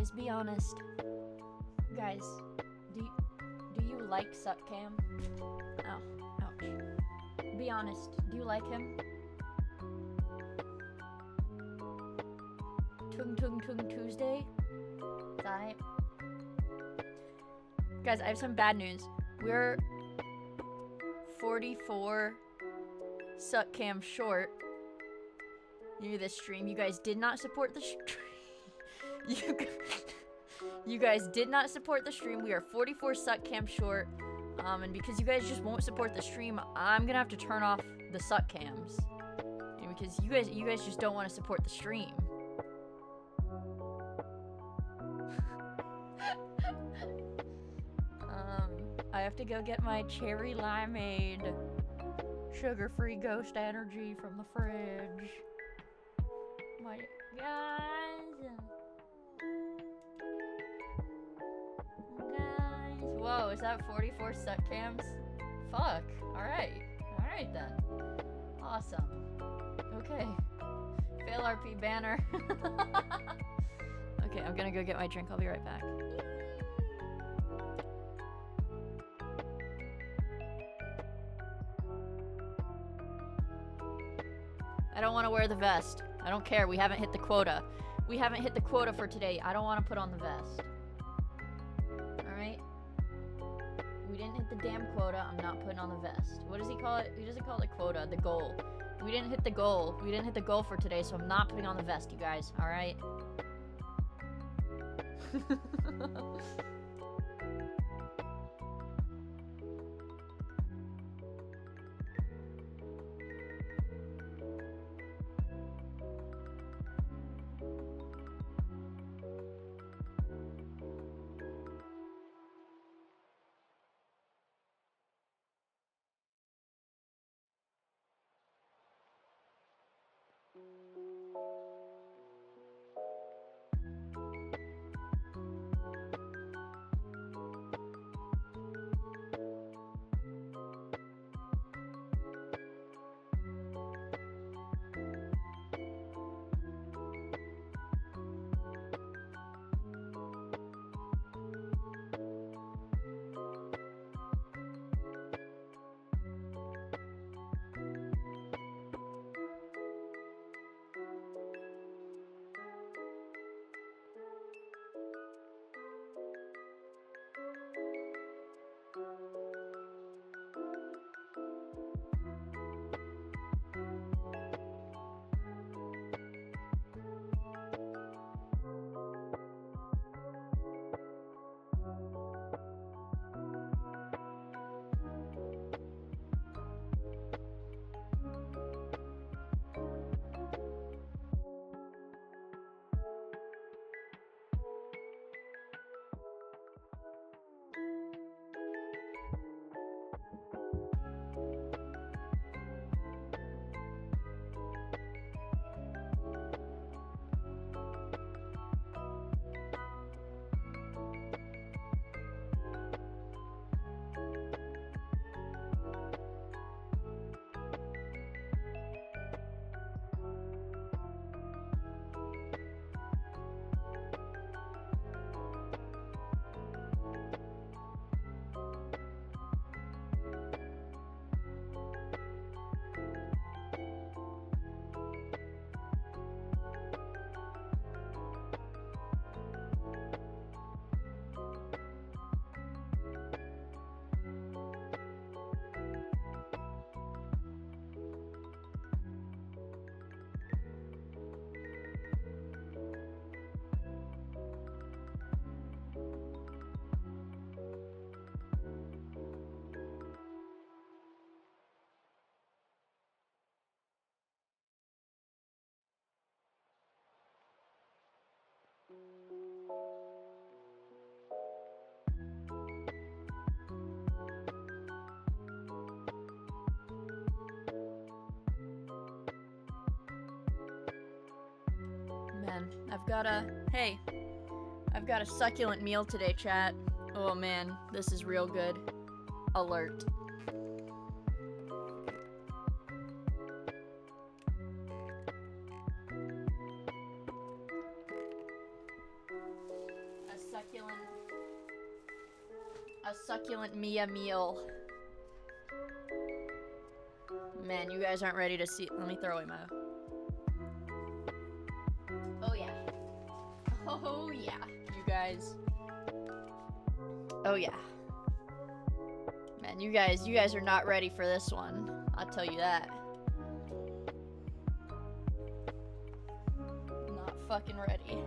Guys, be honest. Guys, do you like suckcam? Oh, ouch. Be honest. Do you like him? Tung Tung Tung Tuesday? Alright. Guys, I have some bad news. We're 44 suckcam short. Near this stream. You guys did not support the stream. You guys did not support the stream. We are 44 suckcam short. And because you guys just won't support the stream, I'm gonna have to turn off the suckcams. Because you guys just don't want to support the stream. I have to go get my cherry limeade sugar-free ghost energy from the fridge. My guys. Whoa, is that 44 suckcams? Fuck. Alright. Alright then. Awesome. Okay. Fail RP banner. Okay, I'm gonna go get my drink. I'll be right back. I don't want to wear the vest. I don't care. We haven't hit the quota. We haven't hit the quota for today. I don't want to put on the vest. Alright? We didn't hit the damn quota. I'm not putting on the vest. What does he call it? He doesn't call it quota. The goal. We didn't hit the goal. We didn't hit the goal for today, so I'm not putting on the vest, you guys. Alright? Man, I've got a succulent meal today, chat. Oh man, this is real good. Alert. succulent Miia meal. Man, you guys aren't ready to see. Let me throw away my. Oh yeah. Oh yeah, you guys. Oh yeah. Man, you guys are not ready for this one. I'll tell you that. Not fucking ready.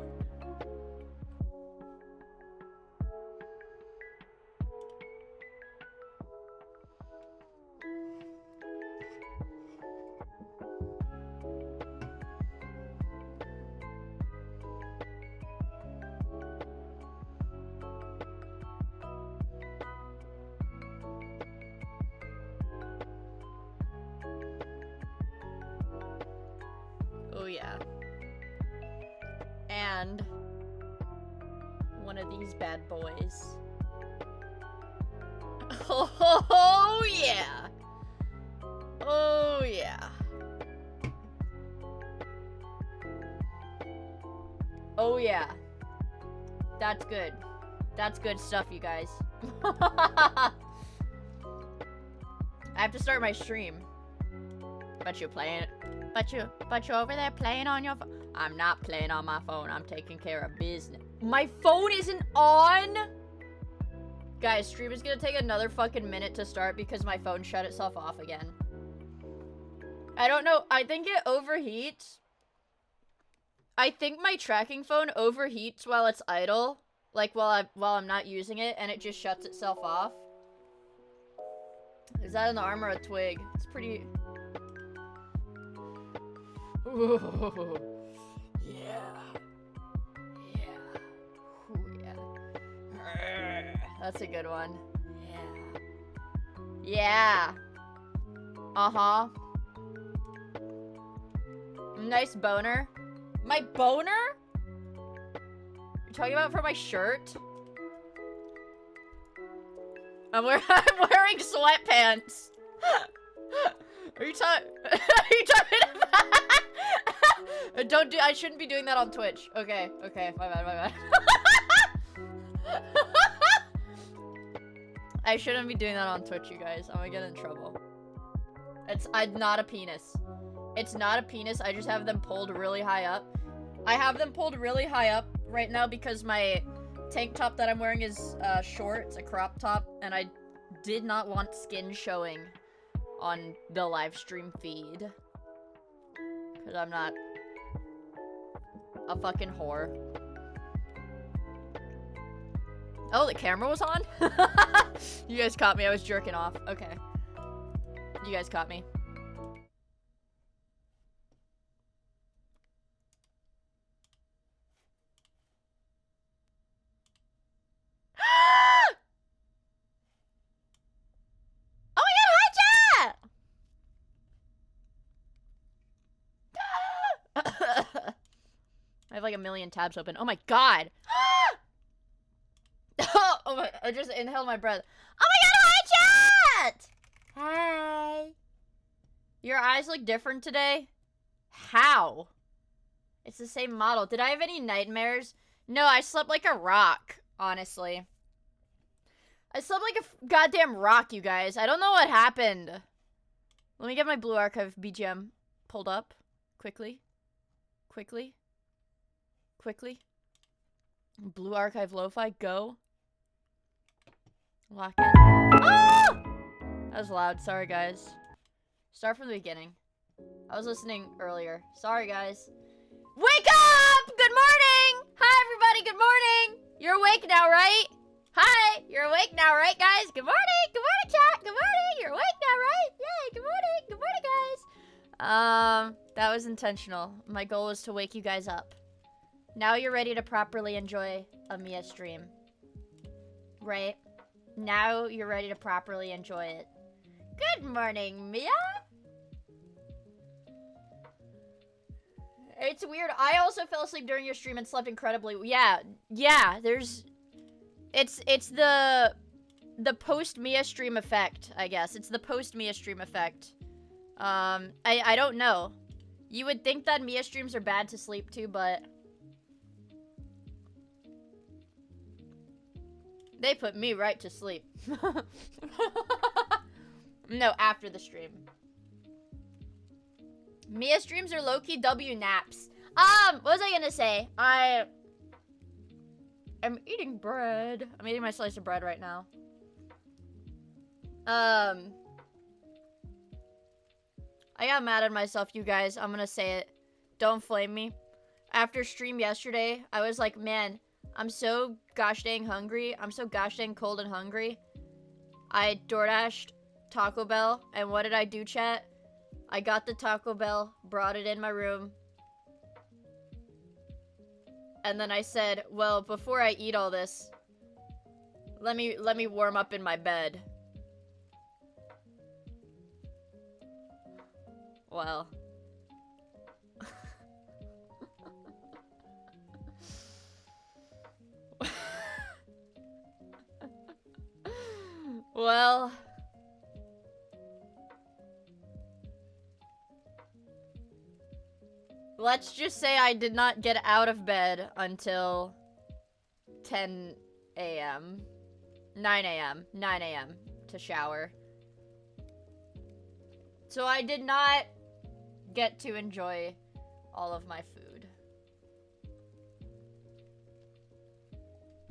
Oh yeah. And one of these bad boys. Oh yeah. Oh yeah. Oh yeah. That's good. That's good stuff, you guys. I have to start my stream. But you're playing it. But you're over there playing on your phone. I'm not playing on my phone. I'm taking care of business. My phone isn't on? Guys, stream is gonna take another fucking minute to start because my phone shut itself off again. I don't know. I think it overheats. I think my tracking phone overheats while it's idle. Like while I'm not using it, and it just shuts itself off. Is that an arm or a twig? It's pretty... Ooh. Yeah. Yeah. Ooh, yeah. That's a good one. Yeah. Yeah. Uh-huh. Nice boner. My boner? You're talking about for my shirt? I'm wearing sweatpants. Are you talking about? Don't do. I shouldn't be doing that on Twitch. Okay, okay, my bad. I shouldn't be doing that on Twitch, you guys. I'm gonna get in trouble. I'm not a penis. It's not a penis. I just have them pulled really high up. I have them pulled really high up right now because my tank top that I'm wearing is short. It's a crop top, and I did not want skin showing on the live stream feed. Because I'm not a fucking whore. Oh, the camera was on? You guys caught me. I was jerking off. Okay. You guys caught me. Oh my god, hi chat! I have like a million tabs open. Oh my god! Oh my, I just inhaled my breath. Oh my god, hi chat! Hi. Your eyes look different today? How? It's the same model. Did I have any nightmares? No, I slept like a rock, honestly. I slept like a goddamn rock, you guys. I don't know what happened. Let me get my Blue Archive BGM pulled up. Quickly. Blue Archive Lo-Fi, go. Lock in. Ah! That was loud. Sorry, guys. Start from the beginning. I was listening earlier. Sorry, guys. Wake up! Good morning! Hi, everybody. Good morning. You're awake now, right? Hi. You're awake now, right, guys? Good morning. Good morning, chat. Good morning. You're awake now, right? Yay. Good morning. Good morning, guys. That was intentional. My goal was to wake you guys up. Now you're ready to properly enjoy a Miia stream. Right? Now you're ready to properly enjoy it. Good morning, Miia. It's weird. I also fell asleep during your stream and slept incredibly. Yeah, there's... It's the post-Miia stream effect, I guess. It's the post-Miia stream effect. I don't know. You would think that Miia streams are bad to sleep to, but... They put me right to sleep. No, after the stream. Mia streams are low-key W naps. What was I gonna say? I am eating bread. I'm eating my slice of bread right now. I got mad at myself, you guys. I'm gonna say it. Don't flame me. After stream yesterday, I was like, man, I'm so gosh dang hungry. I'm so gosh dang cold and hungry. I DoorDashed Taco Bell, and what did I do, chat? I got the Taco Bell, brought it in my room, and then I said, well, before I eat all this, let me warm up in my bed. Well. Well. Let's just say I did not get out of bed until 10 a.m. 9 a.m. 9 a.m. to shower. So I did not get to enjoy all of my food.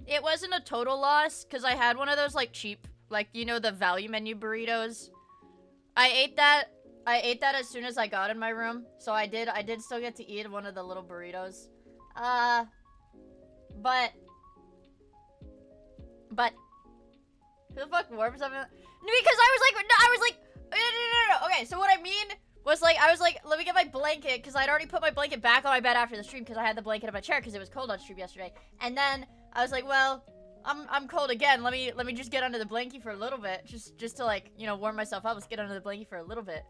It wasn't a total loss, because I had one of those, like, cheap, like, you know, the value menu burritos. I ate that as soon as I got in my room. So I did still get to eat one of the little burritos. But who the fuck warms up? Because I was like, no. Okay, so what I mean was, like, I was like, let me get my blanket, because I'd already put my blanket back on my bed after the stream, because I had the blanket in my chair, because it was cold on stream yesterday. And then I was like, well, I'm cold again. Let me just get under the blankie for a little bit, just to, like, you know, warm myself up. Let's get under the blankie for a little bit.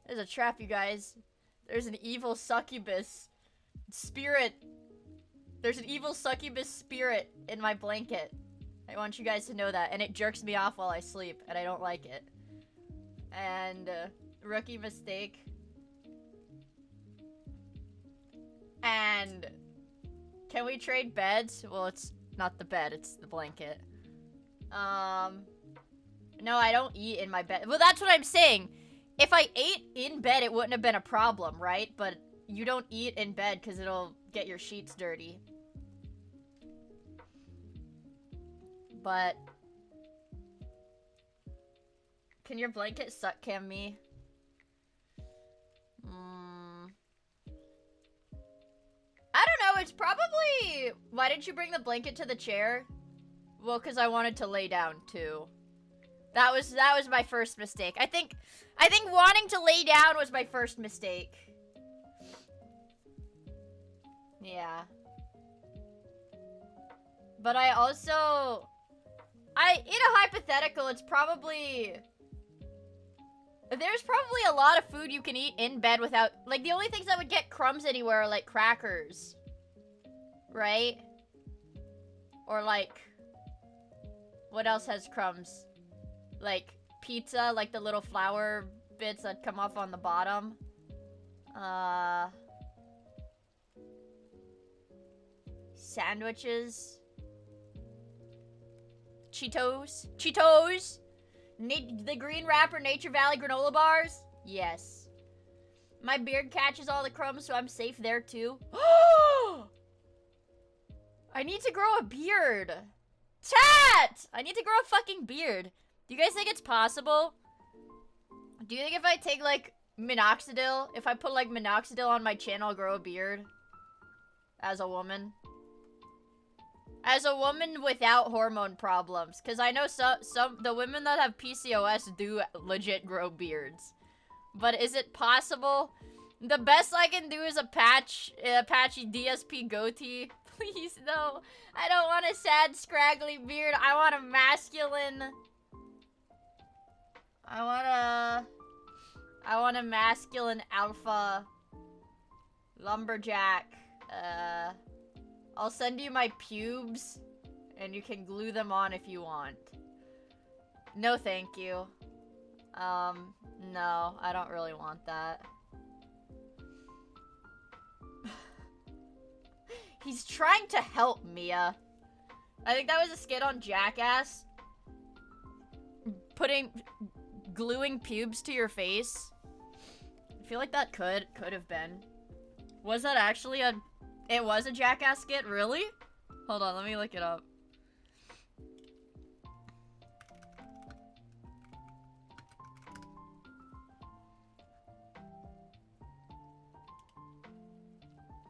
There's a trap, you guys. There's an evil succubus spirit. There's an evil succubus spirit in my blanket. I want you guys to know that, and it jerks me off while I sleep, and I don't like it. And rookie mistake. And can we trade beds? Well, it's not the bed, it's the blanket. No, I don't eat in my bed. Well, that's what I'm saying. If I ate in bed, it wouldn't have been a problem, right? But you don't eat in bed because it'll get your sheets dirty. But can your blanket suckcam me? I don't know, it's probably... Why didn't you bring the blanket to the chair? Well, because I wanted to lay down, too. That was my first mistake. I think wanting to lay down was my first mistake. Yeah. But I also... in a hypothetical, it's probably... There's probably a lot of food you can eat in bed without... Like, the only things that would get crumbs anywhere are, like, crackers. Right? Or, like... What else has crumbs? Like, pizza, like the little flour bits that come off on the bottom. Sandwiches. Cheetos. Cheetos! The green wrapper Nature Valley granola bars? Yes. My beard catches all the crumbs, so I'm safe there too. I need to grow a beard. Chat! I need to grow a fucking beard. Do you guys think it's possible? Do you think if I take, like, minoxidil, if I put, like, minoxidil on my chin, I'll grow a beard? As a woman? As a woman without hormone problems. Because I know the women that have PCOS do legit grow beards. But is it possible? The best I can do is a patchy DSP goatee. Please, no. I don't want a sad, scraggly beard. I want a masculine... I want a masculine alpha lumberjack. I'll send you my pubes, and you can glue them on if you want. No, thank you. No, I don't really want that. He's trying to help, Mia. I think that was a skit on Jackass. Gluing pubes to your face. I feel like that could have been. Was that actually it was a Jackass skit? Really? Hold on, let me look it up.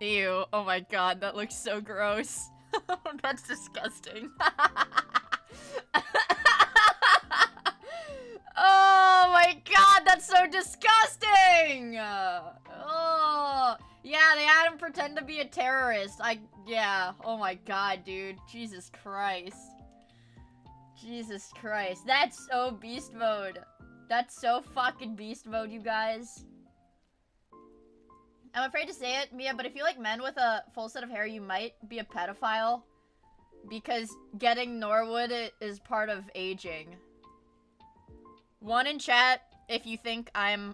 Ew, oh my god, that looks so gross. That's disgusting. Oh my god, that's so disgusting! Oh, yeah, they had him pretend to be a terrorist. Yeah, oh my god, dude. Jesus Christ. Jesus Christ. That's so beast mode. That's so fucking beast mode, you guys. I'm afraid to say it, Mia, but if you like men with a full set of hair, you might be a pedophile. Because getting Norwood is part of aging. One in chat, if you think I'm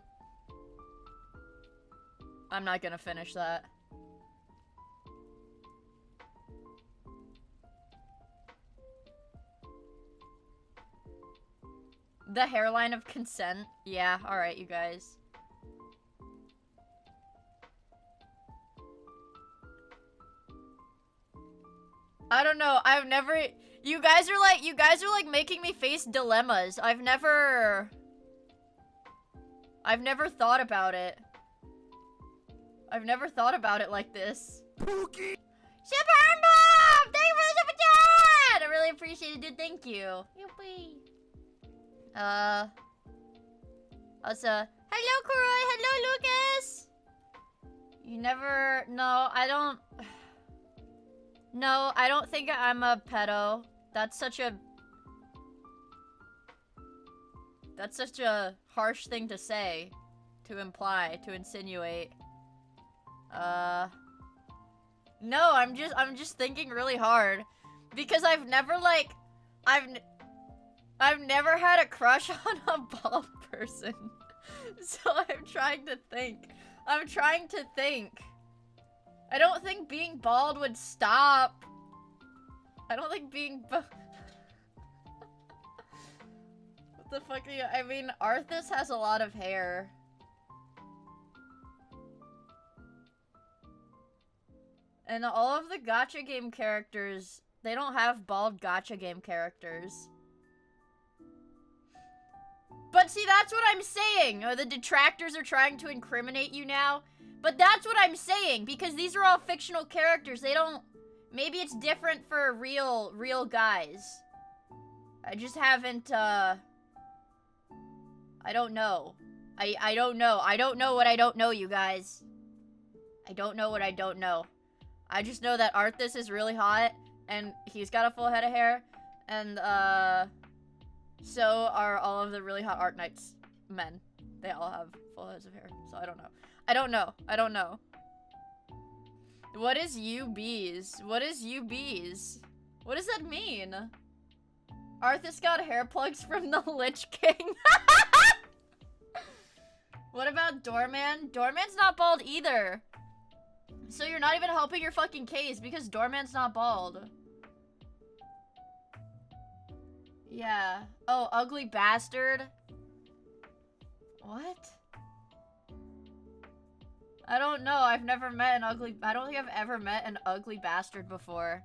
not gonna finish that. The hairline of consent. Yeah, alright, you guys. I don't know. You guys are like making me face dilemmas. I've never thought about it. I've never thought about it like this. Pookie! Super Mom! Thank you for the super chat! I really appreciate it, dude. Thank you. Yippee. Also, hello, Kuroi. Hello, Lucas. You never... No, I don't... No, I don't think I'm a pedo. That's such a harsh thing to say, to imply, to insinuate. No, I'm just thinking really hard because I've never had a crush on a bald person. So I'm trying to think. I don't think being bald would stop. I don't think being what the fuck are you? I mean, Arthas has a lot of hair. And all of the gacha game characters, they don't have bald gacha game characters. But see, that's what I'm saying. The detractors are trying to incriminate you now. But that's what I'm saying, because these are all fictional characters. They don't... Maybe it's different for real guys. I just haven't, I don't know. I don't know. I don't know what I don't know, you guys. I don't know what I don't know. I just know that Arthas is really hot, and he's got a full head of hair, and, so are all of the really hot Art Knights men. They all have full heads of hair, so I don't know. I don't know. I don't know. What is UBs? What is UBs? What does that mean? Arthas got hair plugs from the Lich King. What about Doorman? Doorman's not bald either. So you're not even helping your fucking case because Doorman's not bald. Yeah. Oh, ugly bastard. What? I don't know. I've never met an ugly... I don't think I've ever met an ugly bastard before.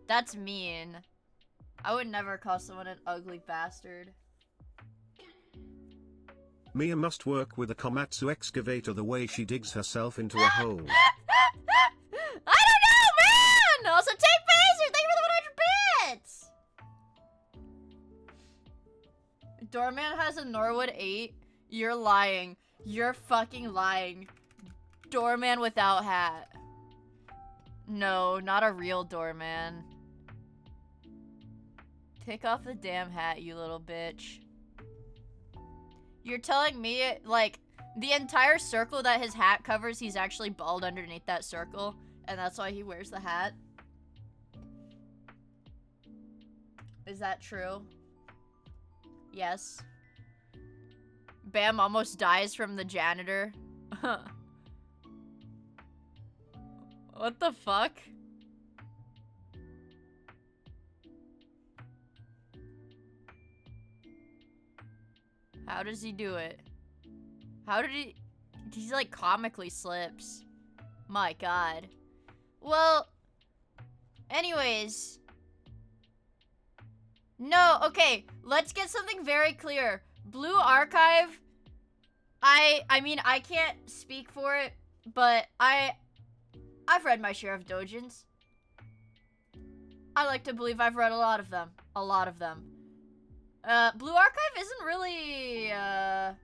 That's mean. I would never call someone an ugly bastard. Miia must work with a Komatsu excavator the way she digs herself into a hole. I don't know, man! Also, take Phaser! Thank you for the 100 bits! Doorman has a Norwood 8. You're lying. You're fucking lying. Doorman without hat. No, not a real doorman. Take off the damn hat, you little bitch. You're telling me, like, the entire circle that his hat covers, he's actually bald underneath that circle, and that's why he wears the hat? Is that true? Yes. Bam almost dies from the janitor. What the fuck? How does he do it? How did he... He's like comically slips. My god. Well, anyways. No, okay, let's get something very clear. Blue Archive, I mean, I can't speak for it, but I've read my share of doujins. I like to believe I've read a lot of them. A lot of them. Blue Archive isn't really, I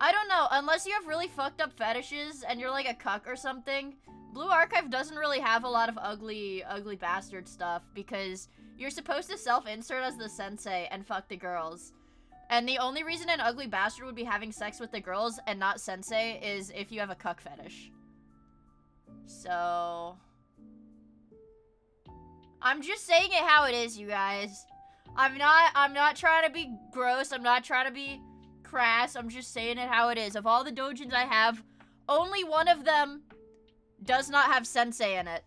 don't know, unless you have really fucked up fetishes and you're like a cuck or something. Blue Archive doesn't really have a lot of ugly bastard stuff because you're supposed to self-insert as the sensei and fuck the girls. And the only reason an ugly bastard would be having sex with the girls and not sensei is if you have a cuck fetish. So... I'm just saying it how it is, you guys. I'm not trying to be gross, I'm not trying to be crass, I'm just saying it how it is. Of all the doujins I have, only one of them does not have sensei in it.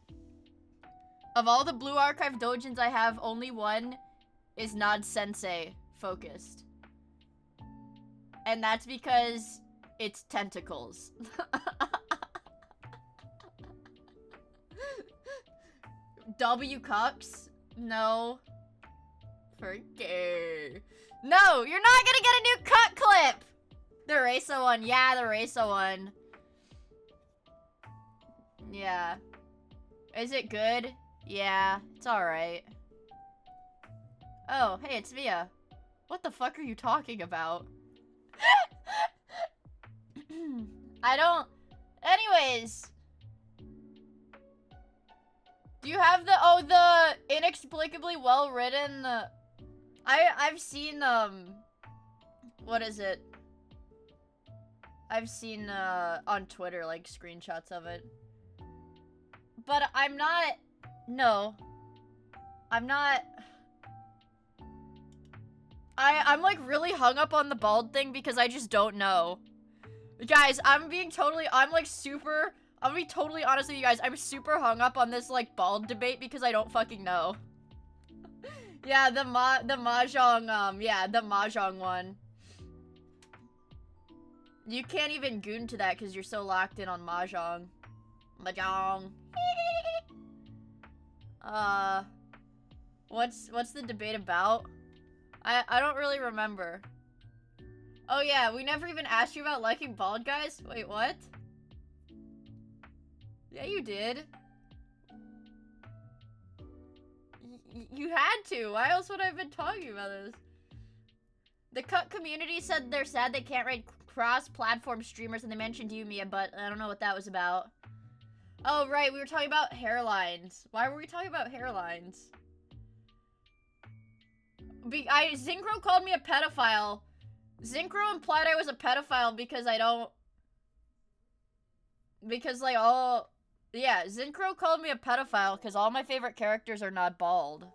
Of all the Blue Archive doujins I have, only one is not sensei focused. And that's because it's tentacles. W cucks? No. For gay. No, you're not gonna get a new cut clip! The Raisa one, yeah, the Raisa one. Yeah. Is it good? Yeah, it's alright. Oh, hey, it's Mia. What the fuck are you talking about? I don't... Anyways. Do you have the... Oh, the inexplicably well-written... I've seen, What is it? I've seen, on Twitter, like, screenshots of it. But I'm not... No. I'm not... I'm like really hung up on the bald thing because I just don't know. Guys, I'm gonna be totally honest with you guys. I'm super hung up on this like bald debate because I don't fucking know. Yeah, the mahjong, yeah, the mahjong one. You can't even goon to that because you're so locked in on mahjong. Mahjong. What's the debate about? I don't really remember. Oh yeah, we never even asked you about liking bald guys? Wait, what? Yeah, you did. You had to. Why else would I have been talking about this? The cut community said they're sad they can't rate cross-platform streamers, and they mentioned you, Mia, but I don't know what that was about. Oh, right, we were talking about hairlines. Why were we talking about hairlines? Zincro called me a pedophile. Zincro implied I was a pedophile because I don't... Because, like, all... Yeah, Zincro called me a pedophile because all my favorite characters are not bald.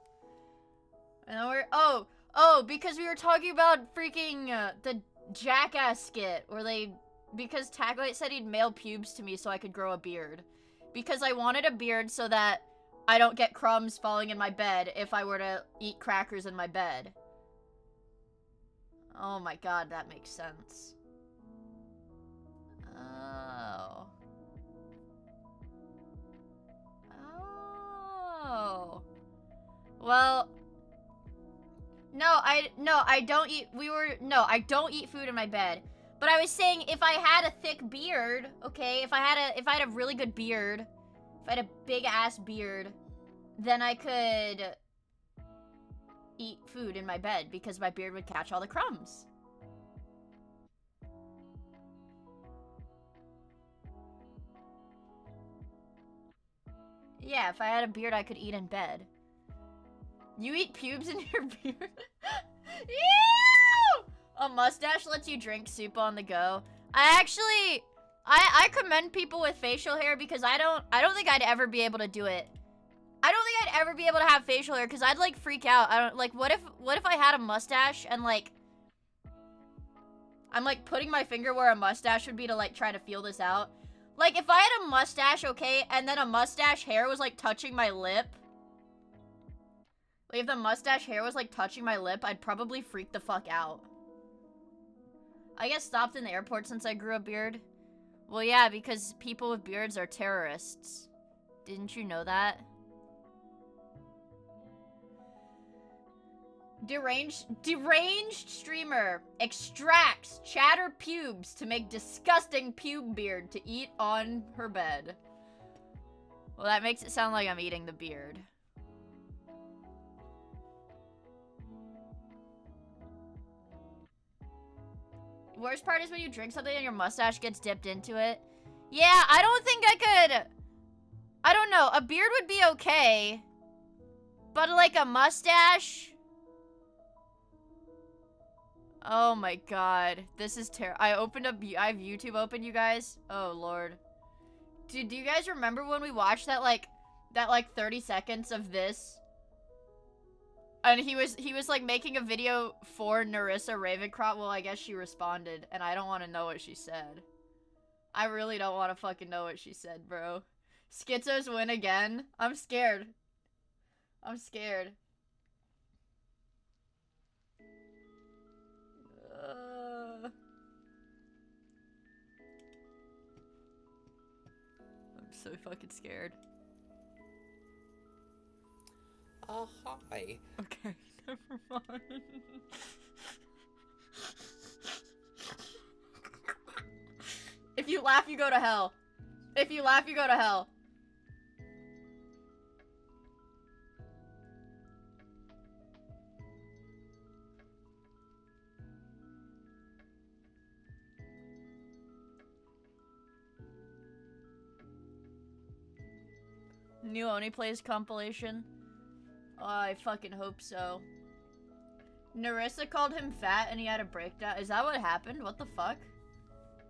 And then Oh, because we were talking about freaking, the Jackass skit, where they... Because Taglight said he'd mail pubes to me so I could grow a beard. Because I wanted a beard so that I don't get crumbs falling in my bed if I were to eat crackers in my bed. Oh my god, that makes sense. Oh. Oh. Well... No, I don't eat... I don't eat food in my bed. But I was saying, if I had a thick beard, okay, if I had a really good beard, if I had a big-ass beard, then I could eat food in my bed, because my beard would catch all the crumbs. Yeah, if I had a beard, I could eat in bed. You eat pubes in your beard? Ew! A mustache lets you drink soup on the go. I commend people with facial hair because I don't think I'd ever be able to do it. I don't think I'd ever be able to have facial hair because I'd like freak out. What if I had a mustache and like I'm like putting my finger where a mustache would be to like try to feel this out. Like if I had a mustache, okay, and then a mustache hair was like touching my lip. Like if the mustache hair was like touching my lip, I'd probably freak the fuck out. I get stopped in the airport since I grew a beard. Well, yeah, because people with beards are terrorists. Didn't you know that? Deranged streamer extracts chatter pubes to make disgusting pube beard to eat on her bed. Well, that makes it sound like I'm eating the beard. Worst part is when you drink something and your mustache gets dipped into it. Yeah, I don't think I could... I don't know. A beard would be okay. But like a mustache... Oh my god. This is terrible. I have YouTube open, you guys. Oh lord. Dude, do you guys remember when we watched that like 30 seconds of this? And he was like making a video for Narissa Ravencroft. Well, I guess she responded, and I don't want to know what she said. I really don't want to fucking know what she said, bro. Schizos win again. I'm scared. I'm scared. I'm so fucking scared. Hi. Okay, never mind. If you laugh, you go to hell. If you laugh, you go to hell. New Oni Plays compilation. Oh, I fucking hope so. Narissa called him fat and he had a breakdown. Is that what happened? What the fuck?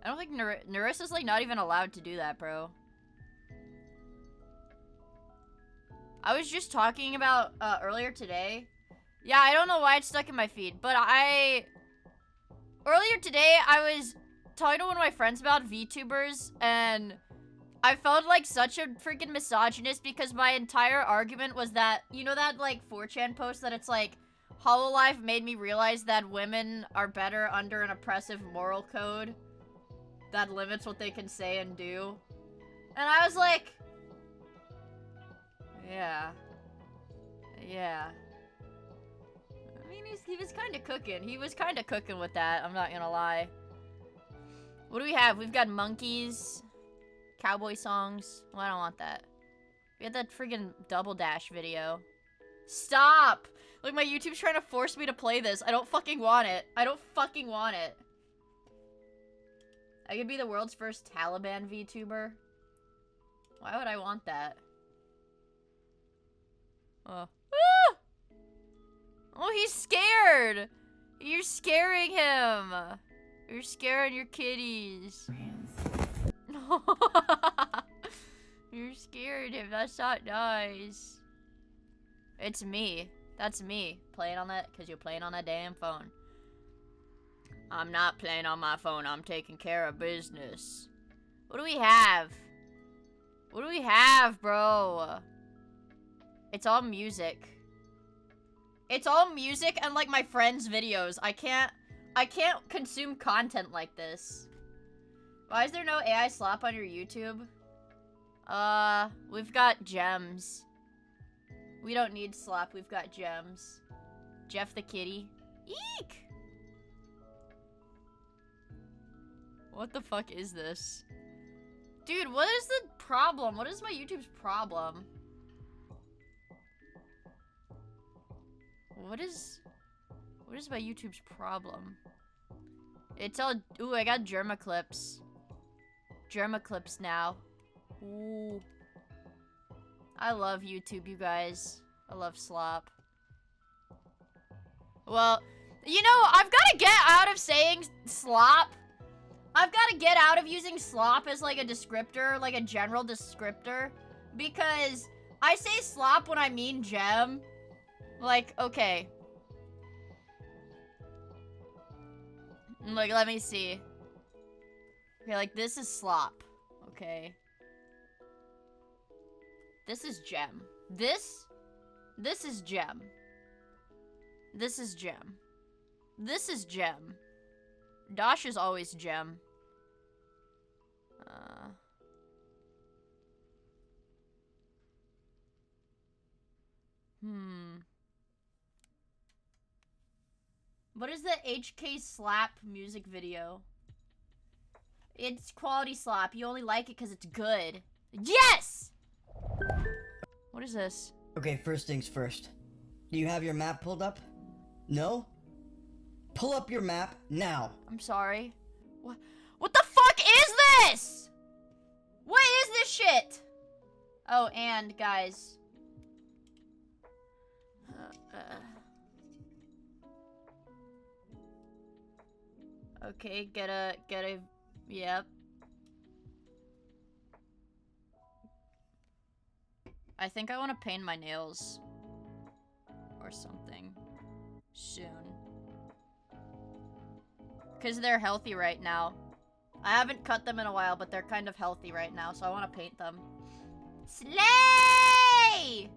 I don't think Narissa's like not even allowed to do that, bro. I was just talking about earlier today. Yeah, I don't know why it's stuck in my feed, but earlier today I was talking to one of my friends about VTubers and I felt like such a freaking misogynist because my entire argument was that, you know that, like, 4chan post that it's like, Hololive made me realize that women are better under an oppressive moral code that limits what they can say and do? And I was like, yeah. Yeah. I mean, he was kind of cooking. He was kind of cooking with that, I'm not gonna lie. What do we have? We've got monkeys. Cowboy songs. Well, I don't want that. We had that friggin' Double Dash video. Stop! Like, my YouTube's trying to force me to play this. I don't fucking want it. I don't fucking want it. I could be the world's first Taliban VTuber. Why would I want that? Oh. Ah! Oh, he's scared! You're scaring him! You're scaring your kitties. You're scared him. That's not nice. It's me. That's me. Playing on that, because you're playing on that damn phone. I'm not playing on my phone. I'm taking care of business. What do we have? What do we have, bro? It's all music. It's all music and, like, my friends' videos. I can't consume content like this. Why is there no AI slop on your YouTube? We've got gems. We don't need slop, we've got gems. Jeff the kitty. Eek! What the fuck is this? Dude, what is the problem? What is my YouTube's problem? What is my YouTube's problem? It's all, ooh, I got Germaclips. Germaclips now. Ooh. I love YouTube, you guys. I love slop. Well, you know, I've got to get out of saying slop. I've got to get out of using slop as like a descriptor, like a general descriptor. Because I say slop when I mean gem. Like, okay. Like, let me see. Okay, like, this is slop. Okay. This is gem. This is gem. This is gem. This is gem. Dash is always gem. What is the HK Slap music video? It's quality slap. You only like it because it's good. Yes! What is this? Okay, first things first. Do you have your map pulled up? No? Pull up your map now. I'm sorry. What the fuck is this? What is this shit? Oh, and guys. Okay, get a, yep. I think I want to paint my nails. Or something. Soon. Because they're healthy right now. I haven't cut them in a while, but they're kind of healthy right now, so I want to paint them. Slay!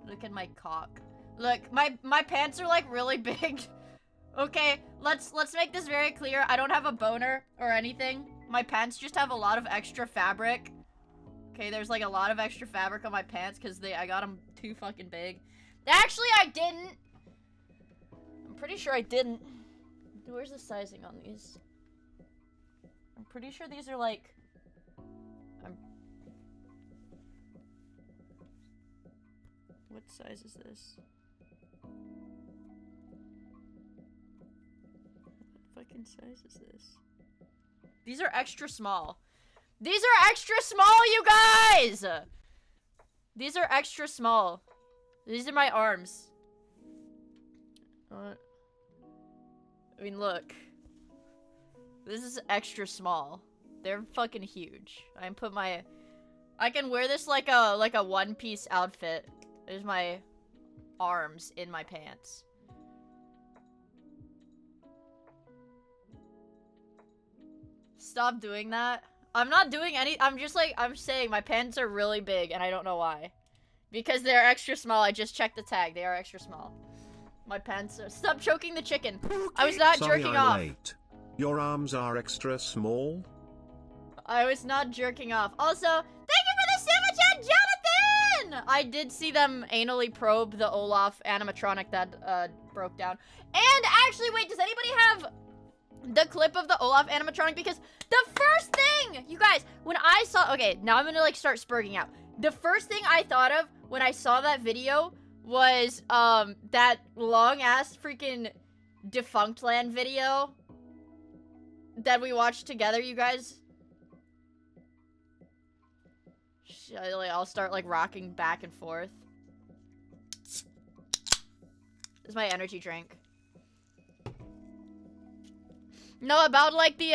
Look at my cock. Look, my pants are like really big. Okay, let's make this very clear. I don't have a boner or anything. My pants just have a lot of extra fabric. Okay, there's like a lot of extra fabric on my pants because I got them too fucking big. Actually, I didn't. I'm pretty sure I didn't. Where's the sizing on these? I'm pretty sure these are like... What size is this? What fucking size is this? These are extra small. These are extra small, you guys! These are extra small. These are my arms. I mean, look. This is extra small. They're fucking huge. I can wear this like a one-piece outfit. There's my arms in my pants. Stop doing that. I'm not doing I'm just like, I'm saying my pants are really big and I don't know why. Because they're extra small. I just checked the tag. They are extra small. My pants are... Stop choking the chicken. I was not jerking off. Late. Your arms are extra small? I was not jerking off. Also, thank you for the super chat, Jonathan! I did see them anally probe the Olaf animatronic that broke down. And actually, wait, does anybody have the clip of the Olaf animatronic? Because the first thing, you guys, when I saw... Okay, now I'm gonna like start spurging out. The first thing I thought of when I saw that video was that long-ass freaking Defunctland video that we watched together, you guys. I'll start like rocking back and forth. This is my energy drink. No, about like the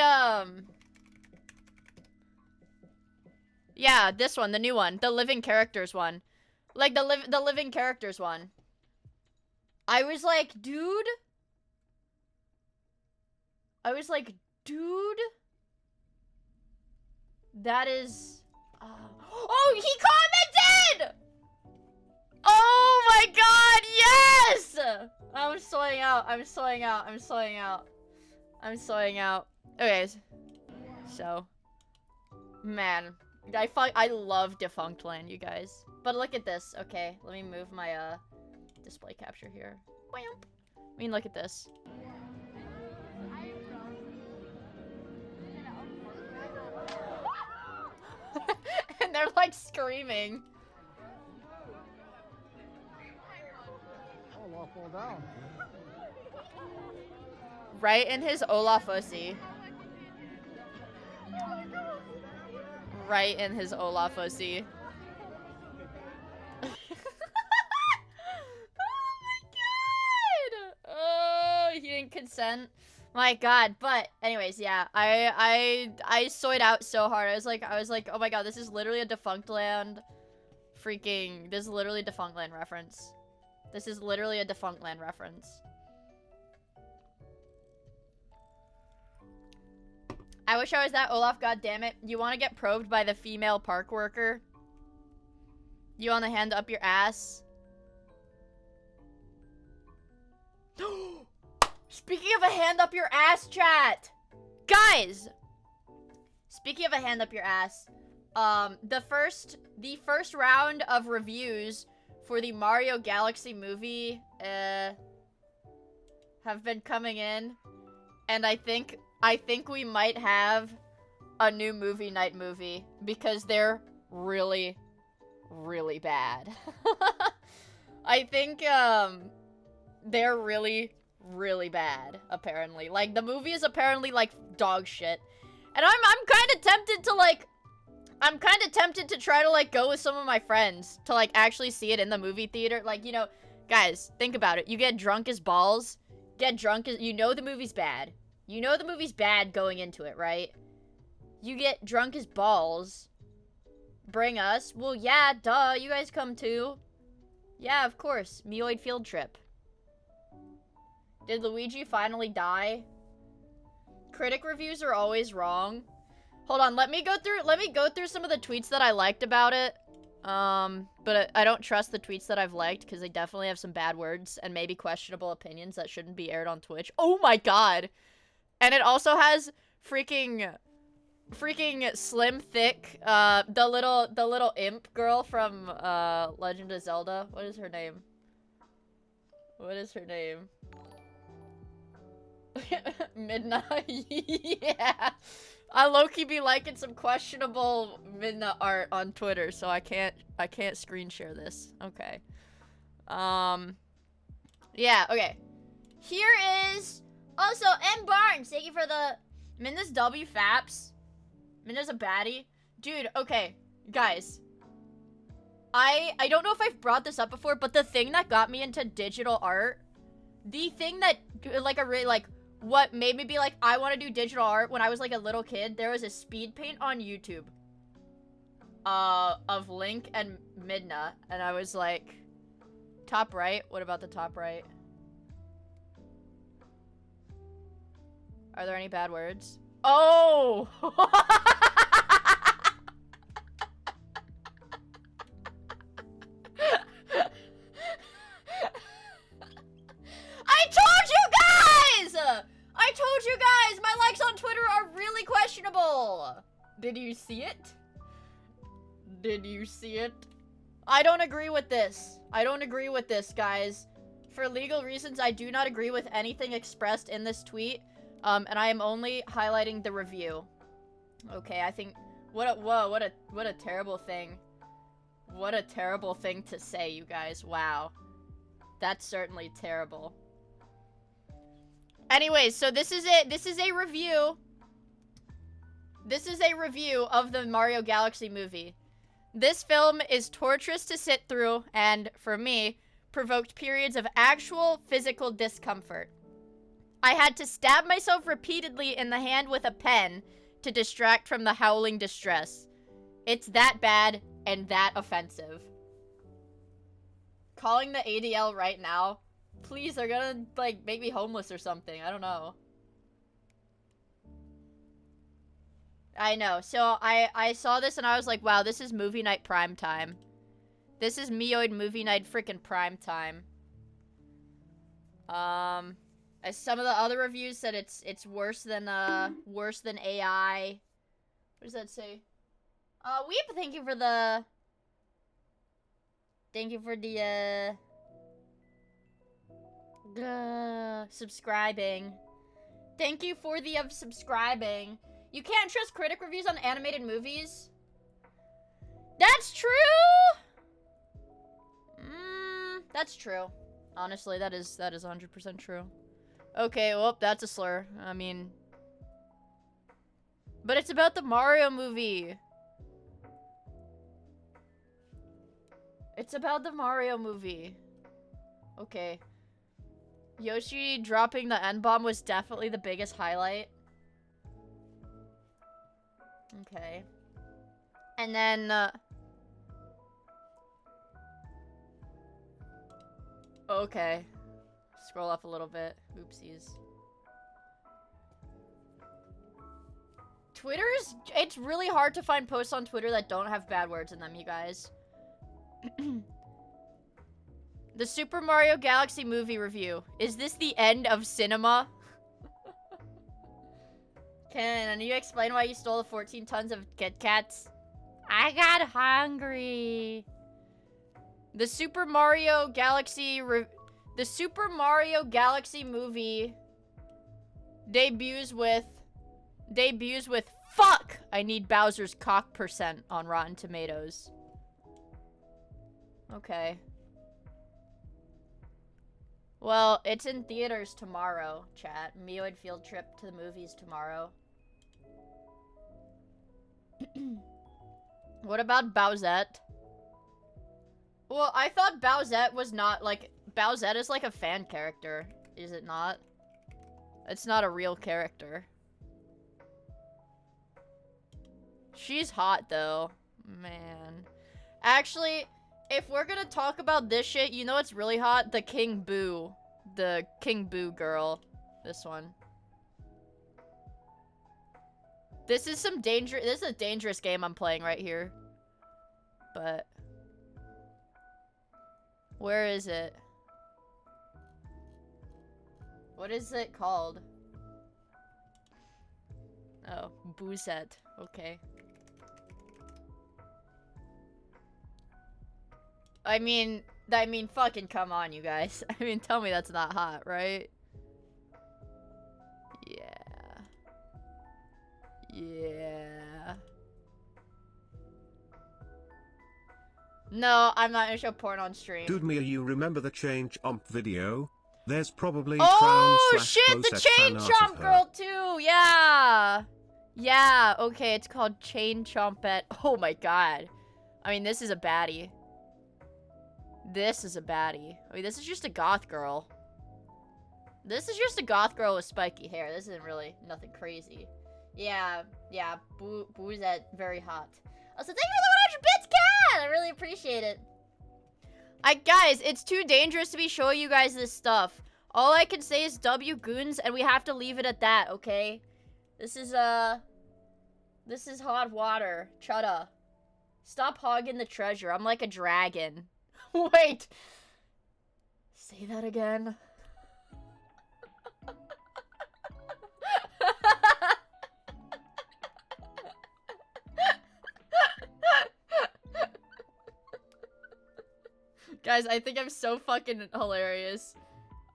yeah, this one, the new one, the living characters one. Like the living characters one. I was like, dude. That is... Oh, he commented! Oh my god, yes! I'm soying out. Okay, so... Man, I love Defunctland, you guys. But look at this, okay? Let me move my, display capture here. I mean, look at this. And they're like screaming. Olaf fall down. Right in his Olafosi. Right in his Olafosi. Oh my god! Oh, he didn't consent. My god, but anyways, yeah, I soyed out so hard. I was like, oh my god, this is literally a Defunctland freaking, this is literally a Defunctland reference. This is literally a Defunctland reference. I wish I was that Olaf, goddammit. You want to get probed by the female park worker? You want to hand up your ass? Speaking of a hand up your ass, chat! Guys! Speaking of a hand up your ass, the first round of reviews for the Mario Galaxy movie, have been coming in, and I think we might have a new movie night movie, because they're really, really bad. I think, they're really, really bad, apparently. Like, the movie is apparently, like, dog shit. And I'm kind of tempted to, like, try to, like, go with some of my friends to, like, actually see it in the movie theater. Like, you know, guys, think about it. You get drunk as balls. You know the movie's bad. You know the movie's bad going into it, right? You get drunk as balls. Bring us. Well, yeah, duh. You guys come too. Yeah, of course. Meoid field trip. Did Luigi finally die? Critic reviews are always wrong. Hold on, let me go through some of the tweets that I liked about it. But I don't trust the tweets that I've liked because they definitely have some bad words and maybe questionable opinions that shouldn't be aired on Twitch. Oh my god. And it also has freaking Slim Thick, the little imp girl from Legend of Zelda. What is her name? What is her name? Midna. Yeah. I low-key be liking some questionable Midna art on Twitter, so I can't screen share this. Okay. Yeah, okay. Here is also M Barnes. Thank you for the Midna's W Faps. Midna's a baddie. Dude, okay. Guys. I don't know if I've brought this up before, but the thing that got me into digital art, the thing that what made me be like, I want to do digital art when I was like a little kid, there was a speed paint on YouTube of Link and Midna, and I was like, top right? What about the top right? Are there any bad words? Oh! I told you guys! My likes on Twitter are really questionable! Did you see it? Did you see it? I don't agree with this. I don't agree with this, guys. For legal reasons, I do not agree with anything expressed in this tweet. And I am only highlighting the review. Okay, I think... what a terrible thing. What a terrible thing to say, you guys. Wow. That's certainly terrible. Anyways, so this is it. This is a review. This is a review of the Mario Galaxy movie. This film is torturous to sit through and, for me, provoked periods of actual physical discomfort. I had to stab myself repeatedly in the hand with a pen to distract from the howling distress. It's that bad and that offensive. Calling the ADL right now. Please, they're gonna, like, make me homeless or something. I don't know. I know. So, I saw this and I was like, wow, this is movie night prime time. This is Meoid movie night freaking prime time. As some of the other reviews said, it's worse than AI. What does that say? Weep, thank you for the... Thank you for the, subscribing. Thank you for the subscribing. You can't trust critic reviews on animated movies? That's true! That's true. Honestly, that is 100% true. Okay, well, that's a slur. I mean... But it's about the Mario movie. It's about the Mario movie. Okay. Yoshi dropping the N-bomb was definitely the biggest highlight. Okay. And then, okay. Scroll up a little bit. Oopsies. It's really hard to find posts on Twitter that don't have bad words in them, you guys. The Super Mario Galaxy movie review. Is this the end of cinema? Can you explain why you stole the 14 tons of Kit Kats? I got hungry. The Super Mario Galaxy movie debuts with fuck! I need Bowser's cock percent on Rotten Tomatoes. Okay. Well, it's in theaters tomorrow, chat. Meoid field trip to the movies tomorrow. What about Bowsette? Well, I thought Bowsette was not, like... Bowsette is like a fan character, is it not? It's not a real character. She's hot, though. Man. Actually, if we're gonna talk about this shit, you know what's really hot? The King Boo. The King Boo girl. This one. This is this is a dangerous game I'm playing right here. But... where is it? What is it called? Oh, Boozette. Okay. I mean, fucking come on, you guys. I mean, tell me that's not hot, right? Yeah. Yeah. No, I'm not gonna show porn on stream. Dude, Mia, you remember the Chain Chomp video? There's probably oh clown shit, the /Bosette Chain fan art Chomp of her. girl too. Yeah. Yeah. Okay, it's called Chain Chompette. Oh my god. I mean, this is a baddie. This is a baddie. I mean, this is just a goth girl. This is just a goth girl with spiky hair. This isn't really nothing crazy. Yeah. Yeah. Boozette, very hot. Also, thank you for the 100 bits, cat. I really appreciate it. Guys, it's too dangerous to be showing you guys this stuff. All I can say is W goons, and we have to leave it at that, okay? This is hot water. Chutta. Stop hogging the treasure. I'm like a dragon. Wait. Say that again. Guys, I think I'm so fucking hilarious.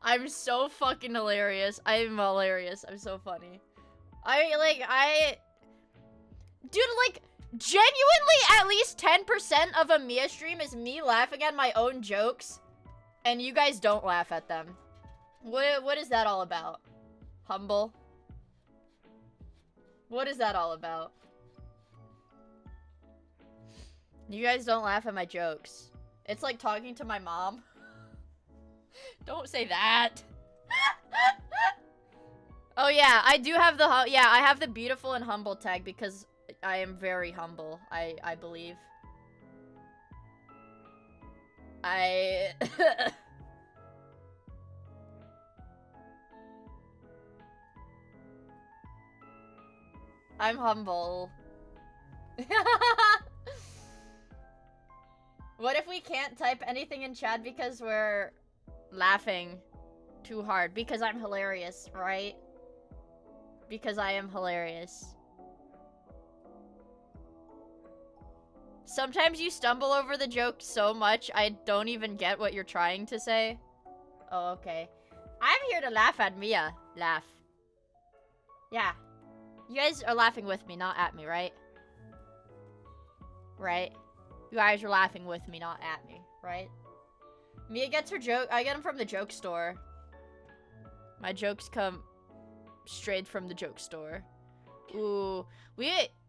I'm so fucking hilarious. I'm hilarious. I'm so funny. Dude, like, genuinely at least 10% of a Miia stream is me laughing at my own jokes. And you guys don't laugh at them. What is that all about? Humble? What is that all about? You guys don't laugh at my jokes. It's like talking to my mom. Don't say that. Oh yeah, I do have I have the beautiful and humble tag because I am very humble, I believe. I'm humble. What if we can't type anything in chat because we're laughing too hard? Because I'm hilarious, right? Because I am hilarious. Sometimes you stumble over the joke so much, I don't even get what you're trying to say. Oh, okay. I'm here to laugh at Miia. Laugh. Yeah. You guys are laughing with me, not at me, right? Right? You guys are laughing with me, not at me, right? Miia gets her joke. I get them from the joke store. My jokes come straight from the joke store. Ooh.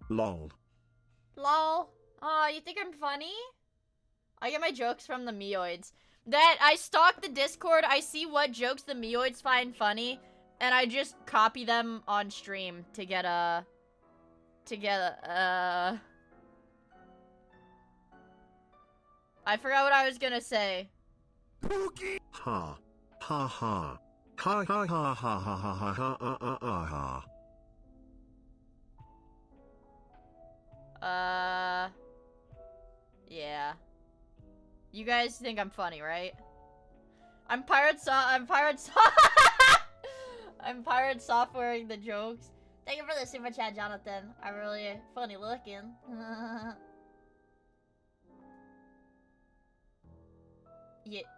Lol. Lol. Aw, you think I'm funny? I get my jokes from the Meoids. That I stalk the Discord, I see what jokes the Meoids find funny, and I just copy them on stream to get a... I forgot what I was gonna say. Ha. Ha ha. Ha ha ha ha ha ha ha ha ha. Yeah. You guys think I'm funny, right? I'm pirate I'm pirate softwaring the jokes. Thank you for the super chat, Jonathan. I'm really funny looking.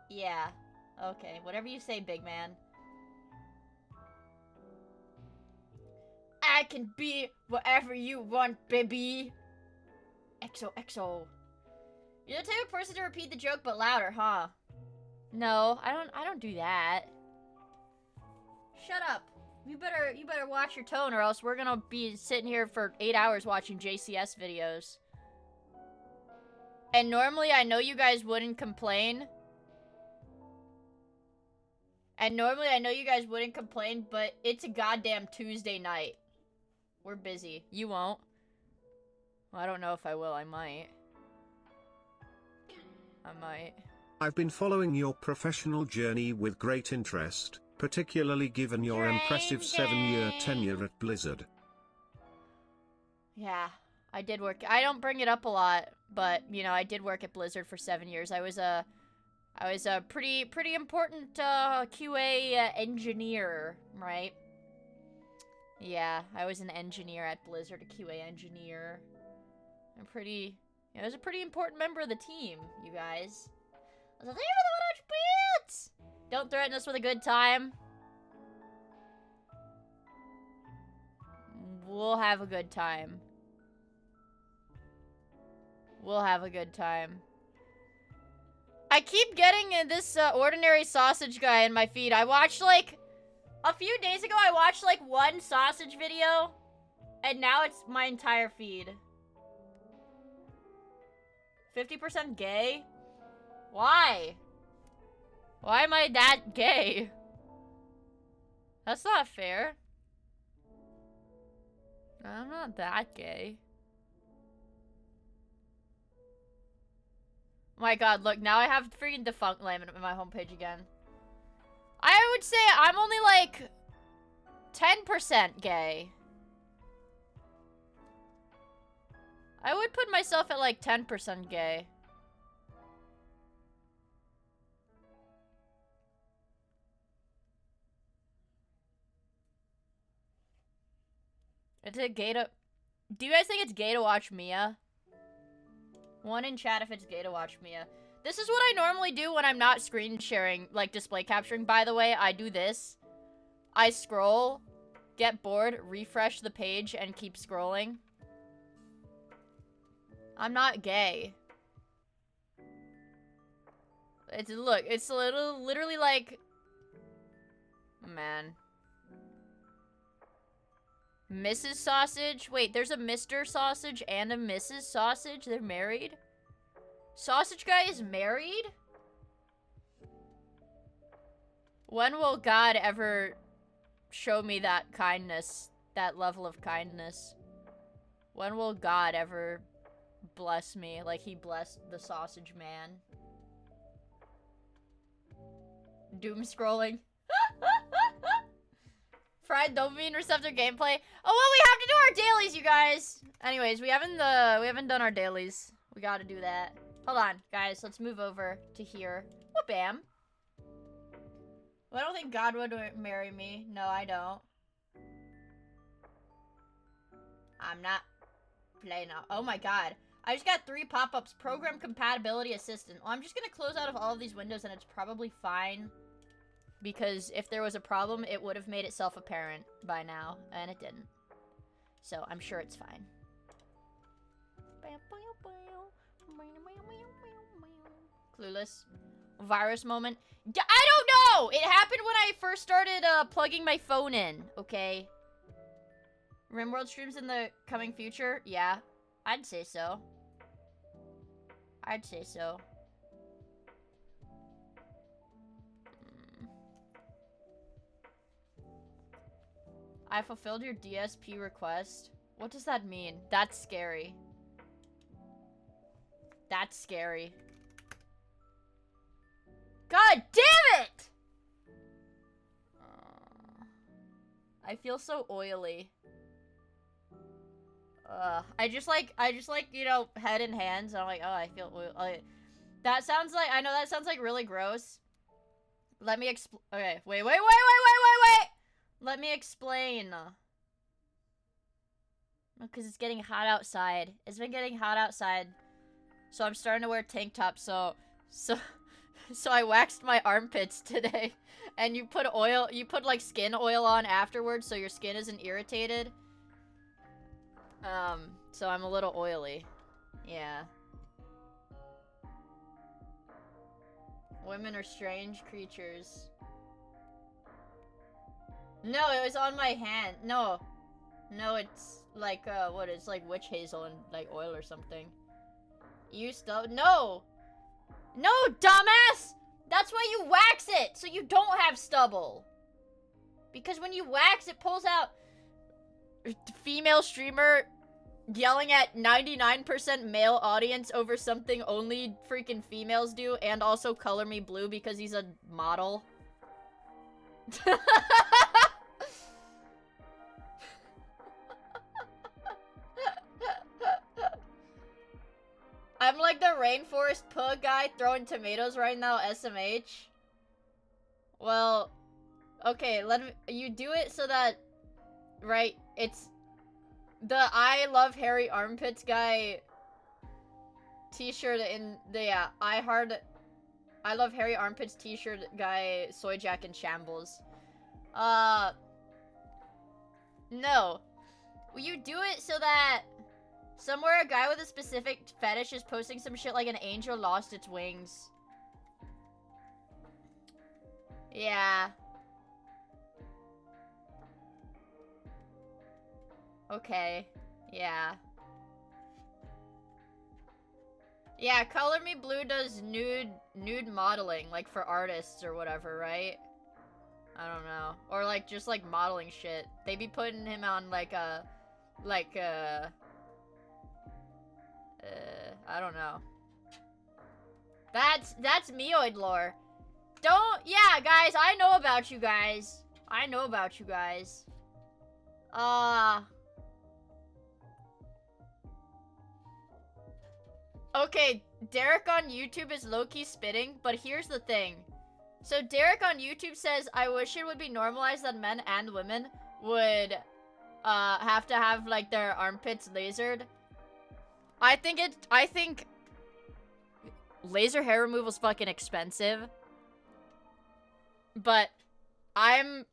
Yeah. Okay, whatever you say, big man. I can be whatever you want, baby. XOXO. You're the type of person to repeat the joke but louder, huh? No, I don't do that. Shut up. You better watch your tone or else we're gonna be sitting here for 8 hours watching JCS videos. And normally I know you guys wouldn't complain. But it's a goddamn Tuesday night. We're busy. You won't. Well, I don't know if I will. I might. I've been following your professional journey with great interest, particularly given your impressive 7-year tenure at Blizzard. Yeah, I did work. I don't bring it up a lot, but, you know, I did work at Blizzard for 7 years. I was a pretty important QA engineer, right? Yeah, I was an engineer at Blizzard, a QA engineer. I was a pretty important member of the team, you guys. I was like, thank you for the 100 bits! Don't threaten us with a good time. We'll have a good time. I keep getting this ordinary sausage guy in my feed. I watched, like, a few days ago, I watched, like, one sausage video. And now it's my entire feed. 50% gay? Why? Why am I that gay? That's not fair. I'm not that gay. My god, look, now I have freaking defunct lamb in my homepage again. I would say I'm only like 10% gay. I would put myself at like 10% gay. Is it gay to... Do you guys think it's gay to watch Miia? One in chat if it's gay to watch Miia. This is what I normally do when I'm not screen sharing, like display capturing. By the way, I do this. I scroll, get bored, refresh the page, and keep scrolling. I'm not gay. Look, it's a little, literally like... Man. Mrs. Sausage? Wait, there's a Mr. Sausage and a Mrs. Sausage? They're married? Sausage guy is married? When will God ever show me that kindness? That level of kindness? When will God ever bless me like he blessed the sausage man? Doom scrolling. Fried dopamine receptor gameplay. Oh well, we have to do our dailies, you guys. Anyways, we haven't done our dailies. We gotta do that. Hold on, guys. Let's move over to here. Whoop bam. Well, I don't think God would marry me. No, I don't. I'm not playing out. Oh my god. I just got 3 pop-ups. Program compatibility assistant. Well, I'm just gonna close out of all of these windows and it's probably fine. Because if there was a problem, it would have made itself apparent by now. And it didn't. So, I'm sure it's fine. Clueless. Virus moment. I don't know! It happened when I first started plugging my phone in, okay? RimWorld streams in the coming future? Yeah. I'd say so. I'd say so. I fulfilled your DSP request. What does that mean? That's scary. That's scary. God damn it! I feel so oily. I just like, you know, head and hands. And I'm like, oh, I feel oily. That sounds like, I know that sounds like really gross. Let me okay, wait. Let me explain. Because it's getting hot outside. It's been getting hot outside. So I'm starting to wear tank tops, so I waxed my armpits today. And you put like skin oil on afterwards so your skin isn't irritated. So I'm a little oily. Yeah. Women are strange creatures. No, it was on my hand. No, it's like, what? It's like witch hazel and like oil or something. You still no, dumbass. That's why you wax it, so you don't have stubble. Because when you wax, it pulls out. Female streamer yelling at 99% male audience over something only freaking females do, and also color me blue because he's a model. I'm like the rainforest pug guy throwing tomatoes right now, SMH. Well, okay, you do it so that, right, it's the I love hairy armpits guy t-shirt in the, yeah, I love hairy armpits t-shirt guy, soy jack and shambles. No. You do it so that somewhere a guy with a specific fetish is posting some shit like an angel lost its wings. Yeah. Okay. Yeah. Yeah, Color Me Blue does nude modeling, like for artists or whatever, right? I don't know. Or like just like modeling shit. They be putting him on like I don't know. That's Meoid lore. Yeah, guys, I know about you guys. Okay, Derek on YouTube is low-key spitting, but here's the thing. So Derek on YouTube says, I wish it would be normalized that men and women would have to have like their armpits lasered. I think laser hair removal is fucking expensive. But I'm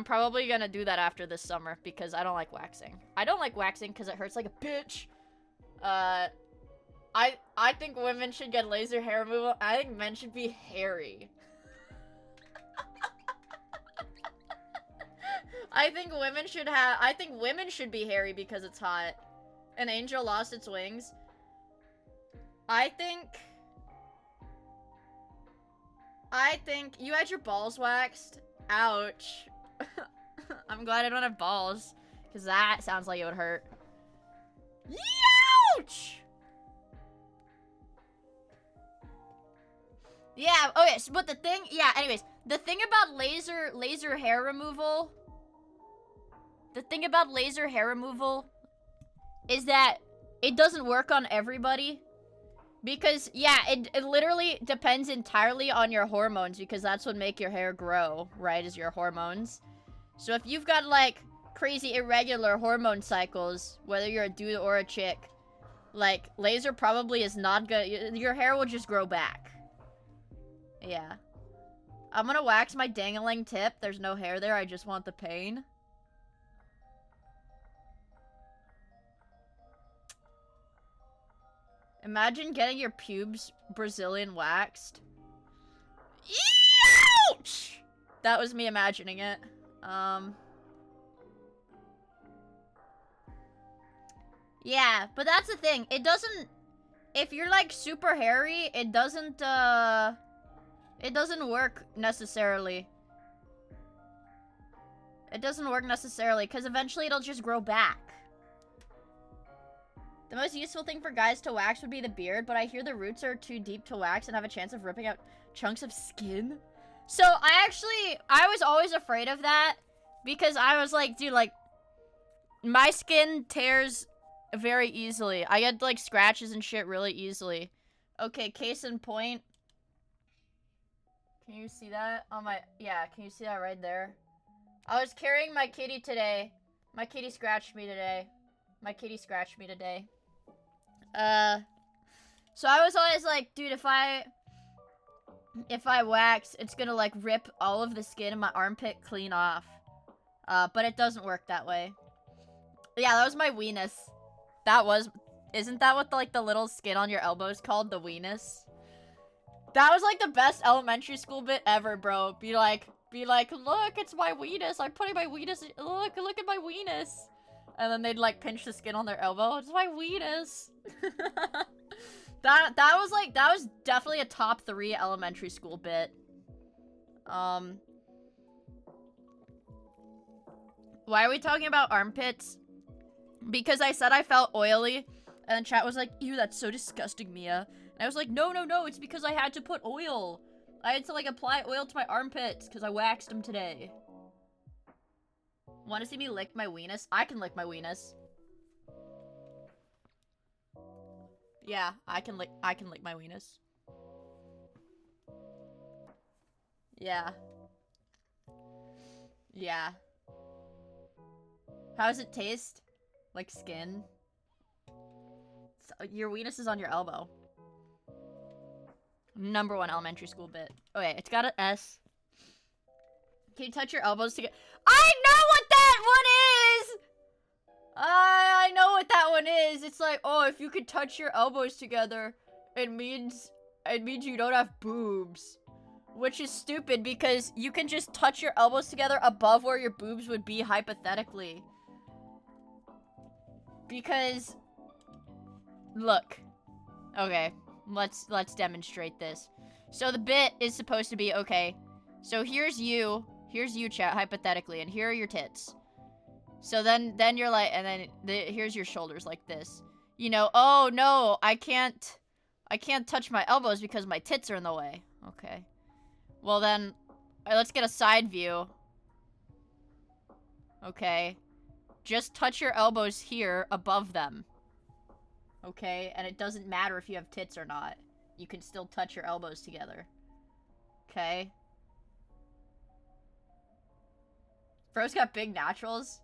probably gonna do that after this summer because I don't like waxing. I don't like waxing because it hurts like a bitch. I think women should get laser hair removal. I think men should be hairy. I think women should be hairy because it's hot. An angel lost its wings. I think you had your balls waxed. Ouch. I'm glad I don't have balls, because that sounds like it would hurt. Ouch! Yeah, okay, so, but the thing, yeah, anyways, the thing about laser hair removal, is that it doesn't work on everybody. Because, yeah, it literally depends entirely on your hormones, because that's what make your hair grow, right, is your hormones. So if you've got, like, crazy irregular hormone cycles, whether you're a dude or a chick, like, laser probably is not good. Your hair will just grow back. Yeah. I'm gonna wax my dangling tip. There's no hair there, I just want the pain. Imagine getting your pubes Brazilian waxed. Ouch! That was me imagining it. Yeah, but that's the thing. It doesn't... If you're, like, super hairy, it doesn't work necessarily. It doesn't work necessarily, because eventually it'll just grow back. The most useful thing for guys to wax would be the beard, but I hear the roots are too deep to wax and have a chance of ripping out chunks of skin. So, I was always afraid of that, because I was like, dude, like, my skin tears very easily. I get, like, scratches and shit really easily. Okay, case in point. Can you see that on my... Yeah, can you see that right there? I was carrying my kitty today. My kitty scratched me today. My kitty scratched me today. So I was always like, dude, if I wax, it's gonna like rip all of the skin in my armpit clean off. But it doesn't work that way. Yeah, that was my weenus. That was... Isn't that what the little skin on your elbow is called? The weenus? That was like the best elementary school bit ever, bro. Be like, look, it's my weenus. I'm putting my weenus. Look at my weenus. And then they'd like pinch the skin on their elbow. It's my weenus. that was definitely a top 3 elementary school bit. Why are we talking about armpits? Because I said I felt oily, and chat was like, ew, that's so disgusting, Mia. And I was like, no, it's because I had to put oil. I had to, like, apply oil to my armpits, because I waxed them today. Want to see me lick my weenus? I can lick my weenus. Yeah, I can lick my weenus. Yeah. Yeah. How does it taste? Like skin? So, your weenus is on your elbow. #1 elementary school bit. Okay, it's got an S. Can you touch your elbows together? I know what that one is! I know what that one is. It's like, oh, if you could touch your elbows together, it means you don't have boobs. Which is stupid because you can just touch your elbows together above where your boobs would be hypothetically. Because look. Okay. Let's demonstrate this. So the bit is supposed to be, okay, so here's you, chat, hypothetically, and here are your tits. So then you're like, and then here's your shoulders like this. You know, oh no, I can't touch my elbows because my tits are in the way. Okay. Well then, let's get a side view. Okay. Just touch your elbows here above them. Okay, and it doesn't matter if you have tits or not. You can still touch your elbows together. Okay? Bro's got big naturals.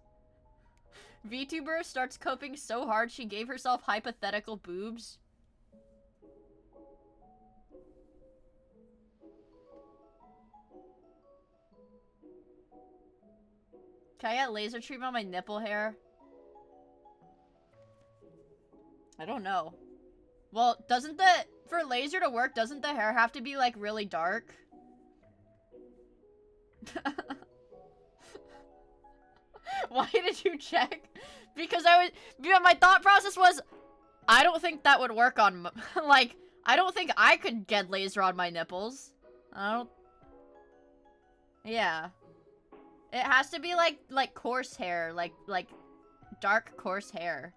VTuber starts coping so hard she gave herself hypothetical boobs. Can I get laser treatment on my nipple hair? I don't know. Well, for laser to work, doesn't the hair have to be, like, really dark? Why did you check? Because my thought process was, I don't think that would work on, like, I don't think I could get laser on my nipples. Yeah. It has to be, like coarse hair, like, dark, coarse hair.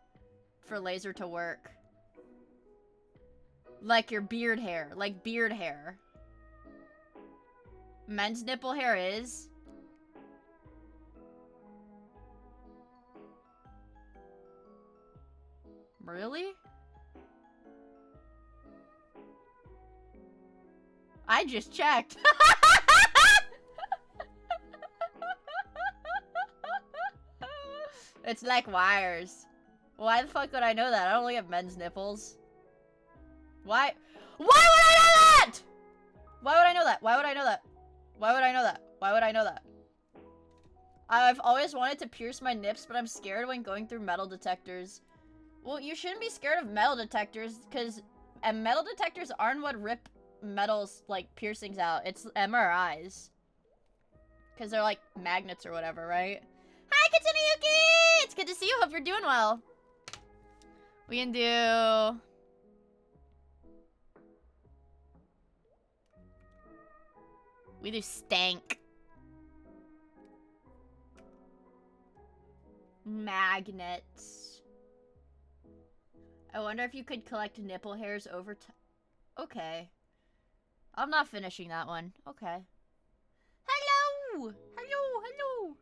For laser to work. Like your beard hair. Like beard hair. Men's nipple hair is. Really? I just checked. It's like wires. Why the fuck would I know that? I don't look at men's nipples. Why would I know that? Why would I know that? Why would I know that? Why would I know that? Why would I know that? I've always wanted to pierce my nips, but I'm scared when going through metal detectors. Well, you shouldn't be scared of metal detectors, because metal detectors aren't what rip metal's, like, piercings out. It's MRIs. Because they're, like, magnets or whatever, right? Hi, Katsunayuki! It's good to see you. Hope you're doing well. We can do... We do stank. Magnets. I wonder if you could collect nipple hairs over time. Okay. I'm not finishing that one. Okay. Hello! Hello, hello!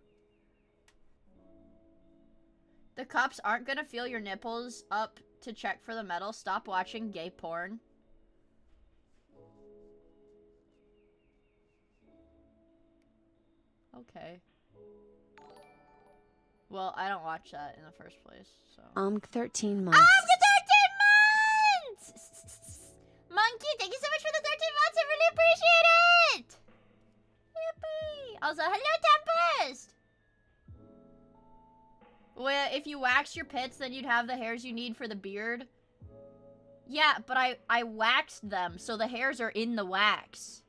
The cops aren't gonna feel your nipples up to check for the metal. Stop watching gay porn. Okay. Well, I don't watch that in the first place, so. 13 months. 13 months! Monkey, thank you so much for the 13 months. I really appreciate it! Yippee! Also, hello, Tempest! Well, if you wax your pits, then you'd have the hairs you need for the beard. Yeah, but I waxed them, so the hairs are in the wax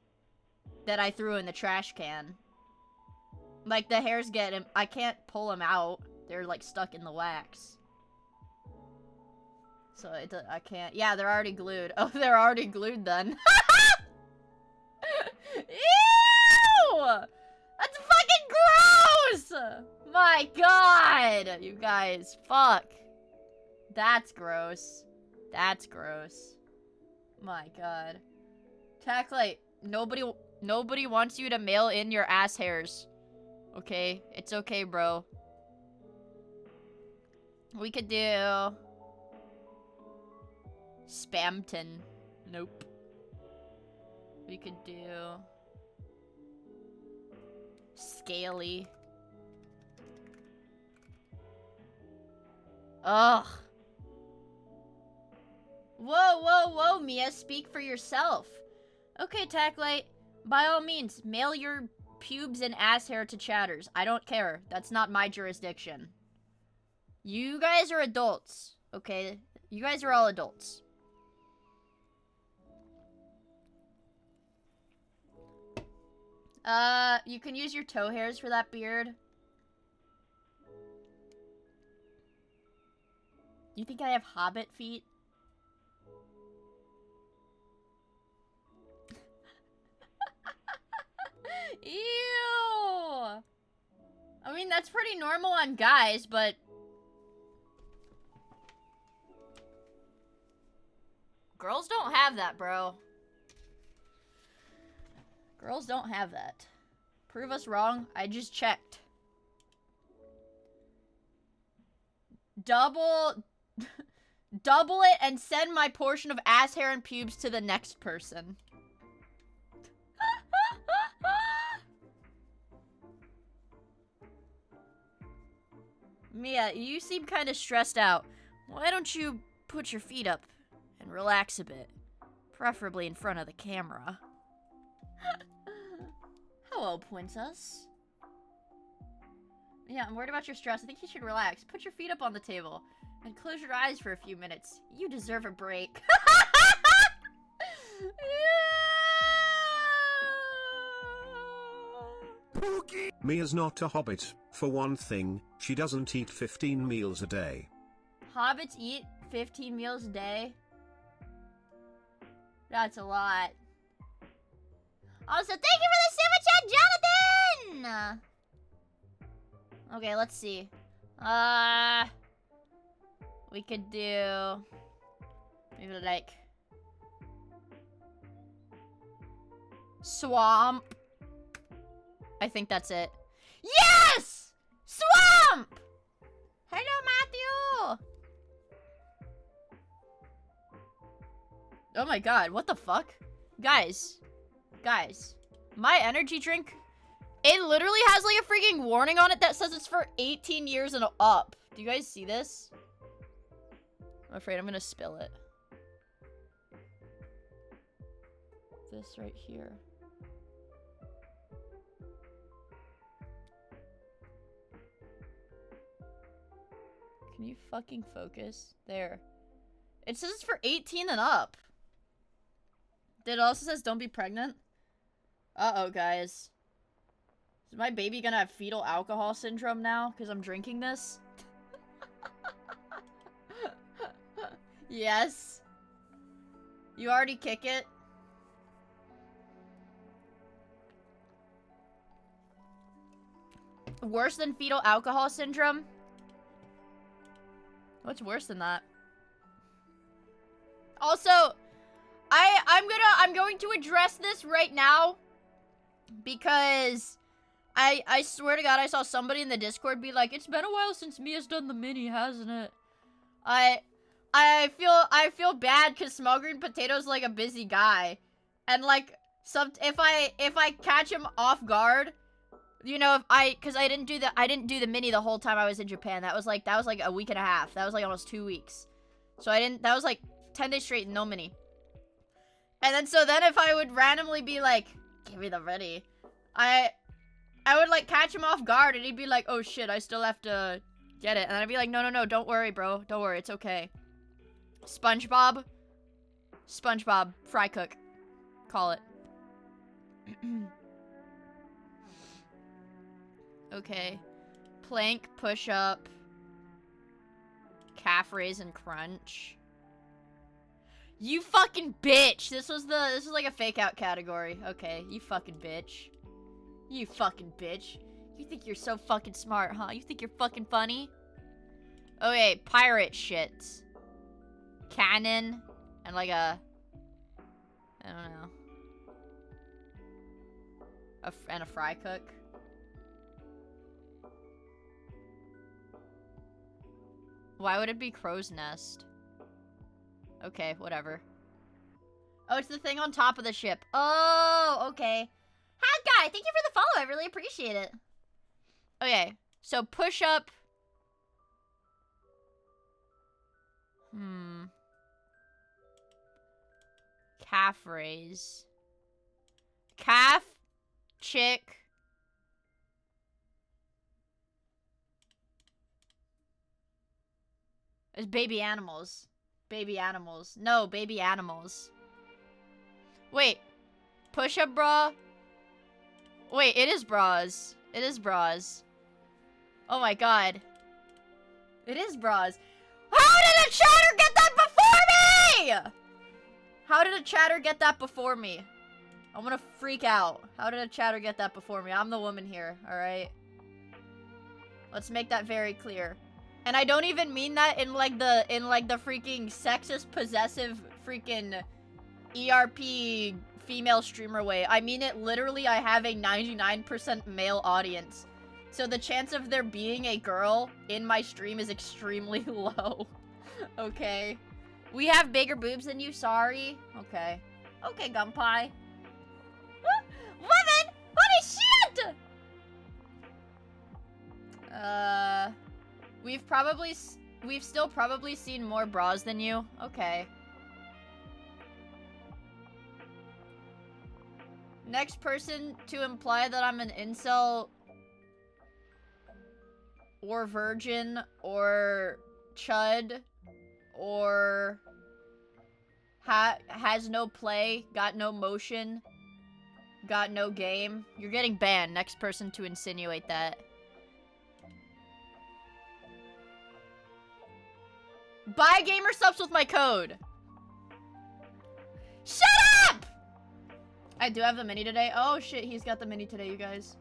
that I threw in the trash can. Like, the hairs I can't pull them out. They're, like, stuck in the wax. So, I can't. Yeah, they're already glued. Oh, they're already glued then. Ew! That's fucking gross! My god! You guys, fuck. That's gross. That's gross. My god. Tacklite, nobody wants you to mail in your ass hairs. Okay? It's okay, bro. We could do... Spamton. Nope. We could do... Scaly. Ugh. Whoa, whoa, whoa, Mia, speak for yourself. Okay, Tacklite, by all means, mail your pubes and ass hair to chatters. I don't care. That's not my jurisdiction. You guys are adults, okay? You guys are all adults. You can use your toe hairs for that beard. You think I have hobbit feet? Ew! I mean, that's pretty normal on guys, but... Girls don't have that, bro. Girls don't have that. Prove us wrong. I just checked. Double it and send my portion of ass hair and pubes to the next person. Mia, you seem kind of stressed out. Why don't you put your feet up and relax a bit? Preferably in front of the camera. Hello, princess. Yeah, I'm worried about your stress. I think you should relax. Put your feet up on the table and close your eyes for a few minutes. You deserve a break. Mia's not a hobbit. For one thing, she doesn't eat 15 meals a day. Hobbits eat 15 meals a day? That's a lot. Also, thank you for the super chat, Jonathan! Okay, let's see. We could do... maybe like... Swamp. I think that's it. Yes! Swamp! Hello, Matthew! Oh my god, what the fuck? Guys, my energy drink, it literally has like a freaking warning on it that says it's for 18 years and up. Do you guys see this? I'm afraid I'm gonna spill it. This right here. Can you fucking focus? There. It says it's for 18 and up. It also says don't be pregnant. Uh-oh, guys. Is my baby gonna have fetal alcohol syndrome now? Because I'm drinking this? Yes. You already kick it? Worse than fetal alcohol syndrome? What's worse than that? Also, I'm going to address this right now because I swear to God I saw somebody in the Discord be like, it's been a while since Mia's done the mini, hasn't it? I feel bad because Small Green Potato's like a busy guy, and like if I catch him off guard You know, cause I didn't do the mini the whole time I was in Japan. That was like a week and a half. That was like almost 2 weeks. So that was like 10 days straight, no mini. And then, so then if I would randomly be like, give me the mini, I would like catch him off guard and he'd be like, oh shit, I still have to get it. And I'd be like, no, don't worry, bro. Don't worry, it's okay. SpongeBob, fry cook. Call it. Okay. Plank, push up, calf raise and crunch. You fucking bitch. This was like a fake out category. Okay, you fucking bitch. You fucking bitch. You think you're so fucking smart, huh? You think you're fucking funny? Okay, pirate shit. Cannon and like I don't know. And a fry cook. Why would it be crow's nest? Okay, whatever. Oh, it's the thing on top of the ship. Oh, okay. Hi, guy. Thank you for the follow. I really appreciate it. Okay, so push up. Calf raise. Calf. Chick. It's baby animals. Baby animals. No, baby animals. Wait. Push-up bra? Wait, it is bras. It is bras. Oh my god. It is bras. How did a chatter get that before me?! How did a chatter get that before me? I'm gonna freak out. How did a chatter get that before me? I'm the woman here, alright? Let's make that very clear. And I don't even mean that in like the freaking sexist, possessive, freaking ERP female streamer way. I mean it literally. I have a 99% male audience. So the chance of there being a girl in my stream is extremely low. Okay. We have bigger boobs than you, sorry. Okay. Okay, Gunpie. Woman! Holy shit! We've still probably seen more bras than you. Okay. Next person to imply that I'm an incel or virgin or chud or has no play, got no motion, got no game. You're getting banned. Next person to insinuate that. Buy gamer subs with my code. Shut up! I do have the mini today. Oh shit, he's got the mini today, you guys.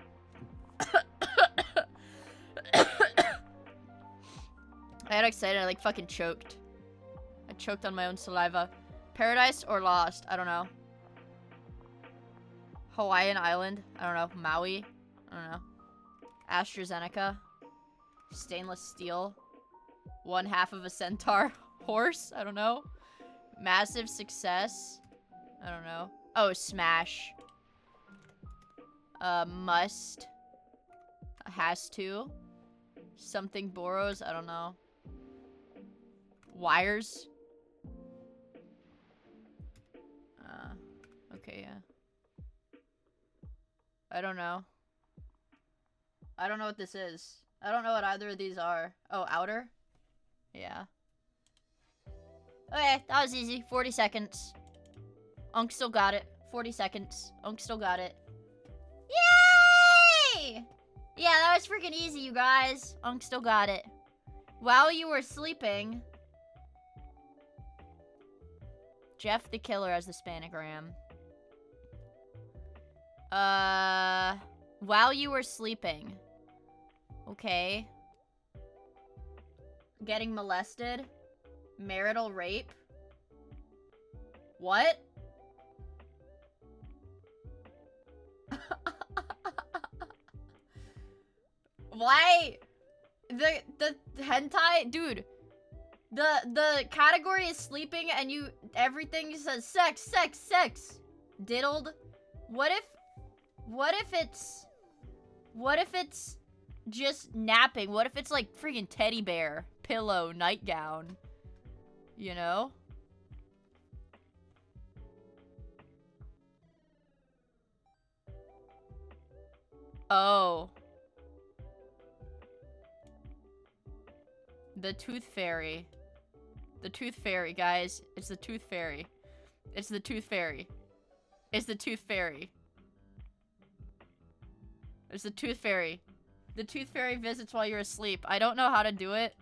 I got excited, I like fucking choked. I choked on my own saliva. Paradise or Lost? I don't know. Hawaiian Island? I don't know. Maui? I don't know. AstraZeneca? Stainless steel? One half of a centaur horse? I don't know. Massive success? I don't know. Oh, Smash. Must. Has to. Something borrows? I don't know. Wires? Okay, yeah. I don't know. I don't know what this is. I don't know what either of these are. Oh, outer? Yeah. Okay, that was easy. 40 seconds. Unk still got it. 40 seconds. Unk still got it. Yay! Yeah, that was freaking easy, you guys. Unk still got it. While you were sleeping... Jeff the Killer as the Spanagram. While you were sleeping. Okay. Getting molested. Marital rape. What? Why? The hentai? Dude. The category is sleeping and everything says sex, sex, sex. Diddled. What if it's What if it's just napping? What if it's like freaking teddy bear, pillow, nightgown? You know? Oh. The tooth fairy. The tooth fairy, guys. It's the tooth fairy. It's the tooth fairy. It's the tooth fairy. It's the tooth fairy. The tooth fairy visits while you're asleep. I don't know how to do it.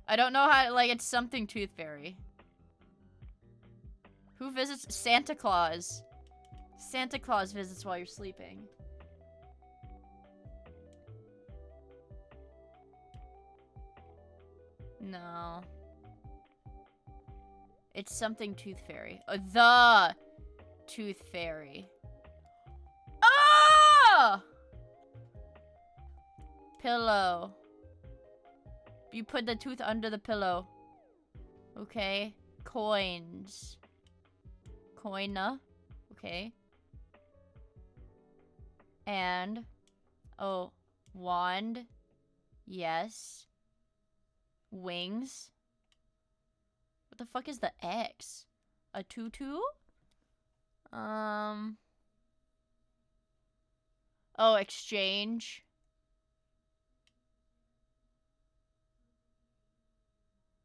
I don't know how to, like, it's something tooth fairy. Who visits? Santa Claus. Santa Claus visits while you're sleeping. No. It's something tooth fairy. The tooth fairy. Oh! Pillow. You put the tooth under the pillow. Okay. Coins. Coina. Okay. And. Oh. Wand. Yes. Wings. What the fuck is the X? A tutu? Oh, exchange.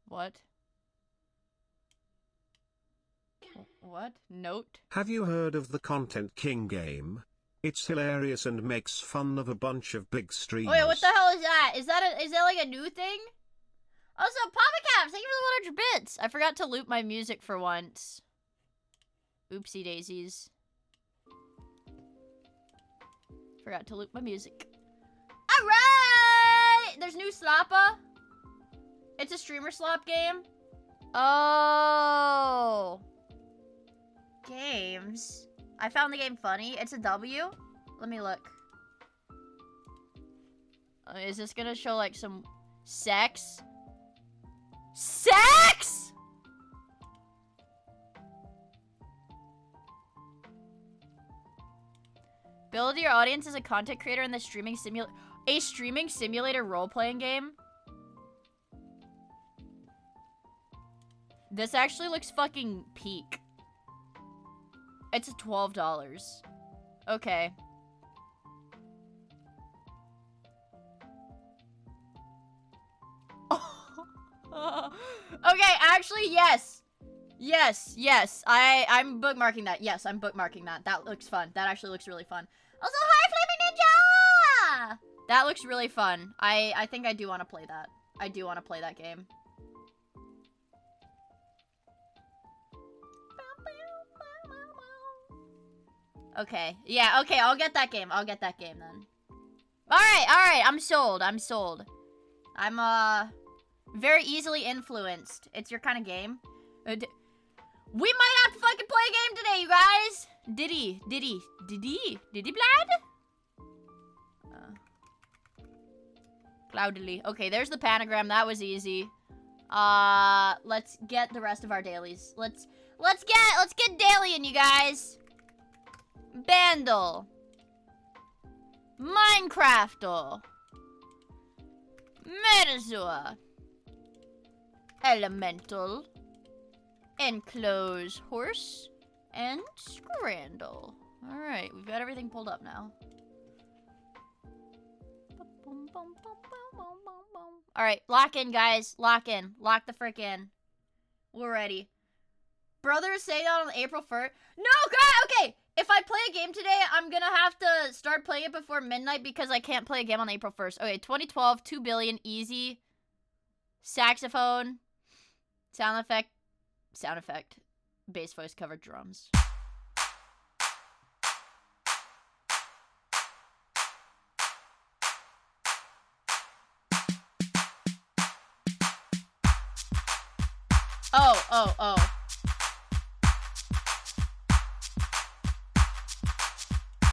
What? What? Note? Have you heard of the Content King game? It's hilarious and makes fun of a bunch of big streamers. Wait, what the hell is that? Is that like a new thing? Also, Papa Caps, thank you for the 100 bits. I forgot to loop my music for once. Oopsie daisies. Forgot to loop my music. Alright! There's new Slappa. It's a streamer slop game. Oh. Games. I found the game funny. It's a W. Let me look. Is this gonna show like some sex? Sex?! Build your audience as a content creator in the streaming simulator role-playing game. This actually looks fucking peak. It's $12. Okay. Okay, actually, yes. Yes. I'm bookmarking that. Yes, I'm bookmarking that. That looks fun. That actually looks really fun. Also, hi, Flaming Ninja! That looks really fun. I think I do want to play that. I do want to play that game. Okay. Yeah, okay, I'll get that game. I'll get that game then. Alright. I'm sold. I'm very easily influenced. It's your kind of game. We might have to fucking play a game today, you guys. Diddy Blad? Cloudily. Okay, there's the panagram. That was easy. Let's get the rest of our dailies. Let's get dailying, you guys. Bandle. Minecraftle. Metazoa. Elemental. Enclose horse. And Scrandle. Alright, we've got everything pulled up now. Alright, lock in, guys. Lock in. Lock the frick in. We're ready. Brothers say that on April 1st. No, God! Okay! If I play a game today, I'm gonna have to start playing it before midnight because I can't play a game on April 1st. Okay, 2012, 2 billion, easy. Saxophone. Sound effect. Bass voice covered drums. Oh.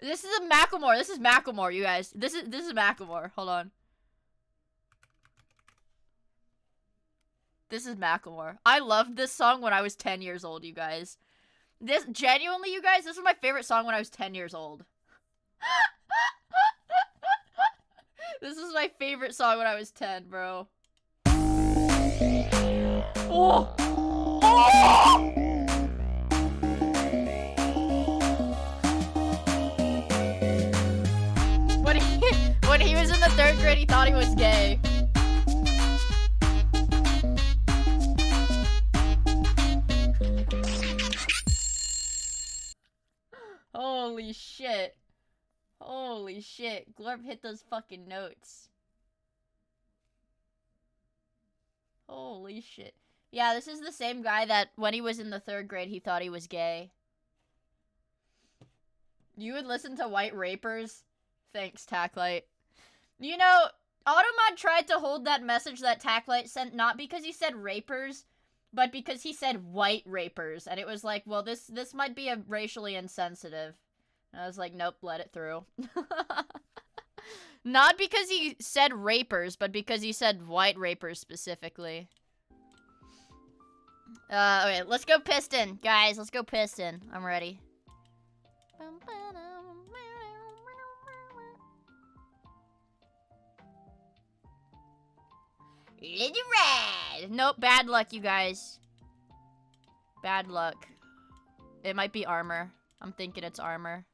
This is a Macklemore. This is Macklemore, you guys. This is Macklemore. Hold on. This is Macklemore. I loved this song when I was 10 years old, you guys. Genuinely, you guys, this was my favorite song when I was 10 years old. This is my favorite song when I was 10, bro. Oh! Oh! When he was in the 3rd grade, he thought he was gay. Holy shit. Holy shit. Glorp hit those fucking notes. Holy shit. Yeah, this is the same guy that when he was in the 3rd grade, he thought he was gay. You would listen to White Rapers? Thanks, Tacklight. You know, Automod tried to hold that message that Tacklight sent not because he said rapers, but because he said white rapers. And it was like, well, this might be a racially insensitive. And I was like, nope, let it through. Not because he said rapers, but because he said white rapers specifically. Okay, let's go Piston. Guys, let's go Piston. I'm ready. Lady Red! Nope, bad luck, you guys. Bad luck. It might be armor. I'm thinking it's armor.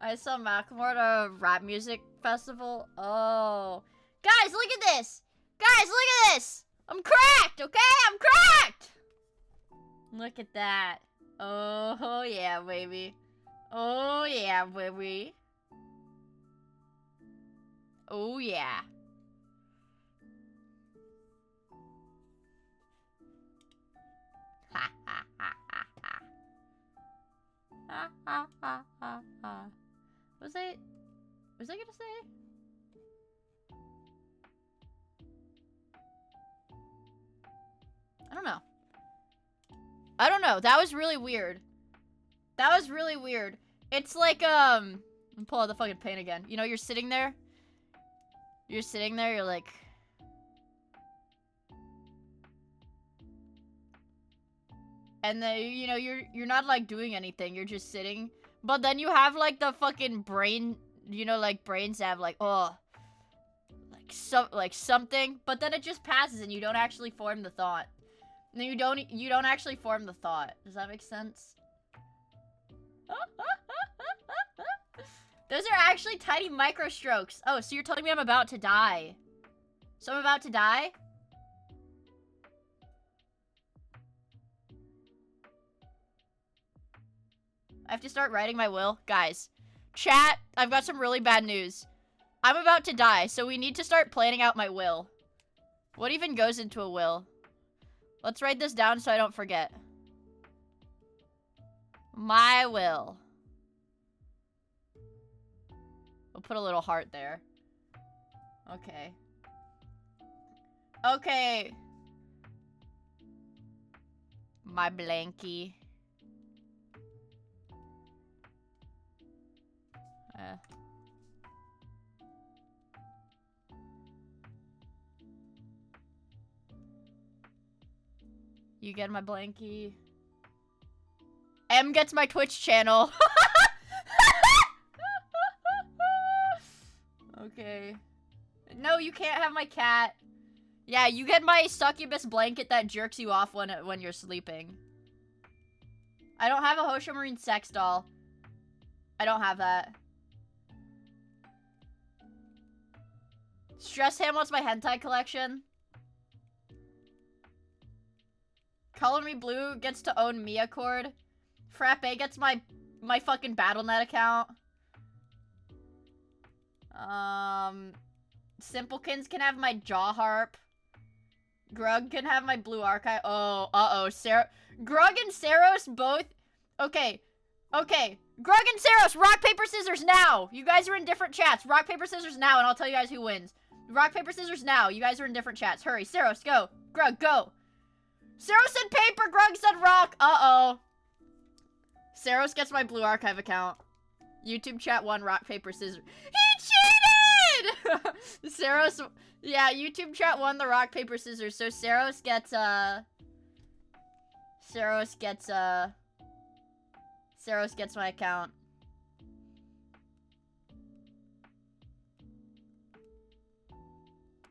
I saw Macklemore at a rap music festival. Oh. Guys, look at this! Guys, look at this! I'm cracked, okay? I'm cracked! Look at that. Oh, yeah, baby. Oh, yeah, baby. Oh, yeah. Ha, ha, ha, ha, ha. Ha, ha, ha, ha, ha. Was I gonna say? I don't know. I don't know. That was really weird. That was really weird. It's like, let me pull out the fucking paint again. You know, you're sitting there. You're sitting there, you're like... And then, you know, you're not, like, doing anything. You're just sitting. But then you have, like, the fucking brain... You know, like, brains have, like, oh... Like something. But then it just passes and you don't actually form the thought. No, you don't actually form the thought. Does that make sense? Those are actually tiny micro strokes. Oh, so you're telling me I'm about to die. So I'm about to die? I have to start writing my will? Guys, chat, I've got some really bad news. I'm about to die, so we need to start planning out my will. What even goes into a will? Let's write this down so I don't forget. My will. We'll put a little heart there. Okay. Okay. My blankie. You get my blankie. M gets my Twitch channel. Okay. No, you can't have my cat. Yeah, you get my succubus blanket that jerks you off when you're sleeping. I don't have a Hosho Marine sex doll. I don't have that. Stress Ham wants my hentai collection. Color Me Blue gets to own Miia Cord. Frappe gets my fucking BattleNet account. Simpletons can have my Jaw Harp. Grug can have my Blue Archive. Oh, uh-oh. Grug and Saros both... Okay. Okay. Grug and Saros, rock, paper, scissors now! You guys are in different chats. Rock, paper, scissors now, and I'll tell you guys who wins. Rock, paper, scissors now. You guys are in different chats. Hurry. Saros, go. Grug, go. Saros said paper, Grug said rock. Uh-oh. Saros gets my Blue Archive account. YouTube chat 1, rock, paper, scissors. He Saros, yeah, YouTube chat won the rock, paper, scissors. So Saros gets my account.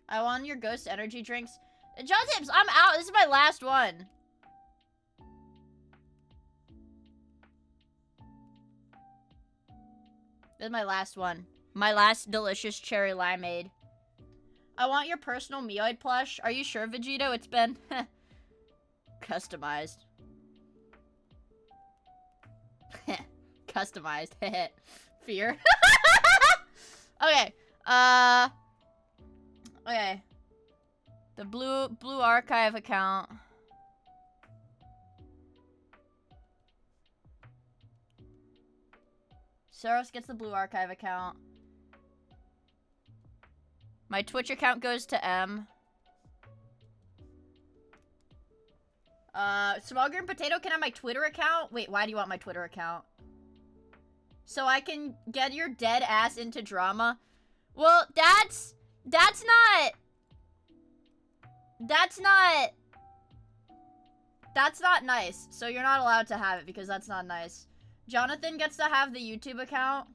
I want your ghost energy drinks. John Tips, I'm out. This is my last one. This is my last one. My last delicious cherry limeade. I want your personal Meoid plush. Are you sure, Vegito? It's been customized. Customized. Fear. Okay. Okay. The blue archive account. Saros gets the blue archive account. My Twitch account goes to M. Small Green Potato can have my Twitter account? Wait, why do you want my Twitter account? So I can get your dead ass into drama? Well, that's not nice. So you're not allowed to have it because that's not nice. Jonathan gets to have the YouTube account.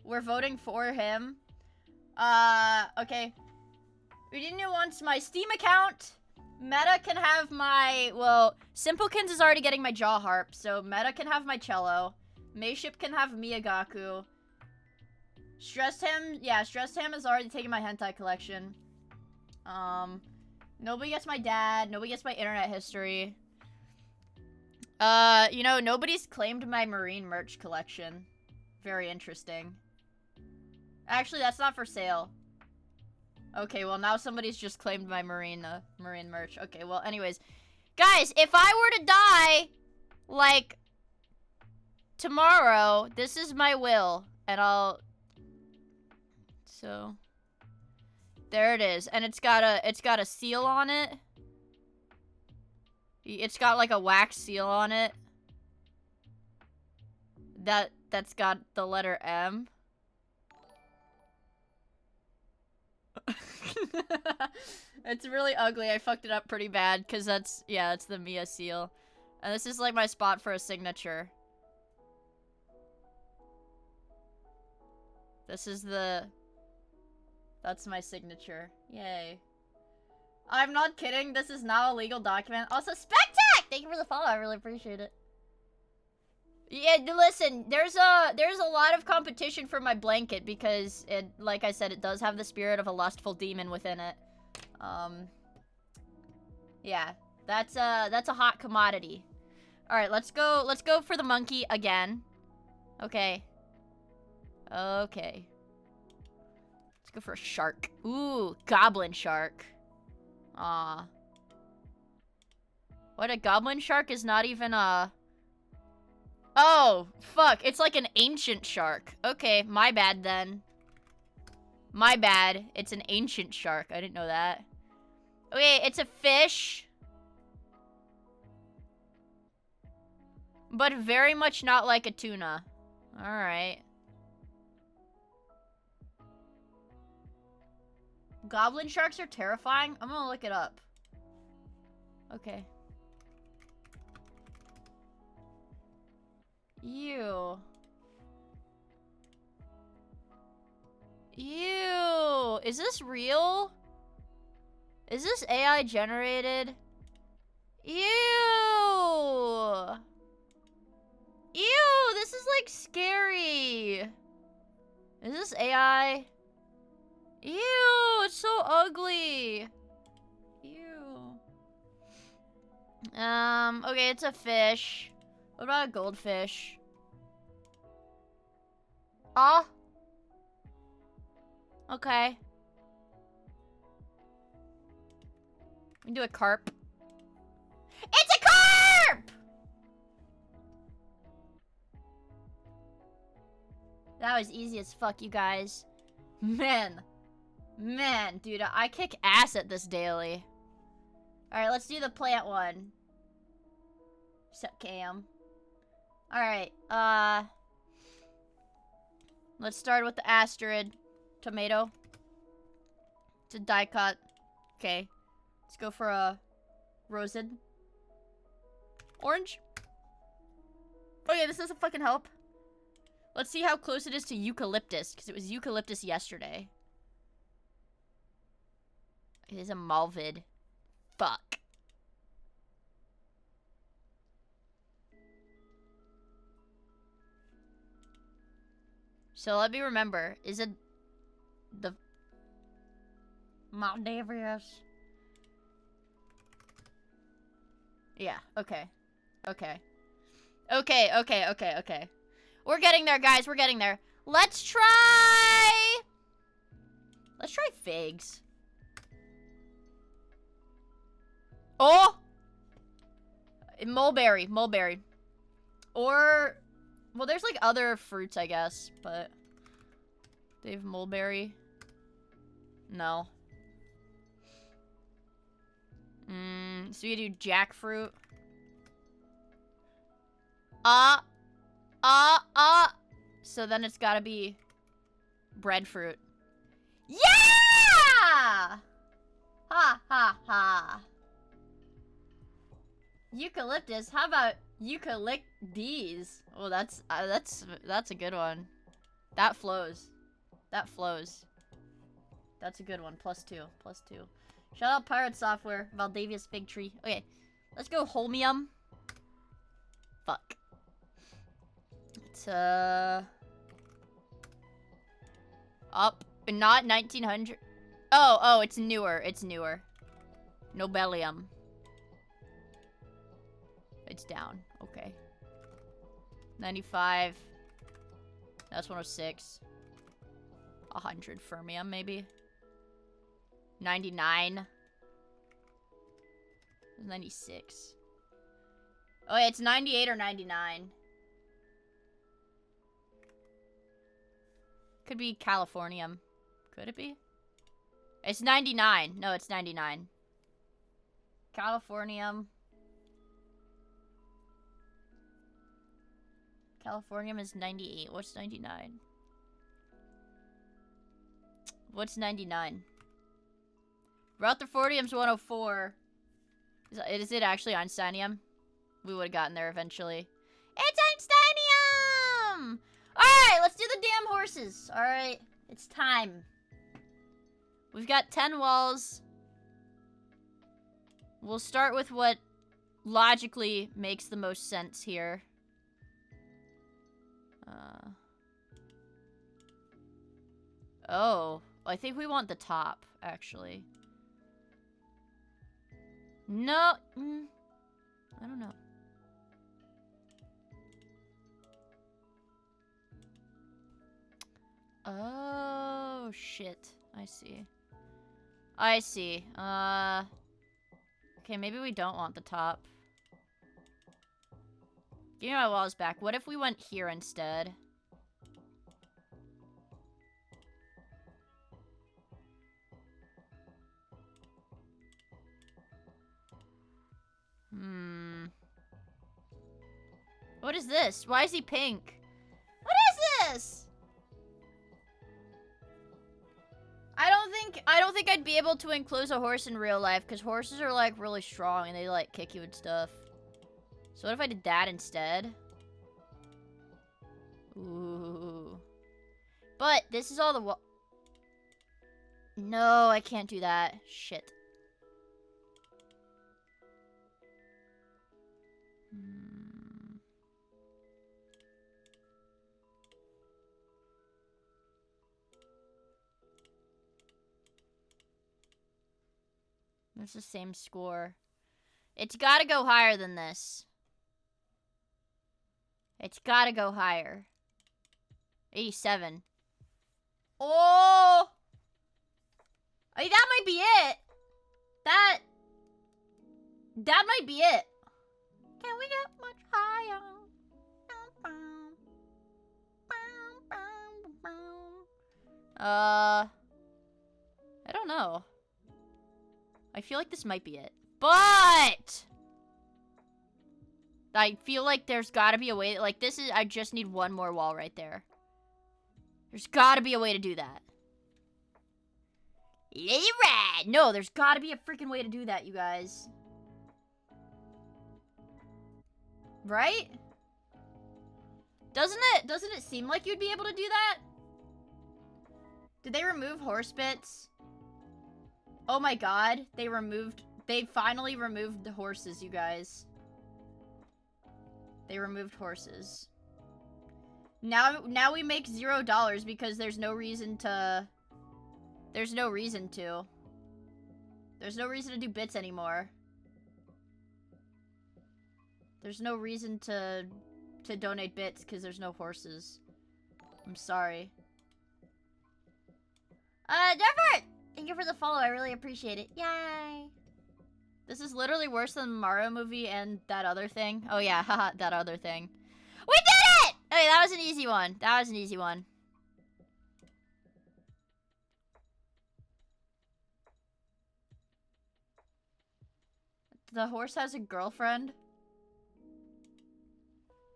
We're voting for him. Okay. Udinu wants my Steam account. Meta can have my, well, Simpletons is already getting my jaw harp, so Meta can have my cello. Mayship can have Miyagaku. Stressed Ham, yeah, Stressed Ham is already taking my hentai collection. Nobody gets my dad. Nobody gets my internet history. You know, nobody's claimed my marine merch collection. Very interesting. Actually, that's not for sale. Okay, well, now somebody's just claimed my marine merch. Okay, well, anyways. Guys, if I were to die, like, tomorrow, this is my will. And I'll... So... There it is. And it's got a seal on it. It's got like a wax seal on it. That's got the letter M. It's really ugly. I fucked it up pretty bad because that's the Miia seal. And this is like my spot for a signature. That's my signature. Yay. I'm not kidding. This is now a legal document. Also, Spectac! Thank you for the follow. I really appreciate it. Yeah, listen. There's a lot of competition for my blanket because it, like I said, it does have the spirit of a lustful demon within it. Yeah, that's a hot commodity. All right, let's go for the monkey again. Okay. Okay. Let's go for a shark. Ooh, goblin shark. Aw. What, a goblin shark is not even a... Oh, fuck. It's like an ancient shark. Okay, my bad then. My bad. It's an ancient shark. I didn't know that. Okay, it's a fish. But very much not like a tuna. Alright. Goblin sharks are terrifying? I'm gonna look it up. Okay. Ew. Ew. Is this real? Is this AI generated? Ew. Ew, this is like scary. Is this AI? Ew, it's so ugly. Ew. Okay, it's a fish. What about a goldfish? Ah. Okay. We can do a carp. It's a carp! That was easy as fuck, you guys. Man, dude, I kick ass at this daily. Alright, let's do the plant one. Suckcam. Alright, let's start with the Asterid tomato. It's a die cut. Okay. Let's go for a rosed. Orange. Okay, this doesn't fucking help. Let's see how close it is to eucalyptus, because it was eucalyptus yesterday. It is a malvid. Fuck. So let me remember. Is it the Maldavius? Yeah, okay. Okay. Okay. We're getting there, guys. We're getting there. Let's try figs. Oh! Mulberry. Or, well, there's like other fruits, I guess, but they have mulberry. No. So you do jackfruit. So then it's gotta be breadfruit. Yeah! Ha. Eucalyptus. How about eucalyptus? Oh, that's a good one. That flows. That's a good one. +2. Shout out Pirate Software. Valdavius Fig Tree. Okay, let's go holmium. Fuck. It's up. Not 1900. Oh, it's newer. Nobelium. It's down. Okay. 95. That's 106. 100 fermium, maybe. 99. 96. Oh, yeah, it's 98 or 99. Could be Californium. Could it be? It's 99. No, it's 99. Californium. Californium is 98. What's 99? What's 99? Rutherfordium's 104. Is it actually Einsteinium? We would have gotten there eventually. It's Einsteinium! Alright, let's do the damn horses. Alright, it's time. We've got 10 walls. We'll start with what logically makes the most sense here. Oh, I think we want the top, actually. No, I don't know. Oh, shit. I see. Okay, maybe we don't want the top. Give me my walls back. What if we went here instead? What is this? Why is he pink? What is this? I don't think I'd be able to enclose a horse in real life because horses are like really strong and they like kick you and stuff. So what if I did that instead? Ooh. But this is all the No, I can't do that. Shit. It's the same score. It's gotta go higher than this. It's gotta go higher. 87. Oh! I mean, that might be it. That might be it. Can we get much higher? I don't know. I feel like this might be it. But I feel like there's gotta be a way, like this is, I just need one more wall right there. There's gotta be a way to do that. Let it ride! No, there's gotta be a freaking way to do that, you guys. Right? Doesn't it seem like you'd be able to do that? Did they remove horse bits? Oh my god, they finally removed the horses, you guys. They removed horses. Now we make $0 because there's no reason to. There's no reason to do bits anymore. There's no reason to donate bits because there's no horses. I'm sorry. Jeffert! Thank you for the follow. I really appreciate it. Yay! This is literally worse than the Mario movie and that other thing. Oh yeah, haha, that other thing. We did it! Okay, that was an easy one. That was an easy one. The horse has a girlfriend.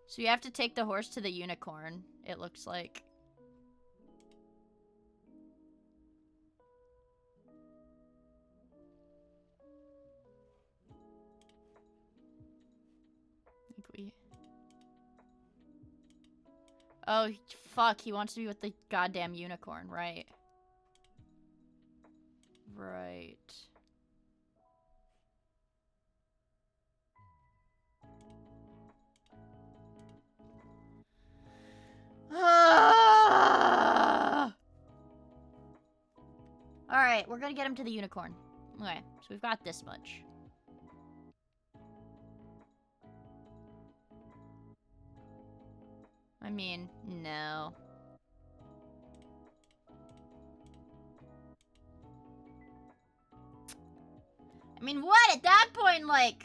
So you have to take the horse to the unicorn, it looks like. Oh, fuck, he wants to be with the goddamn unicorn, right. Right. Alright, we're gonna get him to the unicorn. Okay, so we've got this much. I mean, no. I mean, what? At that point, like...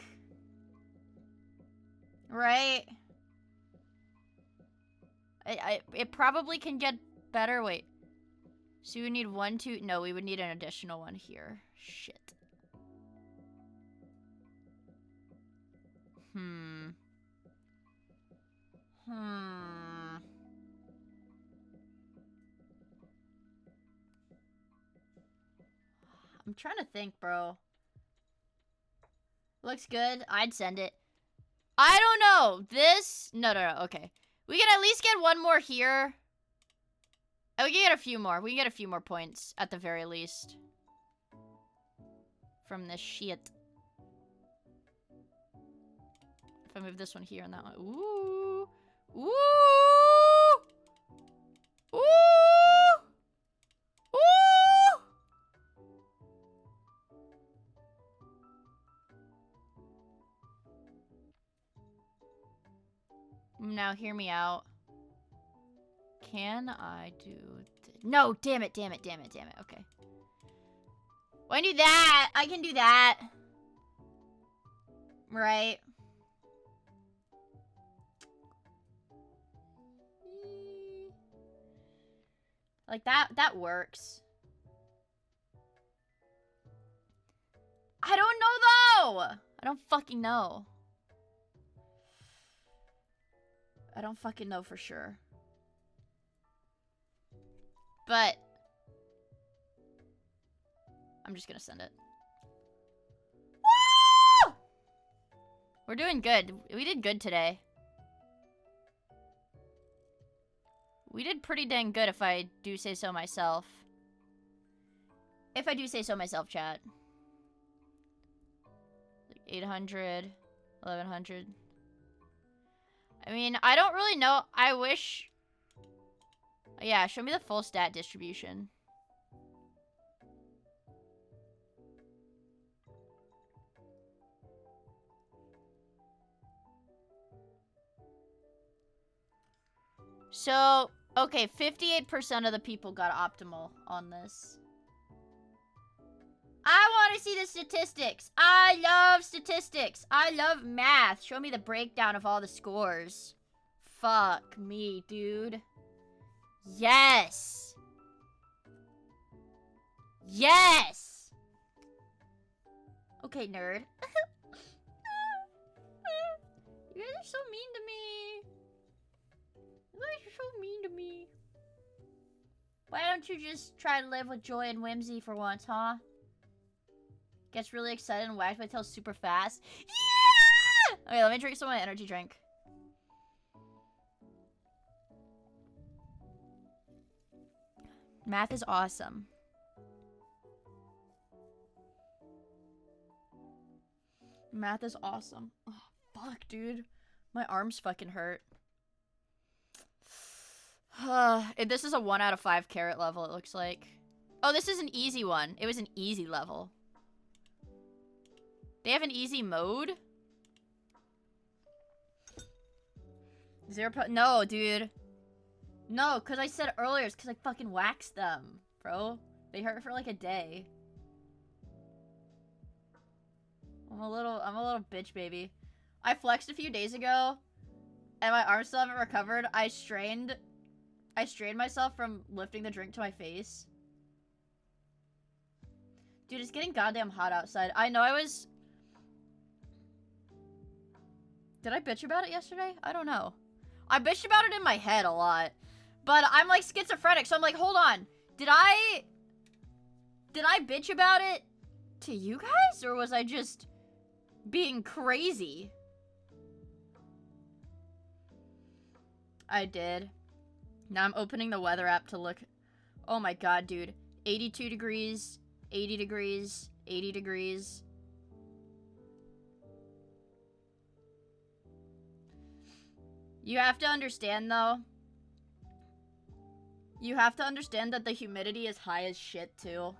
Right? It probably can get better. Wait. So we need 1, 2... No, we would need an additional one here. Shit. I'm trying to think, bro. Looks good. I'd send it. I don't know. This... No. Okay. We can at least get one more here. And we can get a few more. We can get a few more points, at the very least. From this shit. If I move this one here and that one. Ooh. Ooh. Ooh. Ooh. Now, hear me out. Can I do... No, damn it. Okay. Well, I do that. I can do that. Right. Like, that works. I don't know, though! I don't fucking know. I don't fucking know for sure. But... I'm just gonna send it. Woo! We're doing good. We did good today. We did pretty dang good if I do say so myself. If I do say so myself, chat. Like 800, 1100. I mean, I don't really know. I wish... Yeah, show me the full stat distribution. So, okay, 58% of the people got optimal on this. I want to see the statistics. I love statistics. I love math. Show me the breakdown of all the scores. Fuck me, dude. Yes. Yes. Okay, nerd. You guys are so mean to me. You guys are so mean to me. Why don't you just try to live with joy and whimsy for once, huh? Gets really excited and wags my tail super fast. Yeah! Okay, let me drink some of my energy drink. Math is awesome. Math is awesome. Oh, fuck, dude. My arms fucking hurt. This is a 1 out of 5 carrot level, it looks like. Oh, this is an easy one. It was an easy level. They have an easy mode? No, dude. No, because I said earlier, it's because I fucking waxed them, bro. They hurt for like a day. I'm a little bitch baby. I flexed a few days ago, and my arms still haven't recovered. I strained myself from lifting the drink to my face. Dude, it's getting goddamn hot outside. I know I was... Did I bitch about it yesterday? I don't know. I bitched about it in my head a lot. But I'm like schizophrenic, so I'm like, hold on. Did I bitch about it to you guys? Or was I just being crazy? I did. Now I'm opening the weather app to look. Oh my god, dude. 82 degrees, 80 degrees, 80 degrees. You have to understand, though. You have to understand that the humidity is high as shit, too.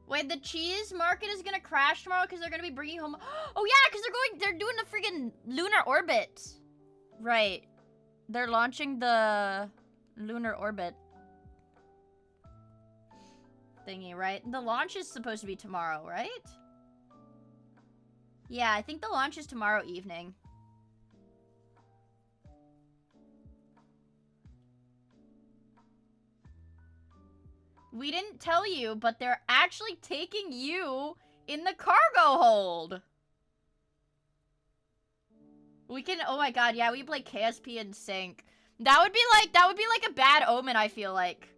Wait, the cheese market is gonna crash tomorrow because they're gonna be bringing home... Oh, yeah, because they're doing the freaking lunar orbit. Right. They're launching the lunar orbit thingy, right? The launch is supposed to be tomorrow, right? Yeah, I think the launch is tomorrow evening. We didn't tell you, but they're actually taking you in the cargo hold. We can, oh my god, yeah, we play KSP and Sync. That would be like a bad omen, I feel like.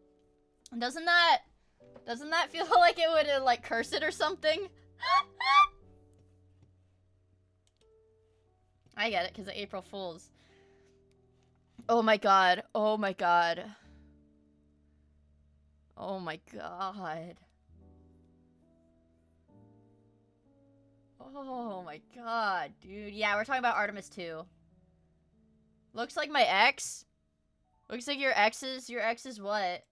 Doesn't that feel like it would, like, curse it or something? I get it, because of April Fools. Oh my god, oh my god. Oh my god. Oh my god, dude. Yeah, we're talking about Artemis 2. Looks like my ex. Looks like your ex's what?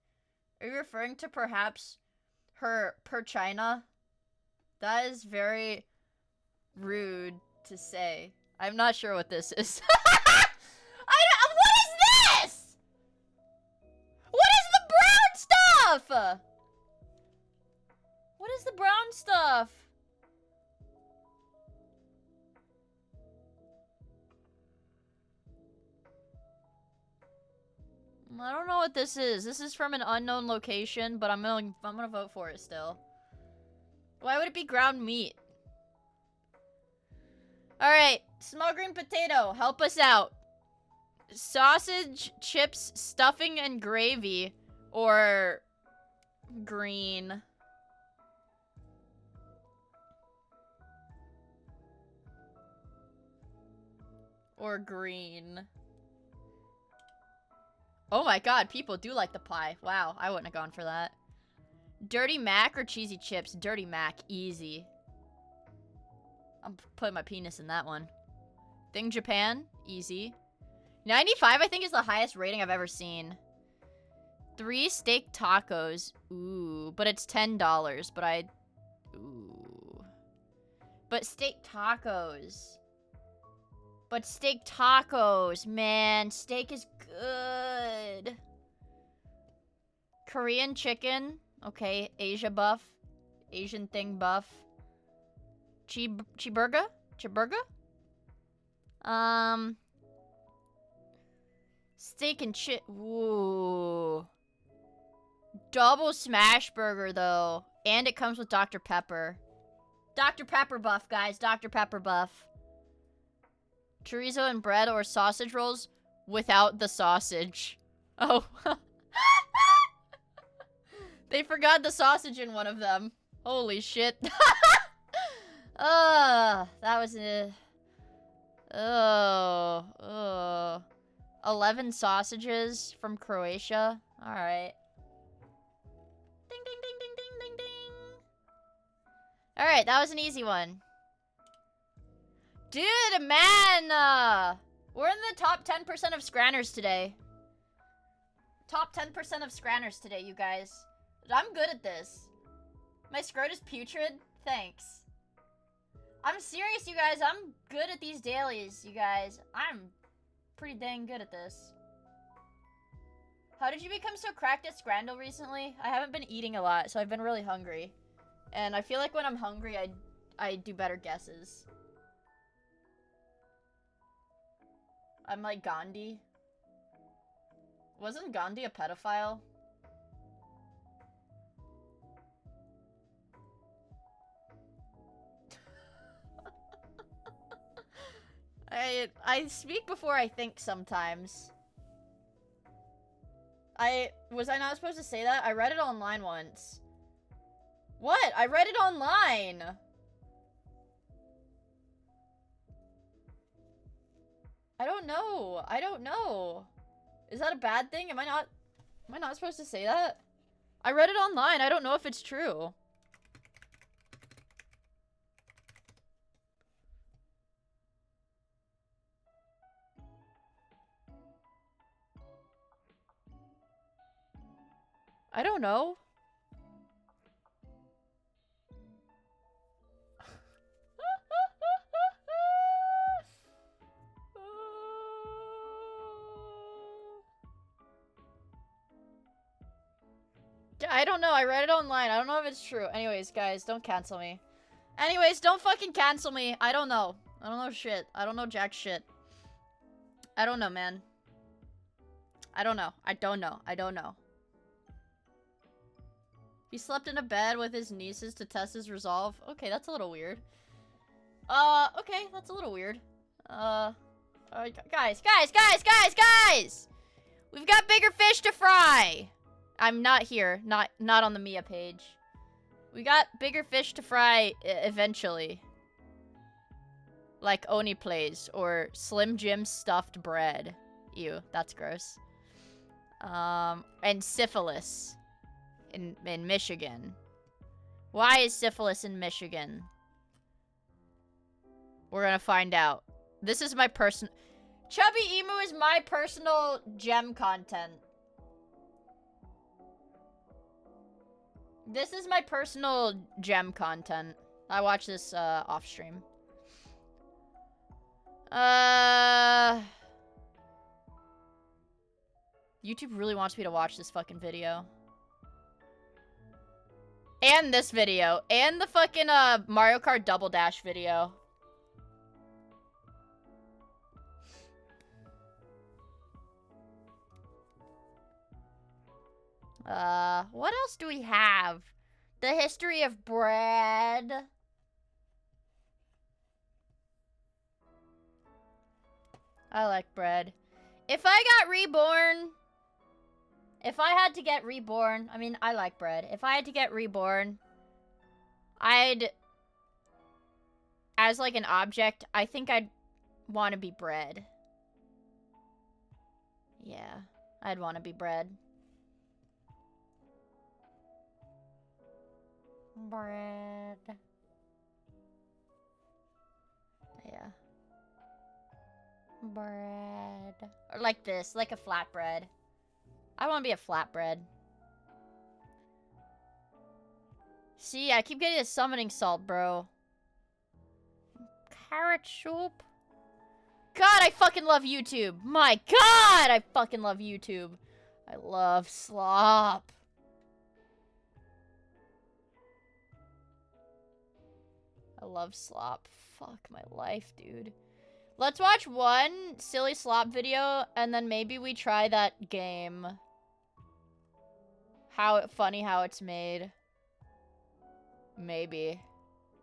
Are you referring to perhaps her per China? That is very rude to say. I'm not sure what this is. What is this? What is the brown stuff? What is the brown stuff? I don't know what this is. This is from an unknown location, but I'm gonna vote for it still. Why would it be ground meat? Alright, small green potato, help us out. Sausage, chips, stuffing, and gravy. Or green. Or green. Oh my god, people do like the pie. Wow, I wouldn't have gone for that. Dirty Mac or cheesy chips? Dirty Mac, easy. I'm putting my penis in that one. Thing Japan, easy. 95, I think, is the highest rating I've ever seen. 3 steak tacos. Ooh, but it's $10, but ooh. But steak tacos. But steak tacos, man. Steak is good. Korean chicken. Okay, Asia buff. Asian thing buff. Chiburga? Chiburga? Steak and chip. Ooh. Double smash burger, though. And it comes with Dr. Pepper. Dr. Pepper buff, guys. Dr. Pepper buff. Chorizo and bread or sausage rolls without the sausage. Oh. They forgot the sausage in one of them. Holy shit. That was a... 11 sausages from Croatia. Alright. Ding, ding, ding, ding, ding, ding, ding. Alright, that was an easy one. Dude, man! We're in the top 10% of Scranners today. Top 10% of Scranners today, you guys. I'm good at this. My scrot is putrid? Thanks. I'm serious, you guys. I'm good at these dailies, you guys. I'm pretty dang good at this. How did you become so cracked at Scrandle recently? I haven't been eating a lot, so I've been really hungry. And I feel like when I'm hungry, I do better guesses. I'm like Gandhi. Wasn't Gandhi a pedophile? I speak before I think sometimes. Was I not supposed to say that? I read it online once. What? I read it online! I don't know. I don't know. Is that a bad thing? Am I not supposed to say that? I read it online. I don't know if it's true. I don't know. I don't know. I read it online. I don't know if it's true. Anyways, guys, don't cancel me. Anyways, don't fucking cancel me. I don't know. I don't know shit. I don't know jack shit. I don't know, man. I don't know. I don't know. I don't know. He slept in a bed with his nieces to test his resolve. Okay, that's a little weird. Okay, that's a little weird. Guys! We've got bigger fish to fry! I'm not here. Not on the Miia page. We got bigger fish to fry eventually. Like Oni plays or Slim Jim stuffed bread. Ew, that's gross. And syphilis in Michigan. Why is syphilis in Michigan? We're gonna find out. This is my personal... Chubby Emu is my personal gem content. This is my personal gem content. I watch this off stream. YouTube really wants me to watch this fucking video. And this video. And the fucking Mario Kart Double Dash video. What else do we have? The history of bread. I like bread. If I got reborn... If I had to get reborn... I mean, I like bread. If I had to get reborn... I'd... As, like, an object, I think I'd want to be bread. Yeah. I'd want to be bread. Bread. Yeah. Bread. Or like this, like a flatbread. I want to be a flatbread. See, I keep getting a summoning salt, bro. Carrot soup. God, I fucking love YouTube. My God, I fucking love YouTube. I love slop. I love slop. Fuck my life, dude. Let's watch one silly slop video, and then maybe we try that game. Funny how it's made. Maybe.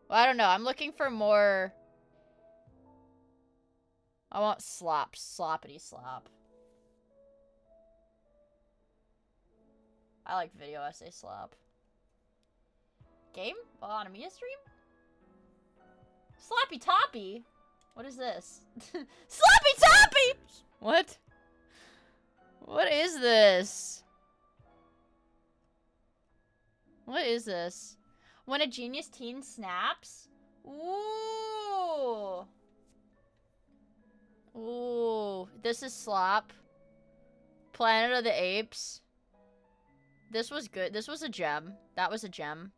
Well, I don't know. I'm looking for more... I want slop. Sloppity slop. I like video essay slap. Game? Vod of Miia stream? Sloppy Toppy? What is this? Sloppy Toppy! What? What is this? What is this? When a genius teen snaps? Ooh. Ooh. This is slop. Planet of the Apes. This was good. This was a gem. That was a gem.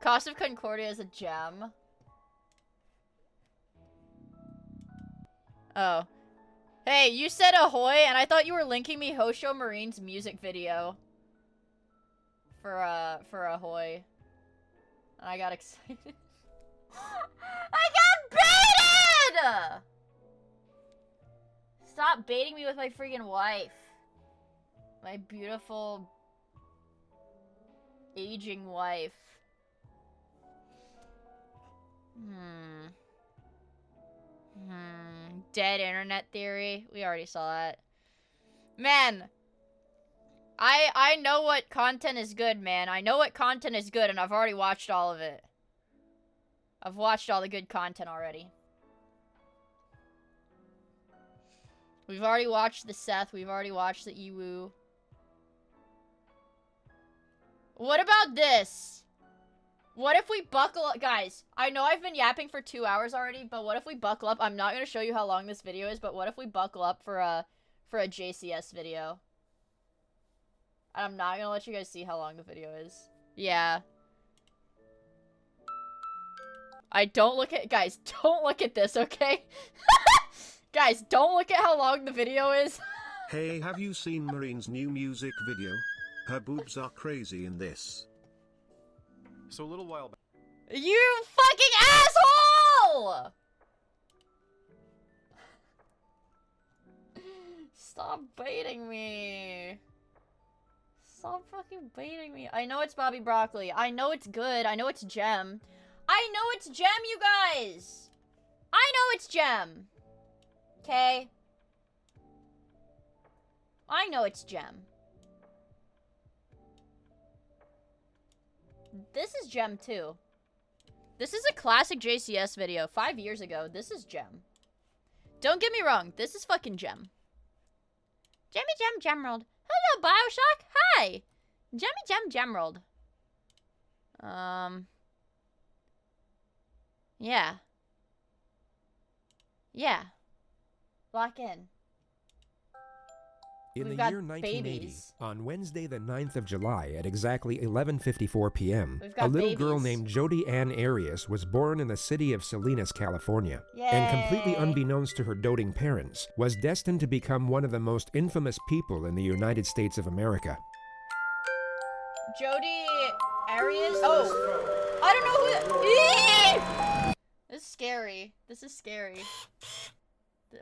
Cost of Concordia is a gem. Oh. Hey, you said ahoy, and I thought you were linking me Hosho Marine's music video. For ahoy. And I got excited. I got baited! Stop baiting me with my freaking wife. My beautiful aging wife. Dead internet theory. We already saw that. Man. I know what content is good, man. I know what content is good, and I've already watched all of it. I've watched all the good content already. We've already watched the Seth. We've already watched the Iwu. What about this? What if we buckle up? Guys, I know I've been yapping for 2 hours already, but what if we buckle up? I'm not going to show you how long this video is, but what if we buckle up for a JCS video? And I'm not going to let you guys see how long the video is. Yeah. Don't look at- guys, don't look at this, okay? Guys, don't look at how long the video is. Hey, have you seen Marine's new music video? Her boobs are crazy in this. So a little while back. You fucking asshole! Stop baiting me. Stop fucking baiting me. I know it's Bobby Broccoli. I know it's good. I know it's Gem. I know it's Gem, you guys! I know it's Gem. Okay? I know it's Gem. This is Gem too. This is a classic JCS video 5 years ago. This is Gem. Don't get me wrong. This is fucking Gem. Jemmy Gem Gemworld. Hello, Bioshock. Hi. Jemmy Gem Gemworld. Yeah. Yeah. Lock in. In We've the got year 1980, babies. on Wednesday the 9th of July at exactly 11:54 p.m., We've a got little girl babies. named Jodi Ann Arias was born in the city of Salinas, California, and completely Yay. unbeknownst to her doting parents, was destined to become one of the most infamous people in the United States of America. Jodi Arias. Oh, I don't know who. Eee! This is scary. This is scary.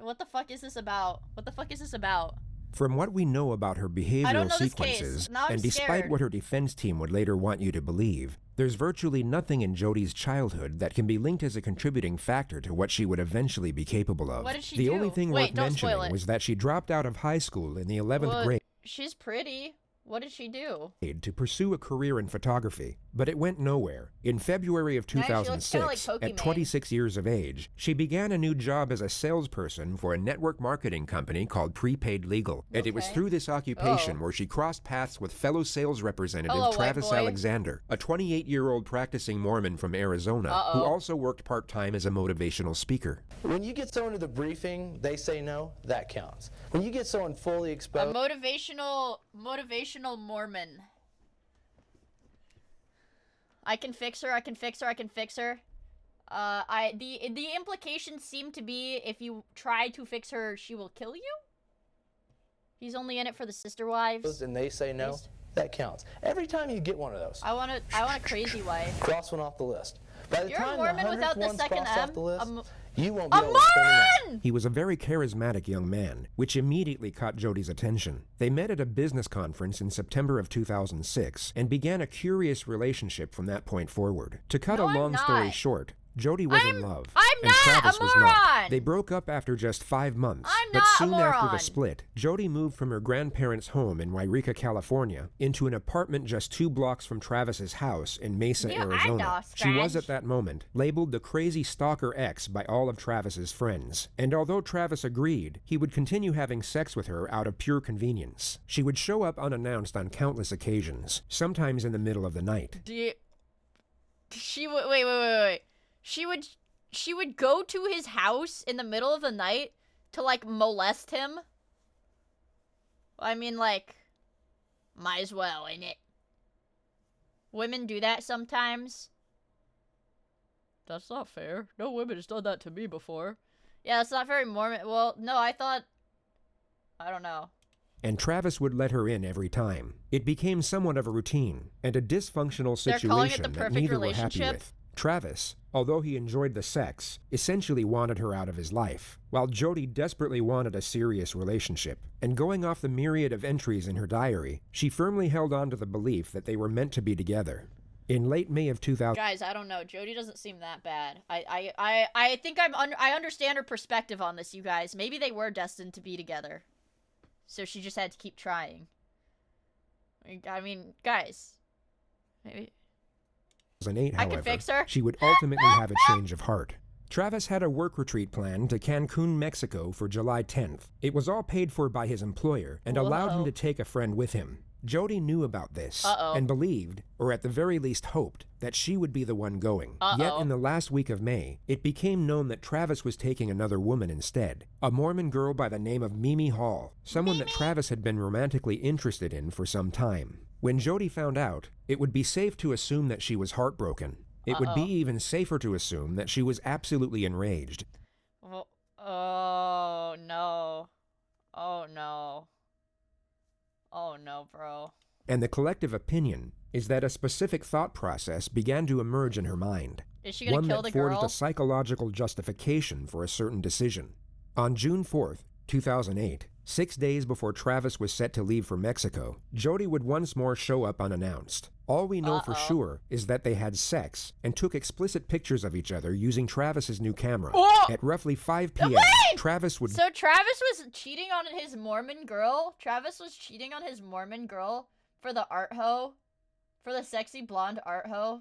What the fuck is this about? What the fuck is this about? From what we know about her I don't behavioral know this sequences, case. Now I'm and despite scared. what her defense team would later want you to believe, there's virtually nothing in Jodi's childhood that can be linked as a contributing factor to what she would eventually be capable of. What did she the do? only thing Wait, worth don't spoil mentioning it. was that she dropped out of high school in the 11th Well, grade she's pretty. What did she do? to pursue a career in photography, but it went nowhere. In February of Man, she looks 2006, kinda like at Pokimane. 26 years of age, she began a new job as a salesperson for a network marketing company called Prepaid Legal. And it was Okay. through this occupation Oh. where she crossed paths with fellow sales representative Hello, white Travis boy. Alexander, a 28-year-old practicing Mormon from Arizona, who also worked part-time as a motivational speaker. When you get someone to the briefing, they say no, that counts. When you get someone fully A exposed, motivational Mormon. I can fix her. I can fix her. I can fix her. The implications seem to be if you try to fix her, she will kill you. He's only in it for the sister wives. and they say no, Based. that counts. Every time you get one of those, I want a crazy wife. cross one off the list. By the You're a time Mormon the without 100th the one's second crossed M. off the list, A mo- you won't be A able to spend enough. Mormon! He was a very charismatic young man, which immediately caught Jodi's attention. They met at a business conference in September of 2006 and began a curious relationship from that point forward. To cut No, a I'm long story not. short, Jody was in love. I'm and not Travis a was moron! not. They broke up after just 5 months. I'm but not a soon after moron! the split, Jody moved from her grandparents' home in Yreka, California, into an apartment just 2 blocks from Travis's house in Mesa, Yeah, I Arizona. know, She was Scratch. at that moment labeled the crazy stalker ex by all of Travis's friends. And although Travis agreed, he would continue having sex with her out of pure convenience. She would show up unannounced on countless occasions, sometimes in the middle of the night. She would wait. She would go to his house in the middle of the night to like molest him. I mean, like, might as well, ain't it? Women do that sometimes. That's not fair. No woman has done that to me before. Yeah, that's not very Mormon. Well, no, I don't know. And Travis would let her in every time. It became somewhat of a routine, and a dysfunctional They're calling it situation the that perfect neither were happy relationship? with. Travis, although he enjoyed the sex, essentially wanted her out of his life, while Jody desperately wanted a serious relationship. And going off the myriad of entries in her diary, she firmly held on to the belief that they were meant to be together. In late May of 2000, Guys, I don't know. Jody doesn't seem that bad. I think I understand her perspective on this, you guys. Maybe they were destined to be together. So she just had to keep trying. I mean, guys. Maybe. 2008, I can however, fix her. she would ultimately have a change of heart. Travis had a work retreat planned to Cancun, Mexico for July 10th. It was all paid for by his employer and allowed him Whoa. to take a friend with him. Jody knew about this Uh-oh. and believed, or at the very least hoped, that she would be the one going. Uh-oh. Yet in the last week of May, it became known that Travis was taking another woman instead, a Mormon girl by the name of Mimi Hall, someone that Travis had been romantically interested in for some time. When Jody found out, it would be safe to assume that she was heartbroken. It would be even safer to assume that she was absolutely enraged. Well, oh, no. Oh, no. Oh, no, bro. And the collective opinion is that a specific thought process began to emerge in her mind. Is she gonna One kill that the forged girl? a psychological justification for a certain decision. On June 4th, 2008, 6 days before Travis was set to leave for Mexico, Jody would once more show up unannounced. All we know for sure is that they had sex and took explicit pictures of each other using Travis's new camera. Oh! At roughly 5 p.m., Travis would... So Travis was cheating on his Mormon girl? Travis was cheating on his Mormon girl for the art hoe? For the sexy blonde art hoe?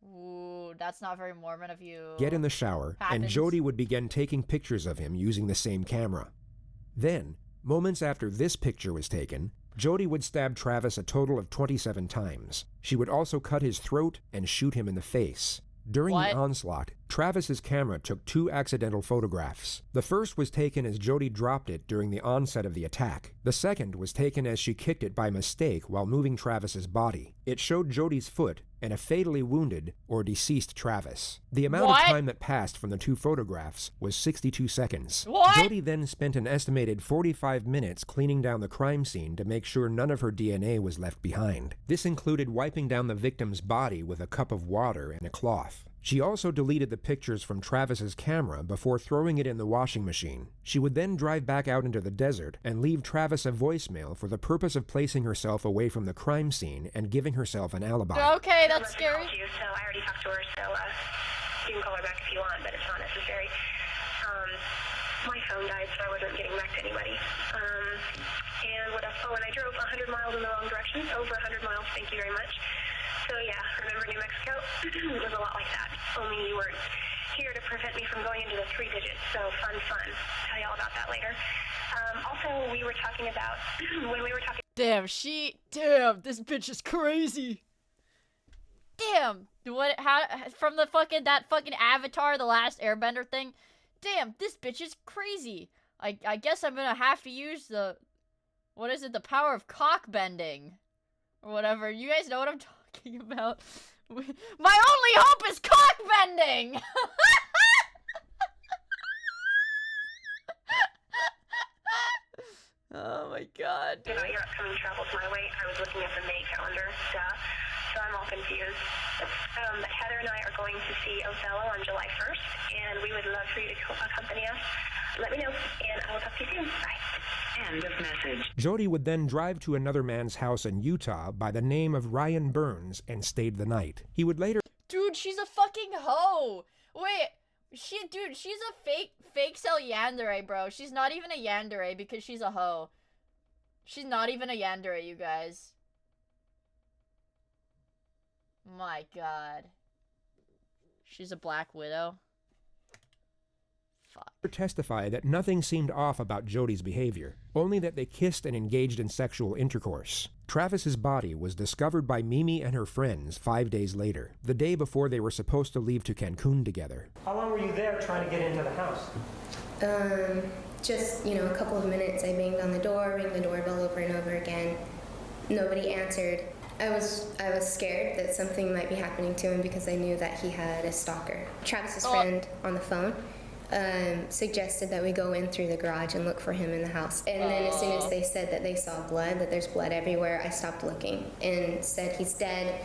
Ooh, that's not very Mormon of you. get in the shower, and Happens. Jody would begin taking pictures of him using the same camera. Then, moments after this picture was taken, Jody would stab Travis a total of 27 times. She would also cut his throat and shoot him in the face. During What? the onslaught, Travis's camera took 2 accidental photographs. The first was taken as Jody dropped it during the onset of the attack. The second was taken as she kicked it by mistake while moving Travis's body. It showed Jody's foot and a fatally wounded or deceased Travis. The amount What? of time that passed from the 2 photographs was 62 seconds. What? Jody then spent an estimated 45 minutes cleaning down the crime scene to make sure none of her DNA was left behind. This included wiping down the victim's body with a cup of water and a cloth. She also deleted the pictures from Travis's camera before throwing it in the washing machine. She would then drive back out into the desert and leave Travis a voicemail for the purpose of placing herself away from the crime scene and giving herself an alibi. Okay, that's scary. You, so I already talked to her, so you can call her back if you want, but it's not necessary. My phone died, so I wasn't getting back to anybody. And what else? Oh, and I drove 100 miles in the wrong direction, over 100 miles, thank you very much. So yeah, remember New Mexico? It was a lot like that, only you weren't here to prevent me from going into the 3 digits, so fun. Tell you all about that later. Also, we were talking about, when we were talking... Damn, this bitch is crazy. Damn, from that fucking Avatar, the last Airbender thing. Damn, this bitch is crazy. I guess I'm gonna have to use the power of cock bending. Or whatever, you guys know what I'm talking about. My only hope is cock bending! Oh my god. You know, your upcoming travels my way. I was looking at the May calendar, so I'm all confused. But Heather and I are going to see Othello on July 1st, and we would love for you to accompany us. Let me know, and I will talk to you soon. Bye. End of message. Jody would then drive to another man's house in Utah by the name of Ryan Burns and stayed the night. He would later... Dude, Dude, she's a fucking hoe. Wait, dude, she's a fake cell yandere, bro. She's not even a yandere because she's a hoe. She's not even a yandere, you guys. My god. She's a Black Widow. Fuck. Testify that nothing seemed off about Jody's behavior, only that they kissed and engaged in sexual intercourse. Travis's body was discovered by Mimi and her friends 5 days later, the day before they were supposed to leave to Cancun together. How long were you there trying to get into the house? Just, a couple of minutes. I banged on the door, rang the doorbell over and over again. Nobody answered. I was scared that something might be happening to him because I knew that he had a stalker. Travis's friend on the phone suggested that we go in through the garage and look for him in the house. And then as soon as they said that they saw blood, that there's blood everywhere, I stopped looking and said, he's dead.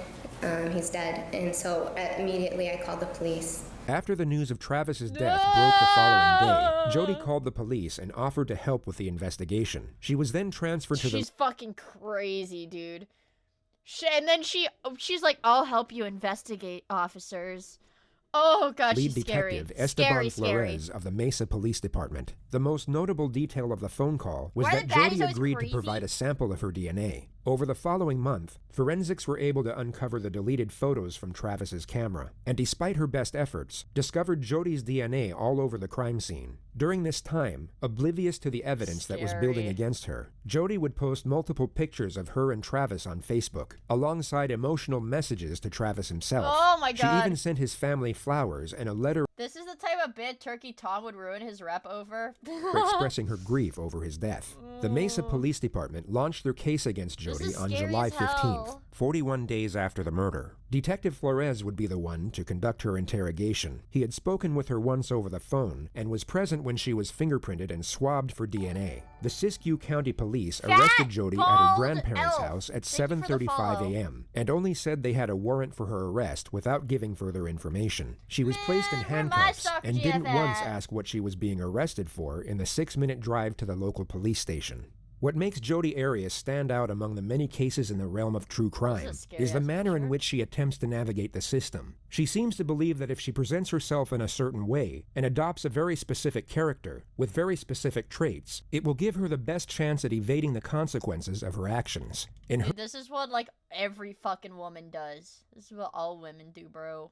He's dead. And so immediately I called the police. After the news of Travis's death broke the following day, Jody called the police and offered to help with the investigation. She was then transferred to She's fucking crazy, dude. And then she's like, I'll help you investigate, officers. Oh god, lead she's detective scary. Esteban Scary, Flores of the Mesa Police Department. The most notable detail of the phone call was Why that the baddies Jody always agreed crazy? to provide a sample of her DNA. Over the following month, forensics were able to uncover the deleted photos from Travis's camera, and despite her best efforts, discovered Jody's DNA all over the crime scene. During this time, oblivious to the evidence that was building Scary. against her, Jody would post multiple pictures of her and Travis on Facebook, alongside emotional messages to Travis himself. Oh my She god. even sent his family flowers and a letter This is the type of bit Turkey Tom would ruin his rep over. expressing her grief over his death. The Mesa Police Department launched their case against This Jody is on scary July as 15th, hell. 41 days after the murder. Detective Flores would be the one to conduct her interrogation. He had spoken with her once over the phone and was present when she was fingerprinted and swabbed for DNA. The Siskiyou County Police arrested Jody at her bald grandparents' elf. house at Thank you for the 7:35 follow. a.m. and only said they had a warrant for her arrest without giving further information. She was placed in where my handcuffs soccer and didn't GF once at? ask what she was being arrested for in the 6-minute drive to the local police station. What makes Jodi Arias stand out among the many cases in the realm of true crime scary is the ass manner in picture. which she attempts to navigate the system. She seems to believe that if she presents herself in a certain way and adopts a very specific character with very specific traits, it will give her the best chance at evading the consequences of her actions. In her Dude, this is what like every fucking woman does. This is what all women do, bro.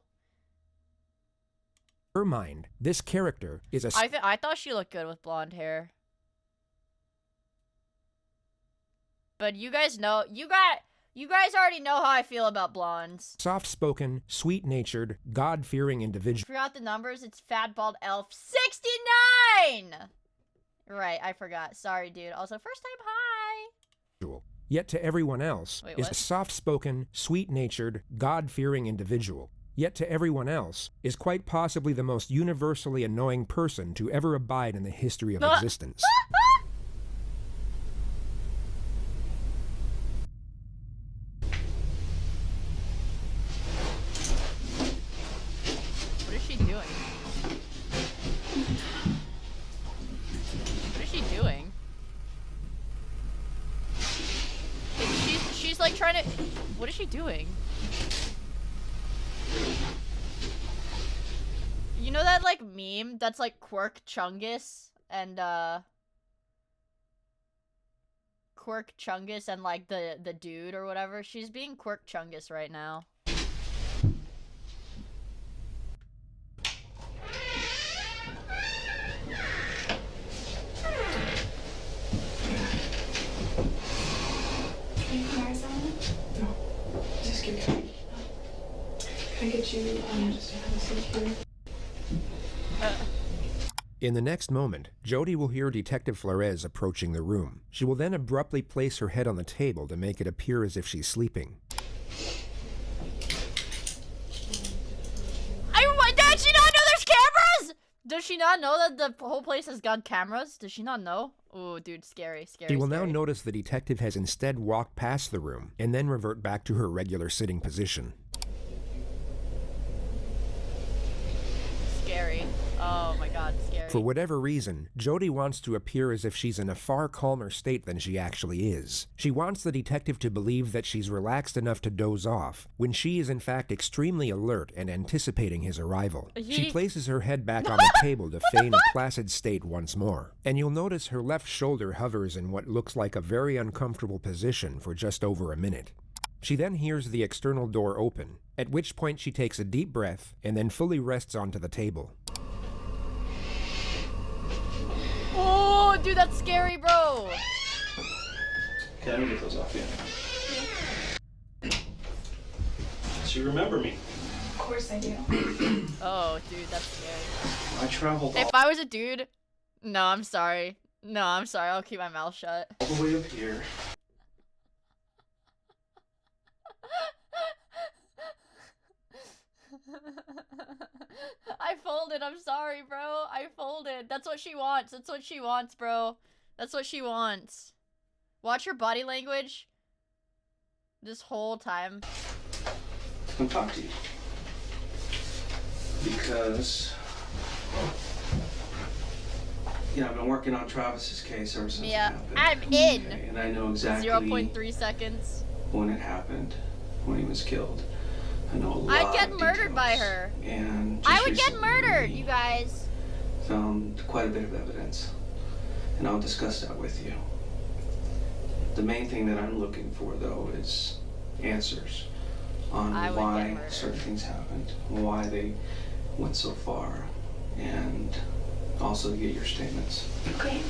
mind, this character is a I thought she looked good with blonde hair. But you guys know, you guys already know how I feel about blondes. soft-spoken, sweet-natured, God-fearing individual. Forgot the numbers. It's Fat Bald Elf 69. Right, I forgot. Sorry, dude. Also, first time hi. Yet to everyone else Wait, is what? a soft-spoken, sweet-natured, God-fearing individual. Yet to everyone else is quite possibly the most universally annoying person to ever abide in the history of existence. What is she doing? What is she doing? She's like trying to. What is she doing? You know that like meme that's like Quirk Chungus and Quirk Chungus and like the dude or whatever? She's being Quirk Chungus right now. Can you fire someone? No. Just give me a minute. Can I get you just to have a seat here? In the next moment, Jody will hear Detective Flores approaching the room. She will then abruptly place her head on the table to make it appear as if she's sleeping. Does she not know there's cameras? Does she not know that the whole place has got cameras? Does she not know? Oh, dude, scary. She will now scary. notice the detective has instead walked past the room and then revert back to her regular sitting position. Scary. Oh my god, scary. scary. For whatever reason, Jody wants to appear as if she's in a far calmer state than she actually is. She wants the detective to believe that she's relaxed enough to doze off, when she is in fact extremely alert and anticipating his arrival. She places her head back on the table to feign a placid state once more, and you'll notice her left shoulder hovers in what looks like a very uncomfortable position for just over a minute. She then hears the external door open, at which point she takes a deep breath and then fully rests onto the table. Oh, dude, that's scary, bro. Okay, let me get those off you. So you remember me? Of course I do. Oh, dude, that's scary. I traveled If I was a dude, no, I'm sorry. No, I'm sorry. I'll keep my mouth shut. all the way up here. I folded. I'm sorry, bro. I folded. That's what she wants. That's what she wants, bro. That's what she wants. Watch her body language this whole time. Come talk to you. Because, you know, I've been working on Travis's case ever since it happened. I'm in. Okay, and I know exactly 0.3 seconds. when it happened, when he was killed. I know a lot I'd get of murdered by details. her. And I just would get recently murdered, you guys. found quite a bit of evidence, and I'll discuss that with you. The main thing that I'm looking for, though, is answers on why certain things happened, why they went so far, and also to get your statements. Okay.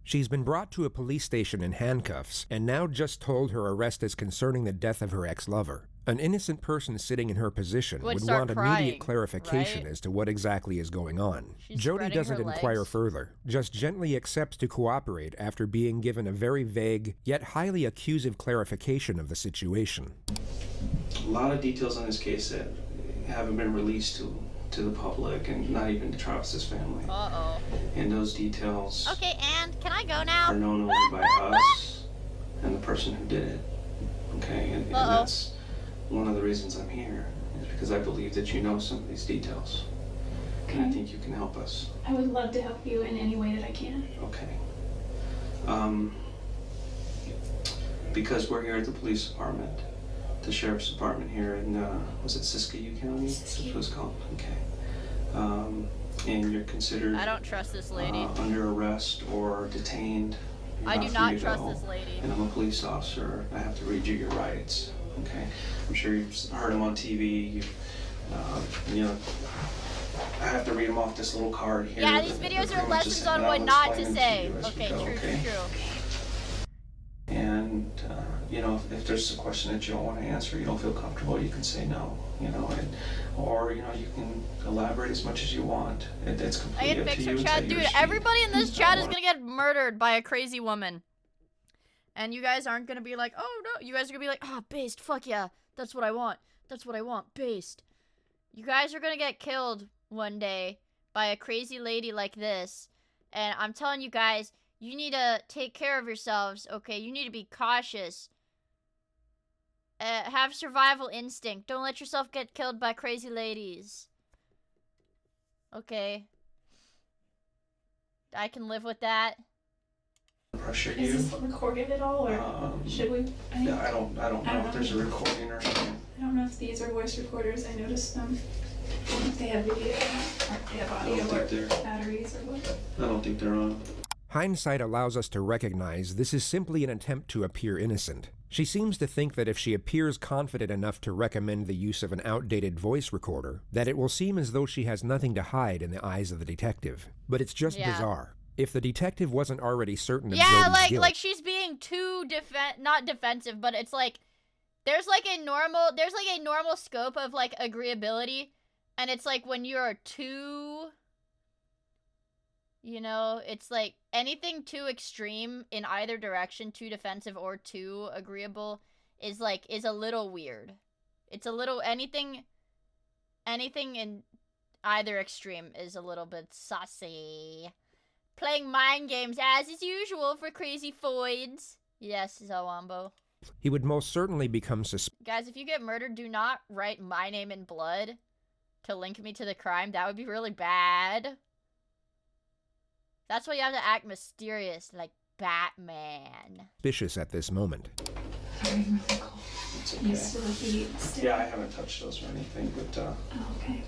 She's been brought to a police station in handcuffs, and now just told her arrest is concerning the death of her ex-lover. An innocent person sitting in her position would want immediate clarification as to what exactly is going on. Jody doesn't inquire further, just gently accepts to cooperate after being given a very vague, yet highly accusive clarification of the situation. A lot of details on this case that haven't been released to the public, and not even to Travis's family. Uh-oh. And those details Okay, and can I go now? are known only by us and the person who did it. Okay, and that's one of the reasons I'm here, is because I believe that you know some of these details. And I think you can help us. I would love to help you in any way that I can. Okay. Because we're here at the police department, the sheriff's department here in, was it Siskiyou County? That's what it's called. Okay. And you're considered I don't trust this lady. under arrest or detained. You're I do free not to trust go. this lady. And I'm a police officer. I have to read you your rights. Okay. I'm sure you've heard them on TV. You know, I have to read them off this little card here. Yeah, these videos are lessons on what not to say. Okay, true. And, you know, if there's a question that you don't want to answer, you don't feel comfortable, you can say no, you know, or, you know, you can elaborate as much as you want. It's completely I can up fix to her you. chat. Dude, everybody in this chat is gonna get murdered by a crazy woman. And you guys aren't gonna be like, oh no. You guys are gonna be like, oh, based, fuck yeah. That's what I want. That's what I want, based. You guys are gonna get killed one day by a crazy lady like this. And I'm telling you guys, you need to take care of yourselves, okay? You need to be cautious. Have survival instinct. Don't let yourself get killed by crazy ladies. Okay. I can live with that. Pressure you. Is this recorded at all, or should we? Yeah, I don't know if there's a recording or something. I don't know if these are voice recorders. I noticed them. I don't know if they have video, or if they have audio, or batteries, or what. I don't think they're on. Hindsight allows us to recognize this is simply an attempt to appear innocent. She seems to think that if she appears confident enough to recommend the use of an outdated voice recorder, that it will seem as though she has nothing to hide in the eyes of the detective. But it's just bizarre. If the detective wasn't already certain of Jody's guilt, like she's being too not defensive, but it's like there's like a normal scope of like agreeability, and it's like when you're too, you know, it's like anything too extreme in either direction, too defensive or too agreeable is a little weird. It's a little anything in either extreme is a little bit saucy. Playing mind games as is usual for crazy foids. Yes, Zawambo. he would most certainly become Guys, if you get murdered, do not write my name in blood. to link me to the crime? That would be really bad. That's why you have to act mysterious, like Batman. Suspicious at this moment. Sorry, Mythical. It's You okay. still eat still? Yeah, I haven't touched those or anything, but Oh, okay.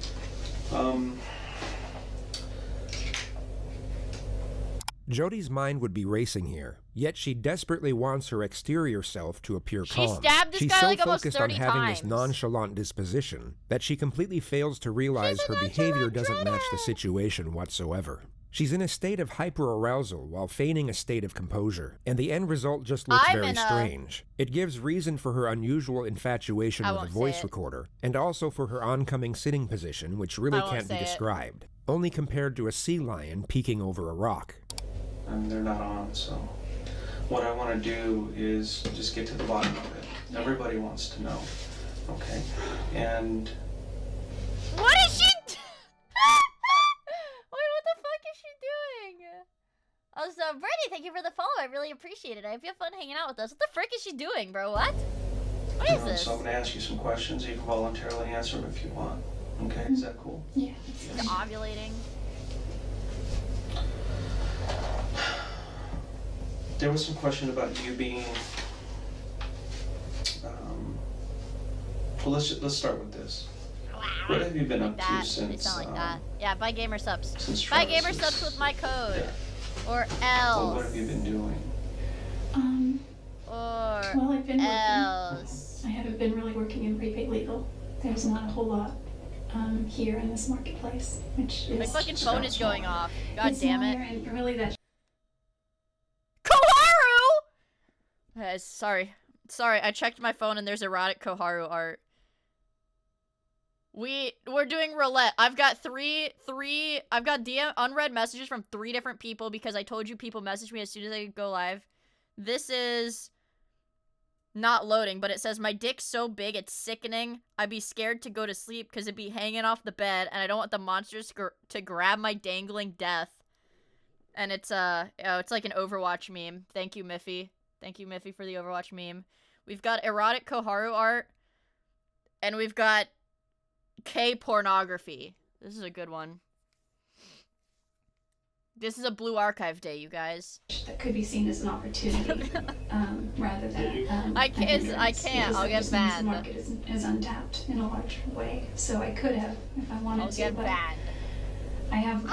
Jody's mind would be racing here, yet she desperately wants her exterior self to appear She calm. stabbed this She's guy so like almost focused on 30 having times. this nonchalant disposition that she completely fails to realize her behavior doesn't match the situation whatsoever. She's in a state of hyperarousal while feigning a state of composure, and the end result just looks very strange. It gives reason for her unusual infatuation with a voice recorder, and also for her oncoming sitting position, which really can't be described, only compared to a sea lion peeking over a rock. and they're not on, so what I want to do is just get to the bottom of it. Everybody wants to know, okay? And what is she? Wait, what the fuck is she doing? Also, Brittany, thank you for the follow. I really appreciate it. I hope you have fun hanging out with us. What the frick is she doing, bro? What? What is this? So I'm gonna ask you some questions. You can voluntarily answer them if you want. Okay, is that cool? Yeah. She's ovulating. There was some question about you being. Well, let's start with this. What have you been up to since? They sound like that. Yeah, buy gamer subs. Since Buy Travis gamer is subs with my code. dead. Or Well, what else. have you been doing? Or Well, I've been else. working. I haven't been really working in prepaid legal. There's not a whole lot here in this marketplace, which is. My fucking phone is going off. God it's damn not it. there, and really that. Koharu! Sorry, I checked my phone and there's erotic Koharu art. We're doing roulette. I've got I've got DM unread messages from 3 different people because I told you people messaged me as soon as I go live. This is not loading, but it says my dick's so big it's sickening. I'd be scared to go to sleep because it'd be hanging off the bed and I don't want the monsters to grab my dangling death. And it's it's like an Overwatch meme. Thank you, Miffy. Thank you, Miffy, for the Overwatch meme. We've got erotic Koharu art. And we've got K-pornography. This is a good one. This is a Blue Archive day, you guys. That could be seen as an opportunity, rather than. I can't. I'll get banned. The market is untapped in a large way, so I could have if I wanted I'll to. get but banned. I love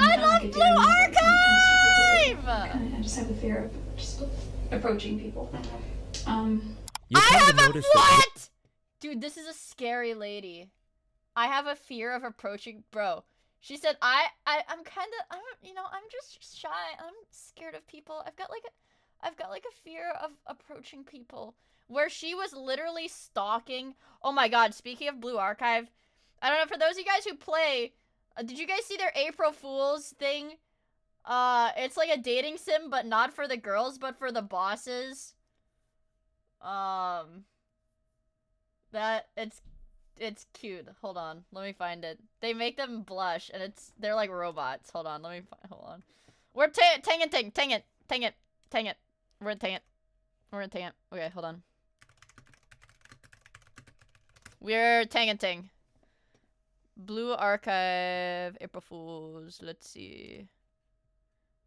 like Blue Archive! I just have a fear of just approaching people. You come to notice that Dude, this is a scary lady. I have a fear of approaching, bro. She said, I'm just shy. I'm scared of people. I've got like a fear of approaching people. Where she was literally stalking. Oh my god, speaking of Blue Archive, I don't know, for those of you guys who play, did you guys see their April Fool's thing? It's like a dating sim, but not for the girls, but for the bosses. It's cute. Hold on, let me find it. They make them blush, and they're like robots. Hold on, hold on. We're tang it. We're in tang it. Okay, hold on. We're tang. Blue Archive, April Fools. Let's see.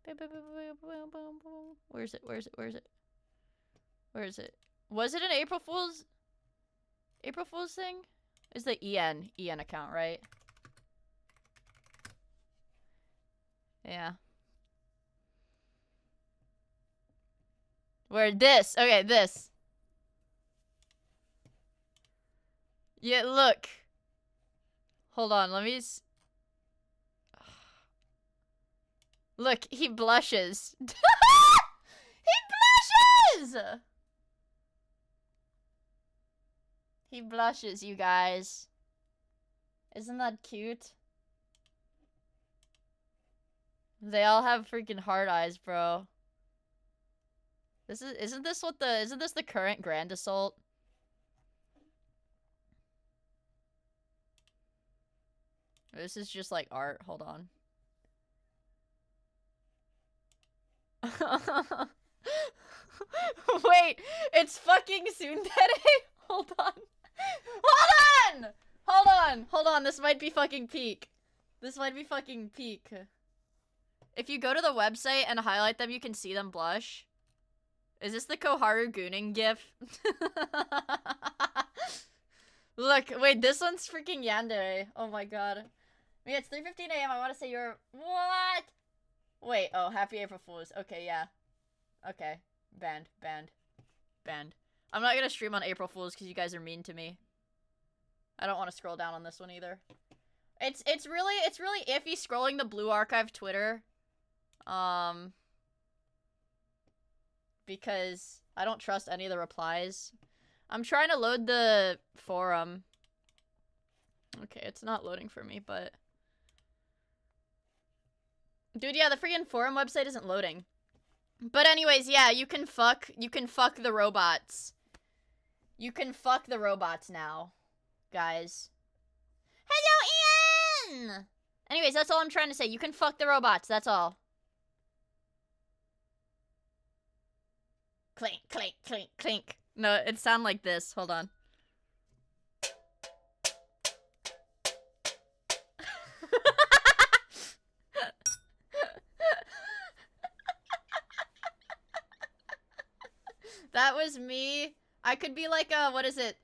Where is it? Was it an April Fool's thing? It's the EN account, right? Yeah. Where this? Okay, this. Yeah, look. Hold on, let me look, he blushes. He blushes! He blushes, you guys. Isn't that cute? They all have freaking hard eyes, bro. Isn't this the current Grand Assault? This is just like art. Hold on. Wait, it's fucking Tsundere? Hold on. Hold Hold on, this might be fucking peak. This might be fucking peak. If you go to the website and highlight them, you can see them blush. Is this the Koharu Gooning gif? Look, wait, this one's freaking yandere. Oh my god. Yeah, it's 3:15 a.m. I want to say you're... What? Wait, oh, happy April Fools. Okay, yeah. Okay. Banned. I'm not gonna stream on April Fools because you guys are mean to me. I don't want to scroll down on this one either. It's really iffy scrolling the Blue Archive Twitter. Because I don't trust any of the replies. I'm trying to load the forum. Okay, it's not loading for me, but... Dude, yeah, the freaking forum website isn't loading. But anyways, yeah, you can fuck the robots. You can fuck the robots now, guys. Hello, Ian! Anyways, that's all I'm trying to say. You can fuck the robots, that's all. Clink, clink, clink, clink. No, it sounded like this. Hold on. That was me. I could be like a, what is it?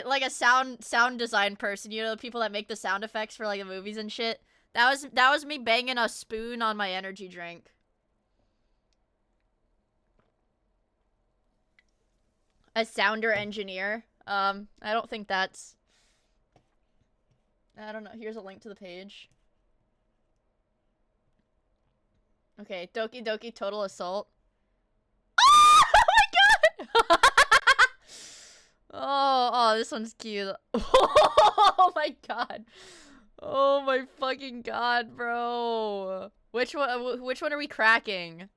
Like a sound design person, you know, the people that make the sound effects for like the movies and shit. That was me banging a spoon on my energy drink. A sounder engineer. I don't think that's... I don't know. Here's a link to the page. Okay, Doki Doki Total Assault. Oh, this one's cute. Oh my god. Oh my fucking god, bro. Which one are we cracking?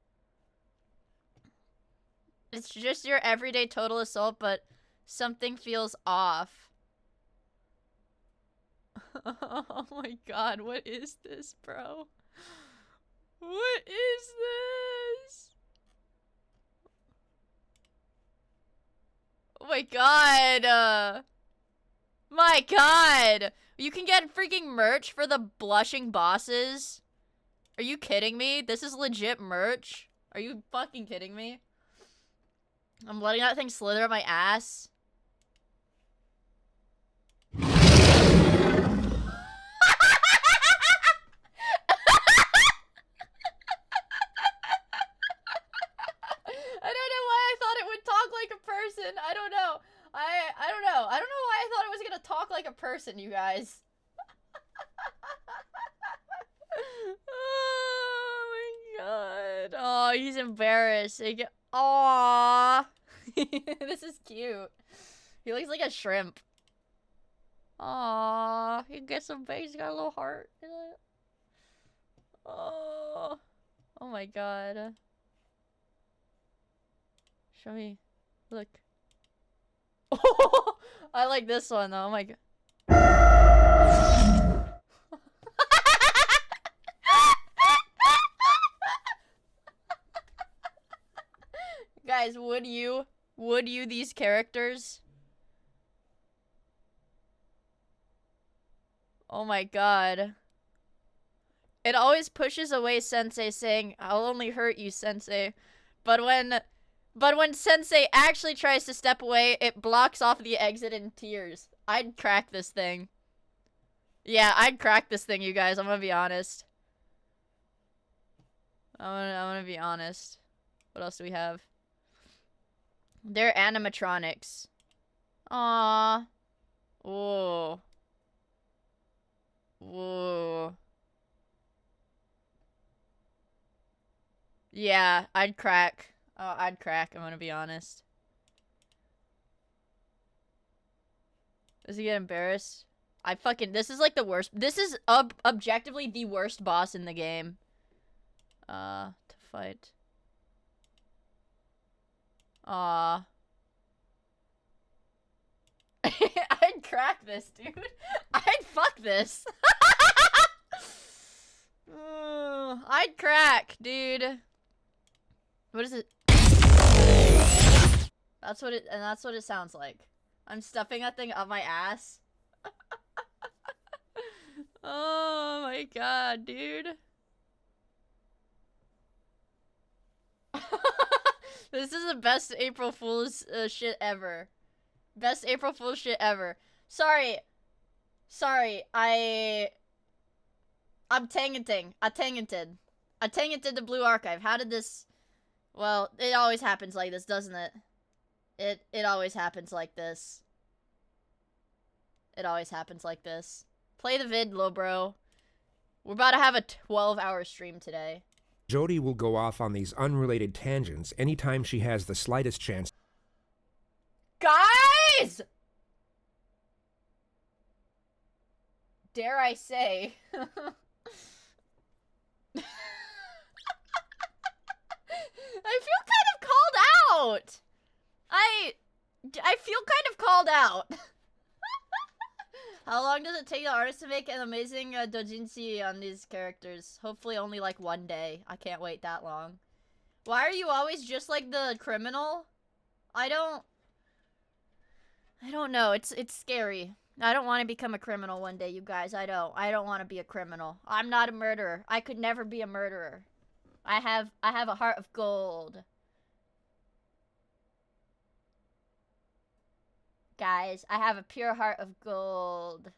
It's just your everyday total assault, but something feels off. Oh my god, what is this, bro? What is this? Oh my god. My god. You can get freaking merch for the blushing bosses. Are you kidding me? This is legit merch. Are you fucking kidding me? I'm letting that thing slither up my ass. I don't know why I thought it would talk like a person. I don't know. I don't know. I don't know why I thought it was gonna talk like a person, you guys. Oh my god. Oh, he's embarrassing. Aww. This is cute. He looks like a shrimp. Aww. He gets some face. He's got a little heart. Oh. Oh my god. Show me. Look. Oh, I like this one though. Oh my god. Guys, would you these characters? Oh my god. It always pushes away Sensei saying, "I'll only hurt you, Sensei." But when Sensei actually tries to step away, it blocks off the exit in tears. I'd crack this thing. Yeah, I'd crack this thing, you guys. I'm gonna be honest. I'm gonna be honest. What else do we have? They're animatronics. Aww. Whoa. Whoa. Yeah, I'd crack. Oh, I'd crack, I'm gonna be honest. Does he get embarrassed? This is like the worst. This is objectively the worst boss in the game. To fight. Aw. I'd crack this, dude. I'd fuck this. I'd crack, dude. What is it? That's what it sounds like. I'm stuffing that thing up my ass. Oh my god, dude. This is the best April Fool's shit ever. Best April Fool's shit ever. Sorry, I'm tangenting. I tangented the Blue Archive. How did this... Well, it always happens like this, doesn't it? It always happens like this. It always happens like this. Play the vid, lil bro. We're about to have a 12-hour stream today. Jody will go off on these unrelated tangents anytime she has the slightest chance. Guys! Dare I say... I feel kind of called out. I feel kind of called out. How long does it take the artist to make an amazing doujinshi on these characters? Hopefully only like one day. I can't wait that long. Why are you always just like the criminal? I don't know. It's scary. I don't want to become a criminal one day, you guys. I don't want to be a criminal. I'm not a murderer. I could never be a murderer. I have a heart of gold. Guys, I have a pure heart of gold.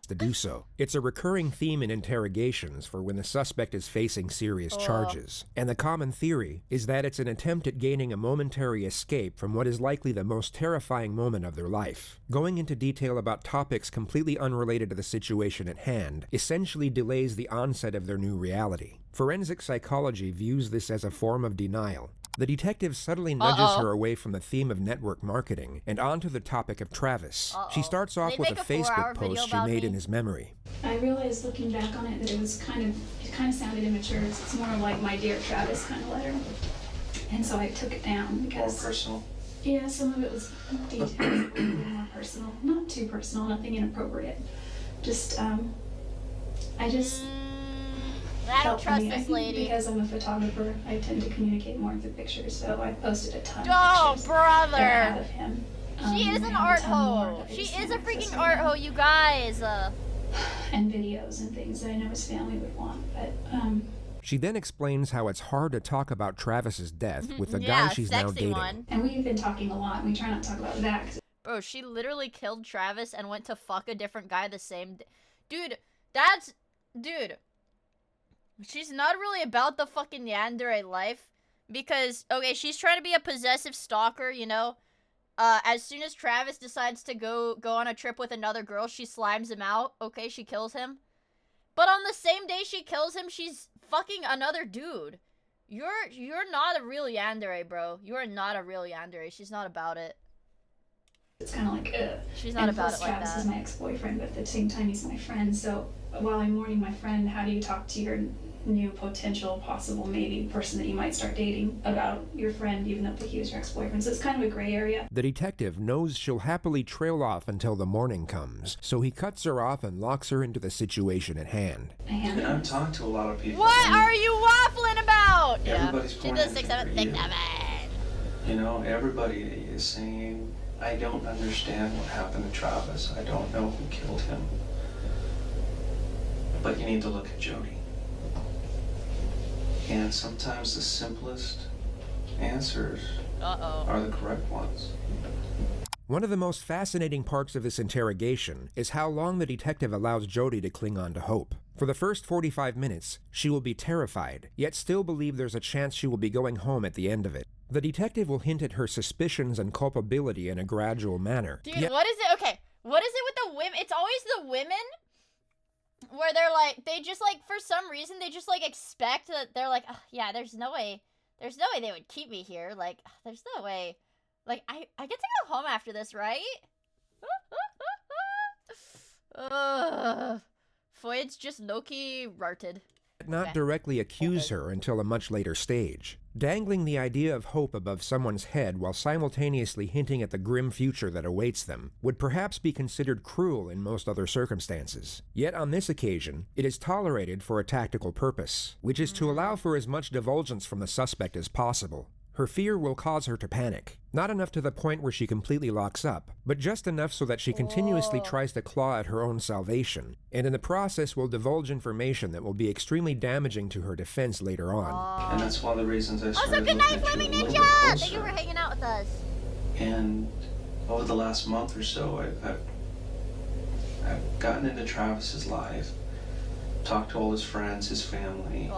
To do so. It's a recurring theme in interrogations for when the suspect is facing serious charges. And the common theory is that it's an attempt at gaining a momentary escape from what is likely the most terrifying moment of their life. Going into detail about topics completely unrelated to the situation at hand essentially delays the onset of their new reality. Forensic psychology views this as a form of denial. The detective subtly nudges her away from the theme of network marketing and onto the topic of Travis. She starts off with a Facebook post she made in his memory. I realized looking back on it that it kind of sounded immature. It's more like my Dear Travis kind of letter. And so I took it down because... More personal? Yeah, some of it was detailed, a little bit more personal. Not too personal, nothing inappropriate. Just, I don't trust this lady. Because I'm a photographer, I tend to communicate more through pictures, so I posted a ton of pictures brother! that I have of him. She is an art hoe. She is a freaking art hoe, you guys. And videos and things that I know his family would want, but She then explains how it's hard to talk about Travis's death with the guy she's now dating. One. And we've been talking a lot, and we try not to talk about that. Bro, she literally killed Travis and went to fuck a different guy the same day. Dude, dude. She's not really about the fucking yandere life. Because, okay, she's trying to be a possessive stalker, you know? As soon as Travis decides to go on a trip with another girl, she slimes him out. Okay, she kills him. But on the same day she kills him, she's fucking another dude. You're not a real yandere, bro. You are not a real yandere. She's not about it. It's kind of like, She's not about it like Travis that. is my ex-boyfriend, but at the same time, he's my friend. So while I'm mourning my friend, how do you talk to your new potential, possible, maybe person that you might start dating about your friend, even though he was your ex-boyfriend? So it's kind of a gray area. The detective knows she'll happily trail off until the morning comes, so he cuts her off and locks her into the situation at hand. And I've talked to a lot of people. What are you waffling about? Everybody's She does 6, 7, 6, 7. You know, everybody is saying, I don't understand what happened to Travis. I don't know who killed him. But you need to look at Jody. And sometimes the simplest answers are the correct ones. One of the most fascinating parts of this interrogation is how long the detective allows Jody to cling on to hope. For the first 45 minutes, she will be terrified, yet still believe there's a chance she will be going home at the end of it. The detective will hint at her suspicions and culpability in a gradual manner. Dude, what is it? Okay, what is it with the women? It's always the women where they're like, they just like, for some reason, they just like expect that they're like, oh, yeah, there's no way they would keep me here. Like, there's no way. Like, I get to go home after this, right? Foyd's just Loki rarted. Not directly accuse her until a much later stage. Dangling the idea of hope above someone's head while simultaneously hinting at the grim future that awaits them would perhaps be considered cruel in most other circumstances. Yet on this occasion, it is tolerated for a tactical purpose, which is to allow for as much divulgence from the suspect as possible. Her fear will cause her to panic. Not enough to the point where she completely locks up, but just enough so that she continuously tries to claw at her own salvation, and in the process will divulge information that will be extremely damaging to her defense later on. And that's one of the reasons I started Also, good night, Flaming Ninja! Thank you for hanging out with us. And over the last month or so, I've gotten into Travis's life, talked to all his friends, his family.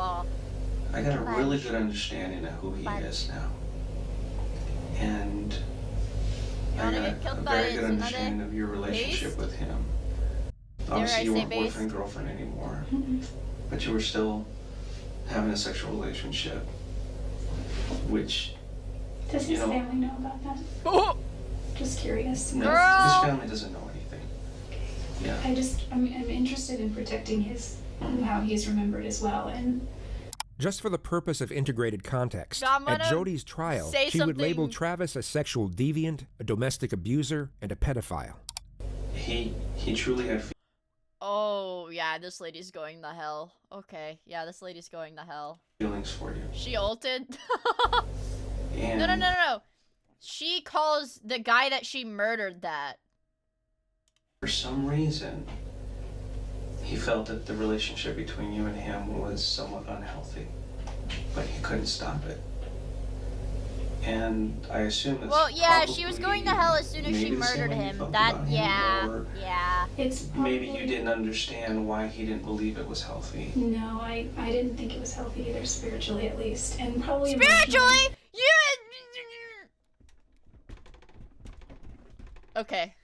I got a really good understanding of who he is now. And I got a very good understanding of your relationship with him. Obviously, you weren't boyfriend, girlfriend anymore, but you were still having a sexual relationship, which, Does his family know about that? Just curious. No, his family doesn't know anything. Yeah. I'm interested in protecting how he's remembered as well, and just for the purpose of integrated context, at Jody's trial, she would label Travis a sexual deviant, a domestic abuser, and a pedophile. He truly had. Oh, yeah, this lady's going to hell. Okay, yeah, this lady's going to hell. Feelings for you. She ulted? No. She calls the guy that she murdered that. For some reason, he felt that the relationship between you and him was somewhat unhealthy, but he couldn't stop it. And I assume that's well, yeah, she was going to hell as soon as she murdered him. It's maybe you didn't understand why he didn't believe it was healthy. No, I didn't think it was healthy either, spiritually at least, and probably spiritually. Okay.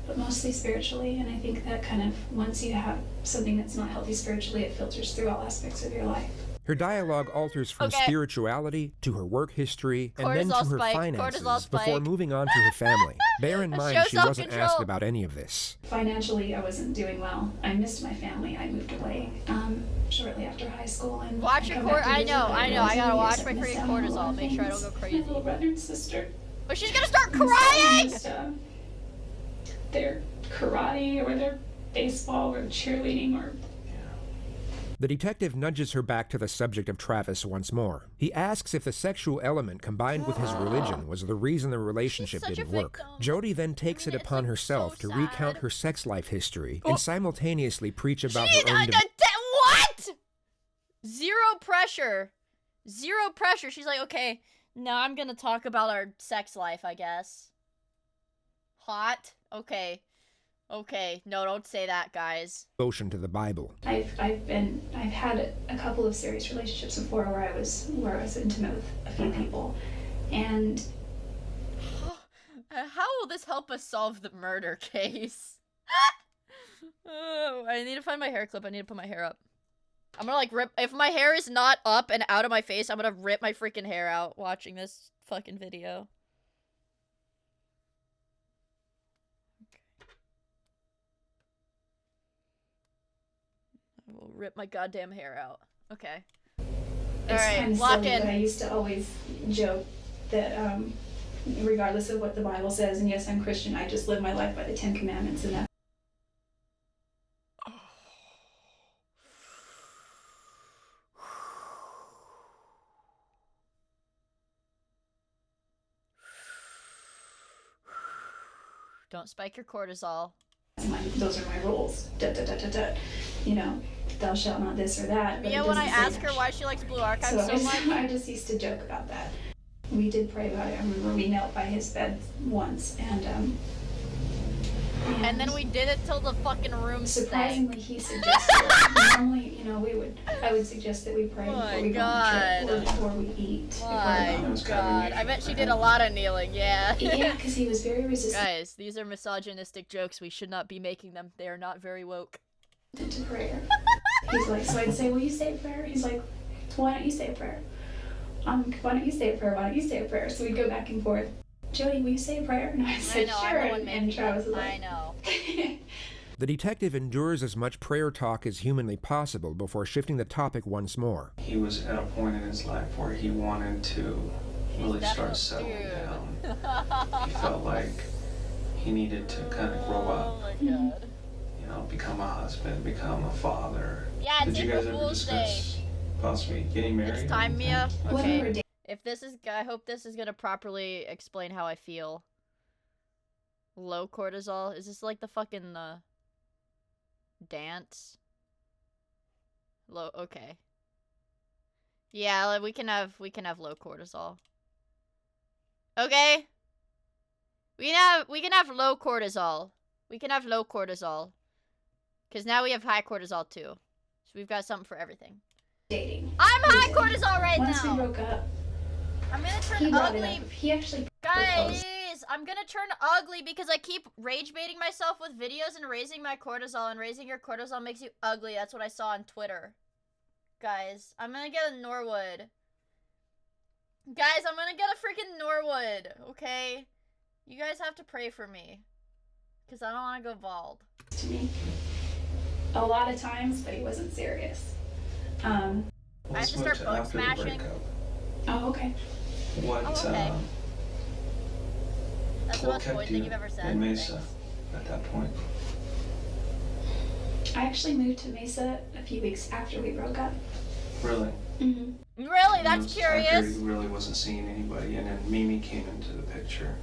But mostly spiritually, and I think that kind of, once you have something that's not healthy spiritually, it filters through all aspects of your life. Her dialogue alters from spirituality to her work history and then to her finances before moving on to her family. Bear in mind she wasn't asked about any of this. Financially, I wasn't doing well. I missed my family. I moved away shortly after high school. And watch your I know. I gotta watch my freaking cortisol. Make sure I don't go crazy. My little brother and sister. But she's gonna start crying! Their karate or their baseball or cheerleading or... The detective nudges her back to the subject of Travis once more. He asks if the sexual element combined with his religion was the reason the relationship didn't work. Jody then takes it upon herself to recount her sex life history and simultaneously preach about her own... What? Zero pressure. Zero pressure. She's like, okay, now I'm gonna talk about our sex life, I guess. Hot? Okay. Okay. No, don't say that, guys. Devotion to the Bible. I've had a couple of serious relationships before where I was intimate with a few people, and how will this help us solve the murder case? Oh, I need to find my hair clip. I need to put my hair up. I'm gonna like rip. If my hair is not up and out of my face, I'm gonna rip my freaking hair out watching this fucking video. I will rip my goddamn hair out. Okay. Alright, lock in. I used to always joke that regardless of what the Bible says, and yes, I'm Christian, I just live my life by the 10 Commandments, and that. Don't spike your cortisol. Those are my rules. You know, thou shalt not this or that. But yeah, when I ask her why she likes Blue Archive so much, I just used to joke about that. We did pray about it. I remember we knelt by his bed once, and then we did it till the fucking room surprisingly, he suggested. Normally, you know, I would suggest that we pray before we go on the trip or before we eat. My God. I bet she did a lot of kneeling, yeah. Yeah, because he was very resistant. Guys, these are misogynistic jokes. We should not be making them. They are not very woke. To prayer. He's like, so I'd say, will you say a prayer? He's like, why don't you say a prayer? Why don't you say a prayer? Why don't you say a prayer? So we'd go back and forth. Jody, will you say a prayer? And I said, sure. And Travis was like, I know. The detective endures as much prayer talk as humanly possible before shifting the topic once more. He was at a point in his life where he wanted to really start settling down. He felt like he needed to kind of grow up. Oh my God. You know, become a husband, become a father. Yeah, Did you guys ever discuss possibly getting married? It's time, Mia. Okay. If this is, I hope this is gonna properly explain how I feel. Low cortisol? Is this like the fucking, dance? Low, okay. Yeah, like, we can have low cortisol. Okay? We can have low cortisol. We can have low cortisol. Because now we have high cortisol too. So we've got something for everything. Dating. I'm high cortisol right Once now! we broke up, I'm gonna he turn brought it ugly. up. He actually Guys, I'm gonna turn ugly because I keep rage baiting myself with videos and raising my cortisol, and raising your cortisol makes you ugly. That's what I saw on Twitter. Guys, I'm gonna get a Norwood. Guys, I'm gonna get a freaking Norwood, okay? You guys have to pray for me. Because I don't want to go bald. To me. A lot of times, but he wasn't serious. I have to start bone smashing. Oh, okay. What, okay. That's the what most kept void you thing you've ever said. in Mesa Thanks. at that point? I actually moved to Mesa a few weeks after we broke up. Really? Mm-hmm. Really? That's I curious. figured you really wasn't seeing anybody, and then Mimi came into the picture.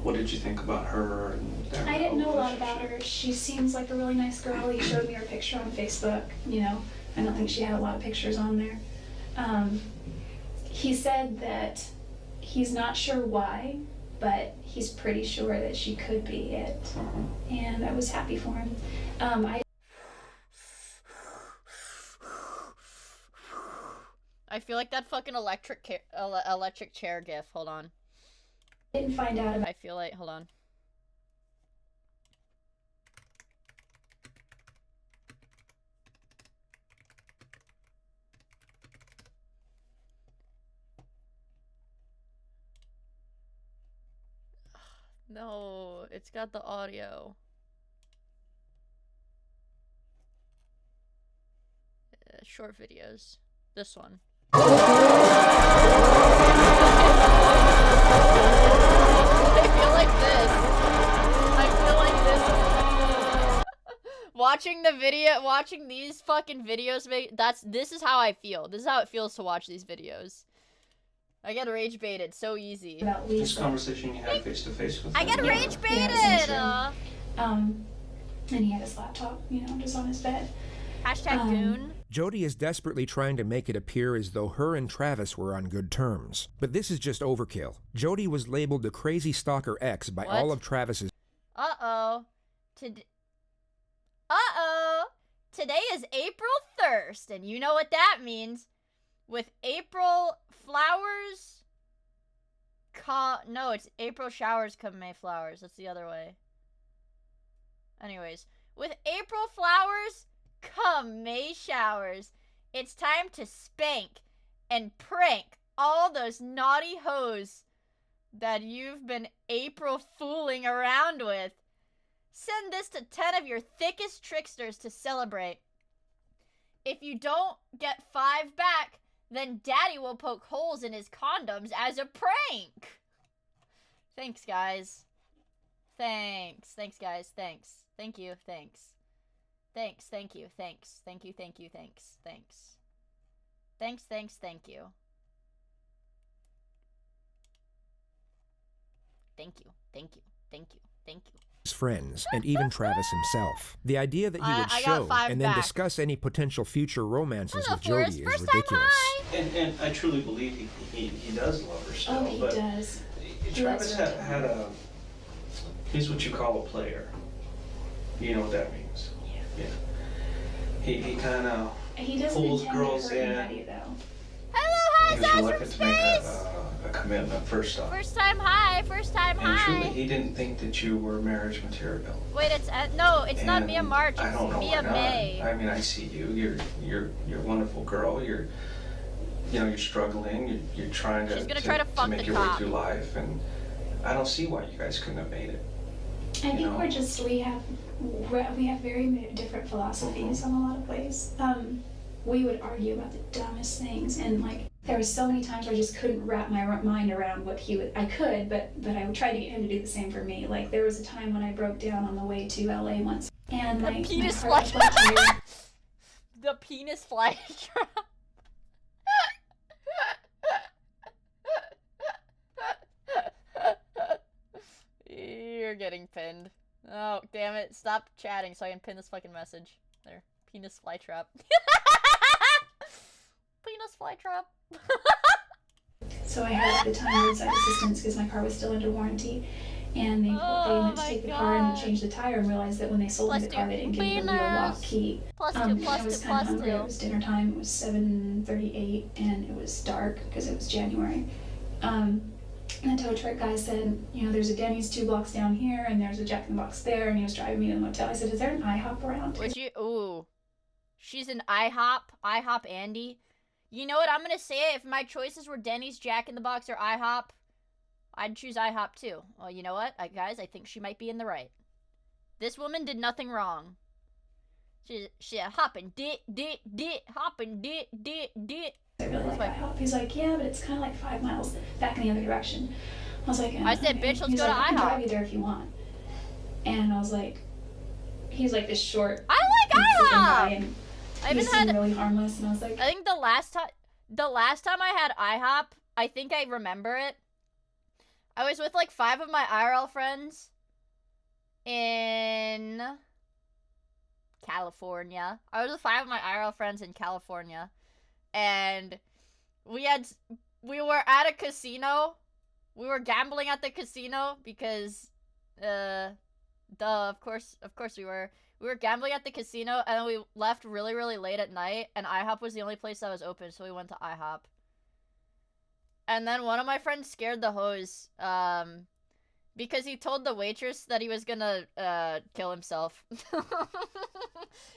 What did you think about her? And I didn't know a lot about her. She seems like a really nice girl. He showed me her picture on Facebook. You know, I don't think she had a lot of pictures on there. He said that he's not sure why, but he's pretty sure that she could be it. And I was happy for him. I feel like that fucking electric chair gif. Hold on. Didn't find out about. I feel like, hold on. No, it's got the audio. Short videos. This one. I feel like this. Watching the video, watching these fucking videos, this is how I feel. This is how it feels to watch these videos. I get rage baited so easy. This conversation you had face to face with I him. get rage baited! And he had his laptop, you know, just on his bed. Hashtag goon. Jody is desperately trying to make it appear as though her and Travis were on good terms. But this is just overkill. Jody was labeled the crazy stalker X by all of Travis's... Uh-oh. Today is April 1st, and you know what that means. With April flowers... No, it's April showers come May flowers. That's the other way. Anyways. With April flowers... come May showers. It's time to spank and prank all those naughty hoes that you've been April fooling around with. Send this to 10 of your thickest tricksters to celebrate. If you don't get 5 back, then Daddy will poke holes in his condoms as a prank. Thanks, guys. Thanks, guys. Thanks. Thank you. Thanks. Thanks, thank you, thanks. Thank you, thank you, thanks. Thanks. Thanks, thank you. Thank you, thank you, thank you, thank you. His friends, and even Travis himself. The idea that he would show and then discuss any potential future romances with Jody is ridiculous. And I truly believe he does love her still. Oh, he does. Travis had a... He's what you call a player. You know what that means. Yeah. He kind of pulls girls in. Hello, hi, He was Zatsu reluctant to make a commitment first off. First time hi. And truly, he didn't think that you were marriage material. Wait, it's no, it's not Mia March. I don't It's know Mia why not. May. I mean, I see you. You're a wonderful girl. You're struggling. You're trying to She's gonna try to fuck make the your cop. way through life, and I don't see why you guys couldn't have made it. I think we have very different philosophies on a lot of ways. We would argue about the dumbest things, and like there were so many times where I just couldn't wrap my mind around what he would. I could, but I would try to get him to do the same for me. Like there was a time when I broke down on the way to LA once, and The my penis heart fly. went to The penis fly trap. getting pinned. Oh, damn it. Stop chatting so I can pin this fucking message. There. Penis flytrap. Penis flytrap. So I had at the time roadside assistance because my car was still under warranty. And they went to take the car and change the tire and realized that when they sold me the car, they didn't give me the wheel lock key. I was kind of hungry. It was dinner time. It was 7:38 and it was dark because it was January. And the tow truck guy said, you know, there's a Denny's 2 blocks down here and there's a Jack in the Box there, and he was driving me to the motel. I said, is there an IHOP around? Would you? Ooh. She's an IHOP. IHOP Andy. You know what? I'm gonna say it. If my choices were Denny's, Jack in the Box, or IHOP, I'd choose IHOP too. Well, you know what? Guys, I think she might be in the right. This woman did nothing wrong. She hopping, hopping, I really like IHOP. He's like, yeah, but it's kind of like 5 miles back in the other direction. I was like, I said, bitch, let's He's go like, to I can IHOP. drive you there if you want. And I was like, he's like this short. I like IHOP. And I he even seemed had. really harmless, and I was like, I think the last time I had IHOP, I think I remember it. I was with like 5 of my IRL friends in California. I was with 5 of my IRL friends in California, and we were at a casino. We were gambling at the casino because, of course we were. We were gambling at the casino, and then we left really, really late at night, and IHOP was the only place that was open, so we went to IHOP. And then one of my friends scared the hose, because he told the waitress that he was gonna, kill himself.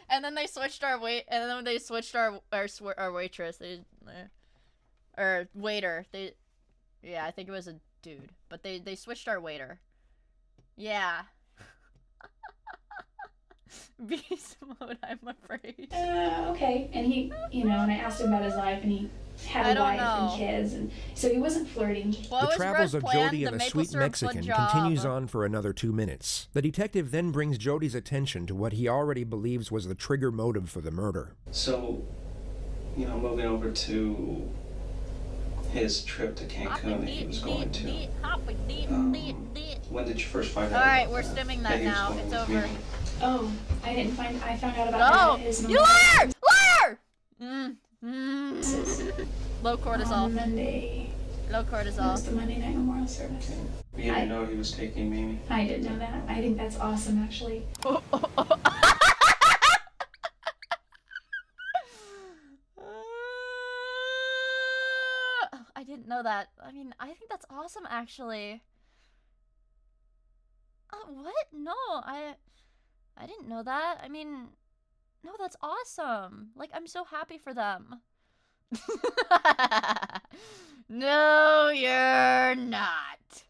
And then they switched our our waitress, or waiter. Yeah, I think it was a dude, but they switched our waiter. Yeah. Beast mode, I'm afraid. Okay. And he, you know, and I asked him about his life, and he had a wife and kids, and so he wasn't flirting. The travels of Jody and the sweet Mexican continues on for another 2 minutes. The detective then brings Jody's attention to what he already believes was the trigger motive for the murder. So, you know, moving over to his trip to Cancun that he was going to. When did you first find out? Alright, we're stimming that now. It's over. Oh, I found out about that at his You liar! Liar! Low cortisol. On Monday. Low It cortisol. was the Monday night memorial service. You didn't know he was taking Mimi? I didn't know that. I think that's awesome, actually. I didn't know that. I mean, I think that's awesome, actually. What? No, I didn't know that. I mean, no, that's awesome. Like, I'm so happy for them. No, you're not.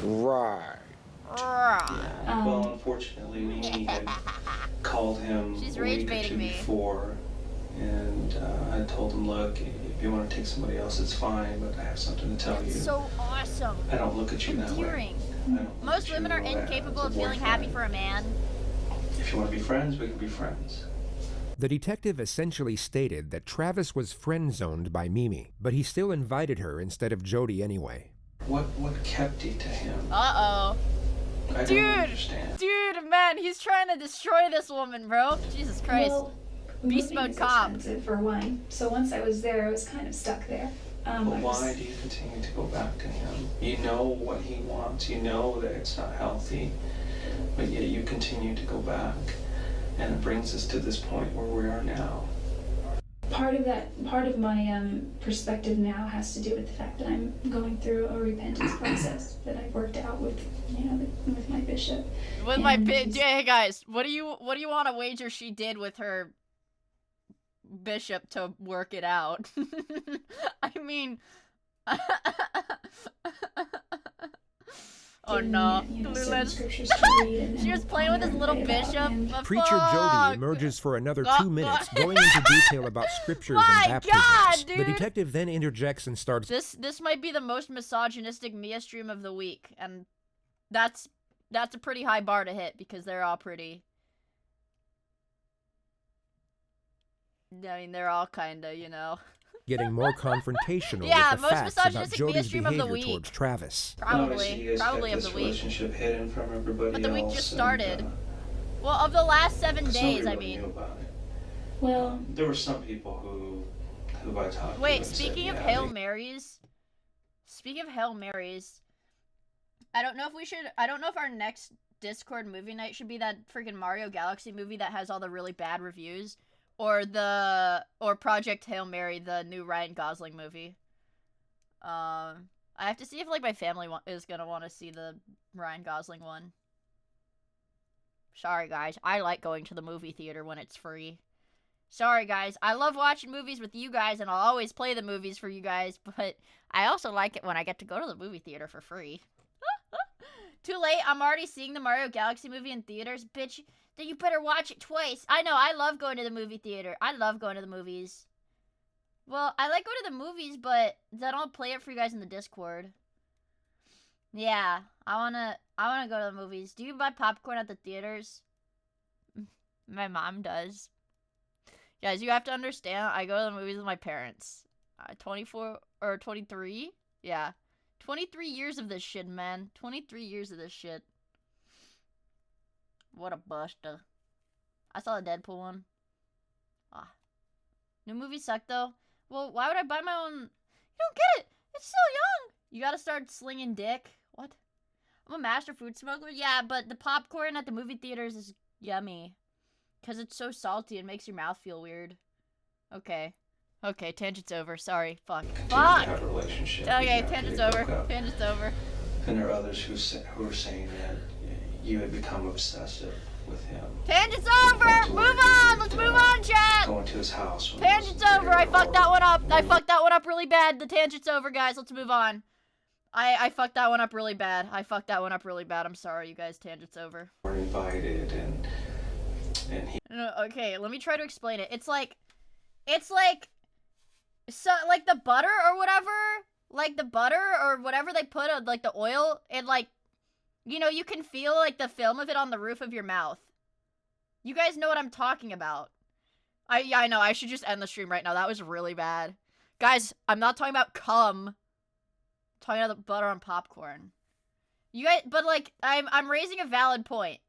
Right. Well, unfortunately, Mimi had called him She's a rage week or baiting two me. before, and I told him, look, if you want to take somebody else, it's fine, but I have something to tell you. That's so awesome. I don't look at you that way. Endearing. I don't Most look at women you are incapable as of a feeling boyfriend. happy for a man. If you want to be friends, we can be friends. The detective essentially stated that Travis was friend-zoned by Mimi, but he still invited her instead of Jody anyway. What kept you to him? Uh-oh. I don't understand. Dude, man, he's trying to destroy this woman, bro. Jesus Christ. Well, Beast moving mode is cop. expensive for one. So once I was there, I was kind of stuck there. But why do you continue to go back to him? You know what he wants. You know that it's not healthy. But yet you continue to go back. And it brings us to this point where we are now. Part of my perspective now has to do with the fact that I'm going through a repentance process that I've worked out with, you know, with my bishop. With my hey guys, what do you want to wager she did with her bishop to work it out? I mean, oh no, Scriptures to read and she was playing with his little bishop. Preacher Jody emerges for another 2 minutes, going into detail about scriptures and baptisms. God, dude. The detective then interjects and starts. This might be the most misogynistic Miia stream of the week, and that's a pretty high bar to hit because they're all pretty. I mean, they're all kinda, you know. getting more confrontational Yeah, with the most facts about misogynistic Jody's stream of the behavior week. towards Travis. Obviously, you Probably guys of kept the this week. relationship hidden from everybody But the week else, just and, started. Well, of the last 7 'cause days, nobody I really mean. knew about it. Well, There were some people who I talked to. Wait, and said, speaking of yeah, Hail Marys, I don't know if our next Discord movie night should be that freaking Mario Galaxy movie that has all the really bad reviews, or Project Hail Mary, the new Ryan Gosling movie. I have to see if like my family is gonna want to see the Ryan Gosling one. Sorry guys, I like going to the movie theater when it's free. Sorry guys, I love watching movies with you guys and I'll always play the movies for you guys, but I also like it when I get to go to the movie theater for free. Too late, I'm already seeing the Mario Galaxy movie in theaters. Bitch, then you better watch it twice. I know, I love going to the movie theater. I love going to the movies. Well, I like going to the movies, but then I'll play it for you guys in the Discord. Yeah, I wanna go to the movies. Do you buy popcorn at the theaters? My mom does. Guys, you have to understand, I go to the movies with my parents. 24 or 23? Yeah. 23 years of this shit, man. 23 years of this shit. What a buster. I saw the Deadpool one. Ah. New movies suck, though. Well, why would I buy my own? You don't get it! It's so young! You gotta start slinging dick. What? I'm a master food smuggler? Yeah, but the popcorn at the movie theaters is yummy. Because it's so salty, it makes your mouth feel weird. Okay. Okay, tangent's over. Sorry. Fuck. continue Fuck! to have a relationship. Okay, even after tangent's they over. broke up. Tangent's over. And there are others who are saying that you had become obsessive with him. Tangent's over! Move on! Let's move on, chat! Going to his house. when Tangent's he was over! I there, fucked or that one up! I fucked that one up really bad! The tangent's over, guys. Let's move on. I fucked that one up really bad. I fucked that one up really bad. I'm sorry, you guys. Tangent's over. were invited, and he. No, okay, let me try to explain it. It's like, so, like the butter or whatever, like the butter or whatever they put on, like the oil, and like, you know, you can feel like the film of it on the roof of your mouth. You guys know what I'm talking about. Yeah, I know, I should just end the stream right now. That was really bad. Guys, I'm not talking about cum. I'm talking about the butter on popcorn. You guys, but like, I'm raising a valid point.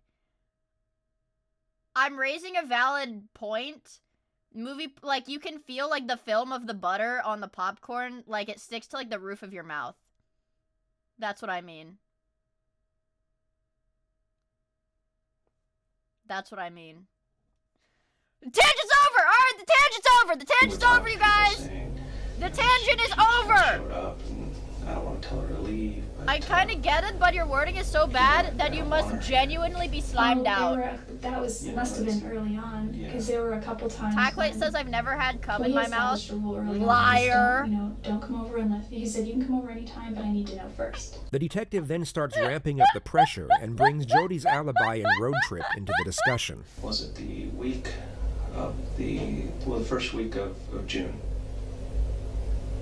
Movie, like, you can feel, like, the film of the butter on the popcorn, like, it sticks to, like, the roof of your mouth. That's what I mean. That's what I mean. The tangent's over! Alright, the tangent's over! The tangent's over, you guys! The tangent is over! Showed up, and I don't want to tell her to leave. But, I kind of get it, but your wording is so bad that you must genuinely be slimed out. Must have been early on, because there were a couple times. Tacklate says I've never had cum in my mouth. Liar. Liar. Don't come over unless he said you can come over anytime, but I need to know first. The detective then starts ramping up the pressure and brings Jody's alibi and road trip into the discussion. Was it the week of the first week of June?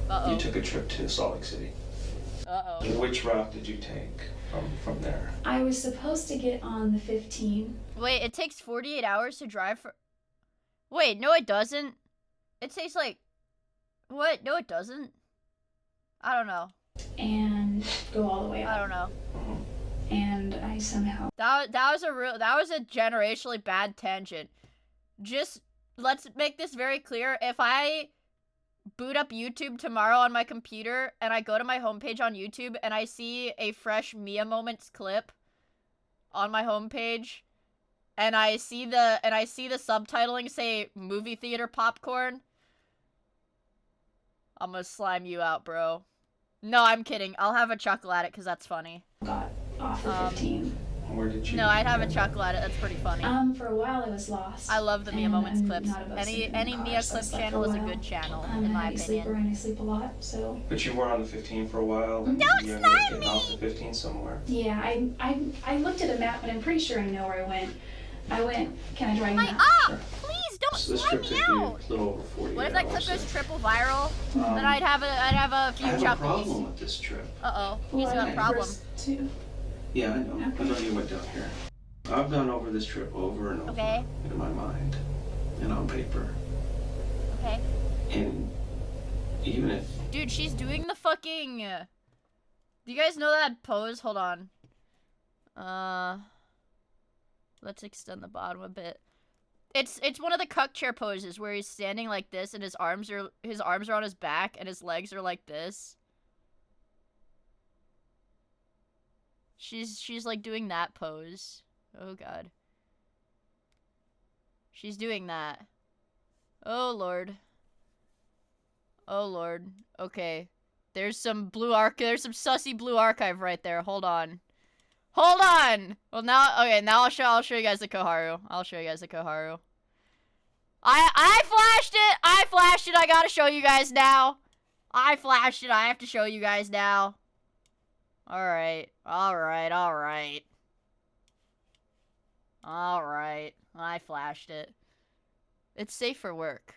Uh-oh. You took a trip to Salt Lake City. Uh-oh. Which route did you take from there? I was supposed to get on the 15. Wait, it takes 48 hours to drive for... Wait, no it doesn't. It takes like... What? No it doesn't. I don't know. And go all the way up. I don't know. And I somehow... That was a generationally bad tangent. Just, let's make this very clear. If I boot up YouTube tomorrow on my computer and I go to my homepage on YouTube and I see a fresh Miia Moments clip on my homepage and I see the subtitling say movie theater popcorn, I'm gonna slime you out, bro. No, I'm kidding. I'll have a chuckle at it because that's funny. Got off of 15. Where did you... No, I'd have a chuckle at it. That's pretty funny. For a while I was lost. I love the Miia Moments clips. Any Miia Miia clip channel is a good channel, in my opinion. And I sleep a lot, so... But you were on the 15 for a while, and Don't you ended up slime getting me! off the 15 somewhere. Yeah, I looked at a map, but I'm pretty sure I know where I went. Can I drive you My now? up! Please don't So this slime trip me took you out! a little over 48 What if that clip hours, goes so- triple viral? Then I'd have a few I have a chuckles. problem with this trip. Uh-oh. He's got a problem. Yeah, I know. I know you went down here. I've gone over this trip over and over in my mind and on paper. Okay. And even if... Dude, she's doing the fucking... Do you guys know that pose? Hold on. Let's extend the bottom a bit. It's one of the cuck chair poses where he's standing like this and his arms are on his back and his legs are like this. She's like doing that pose. Oh god. She's doing that. Oh lord. Oh lord. Okay. There's some sussy blue archive right there. Hold on. Hold on! Well now, okay, now I'll show you guys the Koharu. I'll show you guys the Koharu. I flashed it! I gotta show you guys now. I flashed it, I have to show you guys now. Alright. Alright. I flashed it. It's safe for work.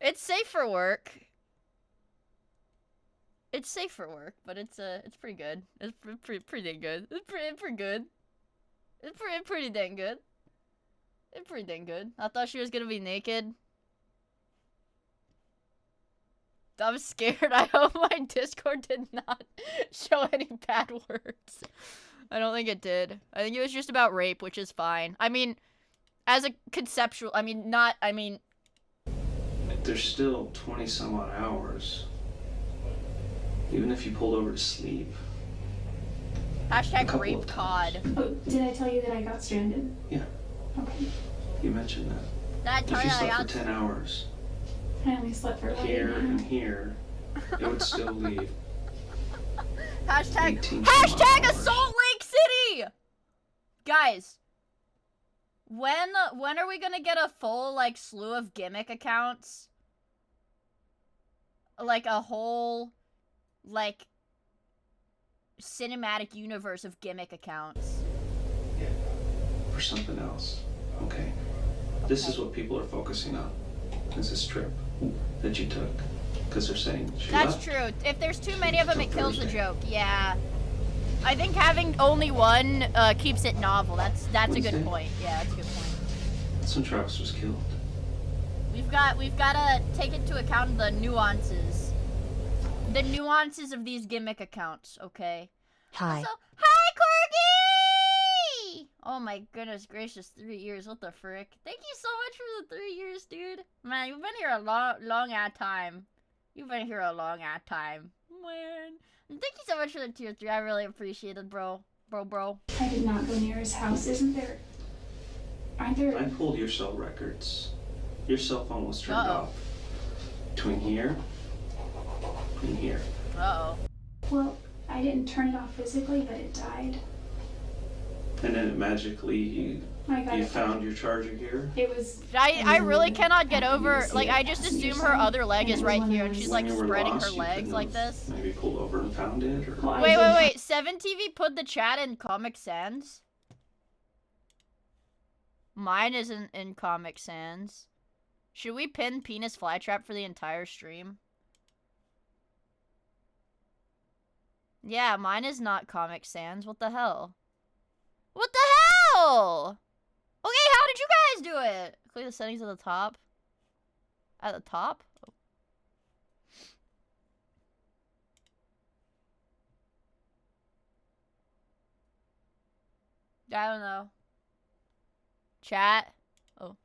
It's safe for work. It's safe for work, but it's pretty good. It's pretty dang good. It's pretty good. It's pretty dang good. It's pretty dang good. I thought she was gonna be naked. I'm scared. I hope my Discord did not show any bad words. I don't think it did. I think it was just about rape, which is fine. I mean, as a conceptual, There's still 20 some odd hours. Even if you pulled over to sleep. Hashtag rape cod. Oh, did I tell you that I got stranded? Yeah. Okay. You mentioned that. That if you slept for 10 hours. I only slept for about here and here, it would still leave. Hashtag Assault Lake City! Guys, when are we gonna get a full, like, slew of gimmick accounts? Like, a whole, like, cinematic universe of gimmick accounts. Yeah. For something else, okay? This is what people are focusing on. Is this trip that you took. Because they're saying she That's left. true. If there's too many of them, it kills the joke. Yeah. I think having only one keeps it novel. That's a good point. Yeah, that's a good point. That's when Travis was killed. We've got to take into account the nuances. The nuances of these gimmick accounts, okay? Hi. Also, hi, Corgi! Oh my goodness gracious, 3 years, what the frick? Thank you so much for the 3 years, dude. Man, you've been here a long ass time. You've been here a long ass time. Man. And thank you so much for the tier 3, I really appreciate it, bro. Bro. I did not go near his house. Aren't there... I pulled your cell records. Your cell phone was turned off. Between here and here. Uh-oh. Well, I didn't turn it off physically, but it died. And then it magically, you found your charger here? It was... I really cannot get over, like, I just assume her other leg is right here, and she's, like, spreading her legs like this. Maybe pulled over and found it, or... Wait. 7TV put the chat in Comic Sans? Mine isn't in Comic Sans. Should we pin Penis Flytrap for the entire stream? Yeah, mine is not Comic Sans. What the hell? What the hell? Okay, how did you guys do it? Click the settings at the top. At the top? Oh. I don't know. Chat? Oh.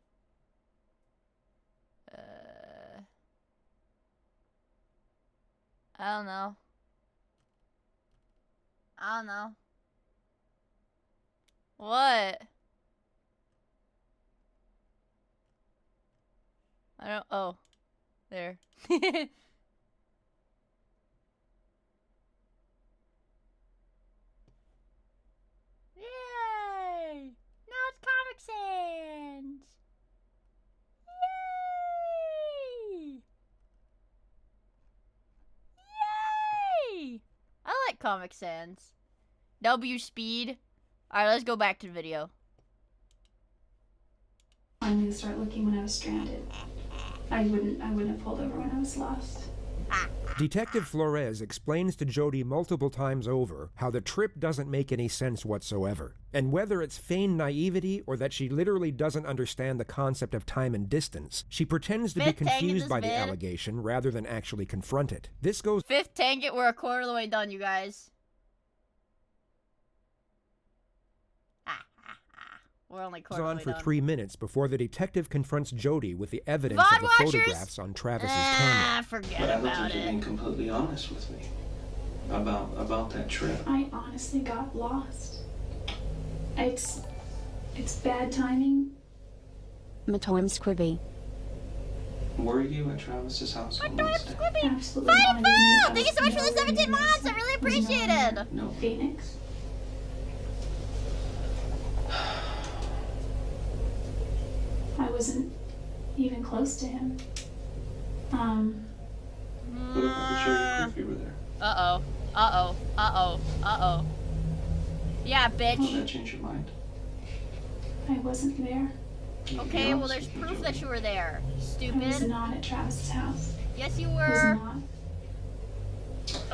I don't know. What? Oh. There. Yay! Now it's Comic Sans! Yay! Yay! I like Comic Sans. W speed. Alright, let's go back to the video. I'm gonna start looking when I was stranded. I wouldn't have pulled over when I was lost. Detective Flores explains to Jody multiple times over how the trip doesn't make any sense whatsoever, and whether it's feigned naivety or that she literally doesn't understand the concept of time and distance, she pretends to be confused by the allegation rather than actually confront it. This goes— Fifth tangent, we're a quarter of the way done, you guys. We're only quarter of the way for done. 3 minutes before the detective confronts Jody with the evidence Vod of the watchers? photographs on Travis's camera. Forget But I about want you it. being completely honest with me about that trip. I honestly got lost. It's bad timing. Matoim Squibby. Were you at Travis's house on Wednesday? Absolutely not. Thank you so much for the 17 months. I really appreciate it. No. Phoenix. I wasn't even close to him. What if I could show you proof you were there? Uh-oh. Uh-oh. Uh-oh. Uh-oh. Yeah, bitch. Will that change your mind? I wasn't there. Okay, well there's proof that you were there. Stupid. I was not at Travis's house. Yes, you I was were. not.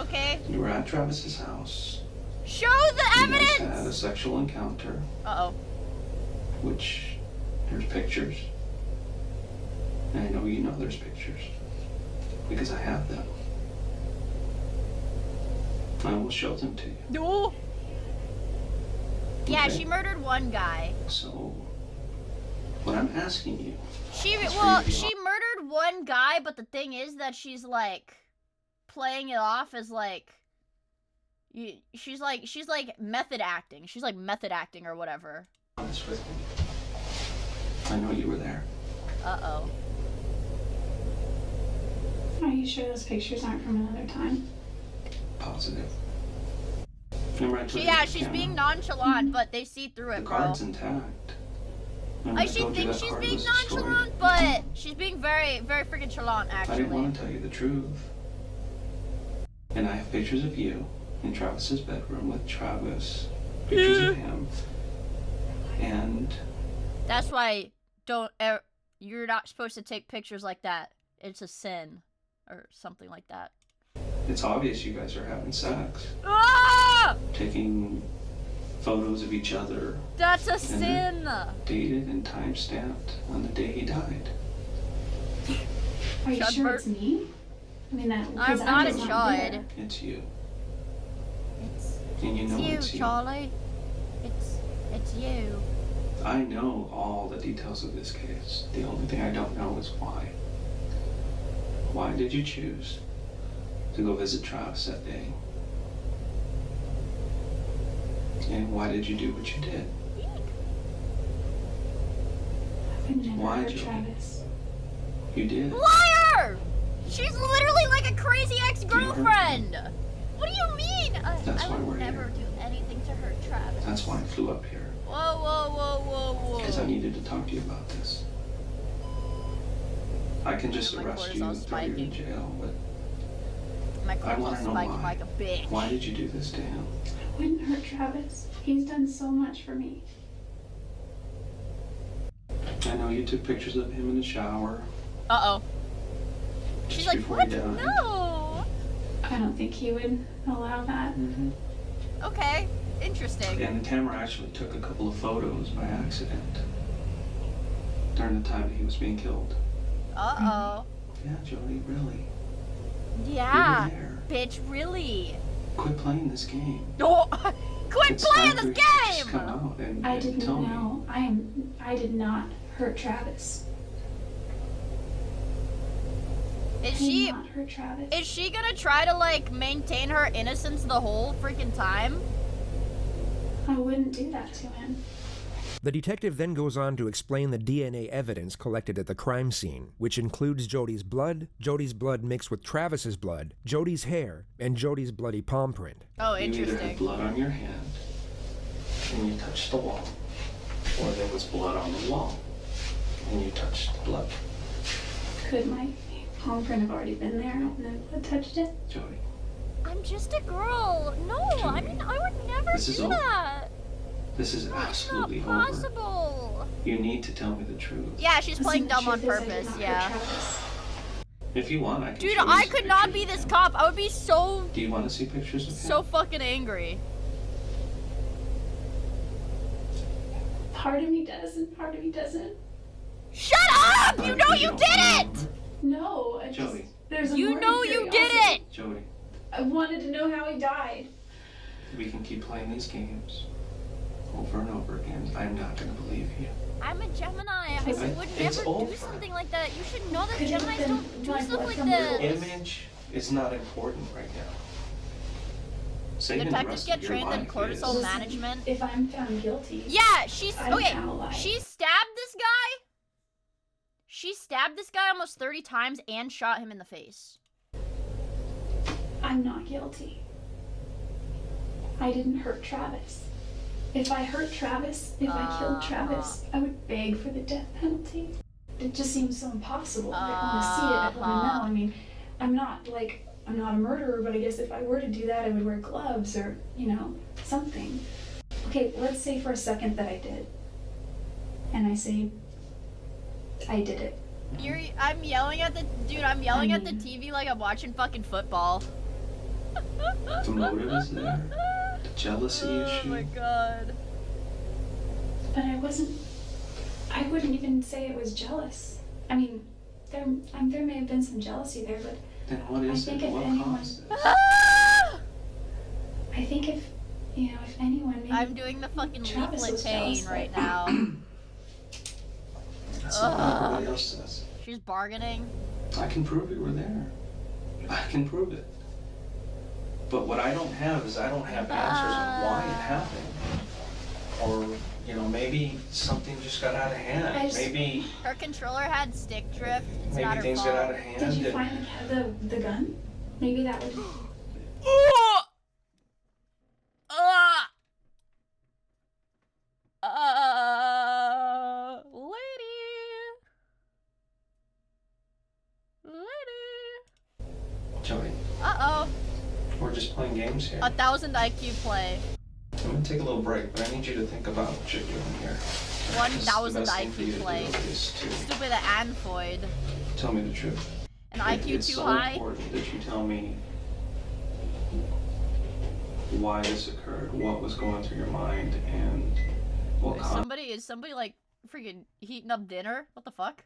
Okay. You were at Travis's house. Show the You guys evidence! had a sexual encounter. Uh-oh. Which, there's pictures. And I know you know there's pictures. Because I have them. I will show them to you. No. Yeah, Okay. she murdered one guy. So, what I'm asking you. She is for well, you to be she murdered one guy, but the thing is that she's like playing it off as like she's like method acting. She's like method acting or whatever. honest with me. I know you were there. Uh-oh. Are you sure those pictures aren't from another time? Positive. Remember I told you Yeah, about the she's camera? being nonchalant, but they see through The it, bro. card's intact. Remember I I she told you thinks that she's card being was destroyed? nonchalant, but she's being very, very freaking chalant, I actually. didn't want to tell you the truth. And I have pictures of you in Travis's bedroom with Travis. Pictures of him. And That's why you're not supposed to take pictures like that. It's a sin. Or something like that. it's obvious you guys are having sex. Ah! Taking photos of each other. That's a And sin! they're dated and time-stamped on the day he died. Are you Chud sure Bert? it's me? I mean, that. I'm 'cause I not a was not chud. there. It's you. It's And you know you, it's you. Charlie. It's you. I know all the details of this case. The only thing I don't know is why. Why did you choose to go visit Travis that day? And why did you do what you did? I never Why, heard Joey? Travis. You did. Liar! She's literally like a crazy ex-girlfriend! What do you mean? That's I why would we're never here. do anything to hurt Travis. That's why I flew up here. Whoa, whoa, whoa, whoa, whoa. Because I needed to talk to you about this. I can just My arrest you cortisol's and throw you in spiking. jail, but My I want cortisol's to know spiking why. like a bitch. Why did you do this to him? I wouldn't hurt Travis. He's done so much for me. I know you took pictures of him in the shower. Uh-oh. She's just like, before what? he died. No! I don't think he would allow that. Mm-hmm. Okay, interesting. And the camera actually took a couple of photos by accident during the time that he was being killed. Uh-oh. Yeah, Jody, really. Yeah, You were there. bitch, really? Quit playing this game. No, quit It's playing time this for you to just game! come out and I and didn't tell me. know. I did not hurt Travis. Is I she did not hurt Travis. is she gonna try to like maintain her innocence the whole freaking time? I wouldn't do that to him. The detective then goes on to explain the DNA evidence collected at the crime scene, which includes Jody's blood mixed with Travis's blood, Jody's hair, and Jody's bloody palm print. Oh, You either had interesting. blood on your hand and you touched the wall, or there was blood on the wall and you touched the blood. Could my palm print have already been there and then blood touched it? Jody, I'm just a girl. No, I mean I would never This is do over. that. this is It's not absolutely over. possible. You need to tell me the truth. Yeah, she's playing Listen, dumb on the truth is I did purpose. not hurt Yeah. Travis. If you want, I can Dude, show you I some could not pictures be of this him. cop. I would be so Do you want to see pictures of him? so fucking angry. Part of me does and part of me doesn't. Shut up! You know you did it! No, I just, Jody. there's a You morbid know you did curiosity. it! Jody, I wanted to know how he died. we can keep playing these games over and over again. I'm not going to believe you. I'm a Gemini. I would It's never do over. something like that. You should know that Could it have Geminis been don't do like stuff what like some this. Image is not important right now. Save the Detectives rest get of your trained in life cortisol is- management. If I'm found guilty. Yeah, she's I okay. can't lie. She stabbed this guy. She stabbed this guy almost 30 times and shot him in the face. I'm not guilty. I didn't hurt Travis. If I hurt Travis, if I killed Travis, I would beg for the death penalty. It just seems so impossible. I want to see it. I want to know. I mean, I'm not a murderer, but I guess if I were to do that, I would wear gloves or, you know, something. Okay, let's say for a second that I did. And I say, I did it. I'm yelling at the I'm yelling at the TV like I'm watching fucking football. The motive is there. The jealousy issue. Oh my god. But I wouldn't even say it was jealous. I mean, there may have been some jealousy there, but Then what is I think it? if What anyone, caused it? I think if anyone, maybe I'm doing the fucking Travis leaflet was pain jealous, right but- now. That's not what everybody else says. She's bargaining. I can prove you were there. I can prove it. But what I don't have is I don't have answers on why it happened. Or, you know, maybe something just got out of hand. Maybe Her controller had stick drift. It's not her things fault. got out of hand. Did you and- find the gun? Maybe that would. Jody, Uh-oh. we're just playing games here. 1,000 IQ play. I'm gonna take a little break, but I need you to think about what you're doing here. 1,000 The best thing for you IQ to play. do is to Stupid Anfoid. tell me the truth. An IQ It's too so high. important that you tell me why this occurred, what was going through your mind, and what caused. Is somebody like freaking heating up dinner? What the fuck?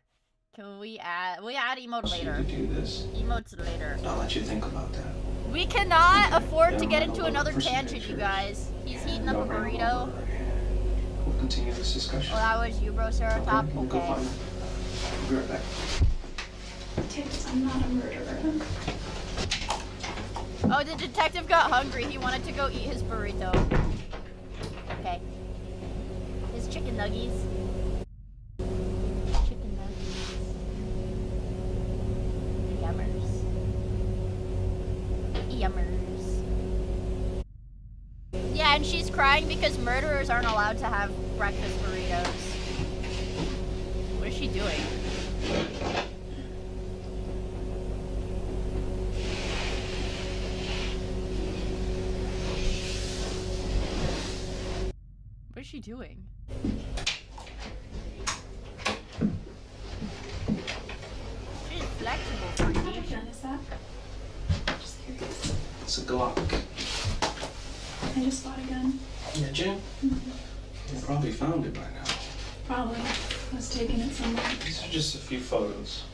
Can we add emote you later? to do this. Emotes later. I'll let you think about that. We cannot afford to get Down into on another the first tangent, you picture. guys. He's heating up a Don't bring it burrito. over. We'll continue this discussion. Oh, that was you, bro, Sarah Top. We'll go Okay. find it. We'll be right back. Detectives, I'm not a murderer. Oh, the detective got hungry. He wanted to go eat his burrito. Okay. His chicken nuggies. Chicken nuggies. Yummers. Yummers. Yeah, and she's crying because murderers aren't allowed to have breakfast burritos. What is she doing? What is she doing? She's flexible for What you. gun is that? Just curious. It's a Glock. I just bought a gun. Did you? You probably found it by now. Probably. I was taking it somewhere. These are just a few photos.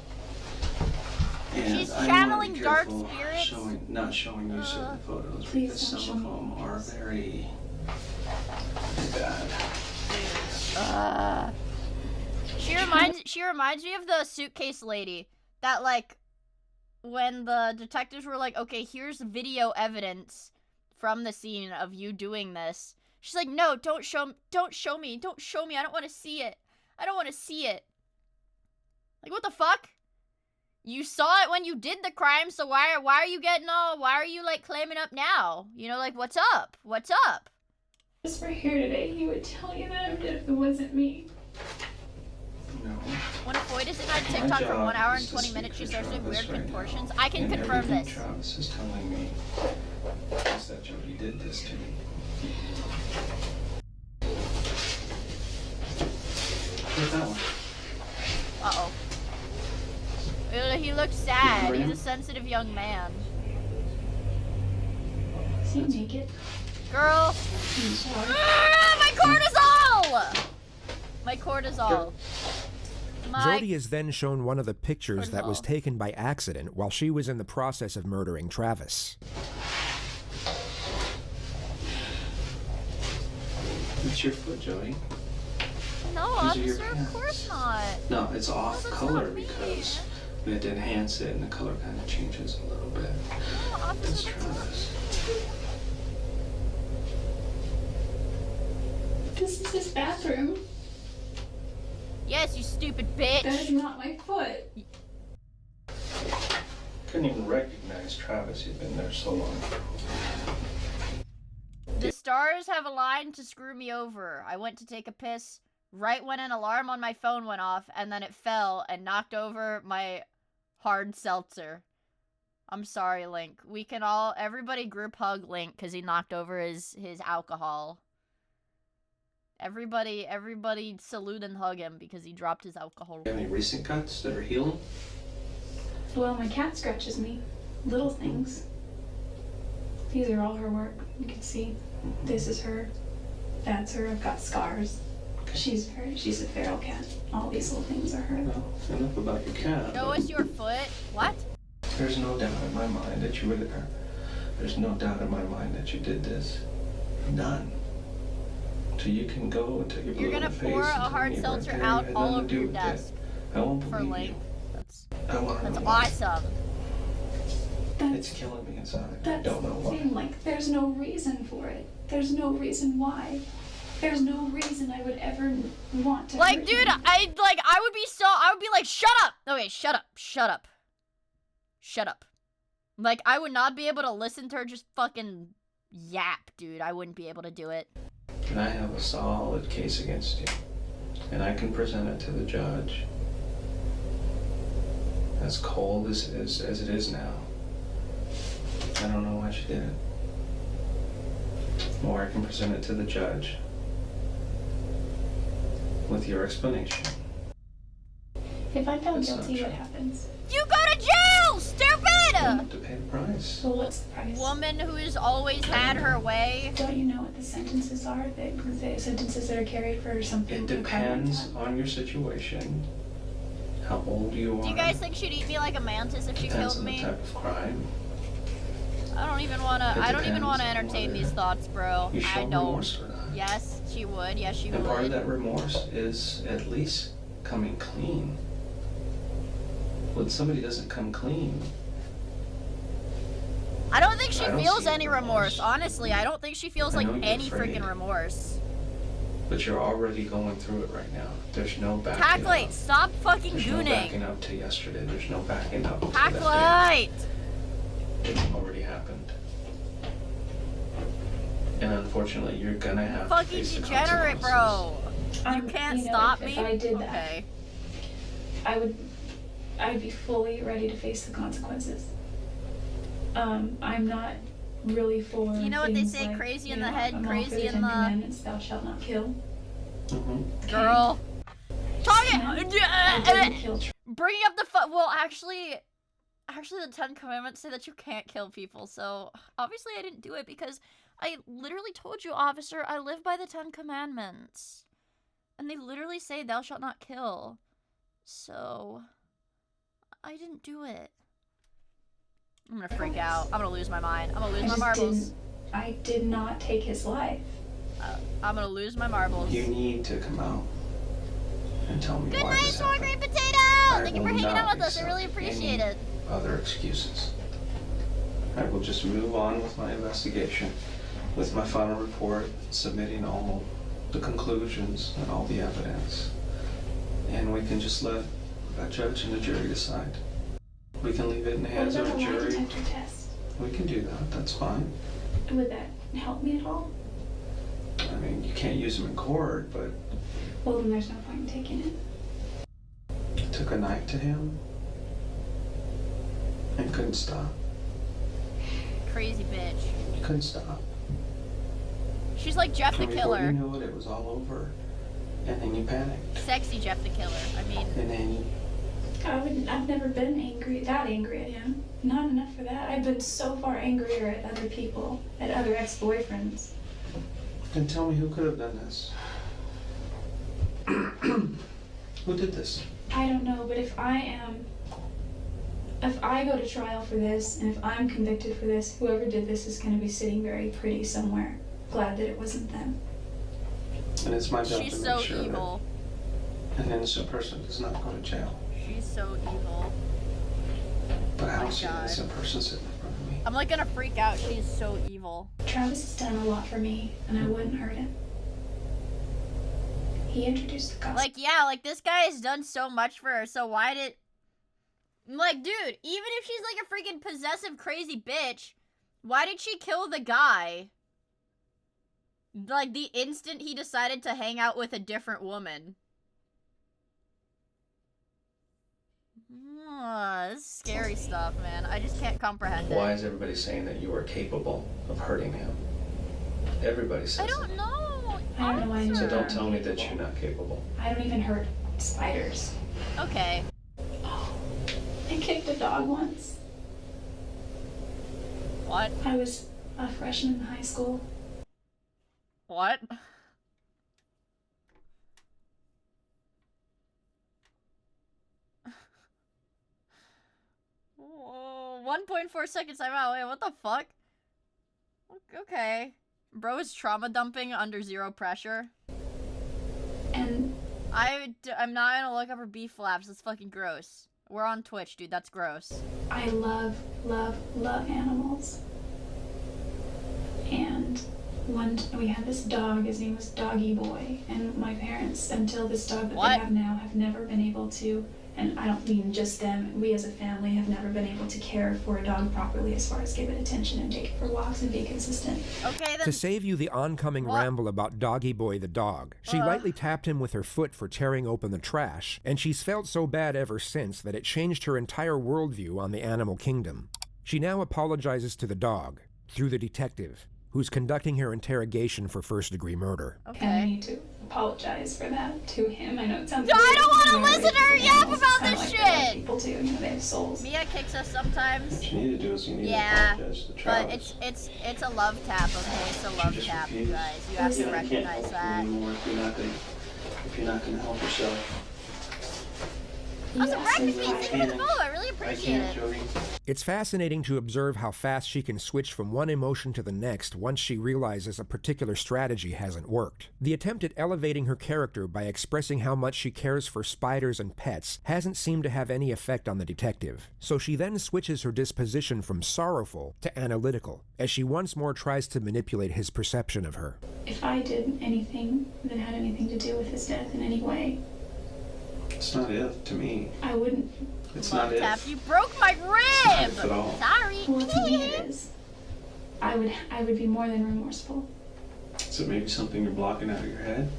And She's I wanna be channeling dark careful spirits. not showing you certain photos Please because don't some show of me them are photos. very bad. She reminds me of the suitcase lady that, like, when the detectives were like, okay, here's video evidence from the scene of you doing this. She's like, no, don't show me, I don't want to see it. Like, what the fuck? You saw it when you did the crime, so why are you like claiming up now? You know, like, what's up? Just for here today, he would tell you that if it wasn't me. No. When a Foyd is in on My TikTok for job 1 hour is and to 20 speak minutes, she for starts doing Travis weird right contortions. now. I can And confirm everything this. Travis is telling me is that Jody did this to me. Look at that one. Uh-oh. He looks sad. He's a sensitive young man. Is he naked? Girl. My cortisol! My cortisol. Jody is then shown one of the pictures that was taken by accident while she was in the process of murdering Travis. It's your foot, Jody. No, officer, of course not. No, it's off color because we had to enhance it and the color kind of changes a little bit. No, officer, This is his bathroom. Yes, you stupid bitch. That is not my foot. Couldn't even recognize Travis. He'd been there so long. The stars have aligned to screw me over. I went to take a piss right when an alarm on my phone went off, and then it fell and knocked over my hard seltzer. I'm sorry, Link. We can all, everybody group hug Link because he knocked over his alcohol. Everybody salute and hug him because he dropped his alcohol. Do you have any recent cuts that are healing? Well, my cat scratches me. Little things. These are all her work. You can see. This is her. That's her. I've got scars. She's a feral cat. All these little things are her. Well, enough about your cat. Show us your foot. What? There's no doubt in my mind that you were there. There's no doubt in my mind that you did this. None. So you can go until you're blue in the face. You're gonna pour a hard seltzer out all over your desk. I won't for believe Link. you. That's That's awesome. It's killing me inside. I don't know why. Like, there's no reason for it. There's no reason why. There's no reason I would ever want to. Like, dude, I would be like, shut up. Okay, shut up. Like, I would not be able to listen to her just fucking yap, dude. I wouldn't be able to do it. And I have a solid case against you. And I can present it to the judge. As cold as it is now. I don't know why she did it. Or I can present it to the judge with your explanation. If I'm found That's not guilty, true. what happens? You go to jail, stupid! You have to pay the price. Well, what's the price? Woman who's always had her way. Don't you know what the sentences are? The sentences that are carried for something. It depends on your situation, how old you are. Do you guys think she'd eat me like a mantis if she Depends killed on me? the type of crime. I don't even wanna entertain these thoughts, bro. You show I don't. remorse for that. Yes, she would. Yes, she And part of would. that remorse is at least coming clean. When somebody doesn't come clean, I don't think she I don't feels see any remorse. Honestly, I don't think she feels I like know you're any afraid. freaking remorse. but you're already going through it right now. There's no backing Tacklate, up. stop fucking There's no backing gooning. up to yesterday. There's no backing up to that Tacklate! day. It already happened. And unfortunately, you're gonna have to Fucking face the degenerate, bro. You can't you know, stop if me? I did that, Okay. I'd be fully ready to face the consequences. I'm not really for. You know what they things say, like, crazy you in the know, head, I'm all for crazy the in Ten the- Commandments, thou shalt not kill. Girl. Talking. I didn't kill Bringing up the well, actually, the 10 Commandments say that you can't kill people. So obviously, I didn't do it because I literally told you, officer, I live by the 10 Commandments, and they literally say thou shalt not kill. So I didn't do it. I'm gonna freak out. I'm gonna lose my mind. I'm gonna lose my marbles. I did not take his life. I'm gonna lose my marbles. You need to come out and tell me Good why night, this Sour happened. Green Potato! Thank you for will hanging not out with us. I really accept appreciate any it. Other excuses. I will just move on with my investigation, with my final report, submitting all the conclusions and all the evidence. And we can just let a judge and a jury decide. We can leave it in the hands of a What about a lie jury. detector test? We can do that, that's fine. Would that help me at all? I mean, you can't use them in court, but Well, then there's no point in taking it. you took a knife to him and couldn't stop. Crazy bitch. You couldn't stop. She's like Jeff the And before you Killer. knew it, it was all over. And then you panicked. Sexy Jeff the Killer. I mean, And then I've never been that angry at him. Not enough for that. I've been so far angrier at other people, at other ex-boyfriends. Then tell me who could have done this. Who did this? I don't know, but if I go to trial for this, and if I'm convicted for this, whoever did this is going to be sitting very pretty somewhere. Glad that it wasn't them. And it's my job She's to so make sure evil. that an innocent person does not go to jail. She's so evil. But I Oh my don't see an God. innocent person sitting in front of me. I'm like gonna freak out. She's so evil. Travis has done a lot for me, and I wouldn't hurt him. He introduced the gospel. Like, yeah, like this guy has done so much for her, so why did... Like, dude, even if she's like a freaking possessive crazy bitch, why did she kill the guy? Like, the instant he decided to hang out with a different woman. This is scary stuff, man. I just can't comprehend it. Why is everybody saying that you are capable of hurting him? Everybody says I don't know. I don't know why So you're don't tell me that you're not capable. I don't even hurt spiders. Okay. I kicked a dog once. What? I was a freshman in high school. What? Whoa, 1.4 seconds time out. Wait, what the fuck? Okay. Bro is trauma dumping under zero pressure. And I'm not gonna look up her beef flaps. That's fucking gross. We're on Twitch, dude. That's gross. I love, love, love animals. And we had this dog. His name was Doggy Boy. And my parents, until this dog that they have now, have never been able to, and I don't mean just them, we as a family have never been able to care for a dog properly as far as give it attention and take it for walks and be consistent. Okay, then. To save you the oncoming ramble about Doggy Boy the dog, she lightly tapped him with her foot for tearing open the trash, and she's felt so bad ever since that it changed her entire worldview on the animal kingdom. She now apologizes to the dog, through the detective, who's conducting her interrogation for first-degree murder. Okay. And I need to apologize for that to him. I know it sounds I don't want to weird, listen to her yap animals about sound this like they're shit! People too, you know, they have souls. Mia kicks us sometimes. What you need to do is you need to Yeah, apologize to but Travis. it's a love tap, okay? It's a love tap, you guys. You have to recognize that. Anymore if you're not gonna help yourself. Also, breakfast meat, thank you for the follow. I really appreciate it. It's fascinating to observe how fast she can switch from one emotion to the next once she realizes a particular strategy hasn't worked. The attempt at elevating her character by expressing how much she cares for spiders and pets hasn't seemed to have any effect on the detective, so she then switches her disposition from sorrowful to analytical, as she once more tries to manipulate his perception of her. If I did anything that had anything to do with his death in any way, It's not if to me. I wouldn't. It's Love not tap. if. You broke my rib! It's not if at all. Sorry. Well, to me it is. I would be more than remorseful. Is it maybe something you're blocking out of your head?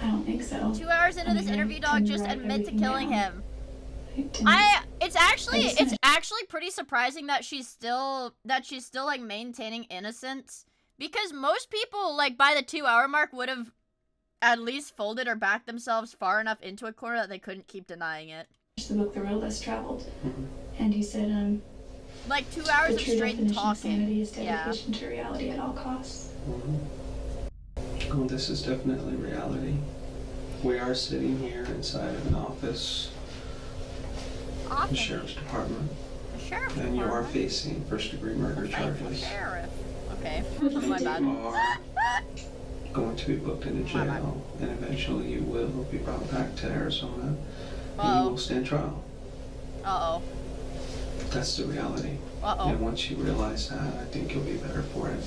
I don't think so. 2 hours into this I interview, can dog, just write admit to everything killing down. him. It's I just- actually pretty surprising that she's still like maintaining innocence, because most people like by the 2 hour mark would have at least folded or backed themselves far enough into a corner that they couldn't keep denying it. The book, The Road Less Traveled, and he said, Like 2 hours the of true straight definition of talking. sanity is Yeah. dedication to reality at all costs. Well, this is definitely reality. We are sitting here inside of an office, the sheriff's department, Sheriff and you are department. facing first-degree murder charges. Sheriff. Okay. And My bad. you are going to be booked into jail, and eventually you will be brought back to Arizona, and you will stand trial. Uh-oh. That's the reality. Uh-oh. And once you realize that, I think you'll be better for it.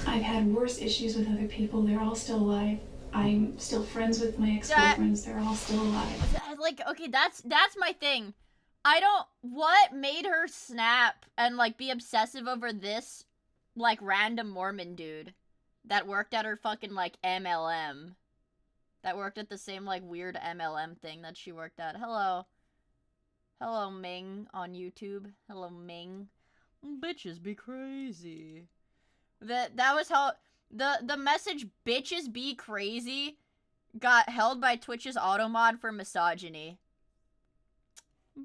I've had worse issues with other people. They're all still alive. I'm still friends with my ex-boyfriends. They're all still alive. Like, okay, that's my thing. What made her snap and, like, be obsessive over this, like, random Mormon dude that worked at her fucking, like, MLM? That worked at the same, like, weird MLM thing that she worked at. Hello. Hello, Ming on YouTube. Hello, Ming. Bitches be crazy. That was how... The message, bitches be crazy, got held by Twitch's auto mod for misogyny.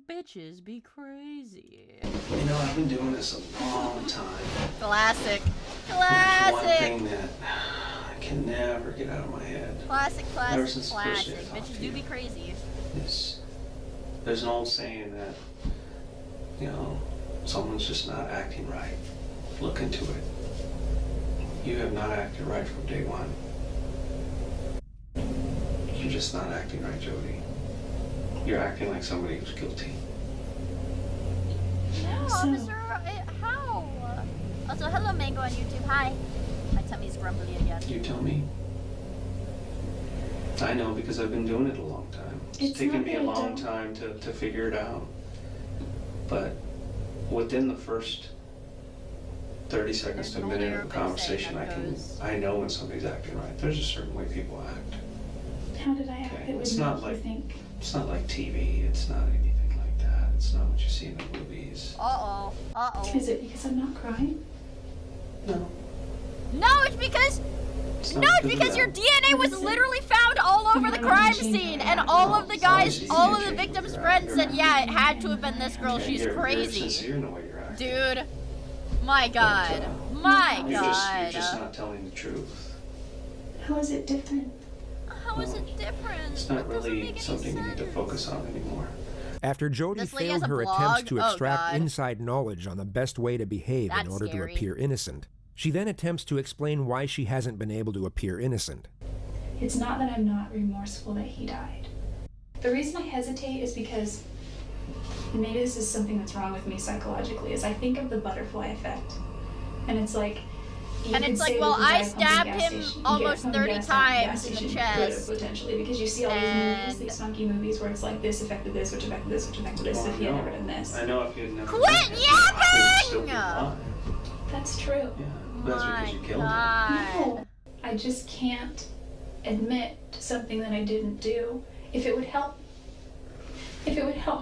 Bitches be crazy. You know, I've been doing this a long time. Classic. One Classic. thing that I can never get out of my head. Classic, Ever classic, since the first day I classic. talked Bitches to do you. be crazy. There's an old saying that, you know, someone's just not acting right. Look into it. You have not acted right from day one. You're just not acting right, Jody. You're acting like somebody who's guilty. No, officer, how? Also, hello, Mango on YouTube. Hi. My tummy's grumbly again. You tell me. I know because I've been doing it a long time. It's taken me a long time to figure it out. But within the first 30 seconds to a minute of a conversation, I know when somebody's acting right. There's a certain way people act. How did I act? Okay? It would It's not make like you think. it's not like TV. It's not anything like that. It's not what you see in the movies. Uh-oh. Uh-oh. Is it because I'm not crying? No. No, it's because... It's No, not it's because of your that. DNA was literally found all over the crime scene, and all of the guys, all of the victims' friends said, yeah, it had to have been this girl, she's You're crazy. sincere in the way you're acting. Dude. My god. My You're god. just not telling the truth. How is it different? How is it different? It's not really something you need to focus on anymore. After Jody This lady failed has a her blog? attempts to Oh, extract God. inside knowledge on the best way to behave in That's order scary. to appear innocent, she then attempts to explain why she hasn't been able to appear innocent. It's not that I'm not remorseful that he died. The reason I hesitate is because maybe this is something that's wrong with me psychologically, is I think of the butterfly effect. And it's like, you And could it's like, say well, with the guy I pumping stabbed gas him station, you almost get 30 gas times in the station chest. could potentially, because you see all these And- movies, these funky movies where it's like this affected this, which affected this, which affected this, if he had never done this. I know if you had never Quit done it, I would still be yapping! alive. That's true. Yeah, that's because you killed him. No, I just can't admit to something that I didn't do. If it would help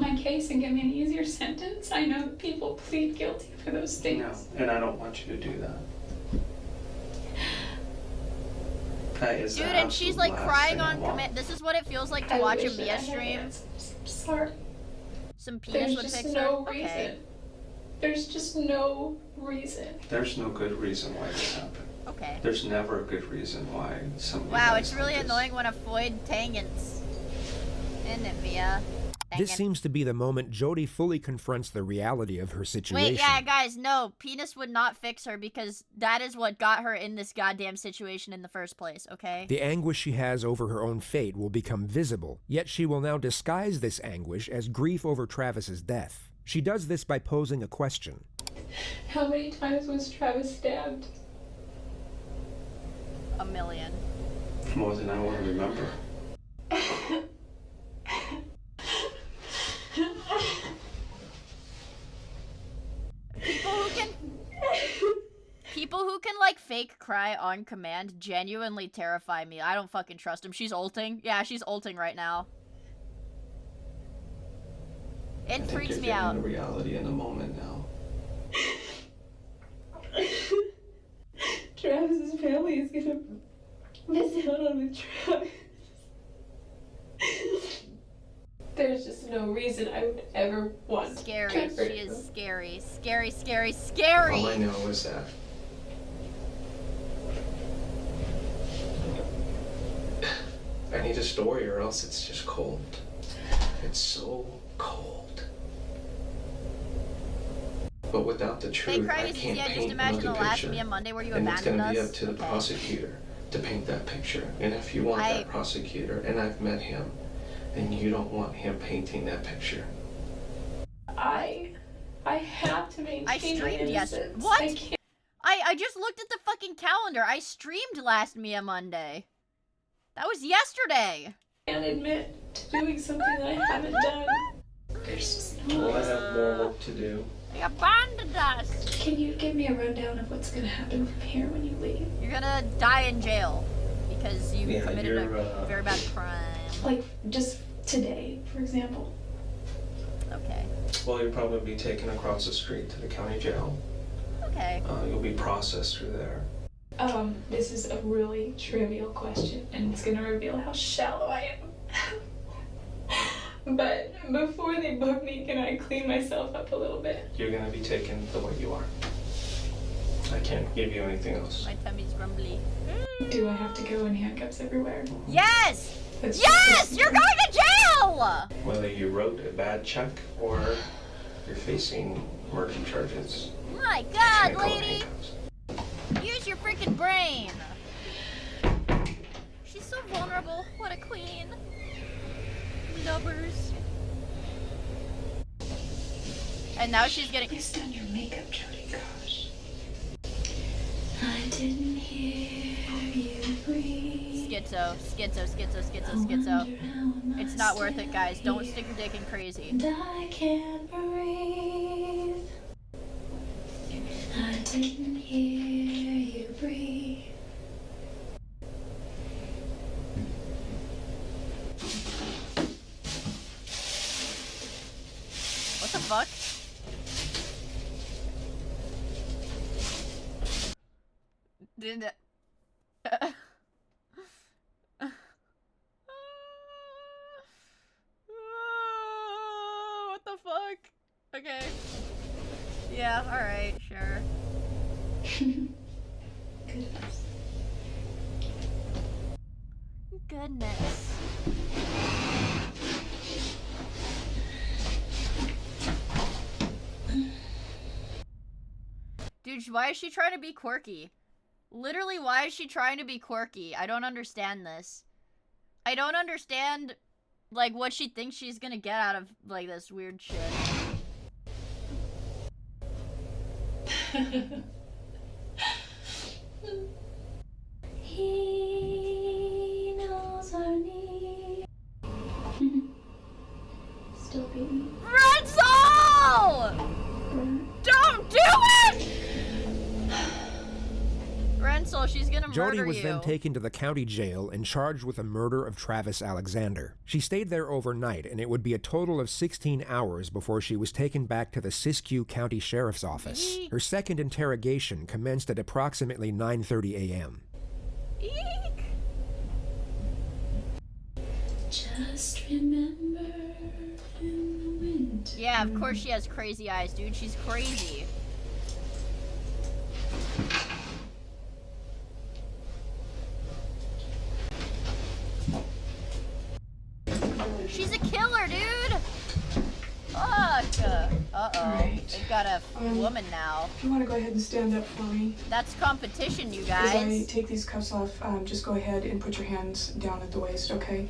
my case and give me an easier sentence, I know that people plead guilty for those things. No, and I don't want you to do that. That is Dude, the and she's absolute like last crying thing I on want. command. This is what it feels like to I watch a wish that I Mia had stream. answers. I'm sorry. Some penis There's would just fix no her. reason. Okay. There's just no reason. There's no good reason why this happened. Okay. There's never a good reason why somebody Wow, dies it's really like this. annoying when a Floyd tangents. Isn't it, Mia? This seems to be the moment Jody fully confronts the reality of her situation. Wait, yeah, guys, no. Penis would not fix her because that is what got her in this goddamn situation in the first place, okay? The anguish she has over her own fate will become visible, yet she will now disguise this anguish as grief over Travis's death. She does this by posing a question. How many times was Travis stabbed? A million. More than I want to remember. People who can like fake cry on command genuinely terrify me. I don't fucking trust him. She's ulting. Yeah, she's ulting right now. It freaks me out. The reality in the moment now. Travis's family is gonna miss out on with Travis. There's just no reason I would ever want Scary. to hurt She is him. scary. Scary, scary, scary. All I know is that I need a story or else it's just cold. It's so cold. But without the truth, Fake I crying is can't easy. I just paint imagine the another last picture. Mia Monday where you And it's abandoned gonna be us. up to the Okay. prosecutor to paint that picture. And if you want that prosecutor, and I've met him, and you don't want him painting that picture. I have to maintain I streamed my yesterday. innocence. What? I can't I just looked at the fucking calendar. I streamed last Mia Monday. That was yesterday. admit to doing something that I haven't done. There's just no Well, I reason. have more work to do. They abandoned us. Can you give me a rundown of what's gonna happen from here when you leave? You're gonna die in jail because you Yeah, committed you're, a very bad crime. Like, just today, for example. Okay. Well, you'll probably be taken across the street to the county jail. Okay. You'll be processed through there. This is a really trivial question, and it's gonna reveal how shallow I am. But before they book me, can I clean myself up a little bit? You're gonna be taken the way you are. I can't give you anything else. My tummy's grumbly. Do I have to go in handcuffs everywhere? Yes! Yes! You're going to jail! Whether you wrote a bad check or you're facing murder charges. My God, lady! Use your freaking brain! She's so vulnerable. What a queen. Lubbers. And now she's getting... Please done your makeup, Jody. Gosh. I didn't hear you breathe. Schizo. It's not worth it, guys. Don't stick your dick in crazy. And I can't breathe. I didn't hear you breathe. What the fuck? Did what the fuck? Okay. Yeah, alright, sure. Goodness. Dude, why is she trying to be quirky? Literally, why is she trying to be quirky? I don't understand this. I don't understand, like, what she thinks she's gonna get out of, like, this weird shit. He knows our need. Still beating. Renzel! Don't do it! Renzel, she's gonna murder you. Jody was then taken to the county jail and charged with the murder of Travis Alexander. She stayed there overnight, and it would be a total of 16 hours before she was taken back to the Siskiyou County Sheriff's Office. Her second interrogation commenced at approximately 9:30 a.m. Eek. Just remember in the winter. Yeah, of course she has crazy eyes, dude. She's crazy. She's a killer, dude! Fuck! Uh-oh. Right. They've got a woman now. If you want to go ahead and stand up for me. That's competition, you As I guys. take these cuffs off, just go ahead and put your hands down at the waist, okay?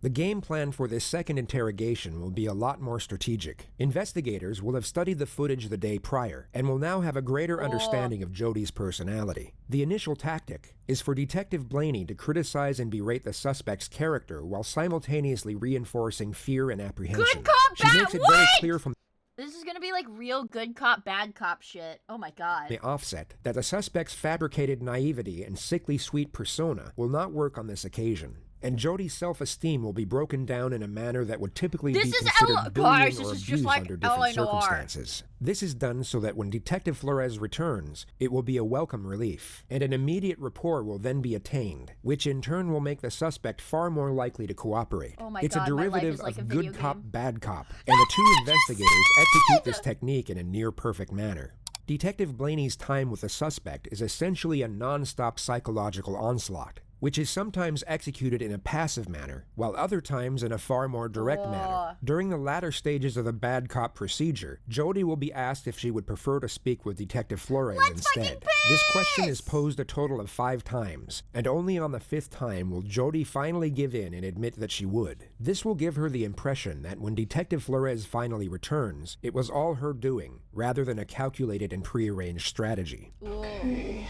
The game plan for this second interrogation will be a lot more strategic. Investigators will have studied the footage the day prior and will now have a greater understanding of Jody's personality. The initial tactic is for Detective Blaney to criticize and berate the suspect's character while simultaneously reinforcing fear and apprehension. Good cop, She bad. makes it What? very clear from This is gonna be like real good cop, bad cop shit. Oh my god. the offset that the suspect's fabricated naivety and sickly sweet persona will not work on this occasion. And Jody's self-esteem will be broken down in a manner that would typically This be is considered bullying guys, this or is just abuse like under different LA Noire. circumstances. This is done so that when Detective Flores returns, it will be a welcome relief, and an immediate rapport will then be attained, which in turn will make the suspect far more likely to cooperate. Oh my It's god, a my life derivative is like a of video good cop, game. bad cop, and the two investigators execute this technique in a near-perfect manner. Detective Blaney's time with the suspect is essentially a non-stop psychological onslaught, which is sometimes executed in a passive manner, while other times in a far more direct manner. During the latter stages of the bad cop procedure, Jody will be asked if she would prefer to speak with Detective Flores instead. This question is posed a total of 5 times, and only on the 5th time will Jody finally give in and admit that she would. This will give her the impression that when Detective Flores finally returns, it was all her doing, rather than a calculated and prearranged strategy. Okay.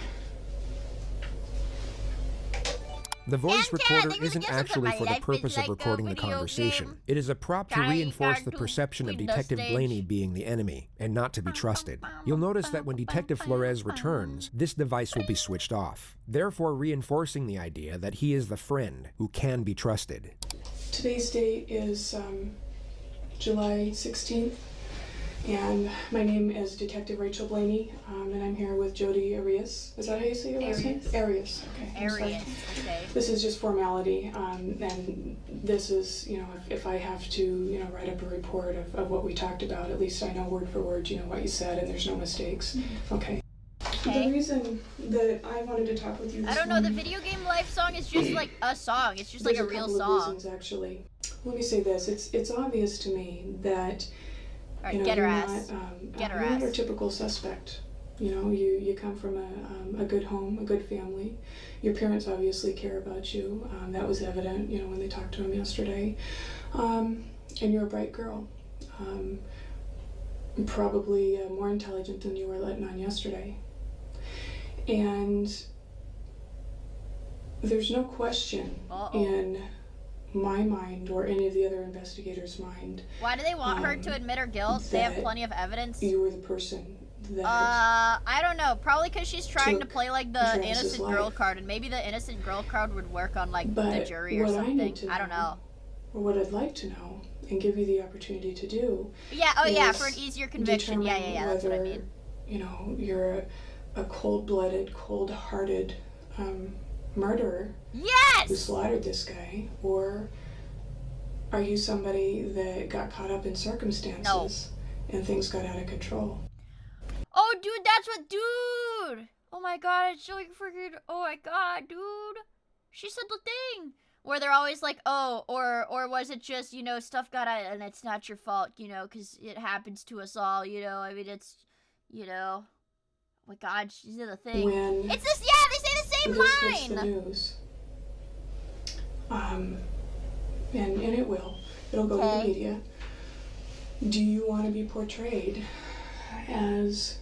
The voice And recorder Dad, isn't actually for the purpose of recording the conversation. It is a prop to reinforce the perception of Detective Blaney being the enemy, and not to be trusted. You'll notice that when Detective Flores returns, this device will be switched off, therefore reinforcing the idea that he is the friend who can be trusted. Today's date is July 16th. And my name is Detective Rachel Blaney, and I'm here with Jody Arias. Is that how you say your last name? Arias. Okay. Arias. Okay. This is just formality, and this is, you know, if I have to, you know, write up a report of what we talked about, at least I know word for word, you know, what you said, and there's no mistakes. Okay. The reason that I wanted to talk with you this I don't know, the video game life song is just like a song. It's just like a real song. There's a couple of reasons, actually. Let me say this. It's obvious to me that Alright, you know, get her you're ass. not your typical suspect. You know, you come from a good home, a good family. Your parents obviously care about you. That was evident, you know, when they talked to him yesterday. And you're a bright girl. Probably more intelligent than you were letting on yesterday. And there's no question in my mind or any of the other investigators' mind. Why do they want her to admit her guilt? They have plenty of evidence. You were the person that I don't know. Probably because she's trying to play like the innocent girl card, and maybe the innocent girl card would work on like the jury or something. I don't know. Or what I'd like to know and give you the opportunity to do. Yeah. Oh yeah, for an easier conviction. Yeah. That's what I mean. You know, you're a cold-blooded, cold-hearted murderer. Yes! Who slaughtered this guy, or are you somebody that got caught up in circumstances and things got out of control? Oh, dude, that's what, dude! Oh my god, it's so freaking, oh my god, dude! She said the thing! Where they're always like, oh, or was it just, you know, stuff got out and it's not your fault, you know, because it happens to us all, you know, I mean, it's, you know, oh my god, she said the thing. It's this, yeah, they say the same line! Hits the news. And it will. It'll go to the media. Do you want to be portrayed as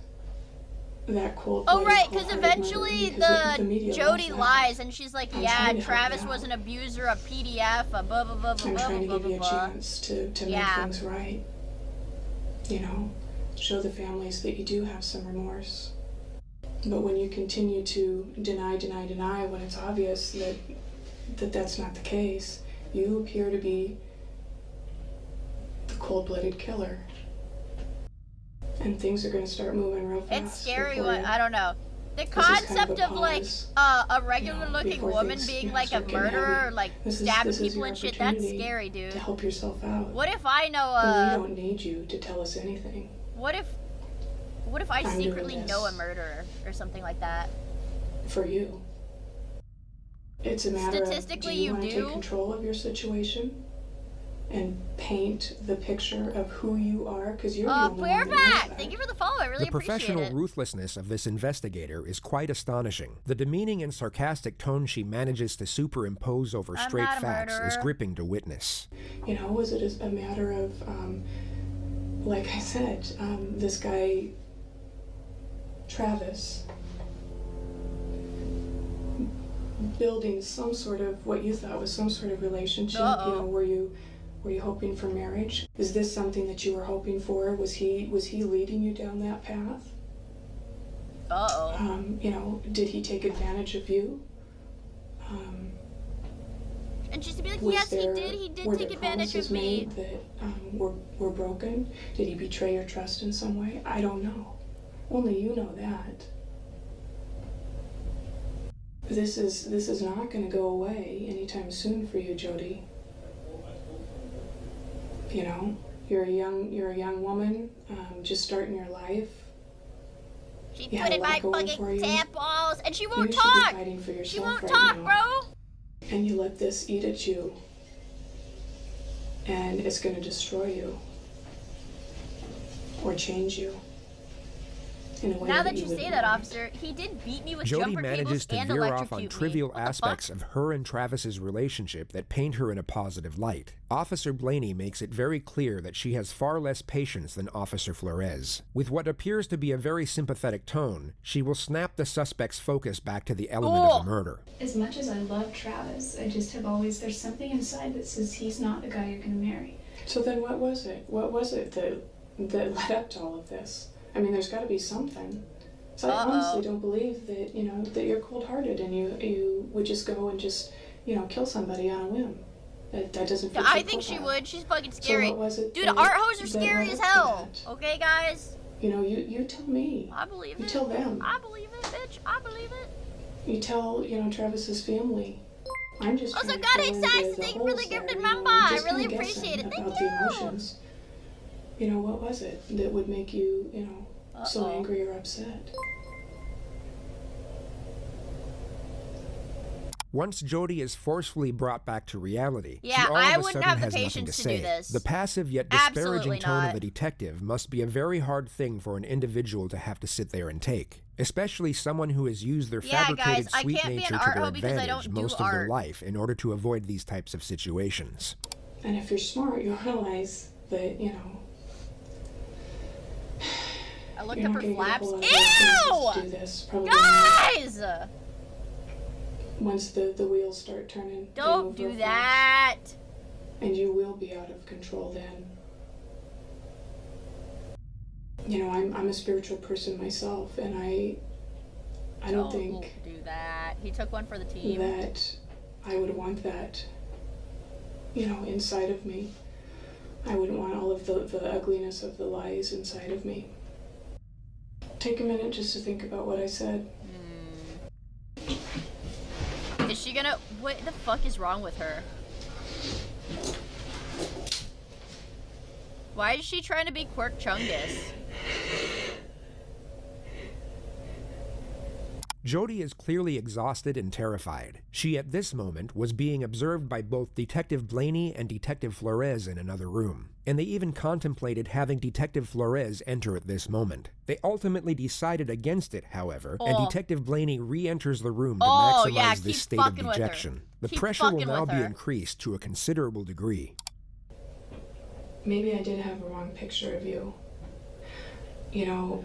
that cold? Oh right, because eventually the Jody lies and she's like, yeah, Travis was an abuser, a PDF, a blah blah blah blah blah blah blah. I'm trying to give you a chance to make things right. You know, show the families that you do have some remorse. But when you continue to deny when it's obvious that that's not the case, you appear to be the cold-blooded killer. And things are going to start moving real fast. It's scary. I don't know. The concept of like a regular-looking woman being like a murderer, or like stabbing people and shit, that's scary, dude. To help yourself out. What if I know we don't need you to tell us anything. What if I secretly know a murderer or something like that? For you. It's a matter of, do you want to take control of your situation and paint the picture of who you are? Because you're the only one that knows that. Thank you for the follow. I really appreciate it. The professional ruthlessness of this investigator is quite astonishing. The demeaning and sarcastic tone she manages to superimpose over straight facts is gripping to witness. You know, was it a matter of, like I said, this guy, Travis, building some sort of what you thought was some sort of relationship? You know, were you hoping for marriage? Is this something that you were hoping for? Was he leading you down that path? You know, did he take advantage of you? And just to be like, yes, he did take advantage of me. That were broken? Did he betray your trust in some way? I don't know. Only you know that. This is not going to go away anytime soon for you, Jody. You know, you're a young woman, just starting your life. She put in my fucking tampons, and she won't talk. She won't talk, bro. And you let this eat at you, and it's going to destroy you or change you. Now that you say that, officer, he did beat me with Jody jumper manages cables to and veer off electrocute on me. trivial aspects of her and Travis's relationship that paint her in a positive light. Officer Blaney makes it very clear that she has far less patience than Officer Flores. With what appears to be a very sympathetic tone, she will snap the suspect's focus back to the element of the murder. As much as I love Travis, I just have always, there's something inside that says he's not the guy you're going to marry. So then what was it? What was it that led up to all of this? I mean, there's got to be something. So I honestly don't believe that, you know, that you're cold-hearted and you would just go and just, you know, kill somebody on a whim. That doesn't fit I your think she profile. would. She's fucking scary. So what was it Dude, that- art hoes are that scary led as up to hell. that? Okay, guys? You know, you tell me. I believe it. You tell them. I believe it, bitch. I believe it. You tell, you know, Travis's family. I'm just Also, trying to God fill hates in Saxon. the Thank you for the holes there, gifted you know, member. I'm I just really kinda appreciate it. guessing Thank about the you. emotions. You know, what was it that would make you, you know, so angry or upset? Once Jody is forcefully brought back to reality, Yeah, she all I of a wouldn't sudden have the has nothing patience to to do say. this. The passive yet disparaging Absolutely tone not. of the detective must be a very hard thing for an individual to have to sit there and take, especially someone who has used their Yeah, fabricated guys, I sweet can't be an nature to art their hoe because I advantage don't do most of their art. life in order to avoid these types of situations. And if you're smart, you'll realize that, you know, I looked you're up not her gonna get a flaps. whole lot of experience to Ew! do this, probably Guys! once the wheels start turning. they Don't move do real that. fast, and you will be out of control then. You know, I'm a spiritual person myself, and I don't think do that. He took one for the team. that I would want that, you know, inside of me. I wouldn't want all of the ugliness of the lies inside of me. Take a minute just to think about what I said. Is she gonna... What the fuck is wrong with her? Why is she trying to be Quirk Chungus? Jody is clearly exhausted and terrified. She, at this moment, was being observed by both Detective Blaney and Detective Flores in another room, and they even contemplated having Detective Flores enter at this moment. They ultimately decided against it, however, and Detective Blaney re-enters the room to maximize yeah, this keep state of fucking with her. dejection. The Keep pressure will fucking now with be her. increased to a considerable degree. Maybe I did have a wrong picture of you. You know,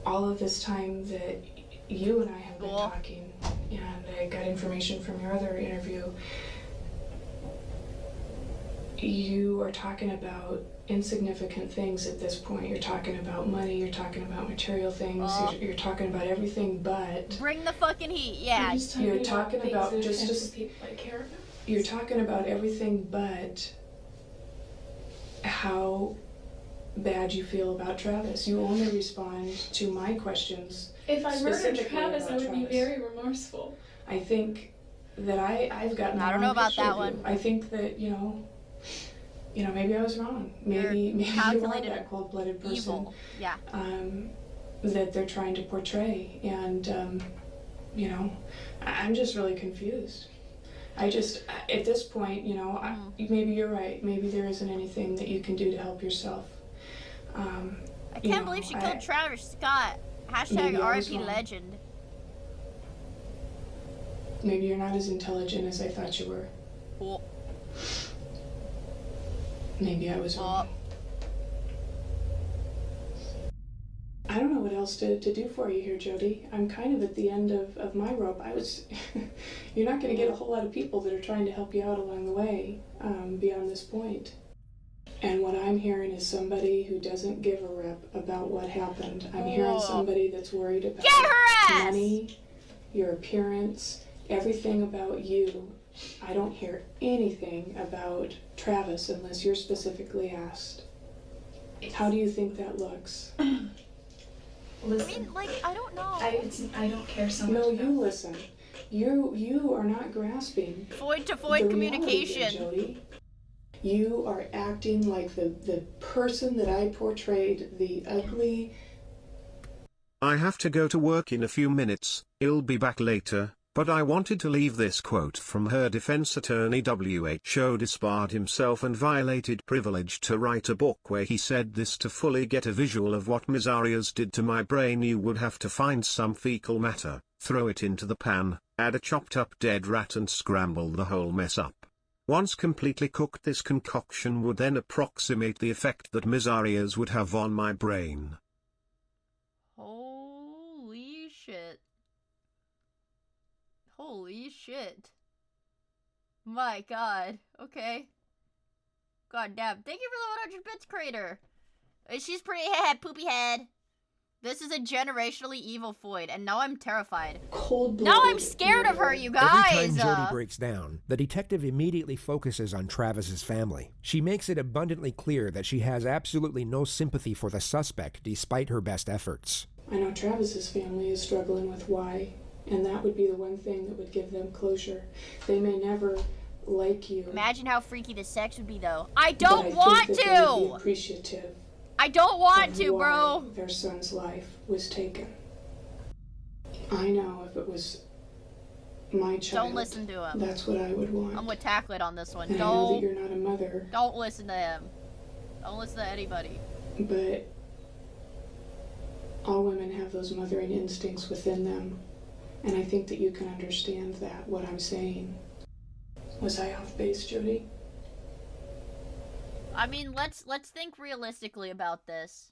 all of this time that you and I have been talking, and I got information from your other interview, you are talking about insignificant things at this point. You're talking about money, you're talking about material things, you're talking about everything but... Bring the fucking heat, yeah. You're talking about just people I care about. you're talking about everything but how bad you feel about Travis. You only respond to my questions. If I murdered specifically Travis, about I would be Travis. very remorseful. I think that I've gotten I don't the know wrong about picture that of you. one. I think that, you know, maybe I was wrong. Maybe you are calculated that cold-blooded person Evil, yeah. that they're trying to portray. And, you know, I'm just really confused. At this point, you know, maybe you're right. Maybe there isn't anything that you can do to help yourself. I can't believe she killed Travis Scott. Hashtag RIP legend. Maybe you're not as intelligent as I thought you were. Cool. Maybe I was wrong. I don't know what else to do for you here, Jody. I'm kind of at the end of my rope. You're not going to get a whole lot of people that are trying to help you out along the way beyond this point. And what I'm hearing is somebody who doesn't give a rip about what happened. I'm hearing somebody that's worried about money, your appearance, everything about you. I don't hear anything about Travis unless you're specifically asked. How do you think that looks? Listen, I mean, like, I don't know. I don't care so much. No, you listen. You are not grasping Void to the void reality communication. here, Jody. You are acting like the person that I portrayed, the ugly... I have to go to work in a few minutes, I'll be back later, but I wanted to leave this quote from her defense attorney. WHO disbarred himself and violated privilege to write a book where he said this: to fully get a visual of what Ms. Arias did to my brain, you would have to find some fecal matter, throw it into the pan, add a chopped up dead rat and scramble the whole mess up. Once completely cooked, this concoction would then approximate the effect that Ms. Arias would have on my brain. Holy shit. Holy shit. My god. Okay. God damn. Thank you for the 100 bits, Crater. She's pretty head, poopy head. This is a generationally evil Floyd, and now I'm terrified. Cold-blooded Now I'm scared of her, you guys! Every time Jody breaks down, the detective immediately focuses on Travis's family. She makes it abundantly clear that she has absolutely no sympathy for the suspect, despite her best efforts. I know Travis's family is struggling with why, and that would be the one thing that would give them closure. They may never like you. Imagine how freaky the sex would be, though. I don't want They to! would be appreciative. I don't want to, bro! Their son's life was taken. I know if it was my child, don't listen to him. That's what I would want. I'm with Tacklet on this one. And I know that you're not a mother. Don't listen to him. Don't listen to anybody. But all women have those mothering instincts within them. And I think that you can understand that, what I'm saying. Was I off base, Jody? I mean, let's think realistically about this.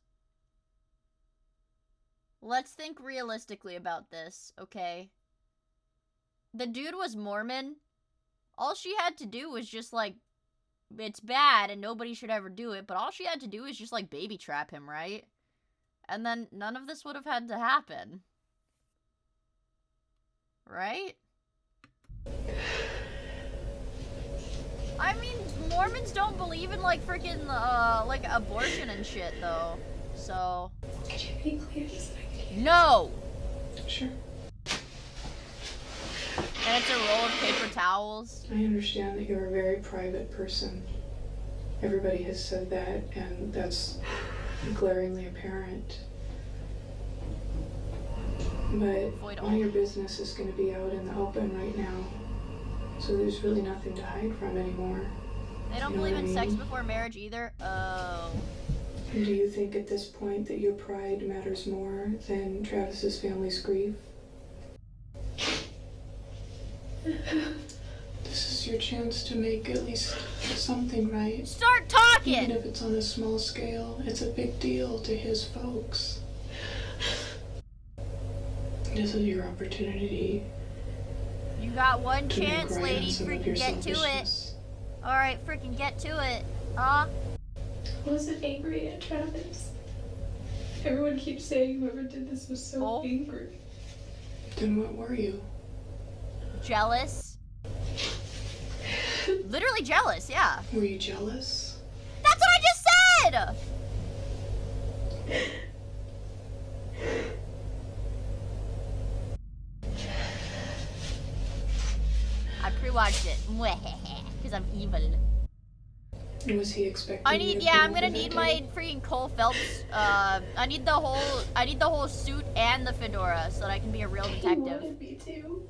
Let's think realistically about this, okay? The dude was Mormon. All she had to do was just, like, it's bad and nobody should ever do it, but all she had to do is just, like, baby trap him, right? And then none of this would have had to happen. Right? I mean, Mormons don't believe in, like, freaking, like, abortion and shit, though. So... Could you be clear so I can hear? No! Sure. And it's a roll of paper towels. I understand that you're a very private person. Everybody has said that, and that's glaringly apparent. But all your business is going to be out in the open right now. So there's really nothing to hide from anymore. They don't believe in sex before marriage either? Oh. And do you think at this point that your pride matters more than Travis's family's grief? This is your chance to make at least something right. Start talking! Even if it's on a small scale, it's a big deal to his folks. This is your opportunity. You got one chance, lady. Freaking get to it. Alright, freaking get to it. I wasn't angry at Travis. Everyone keeps saying whoever did this was so angry. Then what were you? Jealous. Literally jealous, yeah. Were you jealous? That's what I just said! I pre-watched it. Because I'm evil. Was he expecting? I'm gonna need my freaking Cole Phelps. I need the whole suit and the fedora so that I can be a real detective. He wanted me to.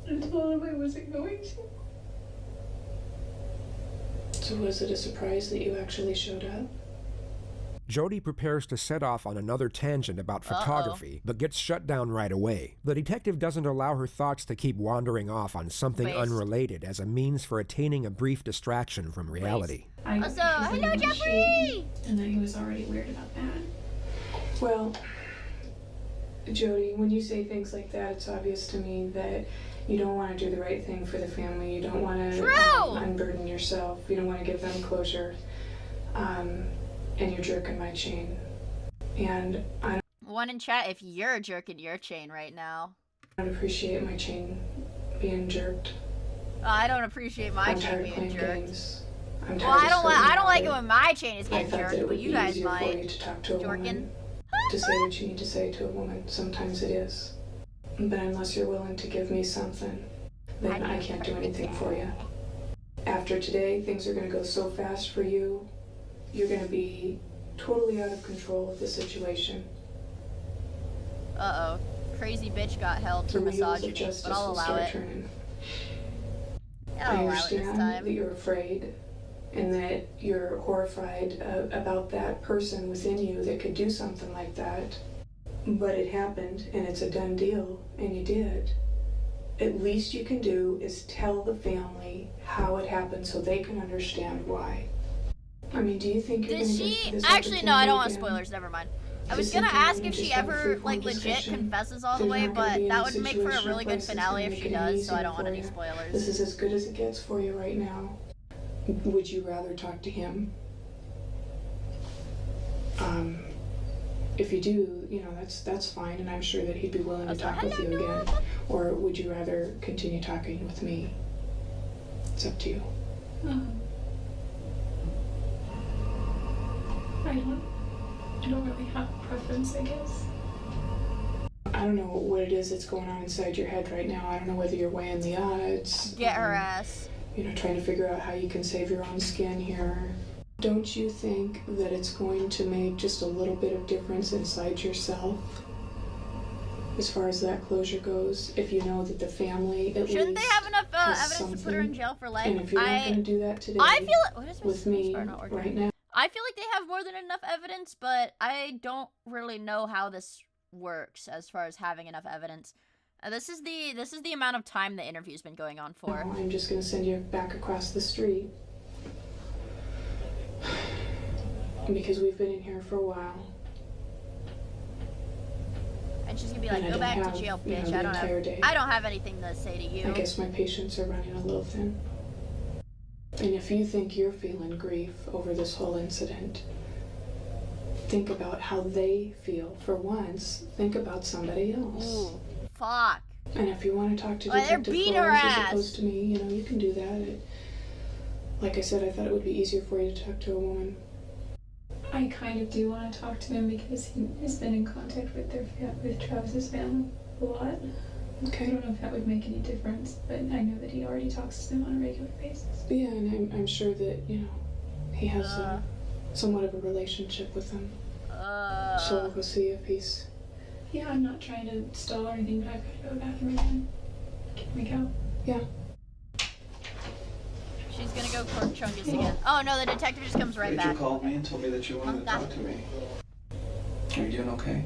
I told him I wasn't going to. So was it a surprise that you actually showed up? Jody prepares to set off on another tangent about photography, but gets shut down right away. The detective doesn't allow her thoughts to keep wandering off on something unrelated as a means for attaining a brief distraction from reality. Hello, Jeffrey! And that he was already weird about that. Well, Jody, when you say things like that, it's obvious to me that you don't want to do the right thing for the family. You don't want to unburden yourself. You don't want to give them closure. And you're jerking my chain. And I One in chat if you're jerking your chain right now. don't appreciate my chain being jerked. I don't appreciate my I'm chain tired being playing jerked. games. I'm Well, tired of I don't like screaming it at when my chain is I getting thought that jerked, it but would you be guys easier for you might. to talk to a Jorkin. woman, to say what you need to say to a woman. Sometimes it is. But unless you're willing to give me something, then I can't do anything for you. After today, things are going to go so fast for you. You're going to be totally out of control of the situation. Uh-oh. Crazy bitch got held for The wheels of misogyny, justice but I'll will allow start it. turning. I'll I allow it this understand time. that you're afraid and that you're horrified about that person within you that could do something like that. But it happened, and it's a done deal, and you did. At least you can do is tell the family how it happened so they can understand why. I mean, do you think you're going to get this Actually, no, I don't want opportunity spoilers. again? Never mind. To I was gonna simply ask if she just have a ever, free-form like, legit discussion. confesses all the There's way, not gonna but be that any would make for a situation or really good place that's finale gonna if she make it does, any so I easier don't want for any you. spoilers. This is as good as it gets for you right now. Would you rather talk to him? if you do, you know, that's fine, and I'm sure that he'd be willing to talk with you again. Or would you rather continue talking with me? It's up to you. I don't really have a preference, I guess. I don't know what it is that's going on inside your head right now. I don't know whether you're weighing the odds. Get her ass. You know, trying to figure out how you can save your own skin here. Don't you think that it's going to make just a little bit of difference inside yourself as far as that closure goes, if you know that the family at Shouldn't least they have enough has evidence to put her in jail for life? And if you're not going to do that today, I feel what is with me right now, I feel like they have more than enough evidence, but I don't really know how this works as far as having enough evidence. This is the amount of time the interview's been going on for. I'm just going to send you back across the street. Because we've been in here for a while. And she's gonna be like, go back to jail, bitch. You know, I don't have anything to say to you. I guess my patience are running a little thin. And if you think you're feeling grief over this whole incident, think about how they feel. For once, think about somebody else. Ooh, fuck. And if you want to talk to Well, they're Detective beating her Flores as ass. opposed to me, you know, you can do that. Like I said, I thought it would be easier for you to talk to a woman. I kind of do want to talk to him because he has been in contact with with Travis's family a lot. Okay. I don't know if that would make any difference, but I know that he already talks to them on a regular basis. Yeah, and I'm sure that, you know, he has somewhat of a relationship with them. So we'll go see if he's... Yeah, I'm not trying to stall or anything, but I've got to go to the bathroom again. Can we go? Yeah. She's gonna go court Chungus again. Oh no, the detective just comes right back. Rachel called me and told me that you wanted to talk to me. Are you doing okay?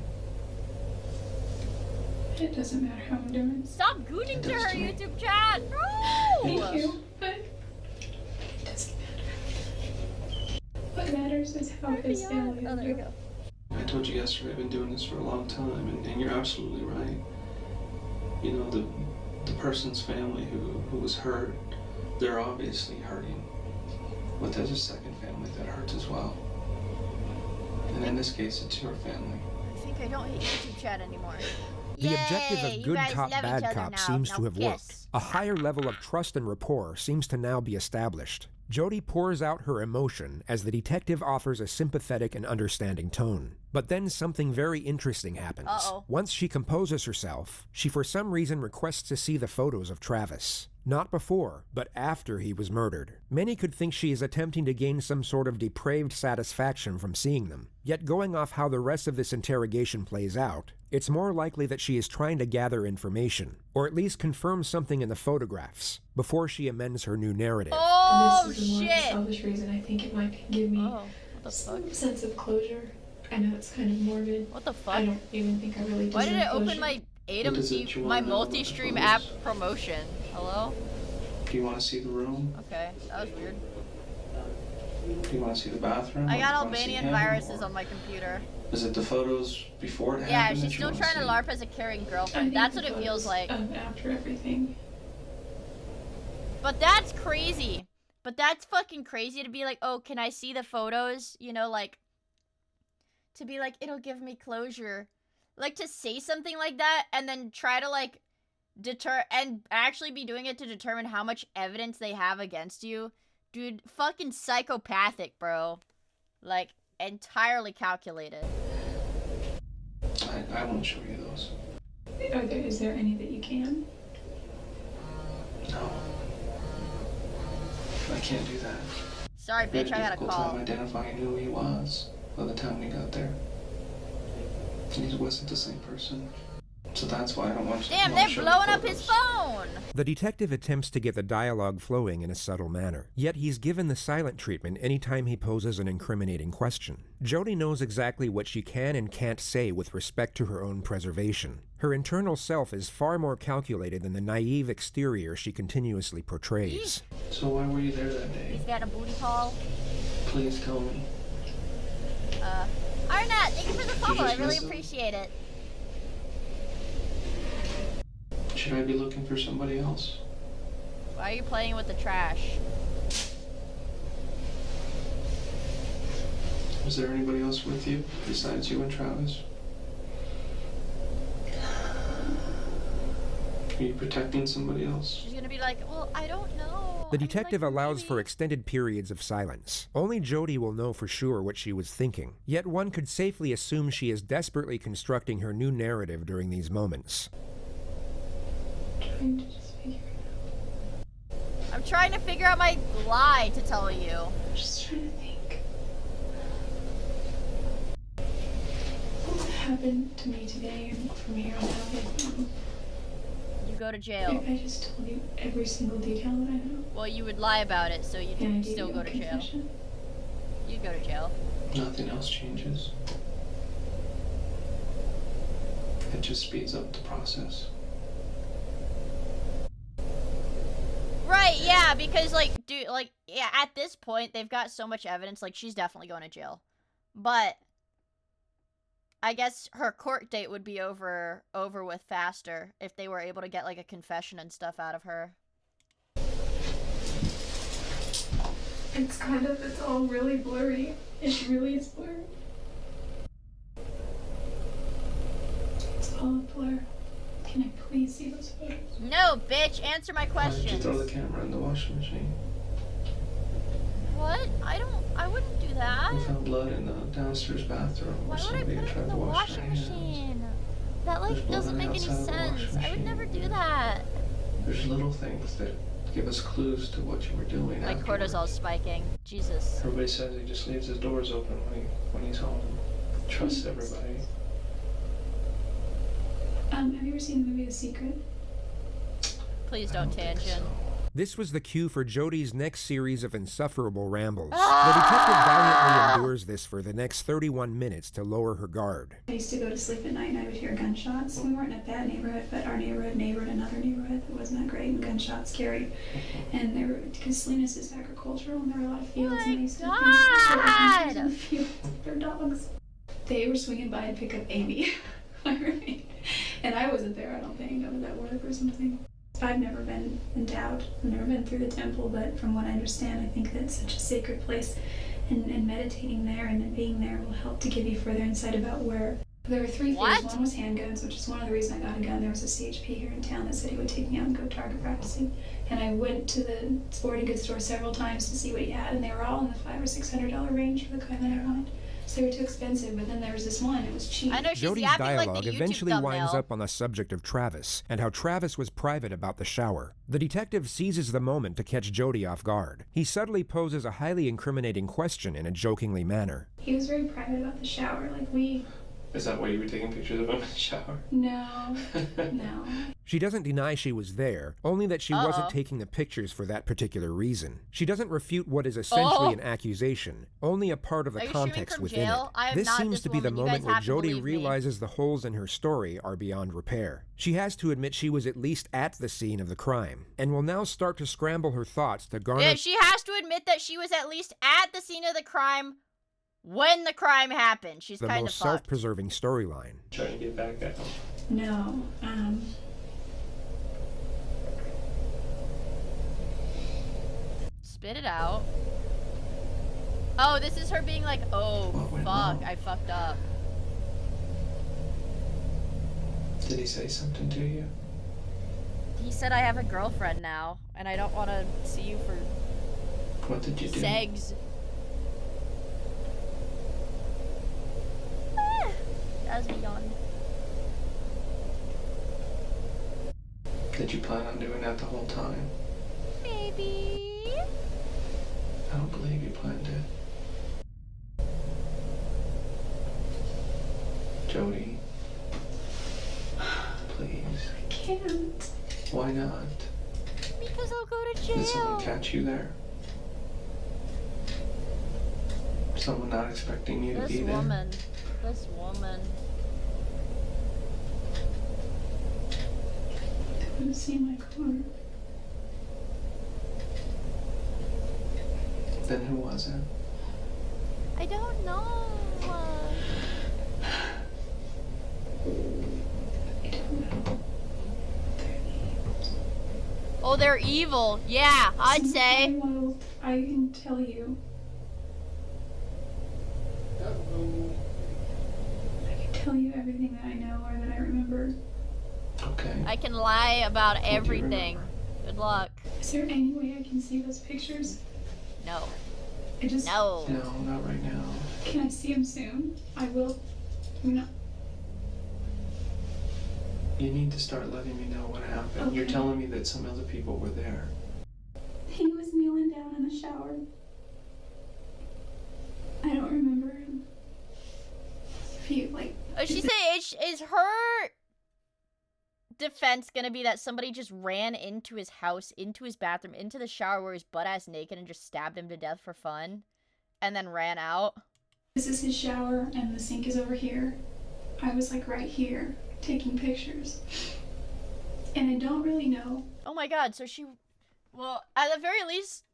It doesn't matter how I'm doing. Stop gooning to her YouTube chat! No! Thank you, but it doesn't matter. What matters is how his family is doing. I told you yesterday I've been doing this for a long time, and you're absolutely right. You know, the person's family who was hurt, they're obviously hurting. But there's a second family that hurts as well. And in this case, it's your family. I think I don't hate YouTube chat anymore. The objective Yay, of good cop, bad cop now. seems Now to have kiss. worked. A higher level of trust and rapport seems to now be established. Jody pours out her emotion as the detective offers a sympathetic and understanding tone. But then something very interesting happens. Once she composes herself, she for some reason requests to see the photos of Travis. Not before, but after he was murdered. Many could think she is attempting to gain some sort of depraved satisfaction from seeing them. Yet going off how the rest of this interrogation plays out, it's more likely that she is trying to gather information, or at least confirm something in the photographs, before she amends her new narrative. Oh, and this is the more selfish reason I think it might give me some sense of closure. I know it's kind of morbid. What the fuck? I don't even think I really deserve Why did it closure. open my my multi-stream app promotion? Hello? Do you want to see the room? Okay, that was weird. Do you want to see the bathroom? I Or got do you wanna see Albanian him? viruses on my computer. Is it the photos before it Yeah, happened? she's that you still wanna trying to see? LARP as a caring girlfriend. That's what it feels like. After everything. But that's crazy. But that's fucking crazy to be like, oh, can I see the photos? You know, like, to be like, it'll give me closure. Like, to say something like that and then try to, like, and actually be doing it to determine how much evidence they have against you. Dude, fucking psychopathic, bro. Like, entirely calculated. I want to show you those. Is there any that you can? No. I can't do that. Sorry, bitch, I got a difficult call. time identifying who he was by the time we got there. And he wasn't the same person. So that's why I don't want you Damn, to they're show blowing the up his photos. phone! The detective attempts to get the dialogue flowing in a subtle manner, yet he's given the silent treatment anytime he poses an incriminating question. Jody knows exactly what she can and can't say with respect to her own preservation. Her internal self is far more calculated than the naive exterior she continuously portrays. So why were you there that day? He's got a booty call. Please tell me. Arnett, thank you for the follow. I just really miss him? appreciate it. Should I be looking for somebody else? Why are you playing with the trash? Was there anybody else with you besides you and Travis? Are you protecting somebody else? She's gonna be like, well, I don't know. The detective allows for extended periods of silence. Only Jody will know for sure what she was thinking. Yet one could safely assume she is desperately constructing her new narrative during these moments. Trying to just figure it out. I'm trying to figure out my lie to tell you. I'm just trying to think. What happened to me today and from here on out? You go to jail. If I just told you every single detail that I know. Well, you would lie about it, so you'd And I still gave go you a to jail. confession. You'd go to jail. Nothing else changes. It just speeds up the process. Right, yeah, because, like, dude, like, yeah, at this point, they've got so much evidence, like, she's definitely going to jail. But I guess her court date would be over with faster if they were able to get, like, a confession and stuff out of her. It's all really blurry. It really is blurry. It's all a blur. Can I please see those photos? No, bitch, answer my Why did you question. throw the camera in the washing machine? What? I wouldn't do that. We found blood in the downstairs bathroom Why where would I somebody put had it tried in the to wash washing their hands. machine? That, There's like, blood doesn't on the make any outside of the washing sense. I would machine. never do that. There's little things that give us clues to what you were doing. My afterwards. cortisol's spiking. Jesus. Everybody says he just leaves his doors open when he's home. Trusts everybody. Have you ever seen the movie The Secret? Please don't tangent. This was the cue for Jody's next series of insufferable rambles. The detective valiantly endures this for the next 31 minutes to lower her guard. I used to go to sleep at night and I would hear gunshots. We weren't in a bad neighborhood, but our neighborhood neighbored another neighborhood that wasn't that great, and gunshots scary. And there were, because Salinas is agricultural and there were a lot of fields, and I used to think in the field, their dogs. They were swinging by and pick up Amy, my roommate. And I wasn't there, I don't think. I was at work or something. I've never been endowed. I've never been through the temple, but from what I understand, I think that it's such a sacred place, and meditating there and being there will help to give you further insight about where. There were three fears. One was handguns, which is one of the reasons I got a gun. There was a CHP here in town that said he would take me out and go target practicing. And I went to the sporting goods store several times to see what he had, and they were all in the $500 or $600 range for the kind that I wanted. So they were too expensive, but then there was this one, it was cheap. I know she's Jody's yapping like dialogue the YouTube eventually winds thumbnail. up on the subject of Travis, and how Travis was private about the shower. The detective seizes the moment to catch Jody off guard. He subtly poses a highly incriminating question in a jokingly manner. He was very private about the shower, like we... Is that why you were taking pictures of him in the shower? No, no. She doesn't deny she was there, only that she wasn't taking the pictures for that particular reason. She doesn't refute what is essentially an accusation, only a part of the context within it. This seems to be the moment where Jody realizes the holes in her story are beyond repair. She has to admit she was at least at the scene of the crime, and will now start to scramble her thoughts to garner... Yeah, she has to admit that she was at least at the scene of the crime when the crime happened. She's the kind of most fucked. self-preserving storyline. Trying to get back at him. No, Spit it out. Oh, this is her being like, oh, fuck, I fucked up. Did he say something to you? He said I have a girlfriend now, and I don't want to see you for What did you do? segs. That was me yawning. Did you plan on doing that the whole time? Maybe. I don't believe you planned it. Jody. Please. I can't. Why not? Because I'll go to Did someone jail. catch you there? Someone not expecting you to be there? This woman. They would have seen my car. Then who was it? I don't know. I don't know. Oh, they're evil. Yeah, I'd say. Well, I can tell you. tell you everything that I know or that I remember. Okay. I can lie about everything. Good luck. Is there any way I can see those pictures? No. No, not right now. Can I see them soon? I will. No. You need to start letting me know what happened. Okay. You're telling me that some other people were there. He was kneeling down in the shower. I don't remember him. If he, like... She say, is her defense gonna be that somebody just ran into his house, into his bathroom, into the shower where he's butt-ass naked and just stabbed him to death for fun? And then ran out? This is his shower, and the sink is over here. I was, like, right here, taking pictures. And I don't really know. Oh my god, so she... Well, at the very least...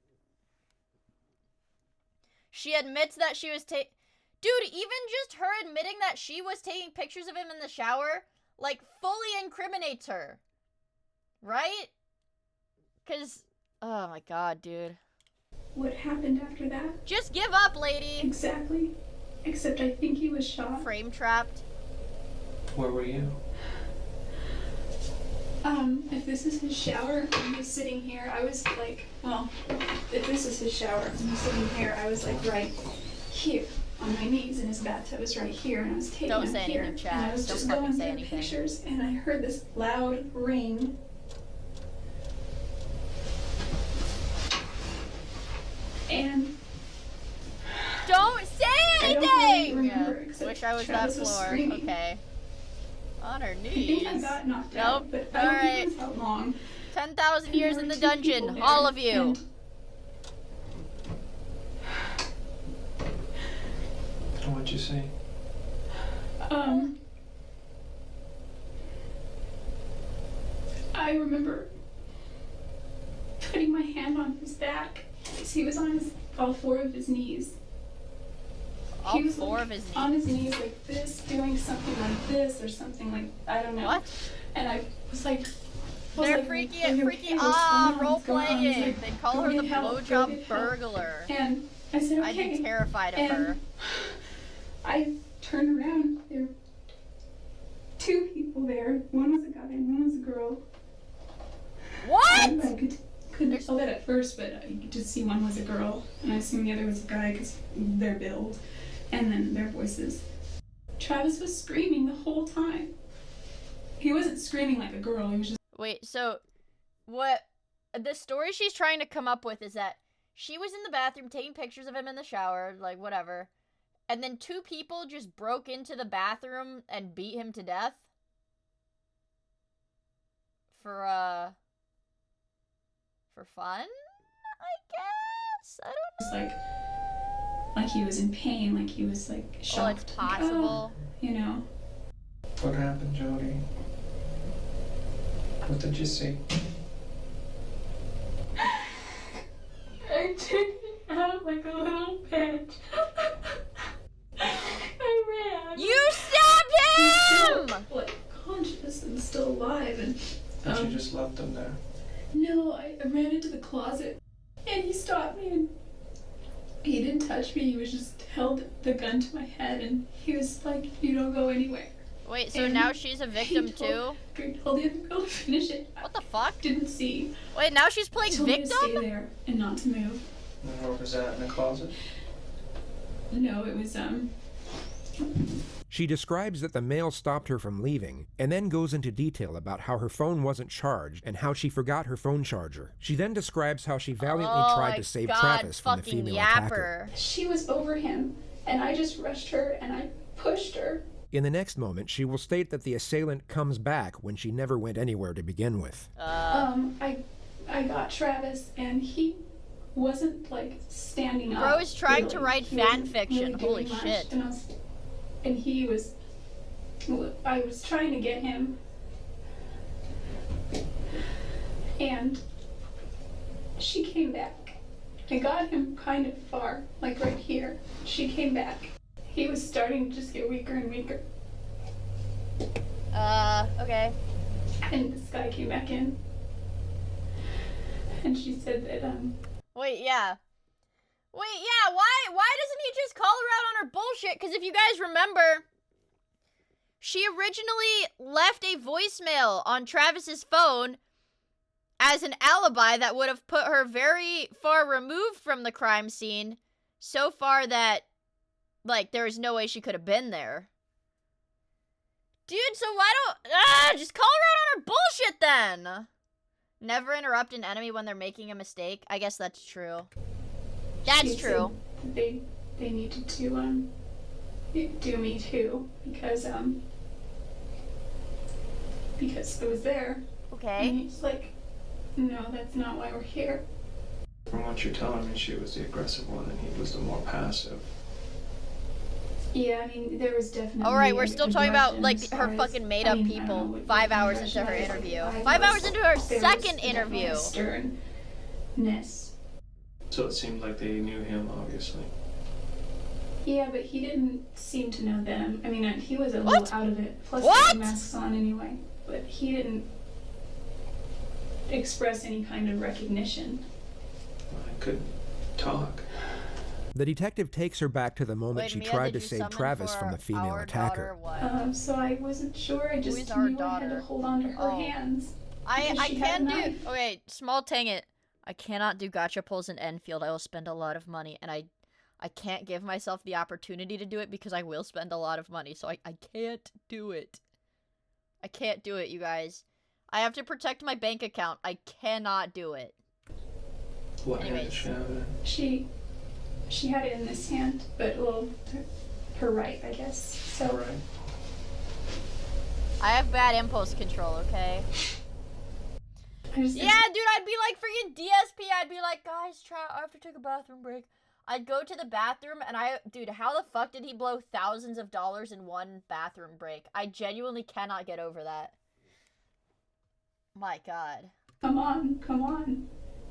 She admits that she was Dude, even just her admitting that she was taking pictures of him in the shower, like, fully incriminates her. Right? Because... Oh my god, dude. What happened after that? Just give up, lady! Exactly. Except I think he was shot. Frame trapped. Where were you? If this is his shower, I'm just sitting here. I was like, well, if this is his shower, I'm sitting here. I was like right here on my knees, and his bathtub was right here, and I was taking Don't them say here. anything, Chad. And I was Don't just fucking going say through anything. pictures, and I heard this loud ring. And don't say anything! I don't really remember, except Wish I was Travis that was floor. screaming. Okay. On her knees. I think I got knocked out, but I don't Alright. think it was how long. 10,000 years in the There were two people dungeon. there, All of you. And what'd you say? I remember putting my hand on his back because he was on all four of his knees. All four of his knees? On his knees like this, doing something like this or something like, I don't know. What? And I was like... They're freaky, role playing. They call her the blowjob burglar. And I said, okay. I'd be terrified of her. I turned around. There were two people there. One was a guy and one was a girl. What? I couldn't tell that at first, but I could just see one was a girl, and I assumed the other was a guy because their build, and then their voices. Travis was screaming the whole time. He wasn't screaming like a girl. He was just. Wait, so what the story she's trying to come up with is that she was in the bathroom taking pictures of him in the shower, like whatever, and then two people just broke into the bathroom and beat him to death? For fun, I guess? I don't know. Like he was in pain, like he was like shocked. Oh, it's possible. You know. What happened, Jody? What did you see? I took it out like a little bitch. I ran. You stabbed him! Still, like conscious and still alive, and. But you just left them there. No, I ran into the closet, and he stopped me, and he didn't touch me. He was just held the gun to my head, and he was like, "You don't go anywhere." Wait, so and now she's a victim too? He told the other girl to finish it. What the fuck? Didn't see. Wait, now she's playing He told me victim? to stay there and not to move. And where was that, in the closet? No, it was She describes that the male stopped her from leaving, and then goes into detail about how her phone wasn't charged and how she forgot her phone charger. She then describes how she valiantly tried to save Travis from the female attacker. She was over him, and I just rushed her and I pushed her. In the next moment, she will state that the assailant comes back when she never went anywhere to begin with. I got Travis, and he wasn't like standing up. Bro is trying to really. write He fan wasn't fiction. really Holy doing much, shit. And he was. I was trying to get him, and she came back. I got him kind of far, like right here. She came back. He was starting to just get weaker and weaker. Okay. And this guy came back in. And she said that, Wait, yeah. Why doesn't he just call her out on her bullshit? Because if you guys remember, She originally left a voicemail on Travis's phone as an alibi that would have put her very far removed from the crime scene. So far that, like, there is no way she could have been there. Dude, so why don't... just call her out on her bullshit then! Never interrupt an enemy when they're making a mistake. I guess that's true. That's true. They needed to, do me too, because it was there. Okay. And he's like, no, that's not why we're here. From what you're telling me, she was the aggressive one and he was the more passive. Yeah, I mean, there was definitely... Alright, we're still talking about, like, her fucking made-up people 5 hours into her interview. 5 hours into her second interview! Sternness. So it seemed like they knew him, obviously. Yeah, but he didn't seem to know them. I mean, he was a little out of it. Plus, they had masks on anyway. But he didn't express any kind of recognition. I couldn't talk. The detective takes her back to the moment she tried to save Travis from the female attacker. So I wasn't sure. I just knew I had to hold on to her hands. I can do... Okay, small tanget. I cannot do gacha pulls in Enfield. I will spend a lot of money, and I can't give myself the opportunity to do it because I will spend a lot of money, so I can't do it. I can't do it, you guys. I have to protect my bank account. I cannot do it. What hand did she have it in? She had it in this hand, but, well, her right, I guess. So. Right. I have bad impulse control, okay? Yeah, dude, I'd be like freaking DSP. I'd be like, guys, I have to take a bathroom break. I'd go to the bathroom and dude, how the fuck did he blow thousands of dollars in one bathroom break? I genuinely cannot get over that. My God. Come on.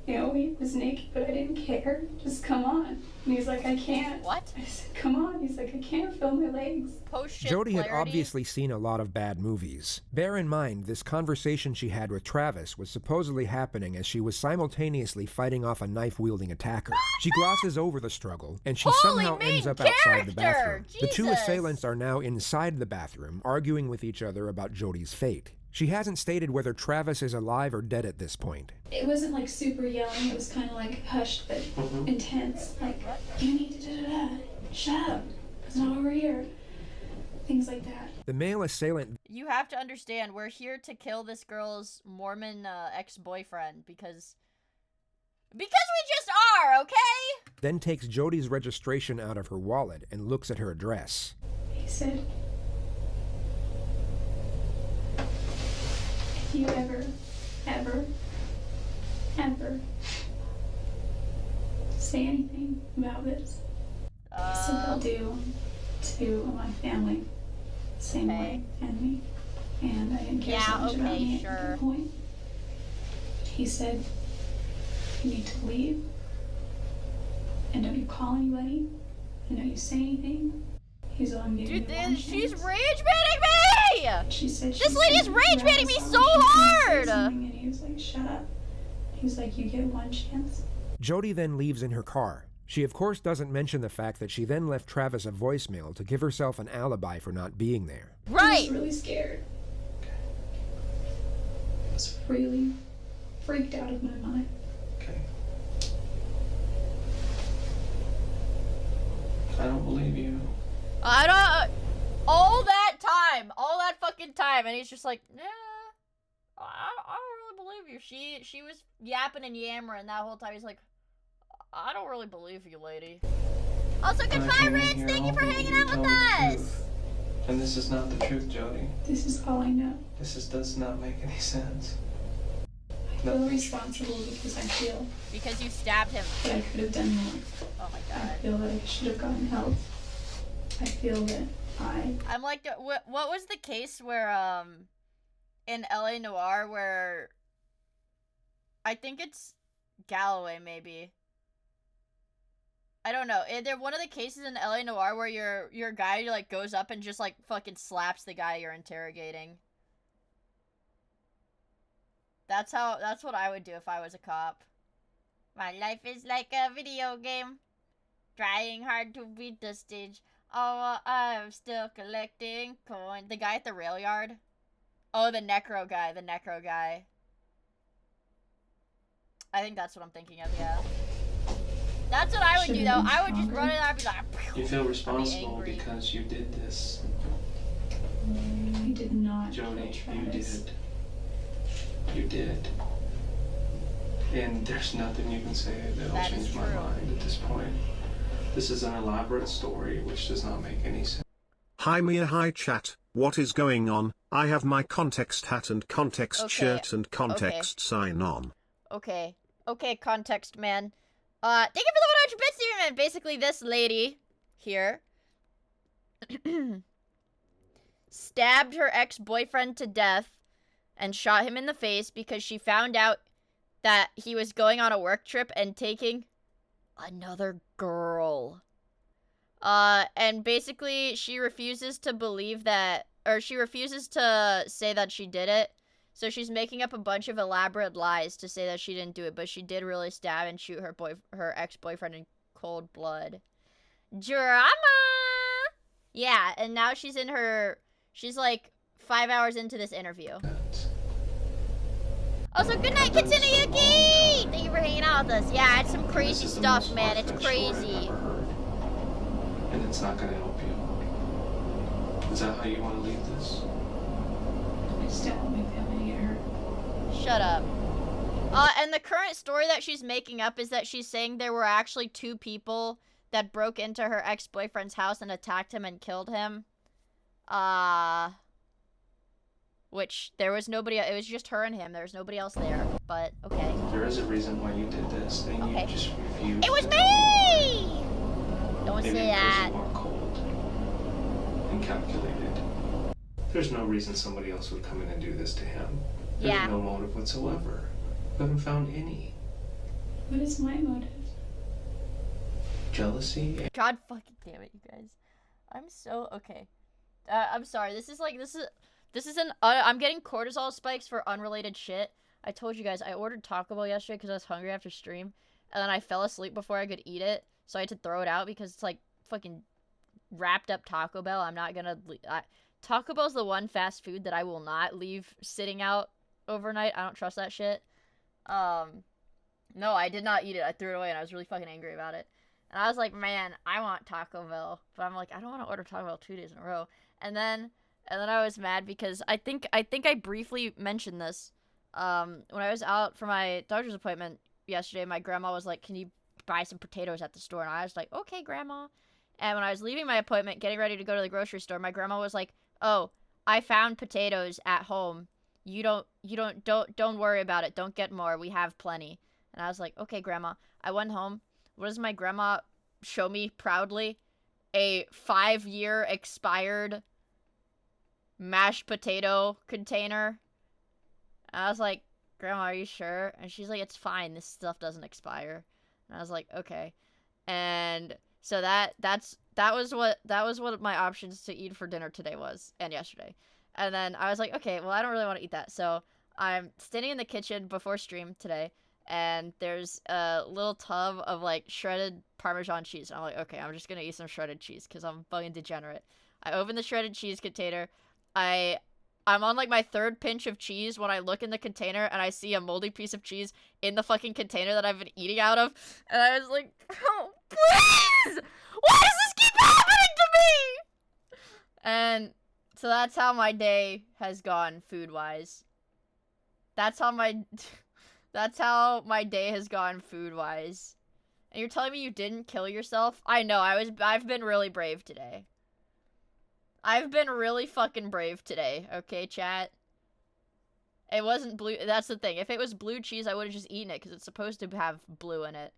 You know, he was naked, but I didn't care. Just come on. And he's like, I can't. What? I said, come on. He's like, I can't feel my legs. Jody had obviously seen a lot of bad movies. Bear in mind, this conversation she had with Travis was supposedly happening as she was simultaneously fighting off a knife-wielding attacker. She glosses over the struggle, and she somehow ends up outside the bathroom. Jesus. The two assailants are now inside the bathroom, arguing with each other about Jody's fate. She hasn't stated whether Travis is alive or dead at this point. It wasn't like super yelling, it was kind of like hushed but intense. Like, you need to da-da-da, shut up, that's not why we're here. Things like that. The male assailant... You have to understand, we're here to kill this girl's Mormon ex-boyfriend because we just are, okay? Then takes Jody's registration out of her wallet and looks at her address. He said, if you ever say anything about this, he said they'll do to my family the same way and me. And I didn't care so much about me at that point. He said, you need to leave, and don't you call anybody, and don't you say anything. He's all I'm giving you one she's chance. rage baiting me! She said this lady is rage baiting me so hard! And he was like, shut up. He was like, you get one chance. Jody then leaves in her car. She of course doesn't mention the fact that she then left Travis a voicemail to give herself an alibi for not being there. Right! I was really scared. I was really freaked out of my mind. Okay. I don't believe you. I don't... all that fucking time, and he's just like, yeah, I don't really believe you. She was yapping and yammering that whole time. He's like, I don't really believe you, lady. Also, goodbye, Rich! Thank you for hanging out with us! And this is not the truth, Jody. This is all I know. Does not make any sense. I feel responsible because I feel... Because you stabbed him. That I could have done more. Oh my God. I feel that I should have gotten help. I feel that I'm like, what was the case where, in LA Noire where... I think it's Galloway, maybe. I don't know. They're one of the cases in LA Noire where your guy like goes up and just like fucking slaps the guy you're interrogating. That's what I would do if I was a cop. My life is like a video game. Trying hard to beat the stage. Oh, I'm still collecting coin. The guy at the rail yard? Oh, the necro guy. The necro guy. I think that's what I'm thinking of, yeah. That's what I would do, though. I would just run it and I'd be like... You feel responsible because you did this. You did not. Joni, you did. You did. And there's nothing you can say that'll change my mind at this point. This is an elaborate story which does not make any sense. Hi Mia, hi chat, what is going on? I have my context hat and context shirt and context sign on. Okay. Okay, context man. Thank you for the 100 bits, Steven Man. Basically, this lady here stabbed her ex-boyfriend to death and shot him in the face because she found out that he was going on a work trip and taking another girl. And basically, she refuses to believe that, or she refuses to say that she did it. So she's making up a bunch of elaborate lies to say that she didn't do it, but she did really stab and shoot her ex-boyfriend in cold blood. Drama! Yeah, and now she's like 5 hours into this interview. Also, good night, Kitsune Yuki! Thank you for hanging out with us. Yeah, it's some crazy stuff, man. It's crazy. And it's not gonna help you. Is that how you want to leave this? I just don't want my family to get hurt. Shut up. And the current story that she's making up is that she's saying there were actually 2 people that broke into her ex-boyfriend's house and attacked him and killed him. Which, there was nobody, it was just her and him. There was nobody else there, but okay. There is a reason why you did this, and you just refused. It was me! Don't Maybe say that. Because you are cold and calculated. There's no reason somebody else would come in and do this to him. There's no motive whatsoever. We haven't found any. What is my motive? Jealousy? God fucking damn it, you guys. I'm so, okay. I'm sorry, this is I'm getting cortisol spikes for unrelated shit. I told you guys, I ordered Taco Bell yesterday because I was hungry after stream. And then I fell asleep before I could eat it. So I had to throw it out because it's like fucking wrapped up Taco Bell. I'm not gonna... Taco Bell's the one fast food that I will not leave sitting out overnight. I don't trust that shit. No, I did not eat it. I threw it away and I was really fucking angry about it. And I was like, man, I want Taco Bell. But I'm like, I don't want to order Taco Bell 2 days in a row. And then I was mad because I think I briefly mentioned this. When I was out for my doctor's appointment yesterday, my grandma was like, can you buy some potatoes at the store? And I was like, okay, grandma. And when I was leaving my appointment, getting ready to go to the grocery store, my grandma was like, oh, I found potatoes at home. Don't worry about it. Don't get more. We have plenty. And I was like, okay, grandma. I went home. What does my grandma show me proudly? A 5-year expired mashed potato container. And I was like, grandma, are you sure? And she's like, it's fine. This stuff doesn't expire. And I was like, okay. And so that was what my options to eat for dinner today was, and yesterday. And then I was like, okay, well, I don't really want to eat that. So I'm standing in the kitchen before stream today, and there's a little tub of like shredded Parmesan cheese. And I'm like, okay, I'm just gonna eat some shredded cheese because I'm fucking degenerate. I open the shredded cheese container. I'm on like my 3rd pinch of cheese when I look in the container and I see a moldy piece of cheese in the fucking container that I've been eating out of. And I was like, oh, please! Why does this keep happening to me? And so that's how my day has gone food-wise. That's how my day has gone food-wise. And you're telling me you didn't kill yourself? I know, I've been really brave today. I've been really fucking brave today, okay, chat? It wasn't blue. That's the thing. If it was blue cheese, I would have just eaten it because it's supposed to have blue in it.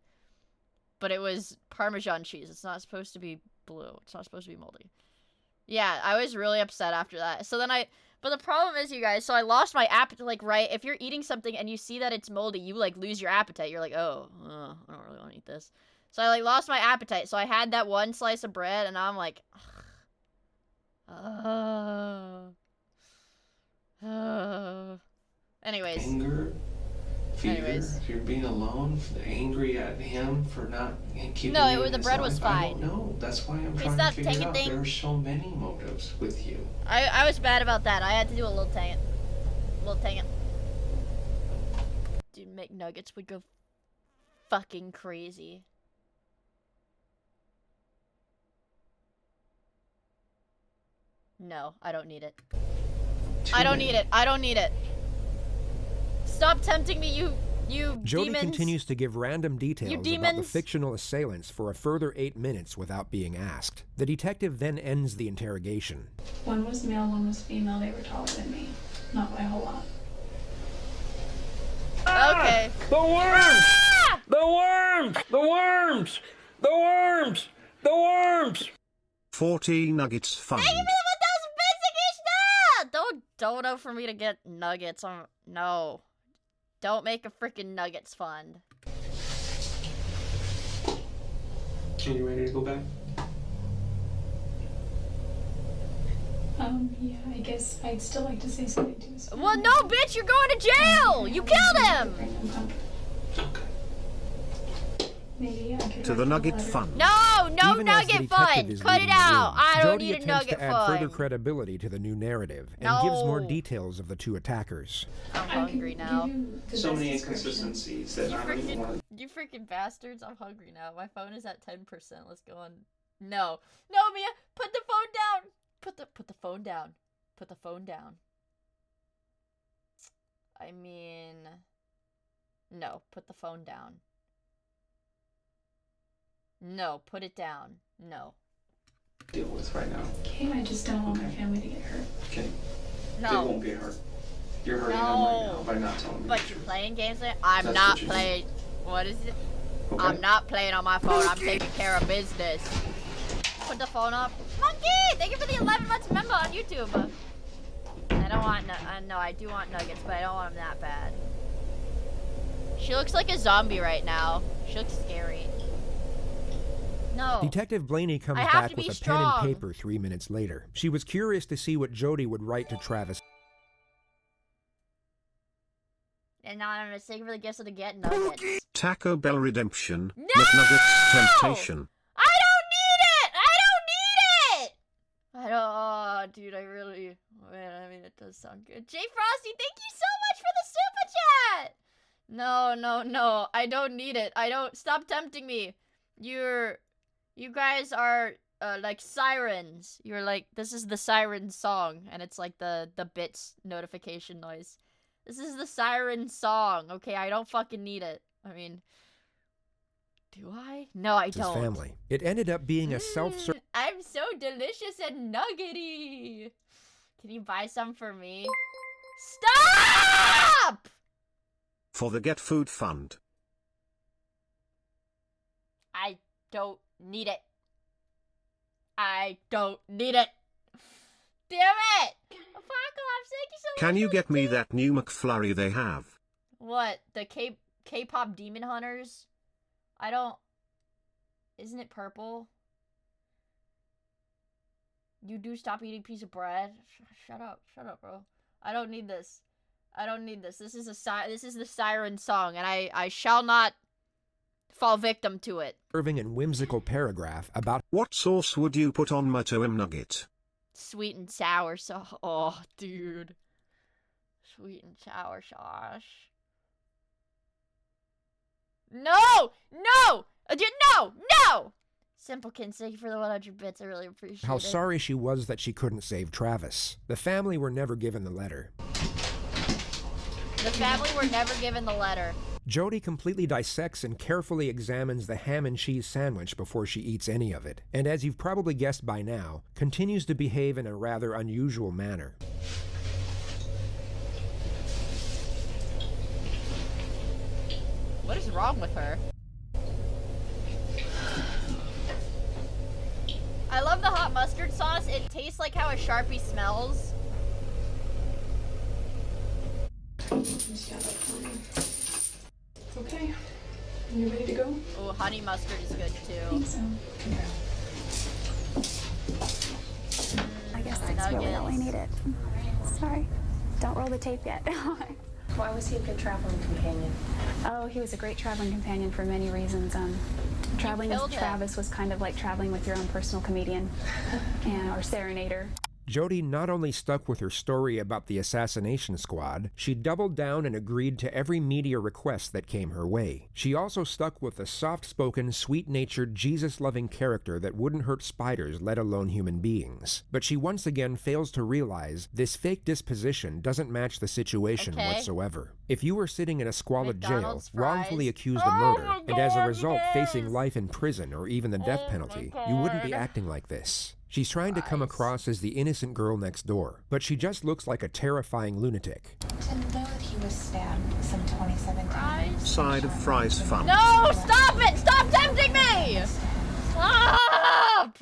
But it was Parmesan cheese. It's not supposed to be blue. It's not supposed to be moldy. Yeah, I was really upset after that. So then but the problem is, you guys, so I lost my appetite. Like, right, if you're eating something and you see that it's moldy, you, like, lose your appetite. You're like, oh, I don't really want to eat this. So I, like, lost my appetite. So I had that one slice of bread, and now I'm like, anyways. Anger, fever, Anyways. if you're being alone, angry at him for not keeping No, you in the his bread was life, I fine. don't know. That's why I'm It's trying that to figure tangy out. thing. There are so many motives with you. I was bad about that. I had to do a little tang it. Dude, McNuggets would go fucking crazy. No, I don't need it. I don't need it. I don't need it. Stop tempting me, you Jody demons. continues to give random details about the demons. fictional assailants for a further 8 minutes without being asked. The detective then ends the interrogation. One was male, one was female. They were taller than me. Not by a whole lot. Okay. The worms! The worms! The worms! The worms! The worms! 40 nuggets fund. Thank you for the 1,000 bits, Agishna! Don't dono for me to get nuggets. No. Don't make a freaking nuggets fund. Are you ready to go back? Yeah, I guess I'd still like to say something to his family. Well, no, bitch, you're going to jail! You killed him! Maybe I could To the write nugget letter. fund. No Even as the nugget detective fund! is Cut leaving it the out! room, I don't Jody need a attempts nugget to add further fund. credibility to the new narrative and gives more No. details of the two attackers. I'm hungry now. So many inconsistencies that I don't even want to. You freaking bastards, I'm hungry now. My phone is at 10%. Let's go on. No. No, Mia! Put the phone down! Put the phone down. Put the phone down. I mean... No, put the phone down. No, put it down. No. Deal with right now. Okay, I just don't want my family to get hurt. Okay. No. They won't get hurt. You're hurting them right now by not telling me. But you're playing games there? I'm That's not what you playing. What is it? Okay. I'm not playing on my phone. I'm taking care of business. Put the phone up. Monkey! Thank you for the 11 months member on YouTube. I don't want no, I do want nuggets, but I don't want them that bad. She looks like a zombie right now. She looks scary. No. Detective Blaney comes I have back to with be a strong. pen and paper 3 minutes later. She was curious to see what Jody would write to Travis. And now I'm gonna sing for the gifts of the get nuggets. Taco Bell Redemption. No! McNuggets Temptation. I don't need it! I don't need it! I don't, oh, dude, I really, man, I mean, it does sound good. Jay Frosty, thank you so much for the super chat! No, I don't need it. Stop tempting me. You guys are, like sirens. You're like, this is the siren song, and it's like the bits notification noise. This is the siren song, okay? I don't fucking need it. I mean, do I? No, I His don't. family. It ended up being a self-service. I'm so delicious and nuggety. Can you buy some for me? Stop! For the Get Food Fund. I don't need it. I don't need it. Damn it! Apocalypse, thank you so much. Can you get me that new McFlurry they have? What? The K-pop Demon Hunters? I don't... Isn't it purple? You do stop eating piece of bread? Shut up, bro. I don't need this. I don't need this. This is the siren song, and I shall not fall victim to it. And whimsical paragraph about what sauce would you put on my Toem nugget? Sweet and sour sauce. Oh, dude. Sweet and sour sauce. No! No! No! Simpleton, thank you for the 100 bits. I really appreciate how it. sorry she was that she couldn't save Travis. The family were never given the letter. The family were never given the letter. Jody completely dissects and carefully examines the ham and cheese sandwich before she eats any of it, and as you've probably guessed by now, continues to behave in a rather unusual manner. What is wrong with her? I love the hot mustard sauce. It tastes like how a Sharpie smells. Okay. You ready to go? Oh, honey mustard is good too. I think so. I guess that's really all I needed. Sorry. Don't roll the tape yet. Why was he a good traveling companion? Oh, he was a great traveling companion for many reasons. Traveling with Travis was kind of like traveling with your own personal comedian or serenader. Jody not only stuck with her story about the assassination squad, she doubled down and agreed to every media request that came her way. She also stuck with a soft-spoken, sweet-natured, Jesus-loving character that wouldn't hurt spiders, let alone human beings. But she once again fails to realize this fake disposition doesn't match the situation whatsoever. If you were sitting in a squalid jail, wrongfully accused of murder, and as a result facing life in prison or even the death penalty, you wouldn't be acting like this. She's trying to come across as the innocent girl next door, but she just looks like a terrifying lunatic. To know that he was stabbed some 27 times. Side of fries fun. No, stop it! Stop tempting me! Stop!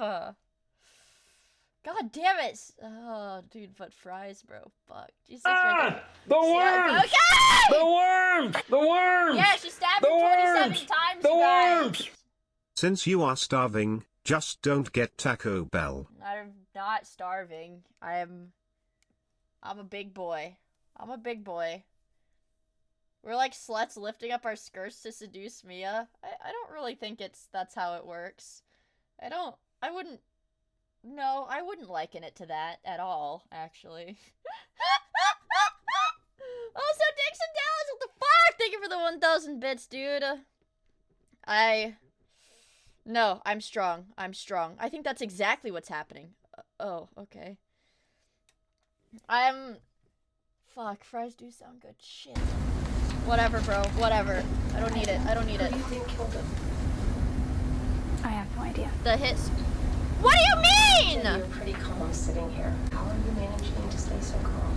God damn it! Oh, dude, but fries, bro. Fuck. Jesus. The worms! Okay! The worms! The worms! Yeah, she stabbed him 27 times, you guys. Since you are starving, just don't get Taco Bell. I'm not starving. I'm a big boy. I'm a big boy. We're like sluts lifting up our skirts to seduce Mia. I don't really think that's how it works. I wouldn't liken it to that at all, actually. Also, Dixon Dallas, what the fuck? Thank you for the 1,000 bits, dude. No, I'm strong. I'm strong. I think that's exactly what's happening. Oh, okay. Fuck, fries do sound good. Shit. Whatever, bro. Whatever. I don't need it. I don't need it. Who do you think killed him? I have no idea. The hits. What do you mean? You're pretty calm sitting here. How are you managing to stay so calm?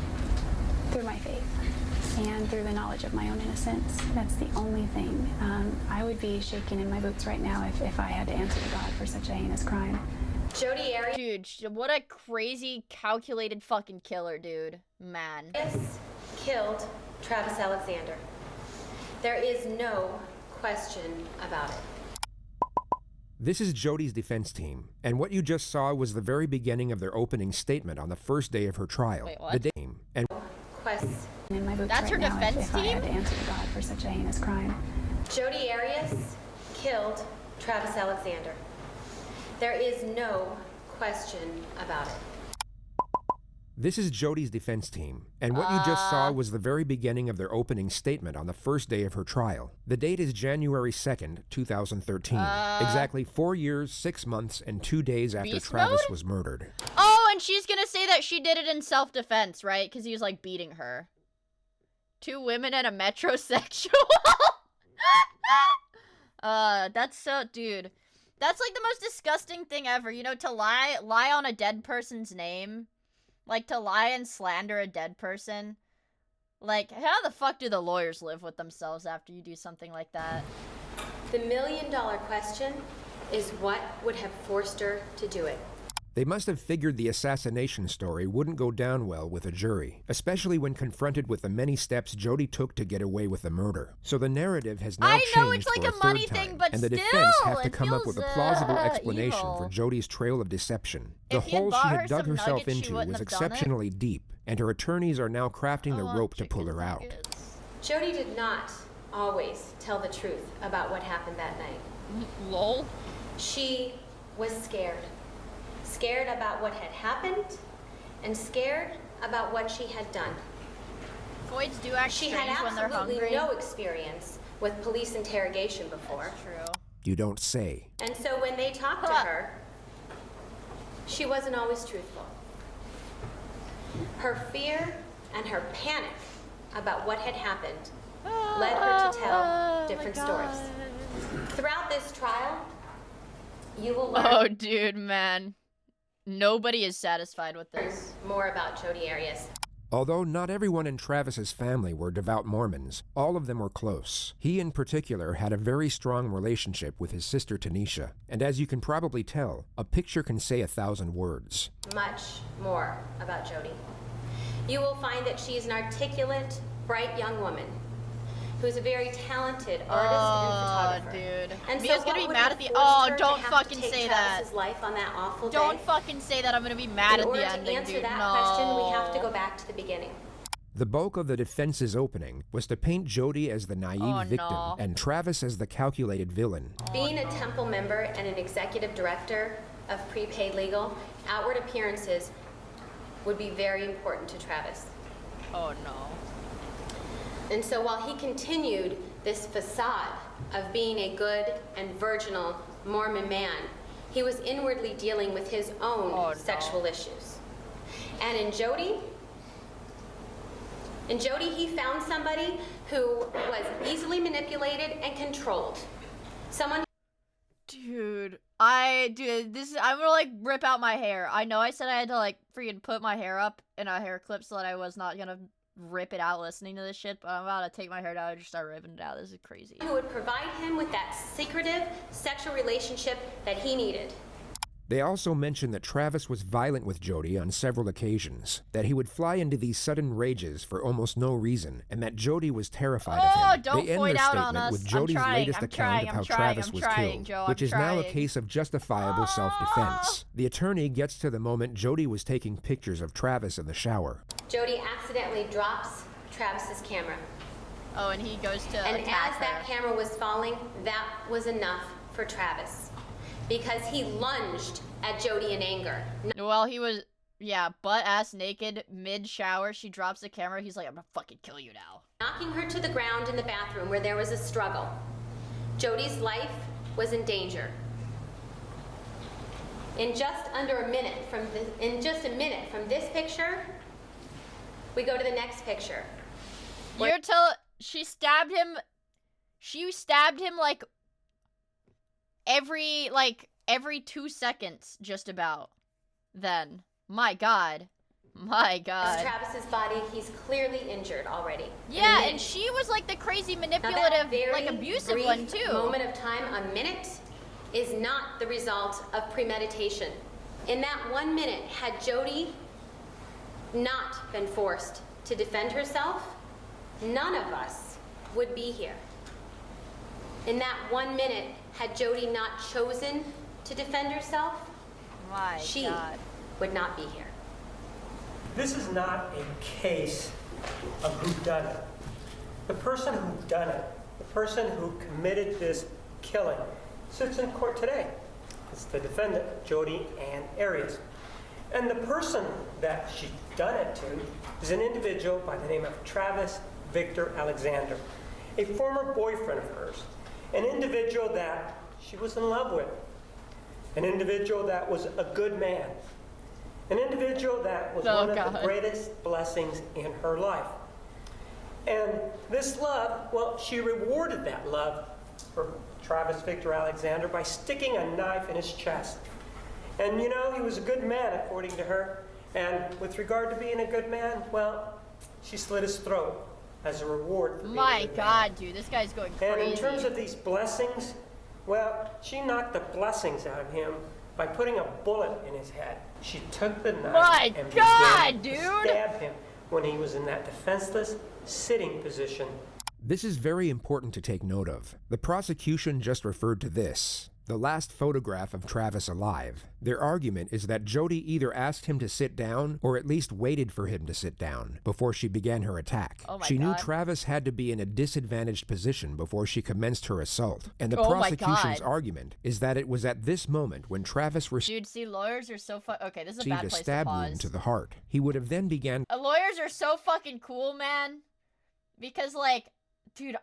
Through my faith and through the knowledge of my own innocence. That's the only thing. I would be shaking in my boots right now if I had to answer to God for such a heinous crime. Jody Arias. Dude, what a crazy, calculated fucking killer, dude. Man. Killed Travis Alexander. There is no question about it. This is Jody's defense team, and what you just saw was the very beginning of their opening statement on the first day of her trial. Wait, what? The game and In my boots That's right her now defense if I team? had to answer to God for such a heinous crime. Jody Arias killed Travis Alexander. There is no question about it. This is Jody's defense team, and what you just saw was the very beginning of their opening statement on the first day of her trial. The date is January 2nd, 2013, exactly 4 years, 6 months, and 2 days after Beast Travis mode? was murdered. Oh, and she's gonna say that she did it in self-defense, right? Because he was, like, beating her. 2 women and a metrosexual? That's so... Dude. That's, like, the most disgusting thing ever. You know, to lie on a dead person's name. Like, to lie and slander a dead person. Like, how the fuck do the lawyers live with themselves after you do something like that? The $1 million question is what would have forced her to do it. They must have figured the assassination story wouldn't go down well with a jury, especially when confronted with the many steps Jody took to get away with the murder. So the narrative has now changed it's like for a a money third thing, time, but and the still, defense have to it come up with a feels, plausible explanation evil. for Jody's trail of deception. The If he had hole she bought her had dug some herself nuggets, she into wouldn't was have done it. exceptionally deep, and her attorneys are now crafting the rope to pull her out. Jody did not always tell the truth about what happened that night. Lol. She was scared. Scared about what had happened, and scared about what she had done. Voids do act She strange had when they're absolutely hungry. no experience with police interrogation before. That's true. You don't say. And so when they talked to her, she wasn't always truthful. Her fear and her panic about what had happened led her to tell different stories. Throughout this trial, you will learn Oh, dude, man. Nobody is satisfied with this. more about Jody Arias. Although not everyone in Travis's family were devout Mormons, all of them were close. He in particular had a very strong relationship with his sister Tanisha, and as you can probably tell, a picture can say 1,000 words. Much more about Jody. You will find that she's an articulate, bright young woman who's a very talented artist and photographer. Dude. And Mia's so gonna what be would mad have at the- forced oh, her to don't have fucking to take say that. Travis's life on that awful Don't day? fucking say that. I'm gonna be mad In at order the to ending, answer dude. that No. question, we have to go back to the beginning. The bulk of the defense's opening was to paint Jody as the naive victim and Travis as the calculated villain. Being a temple member and an executive director of prepaid legal, outward appearances would be very important to Travis. Oh no. And so while he continued this facade of being a good and virginal Mormon man, he was inwardly dealing with his own sexual issues. And in Jody, he found somebody who was easily manipulated and controlled. Someone. Dude, I'm gonna like rip out my hair. I know I said I had to like freaking put my hair up in a hair clip so that I was not gonna rip it out listening to this shit, but I'm about to take my hair down and just start ripping it out. This is crazy. Who would provide him with that secretive sexual relationship that he needed. They also mentioned that Travis was violent with Jody on several occasions, that he would fly into these sudden rages for almost no reason, and that Jody was terrified of him. Don't they end point their out on statement us. with Jody's latest account of how Travis was killed, Joe, which is now a case of justifiable self-defense. The attorney gets to the moment Jody was taking pictures of Travis in the shower. Jody accidentally drops Travis's camera. Oh, and he goes to And attack as that camera was falling, that was enough for Travis. Because he lunged at Jody in anger. Well, he was, butt-ass naked, mid-shower. She drops the camera. He's like, I'm gonna fucking kill you now. Knocking her to the ground in the bathroom where there was a struggle. Jody's life was in danger. In just a minute from this picture, we go to the next picture. She stabbed him like every 2 seconds, just about. Then, my God. Travis's body, he's clearly injured already. Yeah, and she was like the crazy manipulative, like abusive one too. Moment of time, a minute, is not the result of premeditation. In that 1 minute, had Jody not been forced to defend herself, none of us would be here. In that 1 minute, had Jody not chosen to defend herself, she would not be here. This is not a case of whodunit. The person who done it, the person who committed this killing, sits in court today. It's the defendant, Jody Ann Arias. And the person that she done it to is an individual by the name of Travis Victor Alexander, a former boyfriend of hers, an individual that she was in love with, an individual that was a good man, an individual that was one of the greatest blessings in her life. And this love, well, she rewarded that love for Travis Victor Alexander by sticking a knife in his chest. And you know, he was a good man, according to her. And with regard to being a good man, well, she slit his throat as a reward for being a good man. Dude, this guy's going crazy. And in terms of these blessings, well, she knocked the blessings out of him by putting a bullet in his head. She took the knife and began to stab him when he was in that defenseless sitting position. This is very important to take note of. The prosecution just referred to this, the last photograph of Travis alive. Their argument is that Jody either asked him to sit down or at least waited for him to sit down before she began her attack. She knew Travis had to be in a disadvantaged position before she commenced her assault. And the prosecution's argument is that it was at this moment when Travis Dude, see, lawyers are so okay, this is a bad place to stab pause. wound to the heart. He would have then began. Lawyers are so fucking cool, man. Because, like, dude,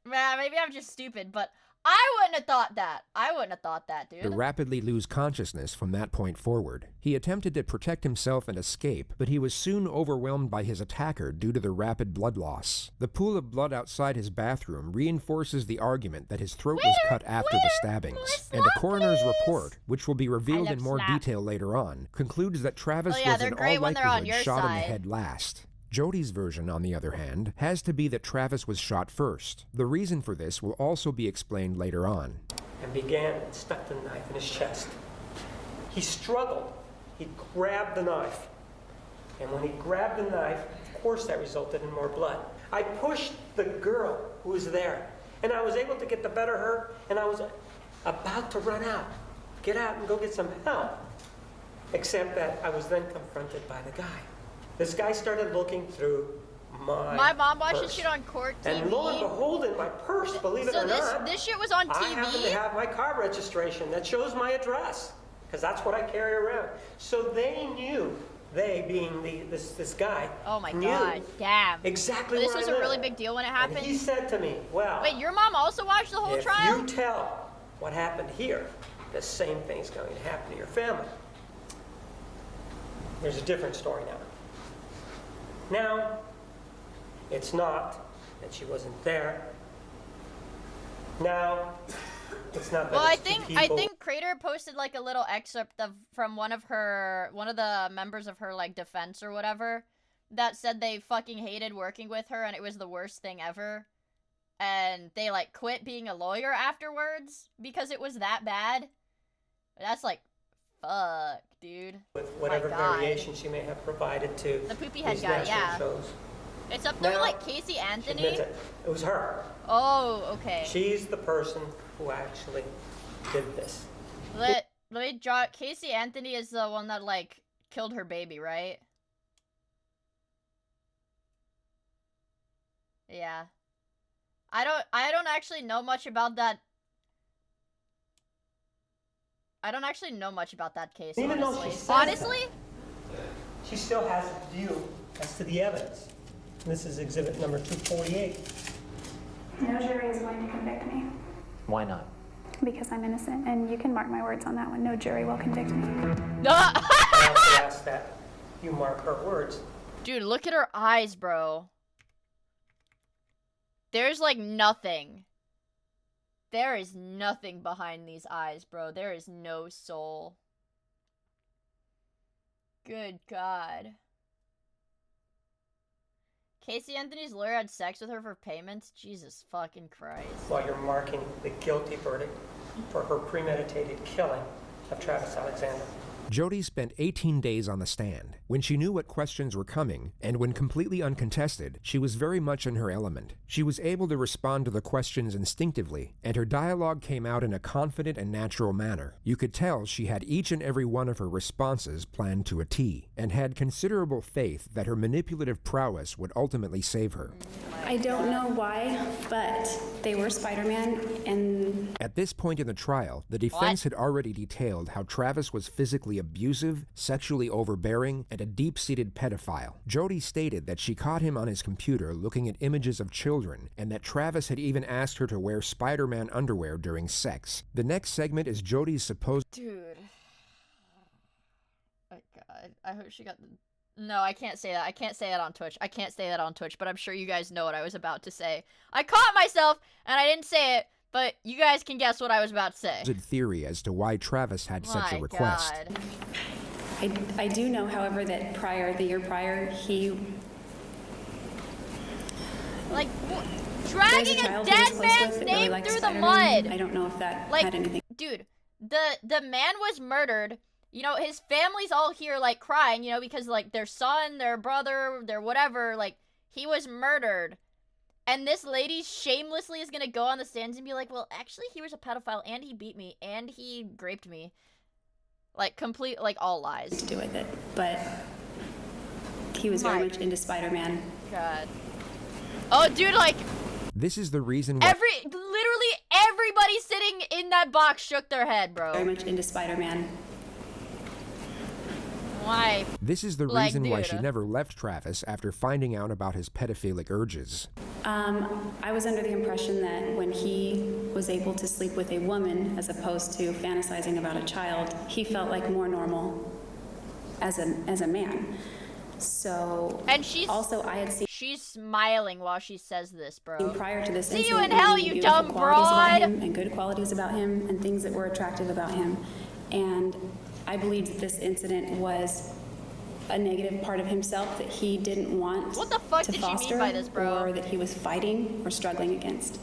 man, maybe I'm just stupid, but I wouldn't have thought that. Dude. To rapidly lose consciousness from that point forward. He attempted to protect himself and escape, but he was soon overwhelmed by his attacker due to the rapid blood loss. The pool of blood outside his bathroom reinforces the argument that his throat was cut after the stabbings. And a coroner's report, which will be revealed in more detail later on, concludes that Travis was in all likelihood shot in the head last. Jody's version, on the other hand, has to be that Travis was shot first. The reason for this will also be explained later on. And began and stuck the knife in his chest. He struggled. He grabbed the knife. And when he grabbed the knife, of course that resulted in more blood. I pushed the girl who was there, and I was able to get the better of her, and I was about to run out, get out and go get some help. Except that I was then confronted by the guy. This guy started looking through My mom watches purse. shit on court TV. And lo and behold, in my purse, believe it or not, this shit was on TV? I happen to have my car registration that shows my address, because that's what I carry around. So they knew, they being this guy, oh my knew god, damn. exactly This where was I a lived. really big deal when it happened? And he said to me, well... Wait, your mom also watched the whole trial? If you tell what happened here, the same thing's going to happen to your family. There's a different story now. Now, it's not that she wasn't there. Now, it's not that Well, it's I think Crater posted like a little excerpt from one of the members of her like defense or whatever that said they fucking hated working with her and it was the worst thing ever. And they like quit being a lawyer afterwards because it was that bad. That's like, fuck, dude. With whatever variation she may have provided to the poopy head these guy, national yeah. shows. It's up there Now, with like Casey Anthony. She admits it. It was her. Oh, okay. She's the person who actually did this. Let me draw. Casey Anthony is the one that like killed her baby, right? Yeah. I don't actually know much about that. I don't actually know much about that case. Even though honestly. she says Honestly? that, she still has a view as to the evidence. And this is exhibit number 248. No jury is going to convict me Why not? because I'm innocent, and you can mark my words on that one. No jury will convict me. I also ask that you mark her words. Dude, look at her eyes, bro. There's like nothing. There is nothing behind these eyes, bro. There is no soul. Good God. Casey Anthony's lawyer had sex with her for payments? Jesus fucking Christ. While you're marking the guilty verdict for her premeditated killing of Travis Alexander. Jody spent 18 days on the stand. When she knew what questions were coming, and when completely uncontested, she was very much in her element. She was able to respond to the questions instinctively, and her dialogue came out in a confident and natural manner. You could tell she had each and every one of her responses planned to a T, and had considerable faith that her manipulative prowess would ultimately save her. I don't know why, but they were Spider-Man, and... At this point in the trial, the defense had already detailed how Travis was physically abusive, sexually overbearing, and a deep-seated pedophile. Jody stated that she caught him on his computer looking at images of children, and that Travis had even asked her to wear Spider-Man underwear during sex. The next segment is Jody's supposed— Dude. Oh God, I hope she got the... No, I can't say that. I can't say that on Twitch. I can't say that on Twitch, but I'm sure you guys know what I was about to say. I caught myself, and I didn't say it, but you guys can guess what I was about to say. theory as to why Travis had such a request. God. I do know, however, that the year prior, he... Like, dragging a dead man's name through the mud! I don't know if that like, had anything... Dude, the man was murdered. You know, his family's all here, like, crying, you know, because, like, their son, their brother, their whatever, like, he was murdered. And this lady shamelessly is gonna go on the stands and be like, well, actually, he was a pedophile, and he beat me, and he raped me. Like, complete, like, all lies. To do with it, but he was very much into Spider-Man. God. Oh, dude, like... This is the reason why— Literally everybody sitting in that box shook their head, bro. Very much into Spider-Man. Why? This is the Like, reason why dude. she never left Travis after finding out about his pedophilic urges. I was under the impression that when he was able to sleep with a woman as opposed to fantasizing about a child, he felt like more normal as a man. So, and she's also I had seen. She's smiling while she says this, bro. Prior to this See you incident, in hell, many you beautiful dumb qualities about broad. him and good qualities about him and things that were attractive about him, and I believed that this incident was a negative part of himself that he didn't want What the fuck to did she mean foster, by this, bro? or that he was fighting or struggling against,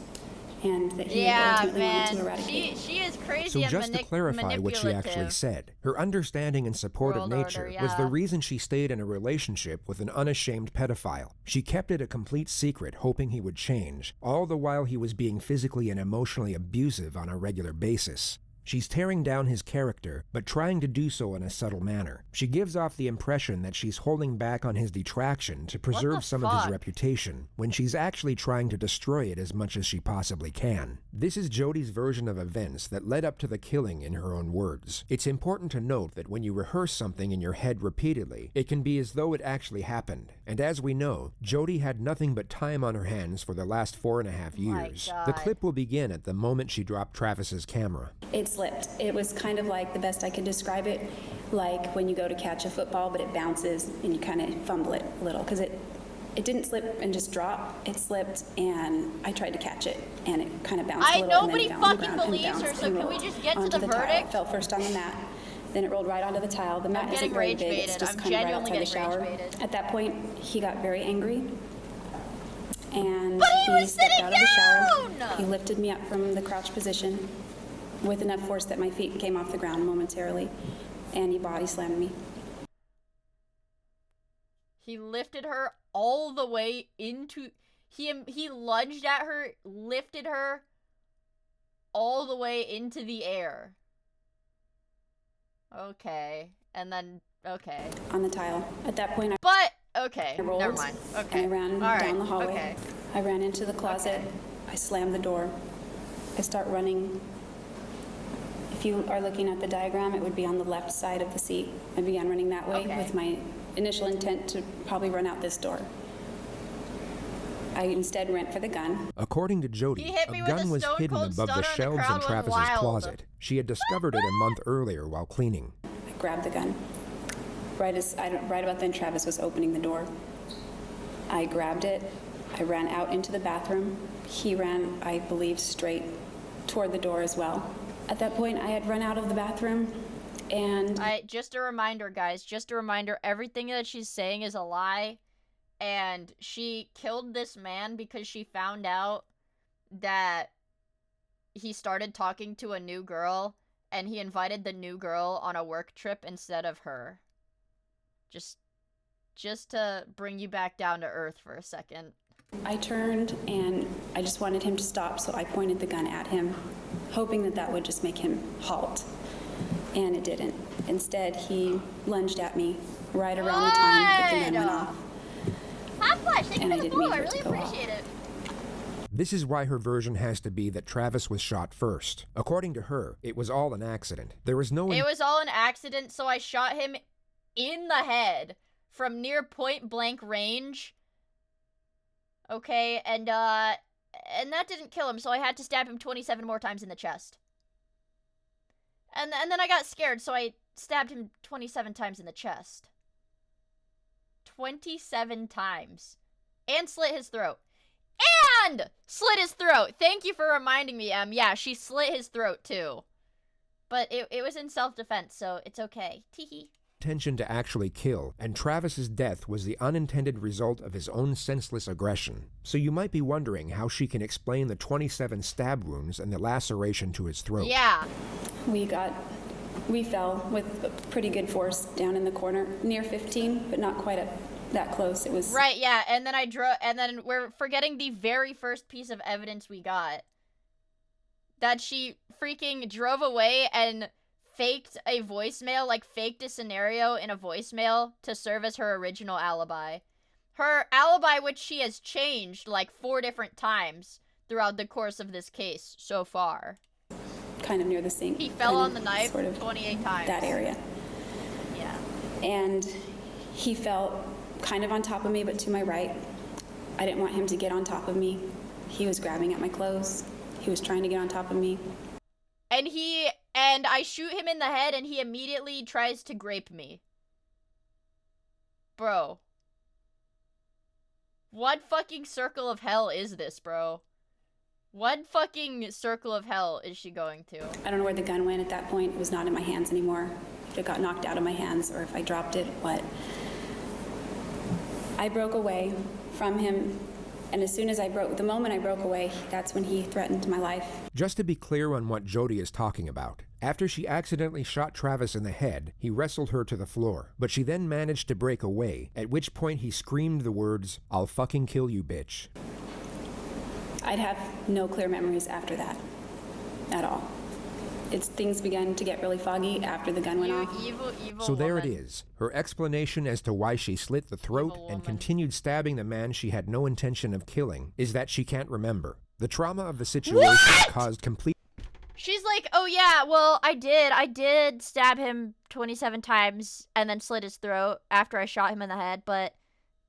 and that he Yeah, ultimately wanted to man. eradicate. She is crazy So and just to clarify what she actually said, her understanding and support of World order, nature yeah. was the reason she stayed in a relationship with an unashamed pedophile. She kept it a complete secret, hoping he would change, all the while he was being physically and emotionally abusive on a regular basis. She's tearing down his character, but trying to do so in a subtle manner. She gives off the impression that she's holding back on his detraction to preserve some of his reputation, when she's actually trying to destroy it as much as she possibly can. This is Jodi's version of events that led up to the killing in her own words. It's important to note that when you rehearse something in your head repeatedly, it can be as though it actually happened. And as we know, Jodi had nothing but time on her hands for the last 4.5 years. The clip will begin at the moment she dropped Travis's camera. It slipped. It was kind of like, the best I could describe it, like when you go to catch a football but it bounces and you kind of fumble it a little, because it didn't slip and just drop. It slipped and I tried to catch it and it kind of bounced a little. Nobody fucking believes her, so can we just get to the verdict? It fell first on the mat, then it rolled right onto the tile. The mat isn't very big, it's just kind of right outside the shower. At that point, he got very angry and he stepped out of the shower. He lifted me up from the crouch position with enough force that my feet came off the ground momentarily, and he body slammed me. He lifted her all the way into... He lunged at her, lifted her all the way into the air. Okay. And then... Okay. On the tile. At that point, okay, I rolled, never mind. Okay. And I ran down the hallway. Okay. I ran into the closet. I slammed the door. I start running. If you are looking at the diagram, it would be on the left side of the seat. I began running that way with my initial intent to probably run out this door. I instead went for the gun. According to Jodi, a gun was hidden above the shelves in Travis's closet. She had discovered it a month earlier while cleaning. I grabbed the gun. Right about then, Travis was opening the door. I grabbed it. I ran out into the bathroom. He ran, I believe, straight toward the door as well. At that point, I had run out of the bathroom, and... Just a reminder, guys, just a reminder, everything that she's saying is a lie, and she killed this man because she found out that he started talking to a new girl, and he invited the new girl on a work trip instead of her. Just to bring you back down to earth for a second. I turned and I just wanted him to stop, so I pointed the gun at him, hoping that that would just make him halt. And it didn't. Instead, he lunged at me right around the time that the gun went off. Hot flash, thank you for the follow, I really appreciate appreciate it. This is why her version has to be that Travis was shot first. According to her, it was all an accident. There was no... It was all an accident, so I shot him in the head from near point blank range. Okay, and that didn't kill him, so I had to stab him 27 more times in the chest. And then I got scared, so I stabbed him 27 times in the chest. 27 times. And slit his throat. And slit his throat! Thank you for reminding me, Em. Yeah, she slit his throat, too. But it was in self-defense, so it's okay. Teehee. Intention to actually kill, and Travis's death was the unintended result of his own senseless aggression. So you might be wondering how she can explain the 27 stab wounds and the laceration to his throat. Yeah. We fell with pretty good force down in the corner, near 15, but not quite that close. It was... Right, yeah, and then we're forgetting the very first piece of evidence we got. That she freaking drove away and faked a voicemail, like faked a scenario in a voicemail to serve as her original alibi. Her alibi, which she has changed like 4 different times throughout the course of this case so far. Kind of near the sink. He fell on the knife sort of 28 times. That area. Yeah. And he fell kind of on top of me, but to my right. I didn't want him to get on top of me. He was grabbing at my clothes. He was trying to get on top of me. And I shoot him in the head and he immediately tries to grape me. Bro. What fucking circle of hell is this, bro? What fucking circle of hell is she going to? I don't know where the gun went at that point. It was not in my hands anymore. If it got knocked out of my hands or if I dropped it, what? I broke away from him. And as soon as the moment I broke away, that's when he threatened my life. Just to be clear on what Jodi is talking about, after she accidentally shot Travis in the head, he wrestled her to the floor, but she then managed to break away, at which point he screamed the words, "I'll fucking kill you, bitch." I'd have no clear memories after that, at all. things began to get really foggy after the gun went off. Evil So there woman. it is, her explanation as to why she slit the throat and continued stabbing the man she had no intention of killing is that she can't remember. The trauma of the situation caused complete... She's like, oh yeah, well, I did stab him 27 times and then slit his throat after I shot him in the head, but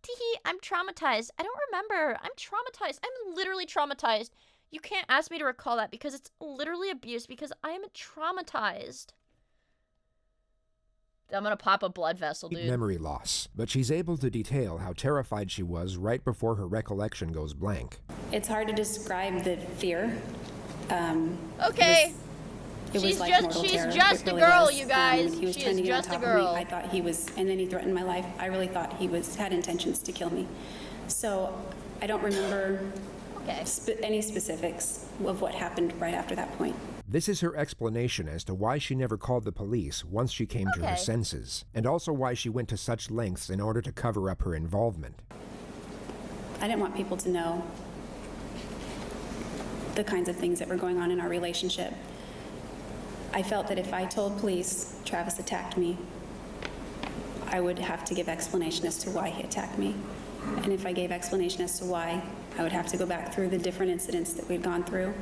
teehee, I'm traumatized. I don't remember. I'm traumatized. I'm literally traumatized. You can't ask me to recall that because it's literally abuse because I am traumatized. I'm gonna pop a blood vessel, dude. memory loss, but she's able to detail how terrified she was right before her recollection goes blank. It's hard to describe the fear. Okay. It She's was like just mortal terror. just It a really girl, was. you guys. He was She trying is to get on just a top girl. of me. I thought he was, and then he threatened my life. I really thought he had intentions to kill me. So I don't remember any specifics of what happened right after that point. This is her explanation as to why she never called the police once she came to her senses, and also why she went to such lengths in order to cover up her involvement. I didn't want people to know the kinds of things that were going on in our relationship. I felt that if I told police Travis attacked me, I would have to give explanation as to why he attacked me. And if I gave explanation as to why, I would have to go back through the different incidents that we'd gone through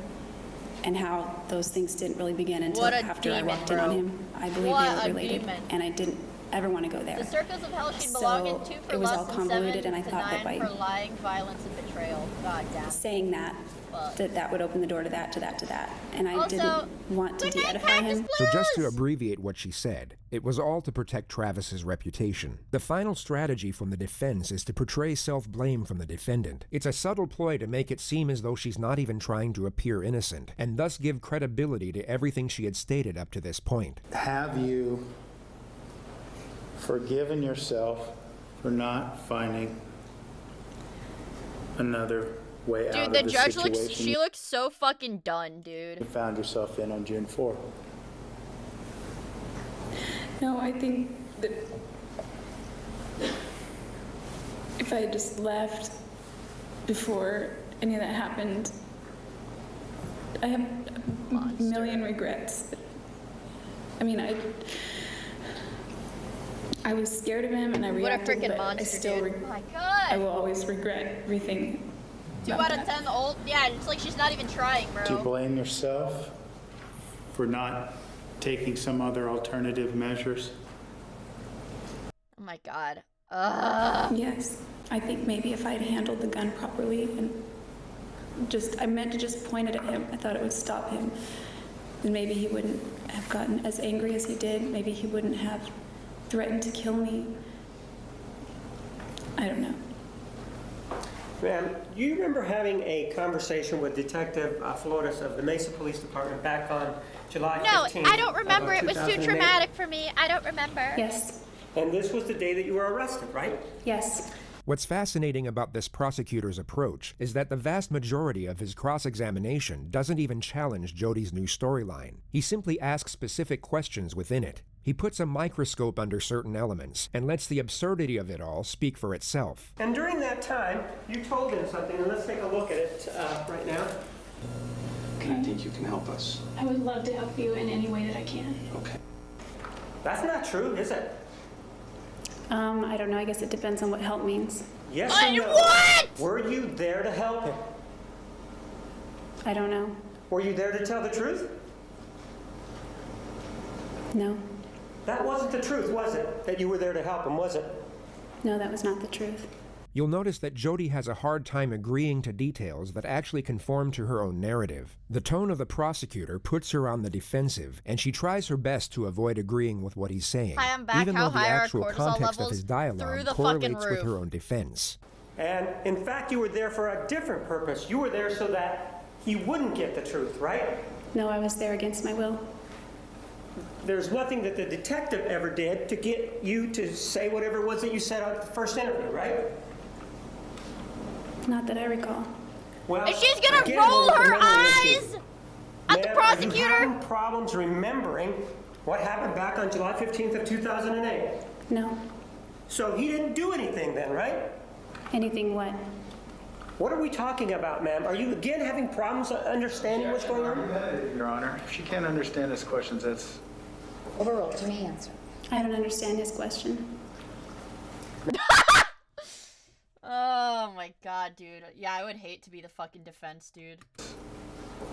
and how those things didn't really begin until after I walked in on him. I believe they were related, and I didn't ever want to go there. The circles of hell she'd belong in, 2 for it was lust all and convoluted, 7 and I to thought 9 that by for lying, violence, and betrayal. God damn. saying that would open the door to that, and I didn't want to de-edify him. So just to abbreviate what she said, it was all to protect Travis's reputation. The final strategy from the defense is to portray self-blame from the defendant. It's a subtle ploy to make it seem as though she's not even trying to appear innocent, and thus give credibility to everything she had stated up to this point. Have you forgiven yourself for not finding another way out of Dude, the the judge situation she looks so fucking done, dude. you found yourself in on June 4th? No, I think that if I had just left before any of that happened, I have a million regrets. I mean, I was scared of him and I reacted, What a freaking but monster, I still dude. Oh my god. I will always regret everything. 2 out of 10 old. Yeah, it's like she's not even trying, bro. Do you blame yourself for not taking some other alternative measures? Oh my god. Yes, I think maybe if I had handled the gun properly and I meant to just point it at him. I thought it would stop him. And maybe he wouldn't have gotten as angry as he did. Maybe he wouldn't have threatened to kill me. I don't know. Ma'am, do you remember having a conversation with Detective Flores of the Mesa Police Department back on July 15th? No, I don't remember. It was too 2008? traumatic for me. I don't remember. Yes. And this was the day that you were arrested, right? Yes. What's fascinating about this prosecutor's approach is that the vast majority of his cross-examination doesn't even challenge Jody's new storyline. He simply asks specific questions within it. He puts a microscope under certain elements and lets the absurdity of it all speak for itself. And during that time, you told him something, and let's take a look at it right now. I think you can help us. I would love to help you in any way that I can. Okay. That's not true, is it? I don't know. I guess it depends on what help means. Yes or no? What? Were you there to help him? I don't know. Were you there to tell the truth? No. That wasn't the truth, was it? That you were there to help him, was it? No, that was not the truth. You'll notice that Jody has a hard time agreeing to details that actually conform to her own narrative. The tone of the prosecutor puts her on the defensive, and she tries her best to avoid agreeing with what he's saying, Hi, I'm back. even How though the high are our actual cortisol context of levels? his Through dialogue the fucking correlates with roof. her own defense. And in fact, you were there for a different purpose. You were there so that he wouldn't get the truth, right? No, I was there against my will. There's nothing that the detective ever did to get you to say whatever it was that you said at the first interview, right? Not that I recall. Well, And she's gonna again, roll we're her at the memory eyes issue. at the Ma'am, prosecutor. Are you having problems remembering what happened back on July 15th of 2008? No. So he didn't do anything then, right? Anything what? What are we talking about, ma'am? Are you again having problems understanding what's going on? Your Honor, if she can't understand his questions, that's... Overruled. You may answer. I don't understand his question. Oh my god, dude. Yeah, I would hate to be the fucking defense, dude.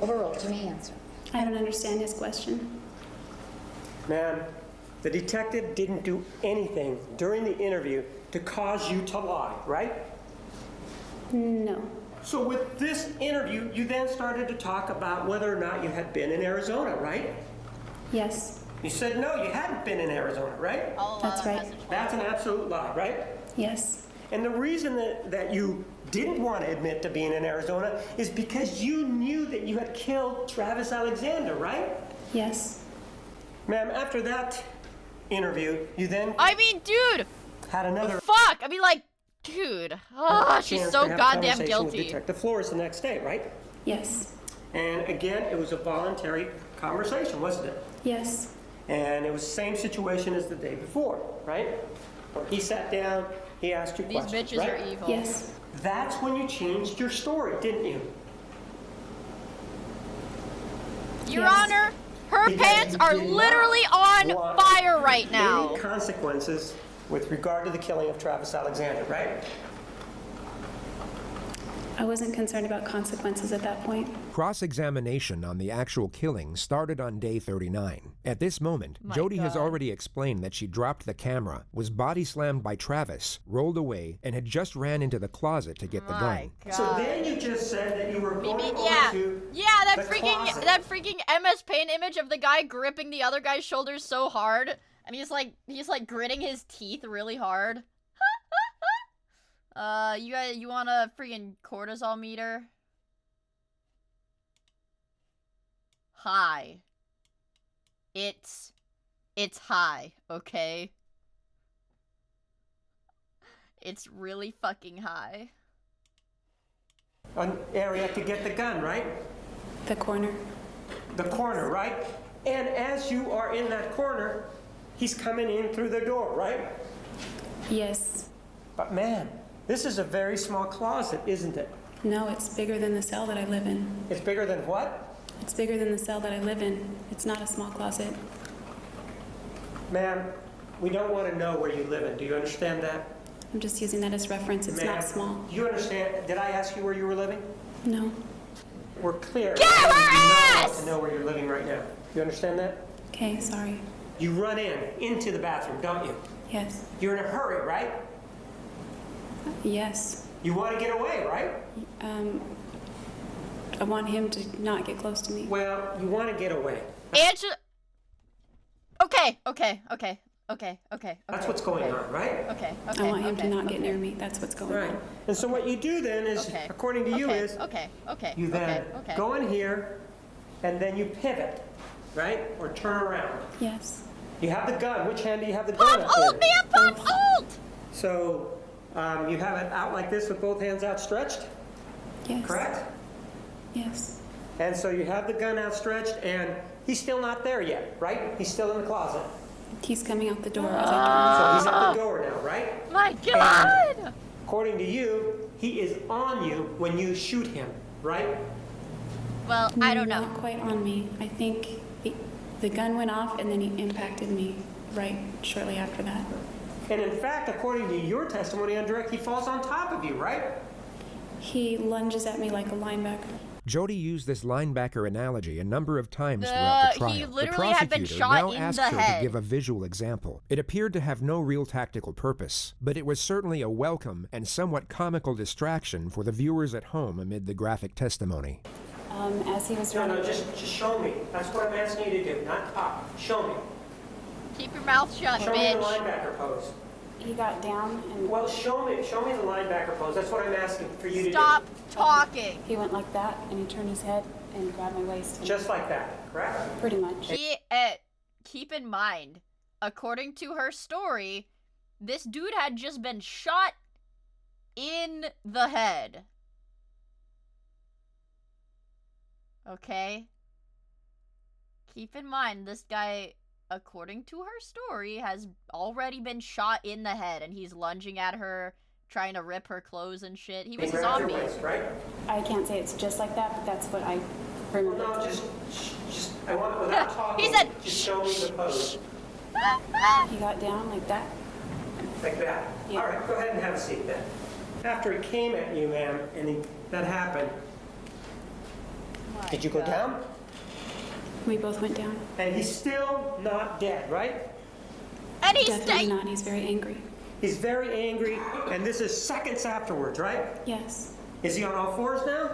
Overruled. You may answer. I don't understand his question. Ma'am, the detective didn't do anything during the interview to cause you to lie, right? No. So with this interview, you then started to talk about whether or not you had been in Arizona, right? Yes. You said no, you hadn't been in Arizona, right? That's right. That's an absolute lie, right? Yes. And the reason that you didn't want to admit to being in Arizona is because you knew that you had killed Travis Alexander, right? Yes. Ma'am, after that interview, you then... I mean, dude! Had another... Fuck! I mean, like, dude. Ah, she's chance so to have a goddamn conversation guilty. with Detective Flores the next day, right? Yes. And again, it was a voluntary conversation, wasn't it? Yes. And it was the same situation as the day before, right? He sat down, he asked you These questions, bitches right? are evil. Yes. That's when you changed your story, didn't you? Your Yes. Honor, her Because pants you are did literally not on want fire right now. Any consequences with regard to the killing of Travis Alexander, right? I wasn't concerned about consequences at that point. Cross-examination on the actual killing started on day 39. At this moment, My Jody has God. already explained that she dropped the camera, was body slammed by Travis, rolled away, and had just ran into the closet to get the gun. God. So then you just said that you were going over Yeah, to yeah, that the closet. that freaking MS Paint image of the guy gripping the other guy's shoulders so hard, and he's like gritting his teeth really hard. You want a freaking cortisol meter? High. It's high, okay? It's really fucking high. An area to get the gun, right? The corner. The corner, right? And as you are in that corner, he's coming in through the door, right? Yes. But man, this is a very small closet, isn't it? No, it's bigger than the cell that I live in. It's bigger than what? It's bigger than the cell that I live in. It's not a small closet. Ma'am, we don't want to know where you live in. Do you understand that? I'm just using that as reference. It's Ma'am, not small. Do you understand? Did I ask you where you were living? No. We're clear. Get her You do not ass! want to know where you're living right now. You understand that? Okay, sorry. You run into the bathroom, don't you? Yes. You're in a hurry, right? Yes. You want to get away, right? I want him to not get close to me. Well, you want to get away. Answer. Okay. That's what's going on, right? Okay. I want him to not get near me. That's what's going Right. on. And so what you do then is, according to you, is okay. you then okay. go in here and then you pivot, right? Or turn around. Yes. You have the gun. Which hand do you have the gun Pop up ult, in? man! Pop ult! So you have it out like this with both hands outstretched? Yes. Correct? Yes. And so you have the gun outstretched and he's still not there yet, right? He's still in the closet. He's coming out the door as So I he's at the door now, right? My God! And according to you, he is on you when you shoot him, right? Well, I don't know. Not quite on me. I think the gun went off and then he impacted me right shortly after that. And in fact, according to your testimony on direct, he falls on top of you, right? He lunges at me like a linebacker. Jody used this linebacker analogy a number of times throughout the trial. He The literally had been prosecutor shot now in asked the her head. to give a visual example. It appeared to have no real tactical purpose, but it was certainly a welcome and somewhat comical distraction for the viewers at home amid the graphic testimony. As he was No, running... just show me. That's what I'm asking you to do, not talk. Show me. Keep your mouth shut, Show me the bitch. linebacker pose. He got down and... Well, show me the linebacker pose. That's what I'm asking for you to do. Stop talking. He went like that and he turned his head and grabbed my waist. Just like that, correct? Pretty much. Keep in mind, according to her story, this dude had just been shot in the head. Okay? Keep in mind, this guy, according to her story, has already been shot in the head, and he's lunging at her, trying to rip her clothes and shit. He He was a grabbed your zombie. waist, right? I can't say it's just like that, but that's what I remember. No, just, I want, without talking, He said, just show me the pose. He got down like that. Like that? Yeah. All right, go ahead and have a seat then. After he came at you, ma'am, and that happened, did you go down? We both went down. And he's still not dead, right? And he's Definitely not. He's very angry. He's very angry, and this is seconds afterwards, right? Yes. Is he on all fours now?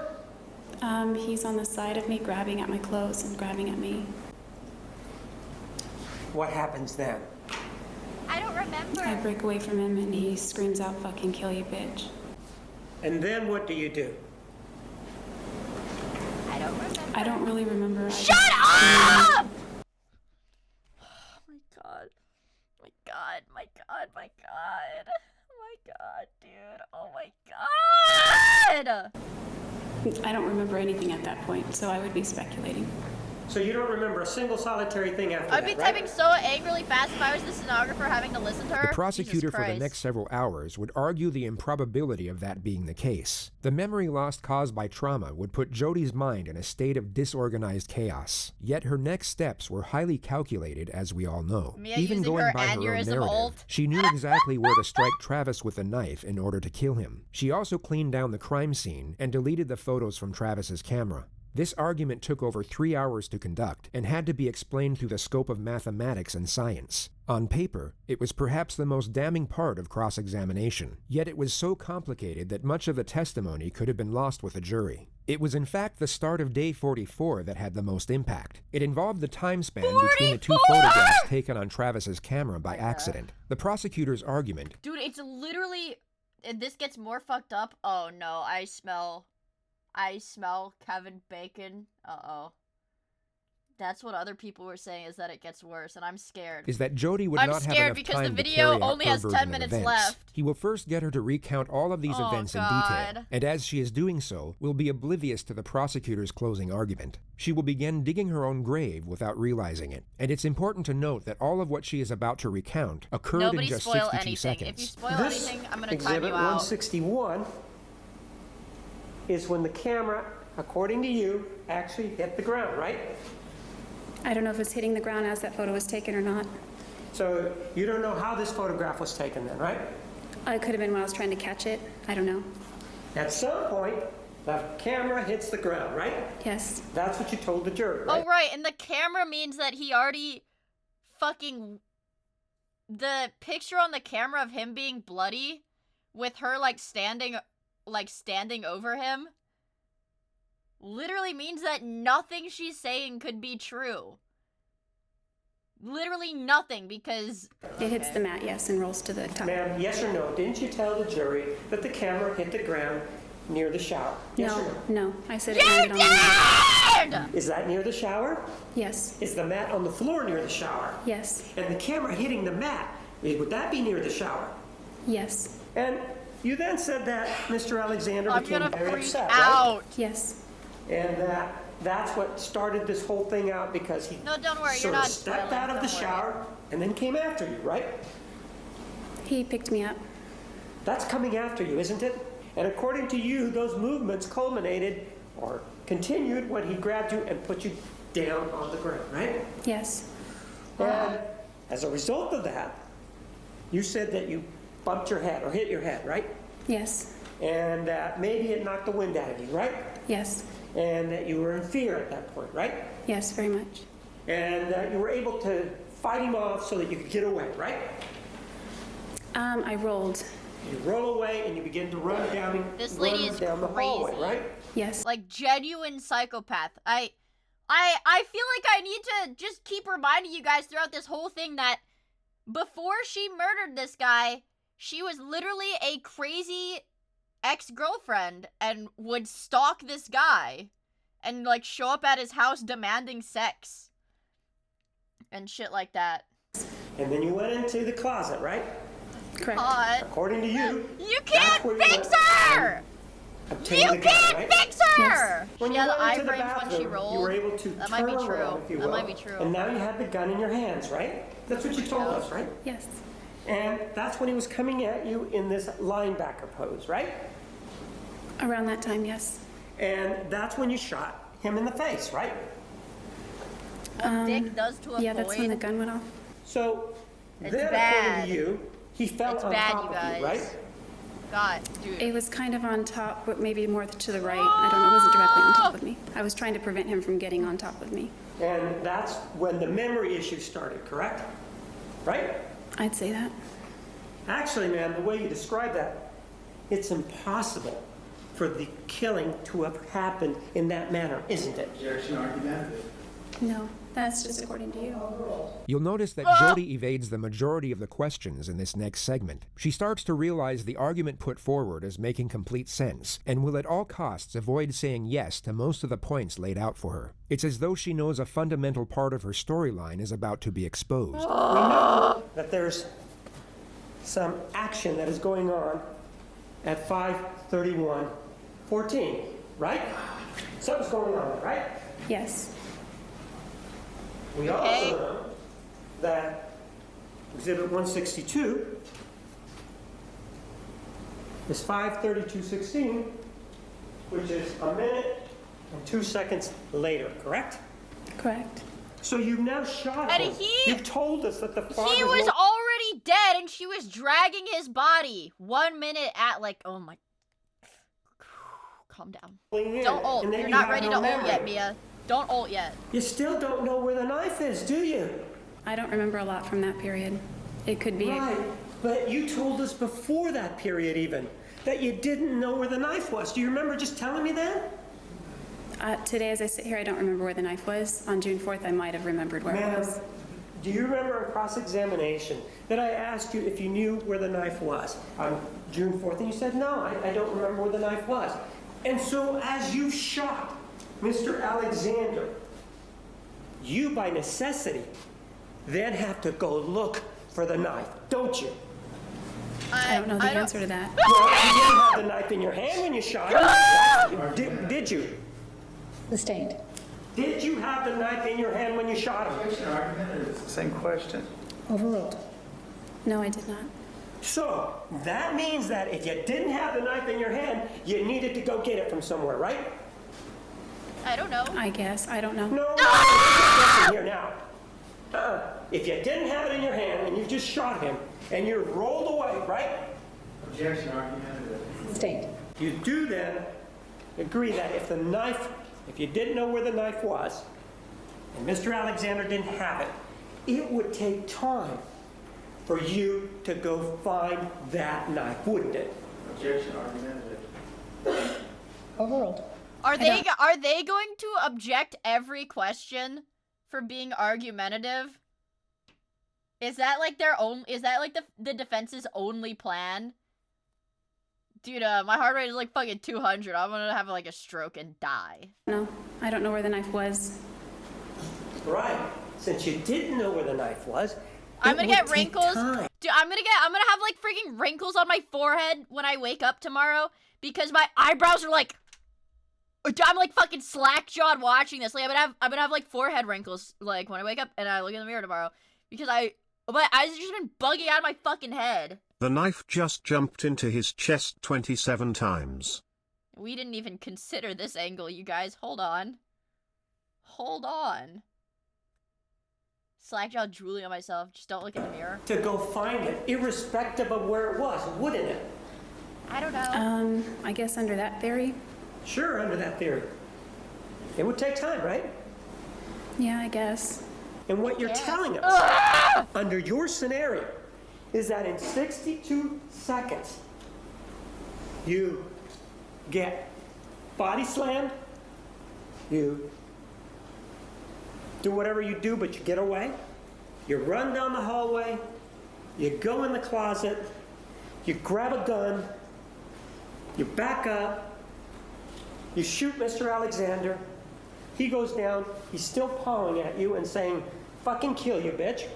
He's on the side of me, grabbing at my clothes and grabbing at me. What happens then? I don't remember. I break away from him and he screams out, "Fucking kill you, bitch." And then what do you do? I don't remember. I don't really remember. Shut up! Oh my god. My god, my god, my god. Oh my god, dude. Oh my god! I don't remember anything at that point, so I would be speculating. So you don't remember a single solitary thing after I'd that, be right? typing so angrily fast if I was the stenographer having to listen to her. The prosecutor Jesus for the Christ. next several hours would argue the improbability of that being the case. The memory loss caused by trauma would put Jody's mind in a state of disorganized chaos. Yet her next steps were highly calculated, as we all know. Mia Even using going her by her own aneurysm narrative, ult. she knew exactly where to strike Travis with a knife in order to kill him. She also cleaned down the crime scene and deleted the photos from Travis's camera. This argument took over 3 hours to conduct and had to be explained through the scope of mathematics and science. On paper, it was perhaps the most damning part of cross-examination, yet it was so complicated that much of the testimony could have been lost with a jury. It was in fact the start of day 44 that had the most impact. It involved the time span between the two photographs taken on Travis's camera by accident. The prosecutor's argument... Dude, it's literally... And this gets more fucked up. Oh no, I smell Kevin Bacon. Uh-oh. That's what other people were saying, is that it gets worse, and I'm scared. Is that Jody would I'm not have scared enough because time the to video carry out only her has version 10 of minutes events. left. He will first get her to recount all of these events in detail, and as she is doing so, will be oblivious to the prosecutor's closing argument. She will begin digging her own grave without realizing it. And it's important to note that all of what she is about to recount occurred Nobody in just spoil 62 anything. seconds. If you spoil This anything, I'm gonna time exhibit you out. 161 is when the camera, according to you, actually hit the ground, right? I don't know if it's hitting the ground as that photo was taken or not. So you don't know how this photograph was taken then, right? It could have been when I was trying to catch it. I don't know. At some point, the camera hits the ground, right? Yes. That's what you told the jury, right? Oh, right, and the camera means that he already fucking... The picture on the camera of him being bloody with her, like, standing over him literally means that nothing she's saying could be true. Literally nothing, because... It hits the mat, yes, and rolls to the top. Ma'am, yes or no? Didn't you tell the jury that the camera hit the ground near the shower? Yes or no? No. I said it landed on the mat. Is that near the shower? Yes. Is the mat on the floor near the shower? Yes. And the camera hitting the mat, would that be near the shower? Yes. And you then said that Mr. Alexander I'm became gonna very freak upset, out. right? Yes. And that's what started this whole thing out, because he No, don't worry, you're sort of not stepped spoiling, out of the don't worry. shower and then came after you, right? He picked me up. That's coming after you, isn't it? And according to you, those movements culminated or continued when he grabbed you and put you down on the ground, right? Yes. And as a result of that, you said that you bumped your head or hit your head, right? Yes. And maybe it knocked the wind out of you, right? Yes. And that you were in fear at that point, right? Yes, very much. And you were able to fight him off so that you could get away, right? I rolled. You roll away and you begin to run down, This lady run is down the hallway, crazy. right? Yes. Like, genuine psychopath. I feel like I need to just keep reminding you guys throughout this whole thing that before she murdered this guy, she was literally a crazy ex-girlfriend and would stalk this guy and, like, show up at his house demanding sex and shit like that. And then you went into the closet, right? Correct. According to you, You can't fix her! You can't fix her! When She you had went into the iframes when she bathroom, rolled. you were able to That turn might be true. around, if you That will, might be true. and now you had the gun in your hands, right? That's what you told us, right? Yes. And that's when he was coming at you in this linebacker pose, right? Around that time, yes. And that's when you shot him in the face, right? Dick does to avoid. Yeah, that's when the gun went off. So, It's then bad. according to you, he fell It's on bad, top you of guys. you, right? God, dude. It was kind of on top, but maybe more to the right. I don't know, it wasn't directly on top of me. I was trying to prevent him from getting on top of me. And that's when the memory issue started, correct? Right? I'd say that. Actually, ma'am, the way you describe that, it's impossible for the killing to have happened in that manner, isn't it? Objection, argumentative. No, that's just according to you. You'll notice that Jody evades the majority of the questions in this next segment. She starts to realize the argument put forward is making complete sense, and will at all costs avoid saying yes to most of the points laid out for her. It's as though she knows a fundamental part of her storyline is about to be exposed. We know that there's some action that is going on at 5:31:14, right? Something's going on, right? Yes. We also know that Exhibit 162 is 5:32:16, which is a minute and 2 seconds later, correct? Correct. So you've now shot And him. You've told us that the father He was already dead and she was dragging his body 1 minute at like, oh my. Calm down. Don't ult. and then You're you not have ready no to ult memory. yet, Mia. Don't ult yet. You still don't know where the knife is, do you? I don't remember a lot from that period. It could be. Right, but you told us before that period even that you didn't know where the knife was. Do you remember just telling me that? Today, as I sit here, I don't remember where the knife was. On June 4th, I might have remembered where it was. Do you remember in cross-examination that I asked you if you knew where the knife was on June 4th, and you said, no, I don't remember where the knife was. And so as you shot Mr. Alexander, you, by necessity, then have to go look for the knife, don't you? I don't know the answer to that. Well, you didn't have the knife in your hand when you shot him. Did you? Sustained. Did you have the knife in your hand when you shot him? Objection, argumentative. It's the same question. Overruled. No, I did not. So, that means that if you didn't have the knife in your hand, you needed to go get it from somewhere, right? I don't know. I guess. I don't know. No, listen here now. If you didn't have it in your hand and you just shot him and you rolled away, right? Objection, argumentative. Sustained. You do then agree that if you didn't know where the knife was, and Mr. Alexander didn't have it, it would take time for you to go find that knife, wouldn't it? Objection, argumentative. Overruled. Are they going to object every question for being argumentative? Is that like their own? Is that like the defense's only plan? Dude, my heart rate is like fucking 200. I'm gonna have like a stroke and die. No, I don't know where the knife was. Right. Since you didn't know where the knife was, I'm gonna get would take wrinkles. time. Dude, I'm gonna have like freaking wrinkles on my forehead when I wake up tomorrow because my eyebrows are like. I'm like fucking slack-jawed watching this. Like I'm gonna have like forehead wrinkles like when I wake up and I look in the mirror tomorrow because my eyes have just been bugging out of my fucking head. The knife just jumped into his chest 27 times. We didn't even consider this angle, you guys. Hold on. Hold on. Slack-jawed drooling on myself. Just don't look in the mirror. To go find it, irrespective of where it was, wouldn't it? I don't know. I guess under that theory. Sure, under that theory. It would take time, right? Yeah, I guess. And what you're telling us, under your scenario, is that in 62 seconds, you get body slammed, you do whatever you do, but you get away, you run down the hallway, you go in the closet, you grab a gun, you back up, you shoot Mr. Alexander, he goes down, he's still pawing at you and saying, fucking kill you, bitch.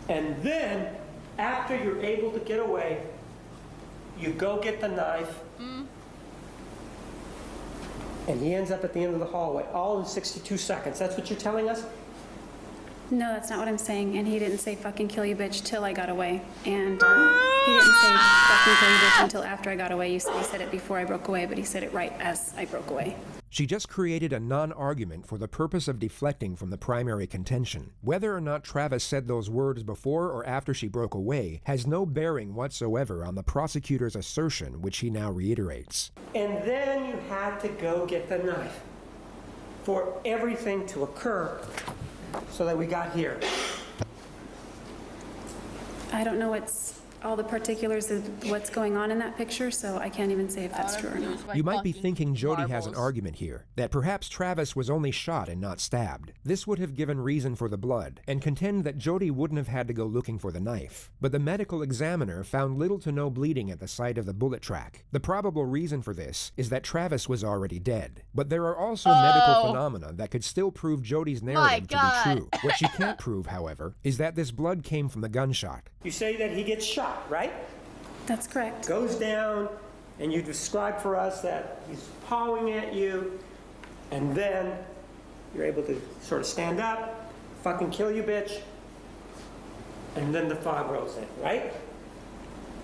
And then, after you're able to get away, you go get the knife, and he ends up at the end of the hallway, all in 62 seconds. That's what you're telling us? No, that's not what I'm saying. And he didn't say fucking kill you bitch till I got away. And he didn't say fucking kill you bitch until after I got away. You said he said it before I broke away, but he said it right as I broke away. She just created a non-argument for the purpose of deflecting from the primary contention. Whether or not Travis said those words before or after she broke away has no bearing whatsoever on the prosecutor's assertion, which he now reiterates. And then you had to go get the knife for everything to occur so that we got here. I don't know all the particulars of what's going on in that picture, so I can't even say if that's true or not. You might be thinking Jody has an argument here, that perhaps Travis was only shot and not stabbed. This would have given reason for the blood, and contend that Jody wouldn't have had to go looking for the knife. But the medical examiner found little to no bleeding at the site of the bullet track. The probable reason for this is that Travis was already dead. But there are also medical phenomena that could still prove Jody's narrative to be true. What she can't prove, however, is that this blood came from the gunshot. You say that he gets shot, right? That's correct. Goes down, and you describe for us that he's pawing at you, and then you're able to sort of stand up, fucking kill you, bitch, and then the fog rolls in, right?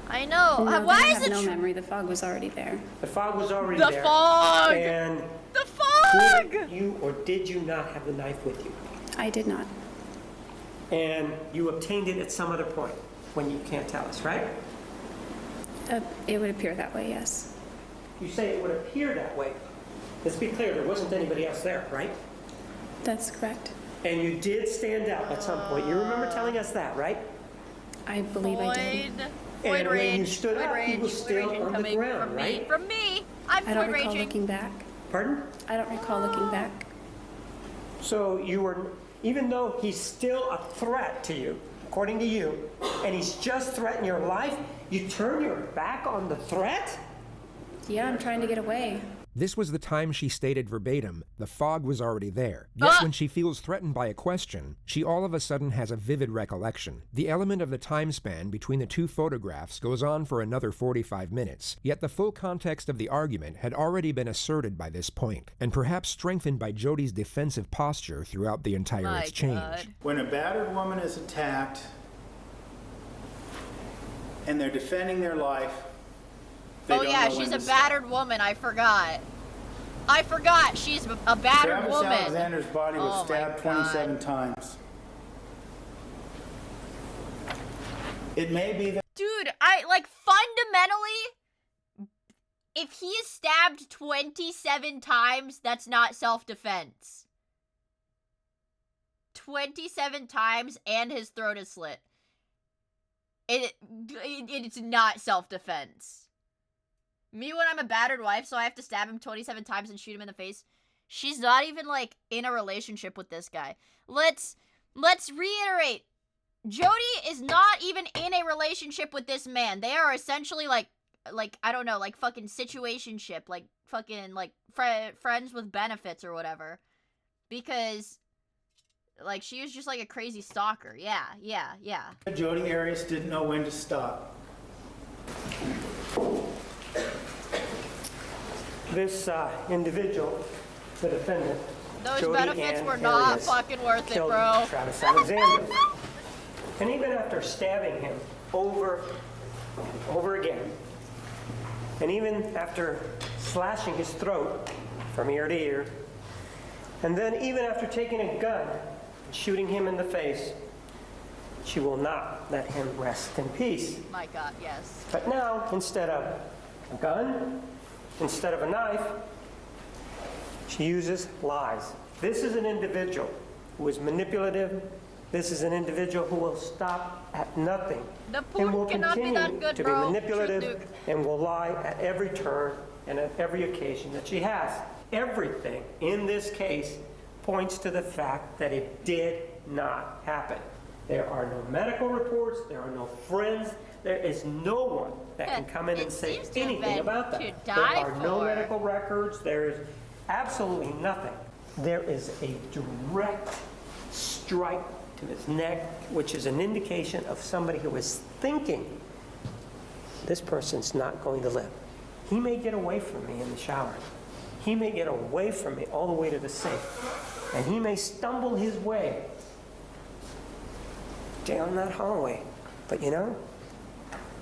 I know. No, Why I is have it no memory. The fog was already there. The fog was already The there. fog! And the fog! Did you or did you not have the knife with you? I did not. And you obtained it at some other point when you can't tell us, right? It would appear that way, yes. You say it would appear that way. Let's be clear, there wasn't anybody else there, right? That's correct. And you did stand up at some point. You remember telling us that, right? I believe I did. And when you stood up, he was still on the ground, right? From me. I'm I don't void recall raging. looking back. Pardon? I don't recall looking back. So you were, even though he's still a threat to you, according to you, and he's just threatened your life, you turn your back on the threat? Yeah, I'm trying to get away. This was the time she stated verbatim, the fog was already there. Yet when she feels threatened by a question, she all of a sudden has a vivid recollection. The element of the time span between the two photographs goes on for another 45 minutes, yet the full context of the argument had already been asserted by this point, and perhaps strengthened by Jody's defensive posture throughout the entire exchange. When a battered woman is attacked, and they're defending their life, Oh yeah, she's a battered woman. I forgot. She's a battered Travis woman. Alexander's body was stabbed 27 times. It may be that... Dude, fundamentally, if he is stabbed 27 times, that's not self-defense. 27 times and his throat is slit. It's not self-defense. Me when I'm a battered wife, so I have to stab him 27 times and shoot him in the face. She's not even, in a relationship with this guy. Let's reiterate. Jody is not even in a relationship with this man. They are essentially, I don't know, fucking situationship. Friends with benefits or whatever. Because, she was just, a crazy stalker. Yeah. Jody Arias didn't know when to stop. This individual, the defendant, those Jody benefits Ann were not Arias, fucking worth it, killed bro. Travis Alexander. And even after stabbing him over again, and even after slashing his throat from ear to ear, and then even after taking a gun and shooting him in the face, she will not let him rest in peace. My God, yes. But now, instead of a gun, instead of a knife, she uses lies. This is an individual who is manipulative. This is an individual who will stop at nothing and will continue to be manipulative and will lie at every turn and at every occasion that she has. Everything in this case points to the fact that it did not happen. There are no medical reports. There are no friends. There is no one that can come in and say anything about that. There are no medical records. There is absolutely nothing. There is a direct strike to his neck, which is an indication of somebody who is thinking, this person's not going to live. He may get away from me in the shower. He may get away from me all the way to the sink. And he may stumble his way down that hallway. But you know,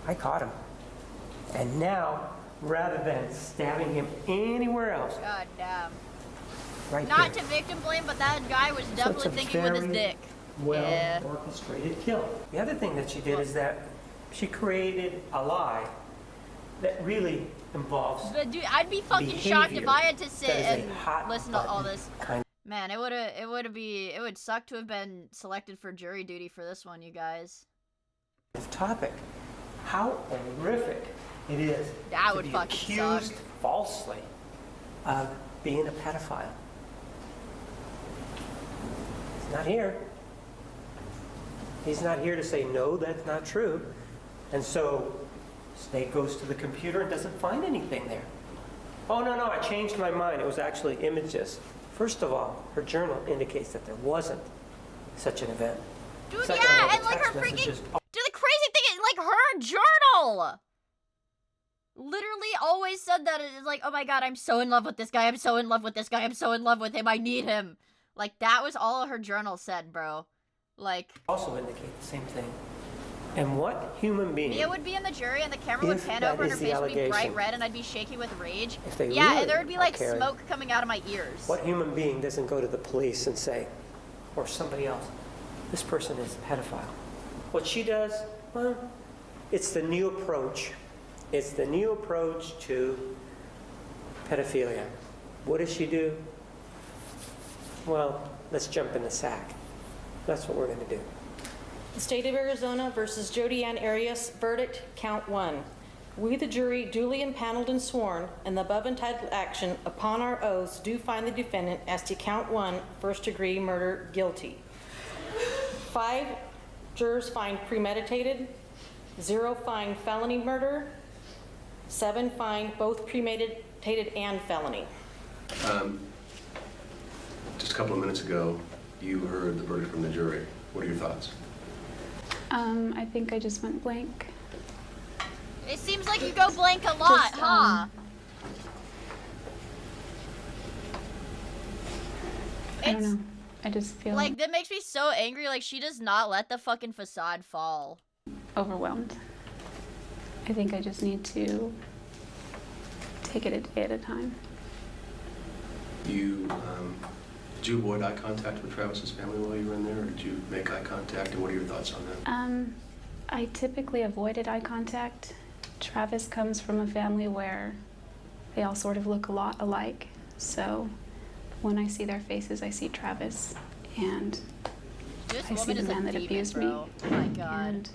I caught him. And now, rather than stabbing him anywhere else, God damn. right Not there. to victim blame, but that guy was definitely thinking with his dick. Well orchestrated kill. The other thing that she did is that she created a lie that really involves But dude, I'd be fucking shocked if behavior I had to sit that is a and hot listen to all button this. kind Man, it would suck to have been selected for jury duty for this one, you guys. of topic. How horrific it is That to would be fucking accused suck. falsely of being a pedophile. He's not here. He's not here to say, no, that's not true. And so Snake goes to the computer and doesn't find anything there. Oh, no, I changed my mind. It was actually images. First of all, her journal indicates that there wasn't such an event. Dude, Second of all, yeah, the and like text her freaking... messages- Dude, the crazy thing is, like, her journal! Literally always said that. It's like, oh my god, I'm so in love with this guy, I'm so in love with this guy, I'm so in love with him, I need him. Like, that was all her journal said, bro. Like... Also indicate the same thing. And what human being... Mia would be in the jury and the camera would If pan that over and her is the face would be bright allegation. red and I'd be shaky with rage. If they Yeah, really and there would be are like caring, smoke coming out of my ears. What human being doesn't go to the police and say, or somebody else, this person is a pedophile? What she does, well, it's the new approach. It's the new approach to pedophilia. What does she do? Well, let's jump in the sack. That's what we're going to do. The State of Arizona versus Jodi Ann Arias, verdict, count 1. We, the jury, duly impaneled and sworn, in the above entitled action, upon our oaths, do find the defendant as to count 1, first-degree murder, guilty. 5 jurors find premeditated, 0 find felony murder, 7 find both premeditated and felony. Just a couple of minutes ago, you heard the verdict from the jury. What are your thoughts? I think I just went blank. It seems like you go blank a lot, Just, huh? I don't know. I just feel Like, that makes me so angry. Like, she does not let the fucking facade fall. overwhelmed. I think I just need to take it a day at a time. Did you avoid eye contact with Travis's family while you were in there, or did you make eye contact, and what are your thoughts on that? I typically avoided eye contact. Travis comes from a family where they all sort of look a lot alike. So when I see their faces, I see Travis, and I see the man that abused me. Oh my god. And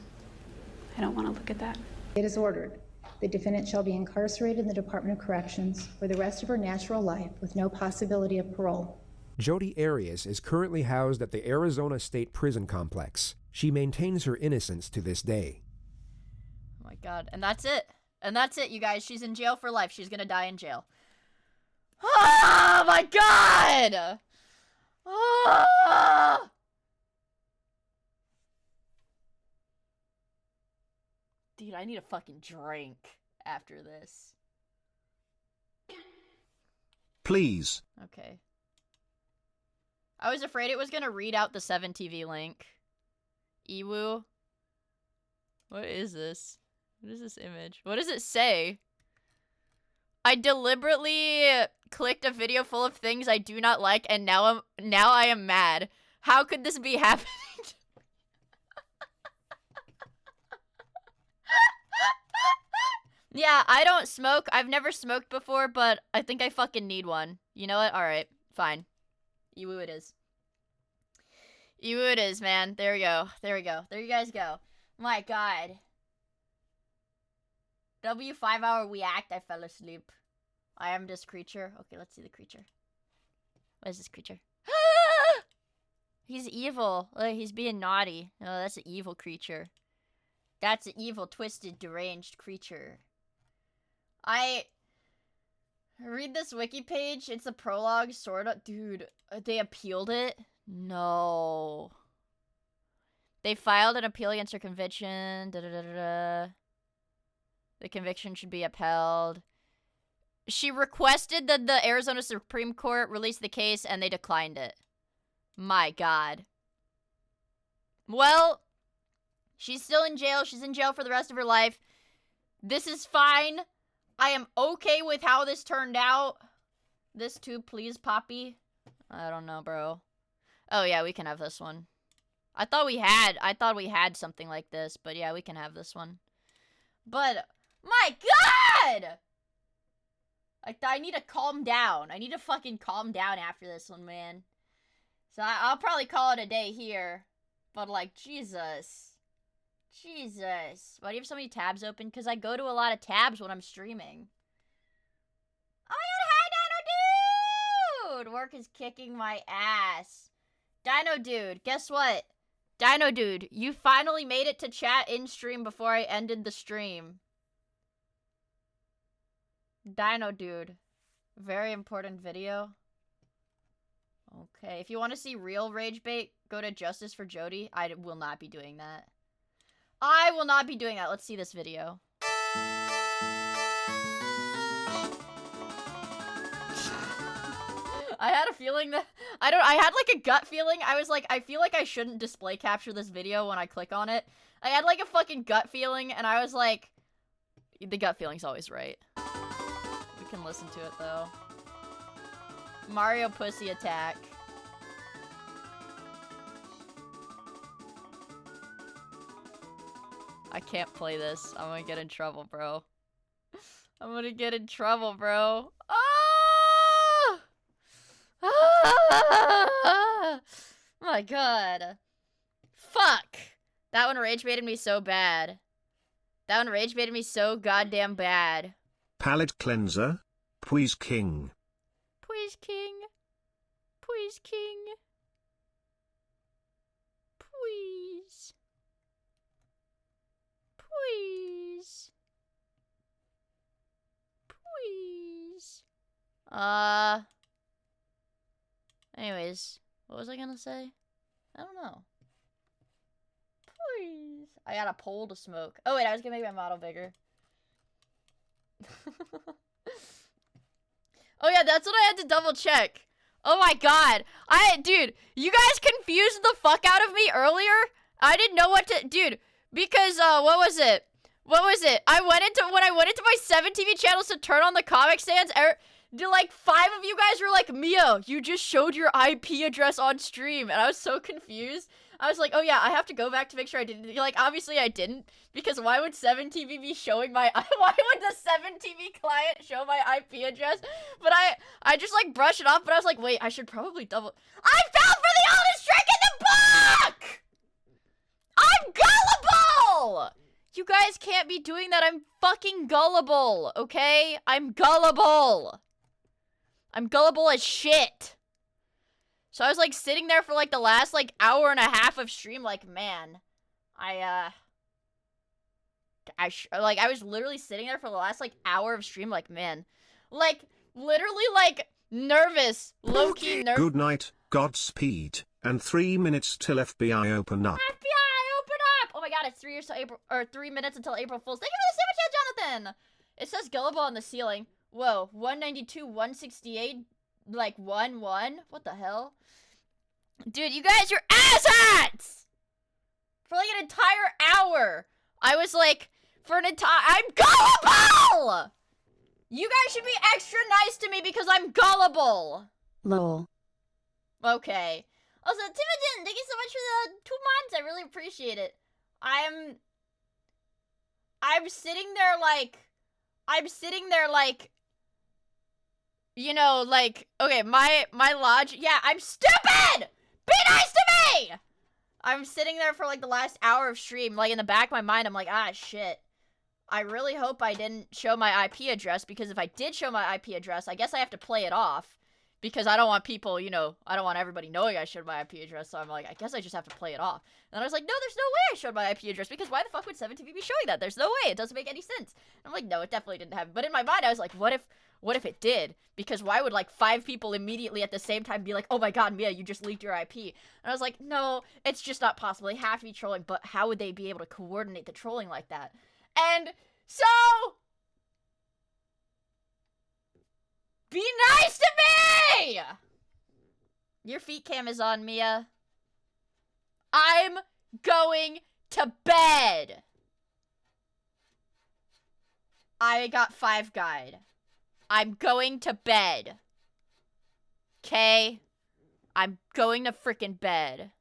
I don't want to look at that. It is ordered. The defendant shall be incarcerated in the Department of Corrections for the rest of her natural life with no possibility of parole. Jodi Arias is currently housed at the Arizona State Prison Complex. She maintains her innocence to this day. Oh my god. And that's it. And that's it, you guys. She's in jail for life. She's gonna die in jail. Oh my god! Ah! Dude, I need a fucking drink after this. Please. Okay. I was afraid it was gonna read out the 7TV link. Ewu. What is this? What is this image? What does it say? I deliberately clicked a video full of things I do not like, and now I am mad. How could this be happening? Yeah, I don't smoke. I've never smoked before, but I think I fucking need one. You know what? Alright, fine. Ewu it is. Ewu it is, man. There we go. There we go. There you guys go. My god. W5-hour react, I fell asleep. I am this creature. Okay, let's see the creature. What is this creature? He's evil. He's being naughty. Oh, that's an evil creature. That's an evil, twisted, deranged creature. I read this wiki page. It's a prologue, sort of. Dude, they appealed it? No. They filed an appeal against her conviction. The conviction should be upheld. She requested that the Arizona Supreme Court release the case, and they declined it. My god. Well, She's still in jail. She's in jail for the rest of her life. This is fine. I am okay with how this turned out. This too, please, Poppy. I don't know, bro. Oh yeah, we can have this one. I thought we had something like this, but yeah, we can have this one. But my God! I need to calm down. I need to fucking calm down after this one, man. So I'll probably call it a day here. But like, Jesus. Jesus. Why do you have so many tabs open? Because I go to a lot of tabs when I'm streaming. Oh my God, hi, Dino Dude! Work is kicking my ass. Dino Dude, guess what? Dino Dude, you finally made it to chat in stream before I ended the stream. Dino Dude. Very important video. Okay, if you want to see real rage bait, go to Justice for Jody. I will not be doing that. I will not be doing that. Let's see this video. I had a feeling that I had like a gut feeling. I was like, I feel like I shouldn't display capture this video when I click on it. I had like a fucking gut feeling, and I was like, the gut feeling's always right. We can listen to it though. Mario Pussy Attack. I can't play this. I'm gonna get in trouble, bro. I'm gonna get in trouble, bro. Ah! Ah! My God. Fuck. That one rage baited me so bad. That one rage baited me so goddamn bad. Palette cleanser. Please king. Please king. Please king. Please. Please. Please. Anyways, what was I gonna say? I don't know. Please. I got a pole to smoke. Oh wait, I was gonna make my model bigger. Oh yeah, that's what I had to double check. Oh my God. Dude, you guys confused the fuck out of me earlier? I didn't know what to, dude, because, what was it? When I went into my 7 TV channels to turn on the comic sans, like 5 of you guys were like, Mia, you just showed your IP address on stream. And I was so confused. I was like, oh yeah, I have to go back to make sure I didn't. Like, obviously I didn't. Because why would 7TV be showing my, why would the 7TV client show my IP address? But I just like brushed it off, but I was like, wait, I should probably double. I fell for the oldest trick in the book! I'm gullible! You guys can't be doing that. I'm fucking gullible, okay? I'm gullible. I'm gullible as shit. So I was like sitting there for like the last like hour and a half of stream, like, man, I was literally sitting there for the last like hour of stream, like, man, like literally like nervous, low-key nervous. Good night, Godspeed, and 3 minutes till FBI open up. FBI, open up! Oh my God, it's 3 years till April, or 3 minutes until April Fool's. Thank you for the super chat, Jonathan. It says gullible on the ceiling. Whoa, 192, 168, like 1. What the hell? Dude, you guys are asshats! For like an entire hour. I was like, I'm gullible! You guys should be extra nice to me because I'm gullible. Lol. Okay. Also, Timothy, thank you so much for the 2 months. I really appreciate it. I'm sitting there like, you know, like, okay, my logic, yeah, I'm stupid! Be nice to me! I'm sitting there for like the last hour of stream, like in the back of my mind, I'm like, ah, shit. I really hope I didn't show my IP address, because if I did show my IP address, I guess I have to play it off. Because I don't want people, you know, I don't want everybody knowing I showed my IP address, so I'm like, I guess I just have to play it off. And I was like, no, there's no way I showed my IP address, because why the fuck would 7TV be showing that? There's no way, it doesn't make any sense. And I'm like, no, it definitely didn't happen. But in my mind, I was like, what if it did? Because why would like 5 people immediately at the same time be like, oh my God, Mia, you just leaked your IP. And I was like, no, it's just not possible. They have to be trolling, but how would they be able to coordinate the trolling like that? And so, be nice to me! Your feet cam is on, Mia. I'm going to bed. I got 5 guide. I'm going to bed. Okay? I'm going to frickin' bed.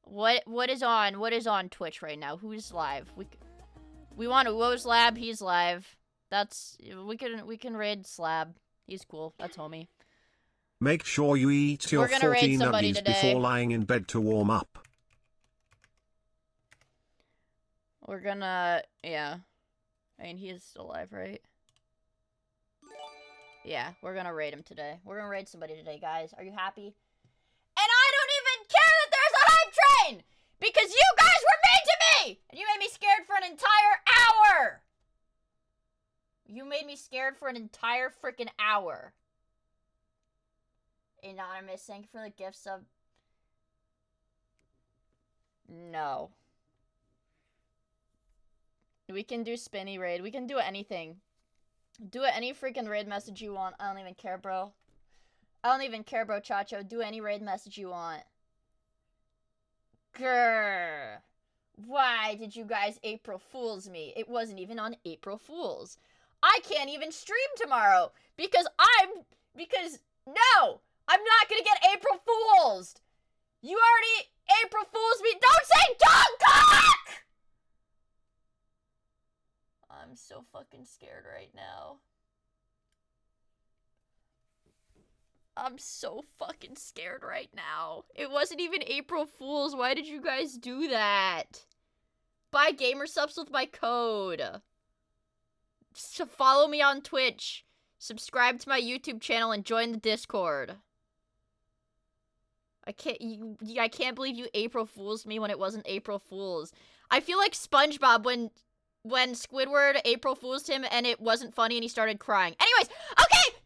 What is on? What is on Twitch right now? Who's live? We want Uwo's Lab. He's live. That's we can raid Slab. He's cool. That's homie. Make sure you eat your We're gonna raid 14 somebody nuggies today. before lying in bed to warm up. We're gonna, yeah. I mean, he is still alive, right? Yeah, we're gonna raid him today. We're gonna raid somebody today, guys. Are you happy? And I don't even care that there's a hype train! Because you guys were mean to me! And you made me scared for an entire hour! You made me scared for an entire freaking hour. Anonymous, thank you for the gift sub. No. We can do spinny raid. We can do anything. Do any freaking raid message you want. I don't even care, bro. I don't even care, bro, Chacho. Do any raid message you want. Grrr. Why did you guys April Fools me? It wasn't even on April Fools. I can't even stream tomorrow because no! I'm not gonna get April Fools! You already April Fools me. Don't say dog cock! I'm so fucking scared right now. I'm so fucking scared right now. It wasn't even April Fools. Why did you guys do that? Buy gamer subs with my code. So follow me on Twitch. Subscribe to my YouTube channel and join the Discord. I can't believe you April Fools me when it wasn't April Fools. I feel like SpongeBob when Squidward April Fools him and it wasn't funny and he started crying. Anyways, okay,